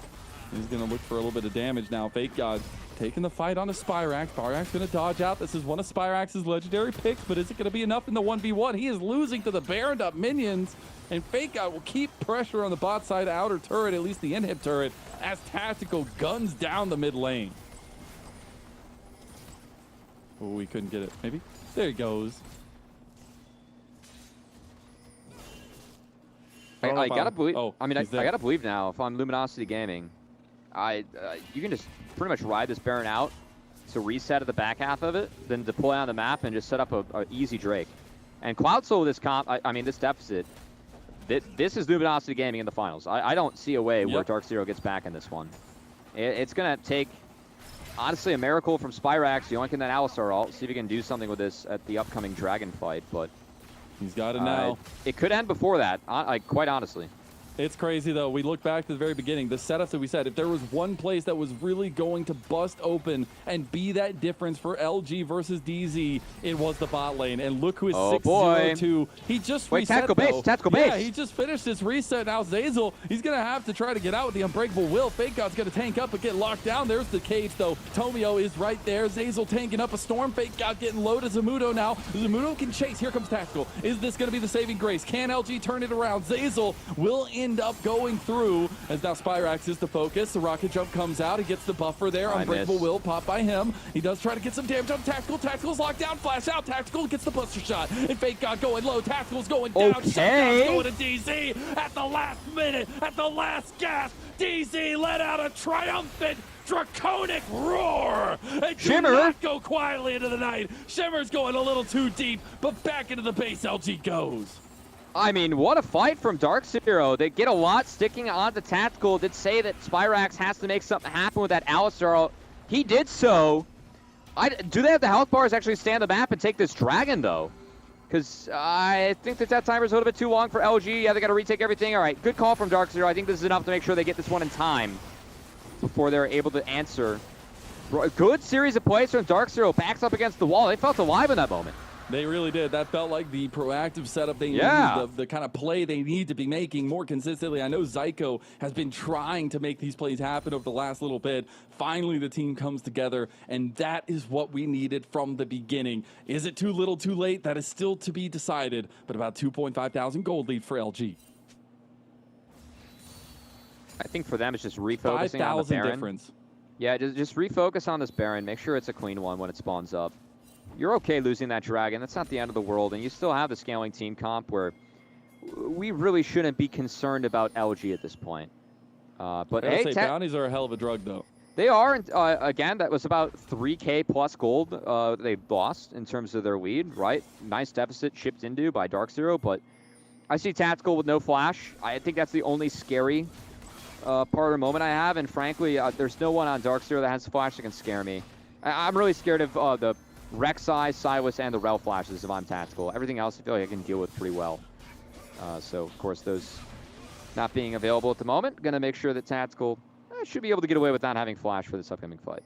He's going to look for a little bit of damage now. Fake God taking the fight on a Spyrax. Spyrax going to dodge out. This is one of Spyrax's legendary picks, but is it going to be enough in the 1v1? He is losing to the Baroned up minions, and Fake God will keep pressure on the bot side outer turret, at least the inhib turret, as Tactical guns down the mid lane. Oh, we couldn't get it. Maybe? There he goes. I gotta believe. I gotta believe now. If I'm Luminosity Gaming, you can just pretty much ride this Baron out to reset at the back half of it, then deploy on the map and just set up a easy Drake. And Cloud Soul this comp, this deficit. This is Luminosity Gaming in the finals. I don't see a way where Dark Zero gets back in this one. It's gonna take, honestly, a miracle from Spyrax, yoinking that Alistar ult, see if he can do something with this at the upcoming Dragon fight, but he's got it now. It could end before that, quite honestly. It's crazy, though. We look back to the very beginning. The setups that we said, if there was one place that was really going to bust open and be that difference for LG versus DZ, it was the bot lane. And look who is 6-0-2. He just reset, tactical base. Yeah, he just finished his reset. Now Zeyzal, he's going to have to try to get out with the Unbreakable Will. Fake God's going to tank up and get locked down. There's the cage, though. Tomio is right there. Zeyzal tanking up a storm. Fake God getting low to Zamudo now. Zamudo can chase. Here comes Tactical. Is this going to be the saving grace? Can LG turn it around? Zeyzal will end up going through, as now Spyrax is the focus. The rocket jump comes out. He gets the buffer there. Unbreakable Will pop by him. He does try to get some damage on Tactical. Tactical's locked down. Flash out. Tactical gets the buster shot. And Fake God going low. Tactical's going down. Shutdown's going to DZ at the last minute. At the last gasp. DZ let out a triumphant draconic roar. And Shimmer do not go quietly into the night. Shimmer's going a little too deep, but back into the base LG goes. I mean, what a fight from Dark Zero. They get a lot sticking on the Tactical. Did say that Spyrax has to make something happen with that Alistar. He did so. Do they have the health bars actually stand the map and take this Dragon, though? Because I think that timer's a little bit too long for LG. Yeah, they got to retake everything. All right, good call from Dark Zero. I think this is enough to make sure they get this one in time before they're able to answer. Good series of plays from Dark Zero. Backs up against the wall. They felt alive in that moment. They really did. That felt like the proactive setup they needed, the kind of play they need to be making more consistently. I know Zyko has been trying to make these plays happen over the last little bit. Finally, the team comes together, and that is what we needed from the beginning. Is it too little, too late? That is still to be decided, but about 2.5 thousand gold lead for LG. I think for them, it's just refocusing on the Baron. Difference. Yeah, just refocus on this Baron. Make sure it's a clean one when it spawns up. You're okay losing that Dragon. That's not the end of the world. And you still have the scaling team comp where we really shouldn't be concerned about LG at this point. But hey, bounties are a hell of a drug, though. They are. Again, that was about 3K plus gold they lost in terms of their lead, right? Nice deficit shipped into by Dark Zero, but I see Tactical with no flash. I think that's the only scary part of the moment I have. And frankly, there's no one on Dark Zero that has flash that can scare me. I'm really scared of the Rek'Sai, Silas, and the Rel flashes if I'm Tactical. Everything else I feel like I can deal with pretty well. So, of course, those not being available at the moment, going to make sure that Tactical should be able to get away with not having flash for this upcoming fight.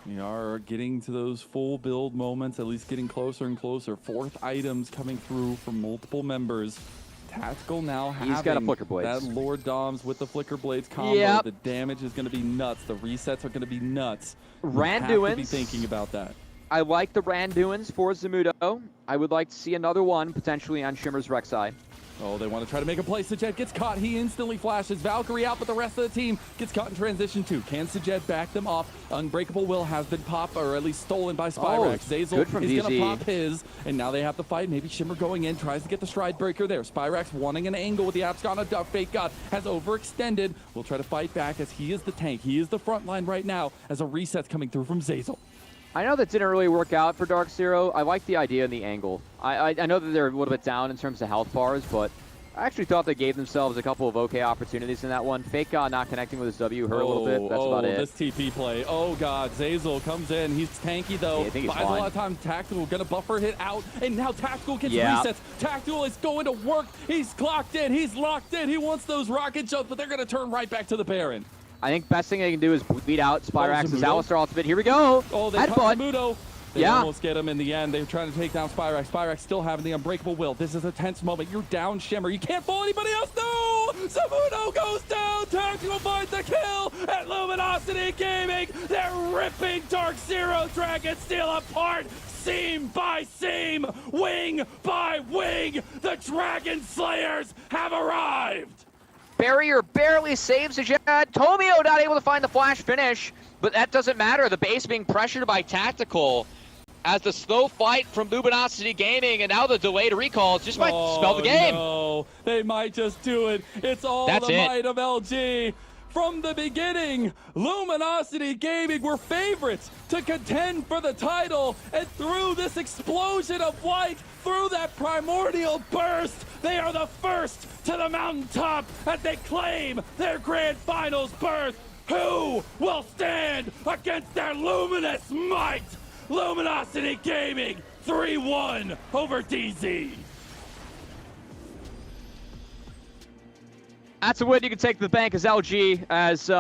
We are getting to those full build moments, at least getting closer and closer. 4th items coming through from multiple members. Tactical now He's got a Flicker Blades. That Lord Doms with the Flicker Blades combo. Yep. The damage is going to be nuts. The resets are going to be nuts. Randuin's. You have to be thinking about that. I like the Randuin's for Zamudo. I would like to see another one potentially on Shimmer's Rek'Sai. Oh, they want to try to make a play. Sajet gets caught. He instantly flashes. Valkyrie out, but the rest of the team gets caught in transition too. Can Sajet back them off? Unbreakable Will has been popped, or at least stolen by Spyrex. Zazel is going to pop his, and now they have to fight. Maybe Shimmer going in, tries to get the Stride Breaker there. Spyrex wanting an angle with the Abscon on Duck. Fake God has overextended. We'll try to fight back as he is the tank. He is the front line right now as a reset's coming through from Zazel. I know that didn't really work out for Dark Zero. I like the idea and the angle. I know that they're a little bit down in terms of health bars, but I actually thought they gave themselves a couple of okay opportunities in that one. Fake God not connecting with his W hurt a little bit. That's about it. This TP play. Oh, God. Zazel comes in. He's tanky, though. Yeah, I think he's buys a fine. lot of time. Tactical going to buffer hit out. And now Tactical gets Yeah. resets. Tactical is going to work. He's clocked in. He's locked in. He wants those rocket jumps, but they're going to turn right back to the Baron. I think best thing they can do is bleed out Spyrax's Zamudo. Alistar ultimate. Here we go. Oh, they Headbutt. caught Zamudo. They Yeah. almost get him in the end. They're trying to take down Spyrax. Spyrax still having the Unbreakable Will. This is a tense moment. You're down, Shimmer. You can't fool anybody else. No! Zamudo goes down. Tactical finds the kill at Luminosity Gaming. They're ripping Dark Zero Dragon Steel apart. Seam by seam, wing by wing. The Dragon Slayers have arrived. Barrier barely saves Ajad. Tomio not able to find the flash finish, but that doesn't matter. The base being pressured by Tactical as the slow fight from Luminosity Gaming, and now the delayed recalls just might spell the game. No, they might just do it. It's all That's the it. might of LG. From the beginning, Luminosity Gaming were favorites to contend for the title, and through this explosion of light, through that primordial burst, they are the first to the mountaintop as they claim their grand finals berth. Who will stand against their luminous might? Luminosity Gaming 3-1 over DZ. That's a win you can take to the bank as LG, as,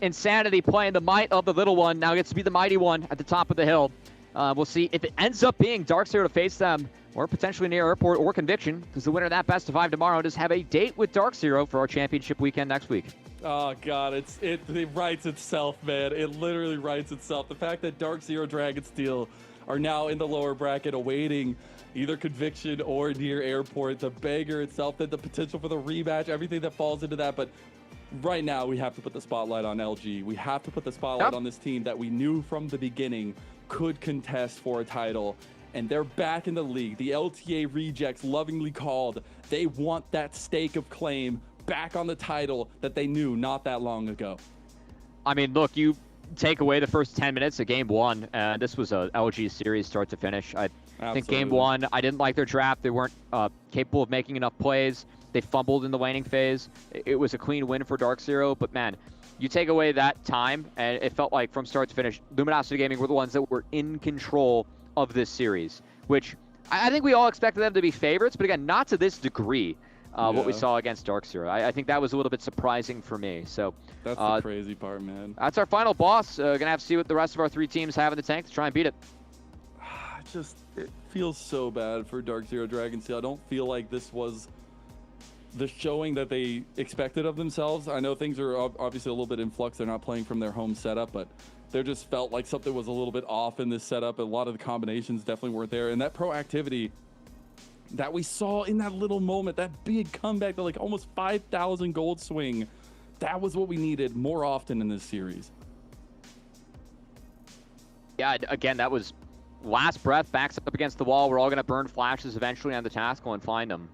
Insanity playing the might of the little one now gets to be the mighty one at the top of the hill. We'll see if it ends up being Dark Zero to face them, or potentially near Airport or Conviction, because the winner of that best of 5 tomorrow does have a date with Dark Zero for our championship weekend next week. Oh, God, it writes itself, man. It literally writes itself. The fact that Dark Zero Dragon Steel are now in the lower bracket awaiting either Conviction or near Airport, the beggar itself, the potential for the rematch, everything that falls into that. But right now, we have to put the spotlight on LG. We have to put the spotlight on this team that we knew from the beginning could contest for a title. And they're back in the league. The LTA rejects, lovingly called. They want that stake of claim back on the title that they knew not that long ago. I mean, look, you take away the first 10 minutes of Game 1, and this was a LG series start to finish. I think Game 1, I didn't like their draft. They weren't capable of making enough plays. They fumbled in the laning phase. It was a clean win for Dark Zero, but man, you take away that time, and it felt like from start to finish, Luminosity Gaming were the ones that were in control of this series, which I think we all expected them to be favorites, but again, not to this degree. What we saw against Dark Zero. I think that was a little bit surprising for me. So that's the crazy part, man. That's our final boss. Gonna have to see what the rest of our 3 teams have in the tank to try and beat it. It feels so bad for Dark Zero Dragon Steel. I don't feel like this was the showing that they expected of themselves. I know things are obviously a little bit in flux. They're not playing from their home setup, but there just felt like something was a little bit off in this setup. A lot of the combinations definitely weren't there, and that proactivity that we saw in that little moment, that big comeback, the like almost 5,000 gold swing, that was what we needed more often in this series. Yeah, again, that was last breath, backs up against the wall. We're all going to burn flashes eventually on the Tactical and find them.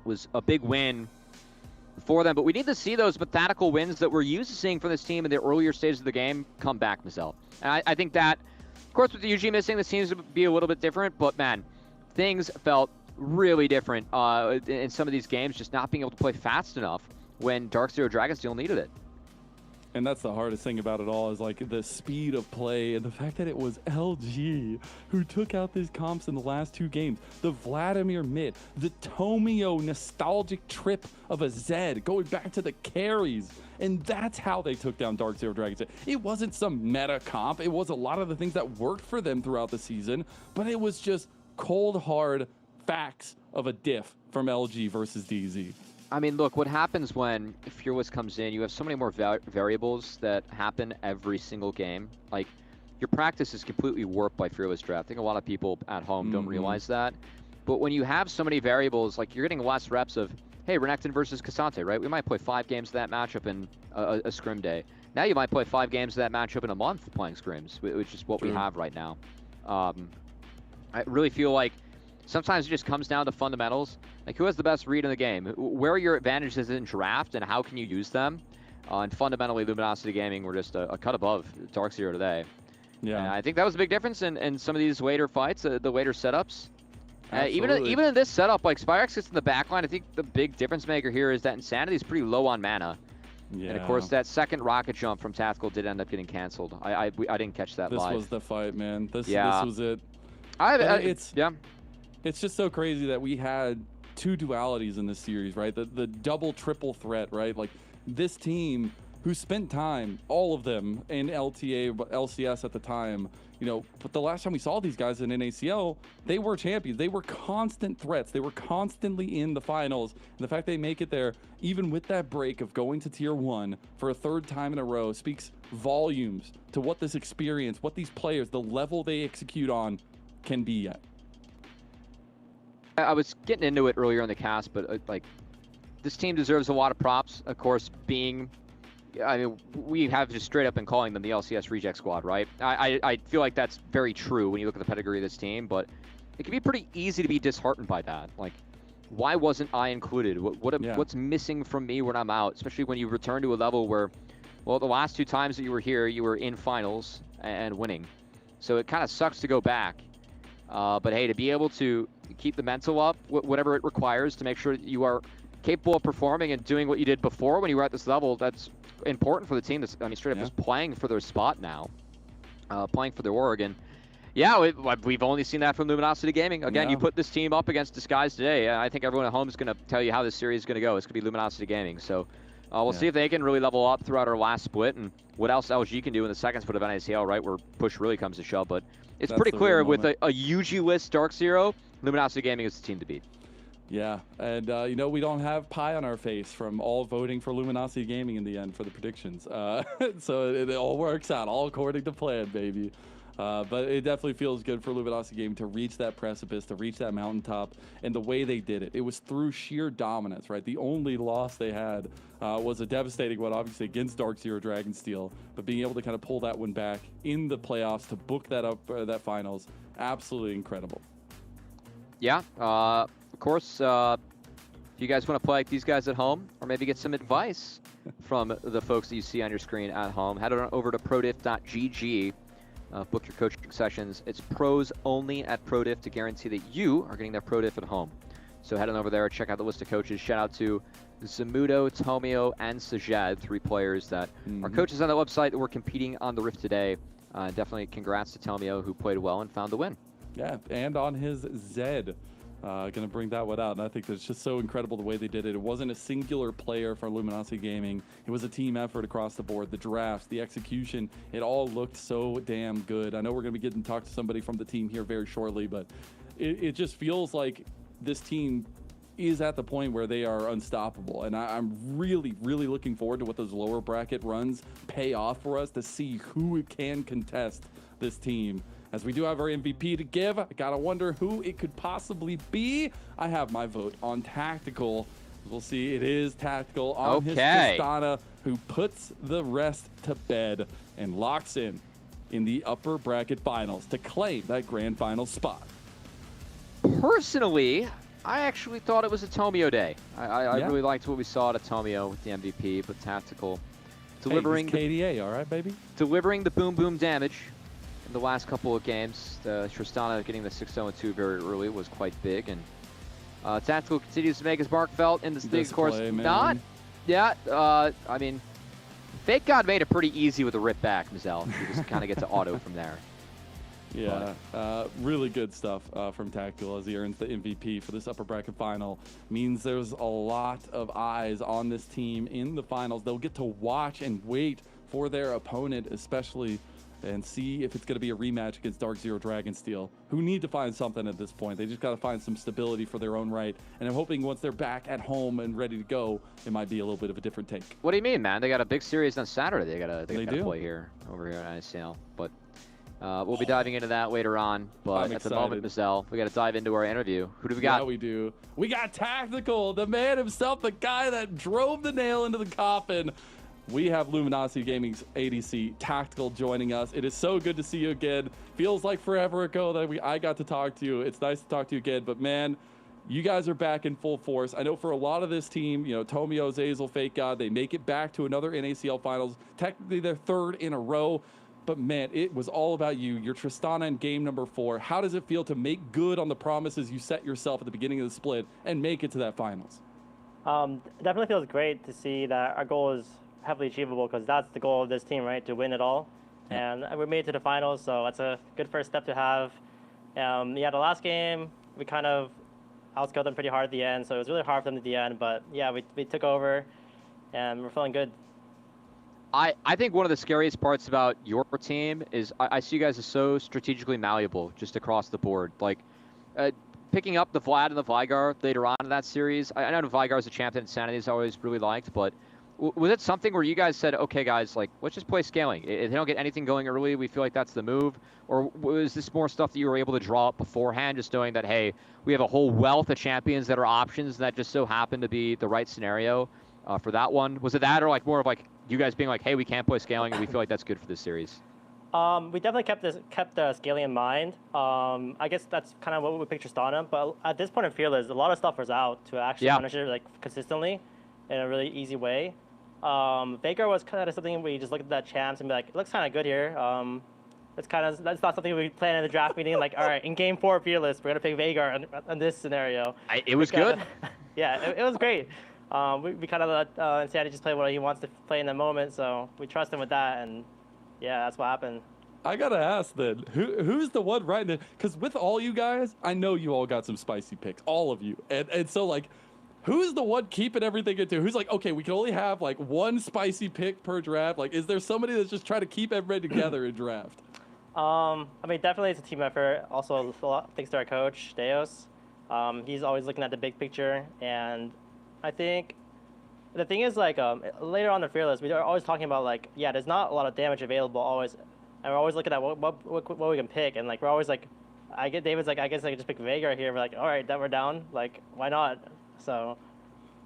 It was a big win for them, but we need to see those methodical wins that we're used to seeing from this team in the earlier stages of the game come back, Mizel. And I think that, of course, with the UG missing, this seems to be a little bit different, but man, things felt really different in some of these games, just not being able to play fast enough when Dark Zero Dragon Steel needed it. And that's the hardest thing about it all is like the speed of play and the fact that it was LG who took out these comps in the last 2 games. The Vladimir mid, the Tomio nostalgic trip of a Zed going back to the carries. And that's how they took down Dark Zero Dragons. It wasn't some meta comp. It was a lot of the things that worked for them throughout the season, but it was just cold, hard facts of a diff from LG versus DZ. I mean, look, what happens when Fearless comes in, you have so many more variables that happen every single game. Like, your practice is completely warped by Fearless Draft. I think a lot of people at home don't realize that. But when you have so many variables, like, you're getting less reps of, hey, Renekton versus Cassante, right? We might play 5 games of that matchup in a scrim day. Now you might play 5 games of that matchup in a month playing scrims, which is what we have right now. I really feel like sometimes it just comes down to fundamentals. Like, who has the best read in the game? Where are your advantages in draft, and how can you use them? And fundamentally, Luminosity Gaming were just a cut above Dark Zero today. Yeah, and I think that was a big difference in some of these later fights, the later setups. Even in this setup, like, Spyrex gets in the backline, I think the big difference maker here is that Insanity is pretty low on mana. Yeah. And of course, that second rocket jump from Tactical did end up getting canceled. I didn't catch that live. This was the fight, man. This was it. It's just so crazy that we had 2 dualities in this series, right? The double, triple threat, right? Like, this team who spent time, all of them, in LTA, LCS at the time, you know, but the last time we saw these guys in NACL, they were champions. They were constant threats. They were constantly in the finals. And the fact they make it there, even with that break of going to Tier 1 for a 3rd time in a row, speaks volumes to what this experience, what these players, the level they execute on can be at. I was getting into it earlier in the cast, but like, this team deserves a lot of props. Of course, being, I mean, we have just straight up been calling them the LCS reject squad, right? I feel like that's very true when you look at the pedigree of this team, but it can be pretty easy to be disheartened by that. Like, why wasn't I included? What's missing from me when I'm out? Especially when you return to a level where, well, the last 2 times that you were here, you were in finals and winning. So it kind of sucks to go back. But hey, to be able to keep the mental up, whatever it requires to make sure that you are capable of performing and doing what you did before when you were at this level, that's important for the team that's, I mean, straight up just playing for their spot now, playing for their Oregon. Yeah, we've only seen that from Luminosity Gaming. Again, you put this team up against Disguise today, I think everyone at home is going to tell you how this series is going to go. It's going to be Luminosity Gaming. So we'll see if they can really level up throughout our last split and what else LG can do in the second split of NACL, right, where push really comes to shove. But it's pretty clear with a UG list Dark Zero, Luminosity Gaming is the team to beat. Yeah, and you know, we don't have pie on our face from all voting for Luminosity Gaming in the end for the predictions. So it all works out, all according to plan, baby. But it definitely feels good for Luminosity Gaming to reach that precipice, to reach that mountaintop, and the way they did it was through sheer dominance, right? The only loss they had was a devastating one, obviously, against Dark Zero Dragonsteel, but being able to kind of pull that one back in the playoffs to book that up, that finals, absolutely incredible. Yeah, of course, if you guys want to play like these guys at home, or maybe get some advice from the folks that you see on your screen at home, head on over to prodiff.gg. Book your coaching sessions. It's pros only at ProDiff to guarantee that you are getting that ProDiff at home. So head on over there, check out the list of coaches. Shout out to Zamudo, Tomio, and Sajed, 3 players that are coaches on the website that were competing on the Rift today. Definitely congrats to Tomio, who played well and found the win. Yeah, and on his Zed. Going to bring that one out, and I think that's just so incredible the way they did it. It wasn't a singular player for Luminosity Gaming. It was a team effort across the board. The drafts, the execution, it all looked so damn good. I know we're going to be getting to talk to somebody from the team here very shortly, but it just feels like this team is at the point where they are unstoppable, and I'm really, really looking forward to what those lower bracket runs pay off for us to see who can contest this team. As we do have our MVP to give, I gotta wonder who it could possibly be. I have my vote on Tactical. We'll see, it is Tactical on his Tristana, who puts the rest to bed and locks in the upper bracket finals to claim that grand final spot. Personally, I actually thought it was a Tomio day. I really liked what we saw at Tomio with the MVP, but Tactical delivering KDA, all right, baby? Delivering the boom boom damage. The last couple of games, Tristana getting the 6-0-2 very early was quite big, and Tactical continues to make his mark felt in this league, of course. Play, not, yeah. I mean, Fake God made it pretty easy with a rip back, Mazel. You just kind of get to auto from there. Yeah, really good stuff from Tactical as he earns the MVP for this upper bracket final. Means there's a lot of eyes on this team in the finals. They'll get to watch and wait for their opponent, especially, and see if it's going to be a rematch against Dark Zero Dragonsteel, who need to find something at this point. They just got to find some stability for their own right. And I'm hoping once they're back at home and ready to go, it might be a little bit of a different take. What do you mean, man? They got a big series on Saturday. They got to do. play over here at NACL. But we'll be diving into that later on. But I'm at the moment, Mazel, we got to dive into our interview. Who do we got? Yeah, we do. We got Tactical, the man himself, the guy that drove the nail into the coffin. We have Luminosity Gaming's ADC Tactical joining us. It is so good to see you again. Feels like forever ago that I got to talk to you. It's nice to talk to you again, but man, you guys are back in full force. I know for a lot of this team, you know, Tomio, Zazel, Fake God, they make it back to another NACL finals. Technically, they're third in a row, but man, it was all about you. You're Tristana in game number 4. How does it feel to make good on the promises you set yourself at the beginning of the split and make it to that finals? Definitely feels great to see that our goal is heavily achievable, because that's the goal of this team, right? To win it all. And we made it to the finals, so that's a good first step to have. Yeah, the last game, we kind of outscored them pretty hard at the end, so it was really hard for them at the end, but yeah, we took over, and we're feeling good. I think one of the scariest parts about your team is I see you guys as so strategically malleable just across the board. Like, picking up the Vlad and the Vigar later on in that series, I know Vigar is a champion Insanity's always really liked, but was it something where you guys said, okay, guys, like, let's just play scaling? If they don't get anything going early, we feel like that's the move? Or was this more stuff that you were able to draw up beforehand, just knowing that, hey, we have a whole wealth of champions that are options that just so happen to be the right scenario for that one? Was it that, or like more of like you guys being like, hey, we can't play scaling and we feel like that's good for this series? We definitely kept the scaling in mind. I guess that's kind of what we picture Tristana, but at this point in Fearless, a lot of stuff was out to actually punish it like consistently in a really easy way. Baker was kind of something where you just look at that champs and be like, it looks kind of good here. That's not something we planned in the draft meeting. Like, all right, in game 4 Fearless, we're gonna pick Vagar on this scenario. It was good. Yeah, it was great. We kind of let Insanity just play what he wants to play in the moment, so we trust him with that, and yeah, that's what happened. I gotta ask then, who's the one right now? Because with all you guys, I know you all got some spicy picks, all of you, and so like, who's the one keeping everything into? Who's like, okay, we can only have like one spicy pick per draft. Like, is there somebody that's just trying to keep everybody together in draft? I mean, definitely it's a team effort. Also, thanks to our coach, Deos. He's always looking at the big picture, and I think the thing is, like, later on in Fearless, we are always talking about, like, yeah, there's not a lot of damage available always, and we're always looking at what we can pick, and like we're always like, David's like, I guess I could just pick Vagar here. We're like, all right, then we're down. Like, why not? So,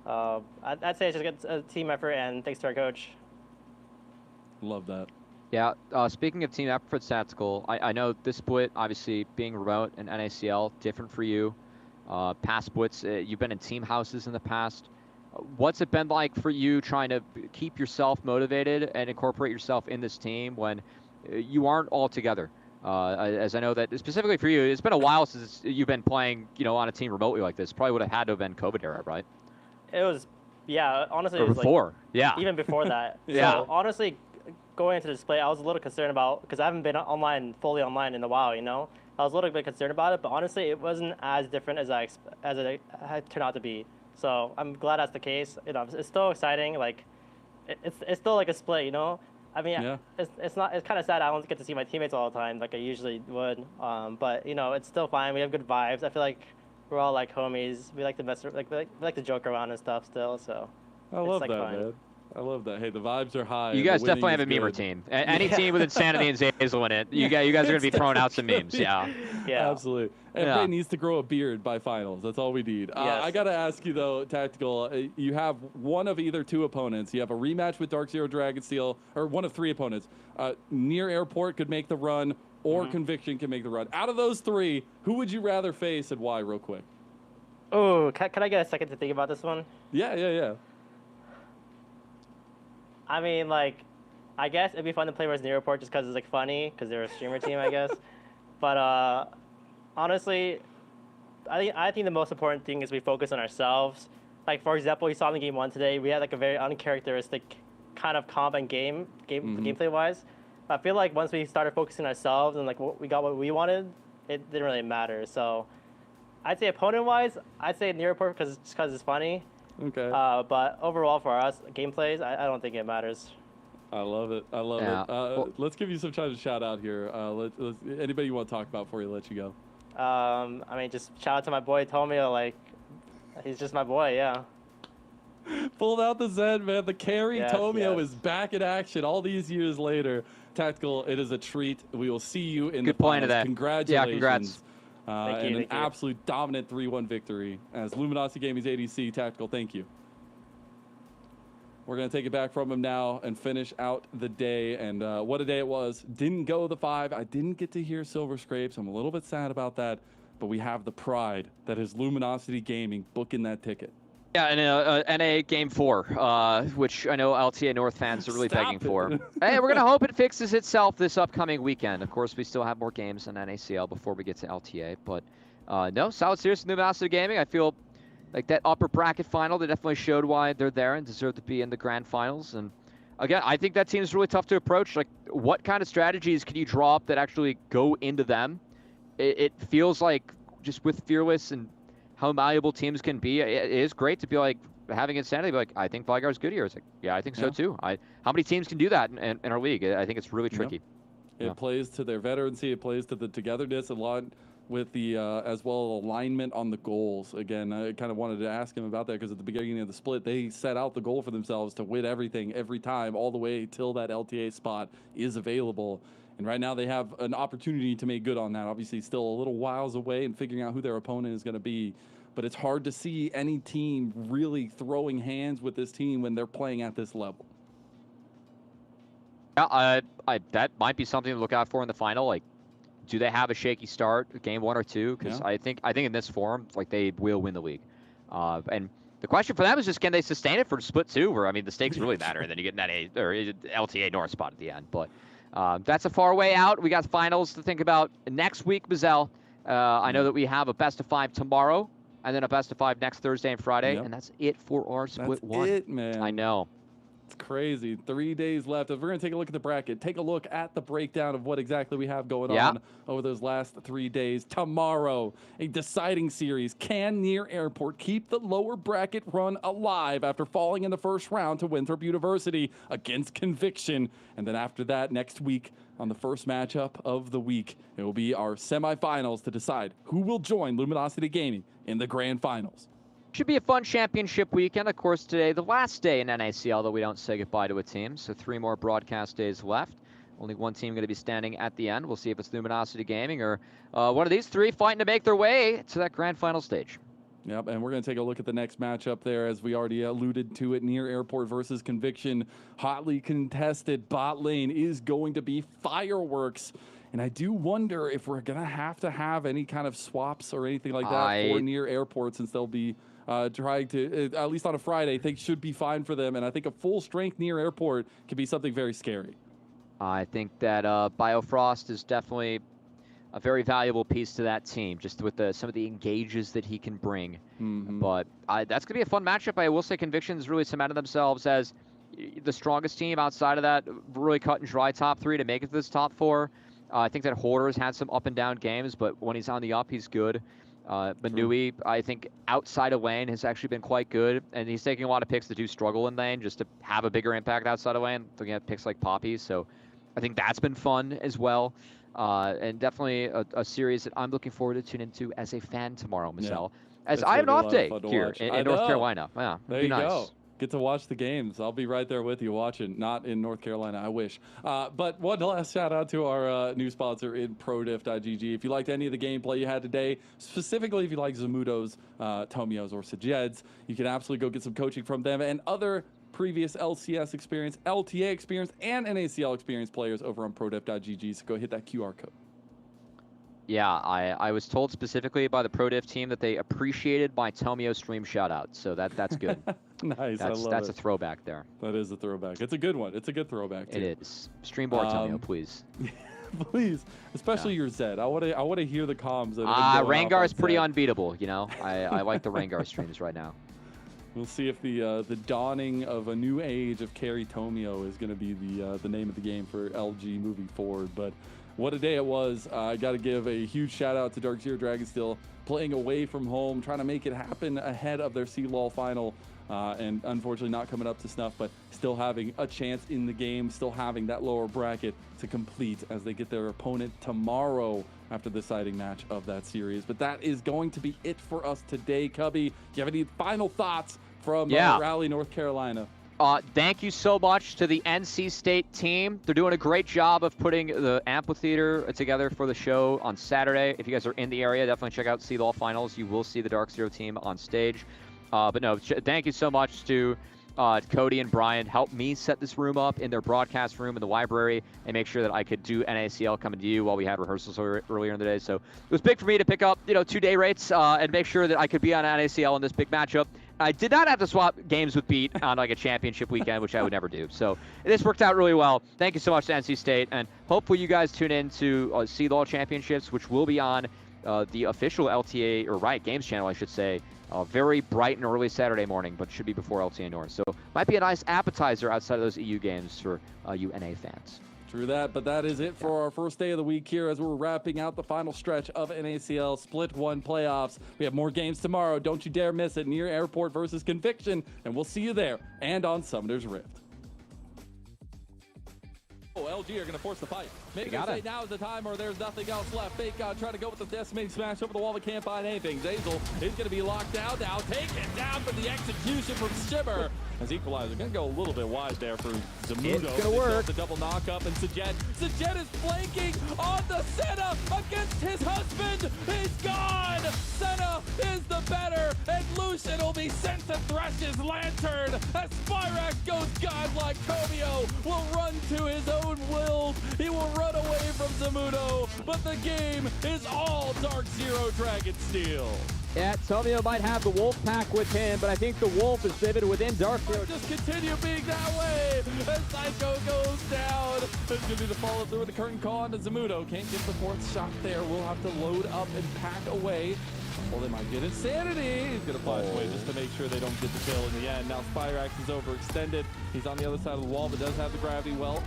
I'd say it's just a team effort, and thanks to our coach. Love that. Yeah, speaking of team effort tactical, I know this split, obviously, being remote and NACL, different for you. Past splits, you've been in team houses in the past. What's it been like for you trying to keep yourself motivated and incorporate yourself in this team when you aren't all together? As I know that specifically for you, it's been a while since you've been playing, on a team remotely like this. Probably would have had to have been COVID era, right? It was, yeah, honestly. Or it was before, like, yeah. Even before that. Yeah. So, honestly, going into the display, I was a little concerned about, because I haven't been fully online in a while, I was a little bit concerned about it, but honestly, it wasn't as different as it had turned out to be. So I'm glad that's the case. It's still exciting. Like, it's still like a split. I mean, Yeah. It's kind of sad I don't get to see my teammates all the time like I usually would. But it's still fine. We have good vibes. I feel like we're all like homies. We like to mess, we like to joke around and stuff still. So I love like that, fine. man. I love that. Hey, the vibes are high. You and the guys winning definitely have a is memer good. team. Any team with Insanity and Zazel in it, you guys are going to be throwing out some memes. Yeah. Yeah. Absolutely. Everybody needs to grow a beard by finals. That's all we need. Yes. I got to ask you, though, Tactical, you have one of either two opponents. You have a rematch with Dark Zero Dragonsteel, or one of three opponents. Near Airport could make the run, or Conviction can make the run. Out of those three, who would you rather face and why, real quick? Oh, can I get a second to think about this one? Yeah. I mean, like, I guess it'd be fun to play versus Nearoport just because it's, like, funny, because they're a streamer team, I guess. But, honestly, I think the most important thing is we focus on ourselves. Like, for example, you saw in the game 1 today, we had, like, a very uncharacteristic kind of comp and gameplay wise. I feel like once we started focusing on ourselves and like we got what we wanted, it didn't really matter. So I'd say opponent wise, I'd say Near Airport because it's funny. Okay. But overall for us, gameplays, I don't think it matters. I love it. I love Yeah. it. Let's give you some time to shout out here. Let's anybody you want to talk about before you let you go. I mean, just shout out to my boy Tomio. Like, he's just my boy. Yeah. Pulled out the Zen, man. The carry Yes, Tomio yes. is back in action all these years later. Tactical, it is a treat. We will see you in Good the point of finals. that. Congratulations. Yeah, congrats. Thank you, and an thank you. absolute dominant 3-1 victory as Luminosity Gaming's ADC. Tactical, thank you. We're going to take it back from him now and finish out the day. And what a day it was. Didn't go the 5. I didn't get to hear Silver Scrapes. I'm a little bit sad about that. But we have the pride that is Luminosity Gaming booking that ticket. Yeah, and NA Game 4, which I know LTA North fans are really Stop begging it. for. Hey, we're going to hope it fixes itself this upcoming weekend. Of course, we still have more games in NACL before we get to LTA. But no, solid series for Luminosity Gaming. I feel like that upper bracket final, they definitely showed why they're there and deserve to be in the grand finals. And again, I think that team is really tough to approach. Like, what kind of strategies can you draw up that actually go into them? It feels like just with Fearless and how malleable teams can be, it is great to be like having Insanity be like, I think Vigar's good here. It's like, yeah, I think so too. How many teams can do that in our league? I think it's really tricky. It plays to their veterancy. It plays to the togetherness a lot with the as well alignment on the goals. Again, I kind of wanted to ask him about that because at the beginning of the split, they set out the goal for themselves to win everything every time, all the way till that LTA spot is available. And right now they have an opportunity to make good on that. Obviously, still a little whiles away and figuring out who their opponent is going to be. But it's hard to see any team really throwing hands with this team when they're playing at this level. Yeah, that might be something to look out for in the final. Like, do they have a shaky start, game 1 or 2? Because I think in this form, like, they will win the league. And the question for them is just, can they sustain it for split 2, where, I mean, the stakes really matter, and then you get that LTA North spot at the end. But that's a far way out. We got finals to think about next week, Mazel. I know that we have a best of 5 tomorrow, and then a best of 5 next Thursday and Friday, and that's it for our split 1. That's it, man. I know. It's crazy. 3 days left. If we're going to take a look at the bracket, take a look at the breakdown of what exactly we have going on over those last 3 days. Tomorrow, a deciding series. Can Near Airport keep the lower bracket run alive after falling in the first round to Winthrop University against Conviction? And then after that, next week, on the first matchup of the week, it will be our semifinals to decide who will join Luminosity Gaming in the grand finals. Should be a fun championship weekend. Of course, today, the last day in NACL, though we don't say goodbye to a team. So 3 more broadcast days left. Only one team going to be standing at the end. We'll see if it's Luminosity Gaming or one of these 3 fighting to make their way to that grand final stage. Yep, and we're going to take a look at the next matchup there, as we already alluded to it. Near Airport versus Conviction. Hotly contested. Bot lane is going to be fireworks. And I do wonder if we're going to have any kind of swaps or anything like that for Near Airport, since they'll be trying to, at least on a Friday, things should be fine for them. And I think a full strength Near Airport could be something very scary. I think that Biofrost is definitely a very valuable piece to that team, just with some of the engages that he can bring. But that's going to be a fun matchup. I will say Conviction's really cemented themselves as the strongest team outside of that really cut and dry top 3 to make it to this top 4. I think that Hoarder's had some up and down games, but when he's on the up, he's good. Manui, I think outside of lane has actually been quite good, and he's taking a lot of picks that do struggle in lane just to have a bigger impact outside of lane, looking at picks like Poppy. So I think that's been fun as well. And definitely a series that I'm looking forward to tune into as a fan tomorrow, Michelle. As I have an off day here in North Carolina. Yeah, there you go. Get to watch the games. I'll be right there with you watching. Not in North Carolina, I wish. But one last shout out to our new sponsor in ProDiff.gg. If you liked any of the gameplay you had today, specifically if you like Zamudo's, Tomio's, or Sajed's, you can absolutely go get some coaching from them and other previous LCS experience, LTA experience, and NACL experience players over on ProDiff.gg. So go hit that QR code. Yeah, I was told specifically by the ProDiff team that they appreciated my Tomio stream shout out. So that's good. Nice. That's a throwback there. That is a throwback. It's a good one. It's a good throwback too. It is. Stream more Tomio, please. Please, especially your Zed. I want to hear the comms. Rengar is pretty unbeatable. You know, I like the Rengar streams right now. We'll see if the dawning of a new age of Carry Tomio is going to be the name of the game for LG moving forward. But what a day it was. I got to give a huge shout out to Dark Zero Dragonsteel, playing away from home, trying to make it happen ahead of their CLOL final. And unfortunately not coming up to snuff, but still having a chance in the game, still having that lower bracket to complete as they get their opponent tomorrow after the deciding match of that series. But that is going to be it for us today. Cubby, do you have any final thoughts from Raleigh, North Carolina? Thank you so much to the NC State team. They're doing a great job of putting the amphitheater together for the show on Saturday. If you guys are in the area, definitely check out CLOL Finals. You will see the Dark Zero team on stage. But no, thank you so much to Cody and Brian. Helped me set this room up in their broadcast room in the library and make sure that I could do NACL coming to you while we had rehearsals earlier in the day. So it was big for me to pick up, 2-day rates and make sure that I could be on NACL in this big matchup. I did not have to swap games with Beat on like a championship weekend, which I would never do. So this worked out really well. Thank you so much to NC State, and hopefully you guys tune in to CLOL Championships, which will be on the official LTA or Riot Games channel, I should say. Very bright and early Saturday morning, but should be before LTA North. So might be a nice appetizer outside of those EU games for you NA fans. True that, but that is it for our first day of the week here as we're wrapping out the final stretch of NACL Split 1 playoffs. We have more games tomorrow. Don't you dare miss it. Near Airport versus Conviction, and we'll see you there and on Summoner's Rift. LG are going to force the fight. Maybe they say now is the time or there's nothing else left. Fake God trying to go with the decimating smash over the wall, but can't find anything. Zazel is going to be locked down now. Taken down for the execution from Shimmer. As Equalizer going to go a little bit wide there for Zamudo. It's going to work. The double knock up, and Sajet is flanking on the Senna against his husband. He's gone. Senna is the better, and Lucian will be sent to Thresh's Lantern as Spyrax goes godlike. Tomio will run to his own will. He will run away from Zamudo, but the game is all Dark Zero Dragonsteel. Yeah, Tomio might have the Wolf pack with him, but I think the Wolf is vivid within Dark Zero. Just continue being that way as Psycho goes down. There's going to be the follow-through with the curtain call onto Zamudo. Can't get the fourth shot there. We'll have to load up and pack away. Well, they might get Insanity. He's going to flash away just to make sure they don't get the kill in the end. Now Spyrax is overextended. He's on the other side of the wall, but does have the gravity well.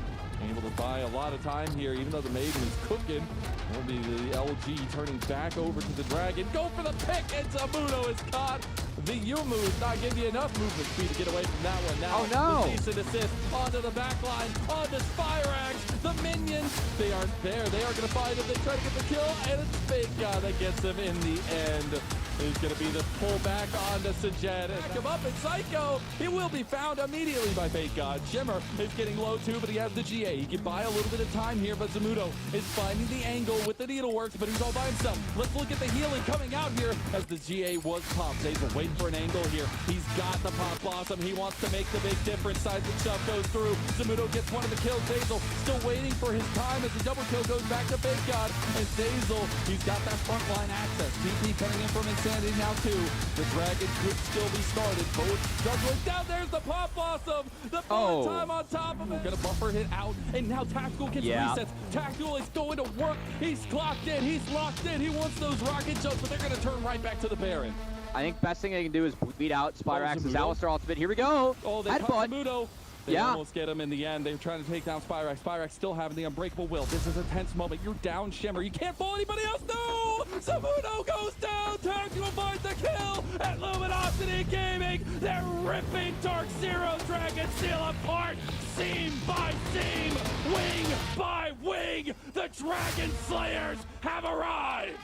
Able to buy a lot of time here, even though the Maiden is cooking. Will be the LG turning back over to the Dragon. Go for the pick, and Zamudo is caught. The U-move not giving you enough movement speed to get away from that one. Now, the cease and assist onto the back line, onto Spyrax. The minions, they aren't there. They are going to find him. They try to get the kill, and it's Fake God that gets him in the end. It's going to be the pullback onto Sajet. Back him up, and Psycho, he will be found immediately by Fake God. Shimmer is getting low too, but he has the GA. He can buy a little bit of time here, but Zamudo is finding the angle with the needleworks, but he's all by himself. Let's look at the healing coming out here as the GA was popped. Zazel waiting for an angle here. He's got the Pop Blossom. He wants to make the big difference. Seismic Shove goes through. Zamudo gets one of the kills. Zazel still waiting for his time as the double kill goes back to Fake God. And Zazel, he's got that front line access. TP coming in from Insanity now too. The Dragon could still be started. Both juggling down. There's the Pop Blossom. The full time on top of it. Gonna buffer hit out. And now Tactical gets resets. Tactical is going to work. He's clocked in. He's locked in. He wants those rocket jumps, but they're going to turn right back to the Baron. I think best thing they can do is beat out Spyrax's Alistar ultimate. Here we go. Oh, they caught Zamudo. They almost get him in the end. They're trying to take down Spyrax. Spyrax still having the unbreakable will. This is a tense moment. You're down, Shimmer. You can't fool anybody else. No! Zamudo goes down. Tactical finds the kill at Luminosity Gaming. They're ripping Dark Zero Dragonsteel apart. Seam by seam. Wing by wing. The Dragon Slayers have arrived.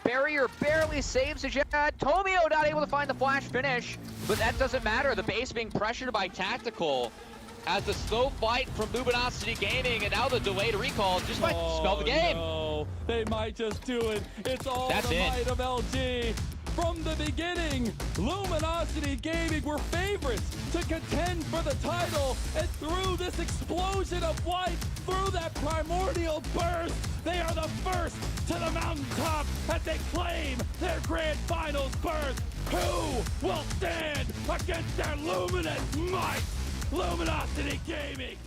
Barrier barely saves Sajet. Tomio not able to find the flash finish, but that doesn't matter. The base being pressured by Tactical as the slow fight from Luminosity Gaming, and now the delayed recall just might spell the game. No. They might just do it. It's all the might of LG. From the beginning, Luminosity Gaming were favorites to contend for the title, and through this explosion of light, through that primordial burst, they are the first to the mountaintop as they claim their grand finals berth. Who will stand against their luminous might? Luminosity Gaming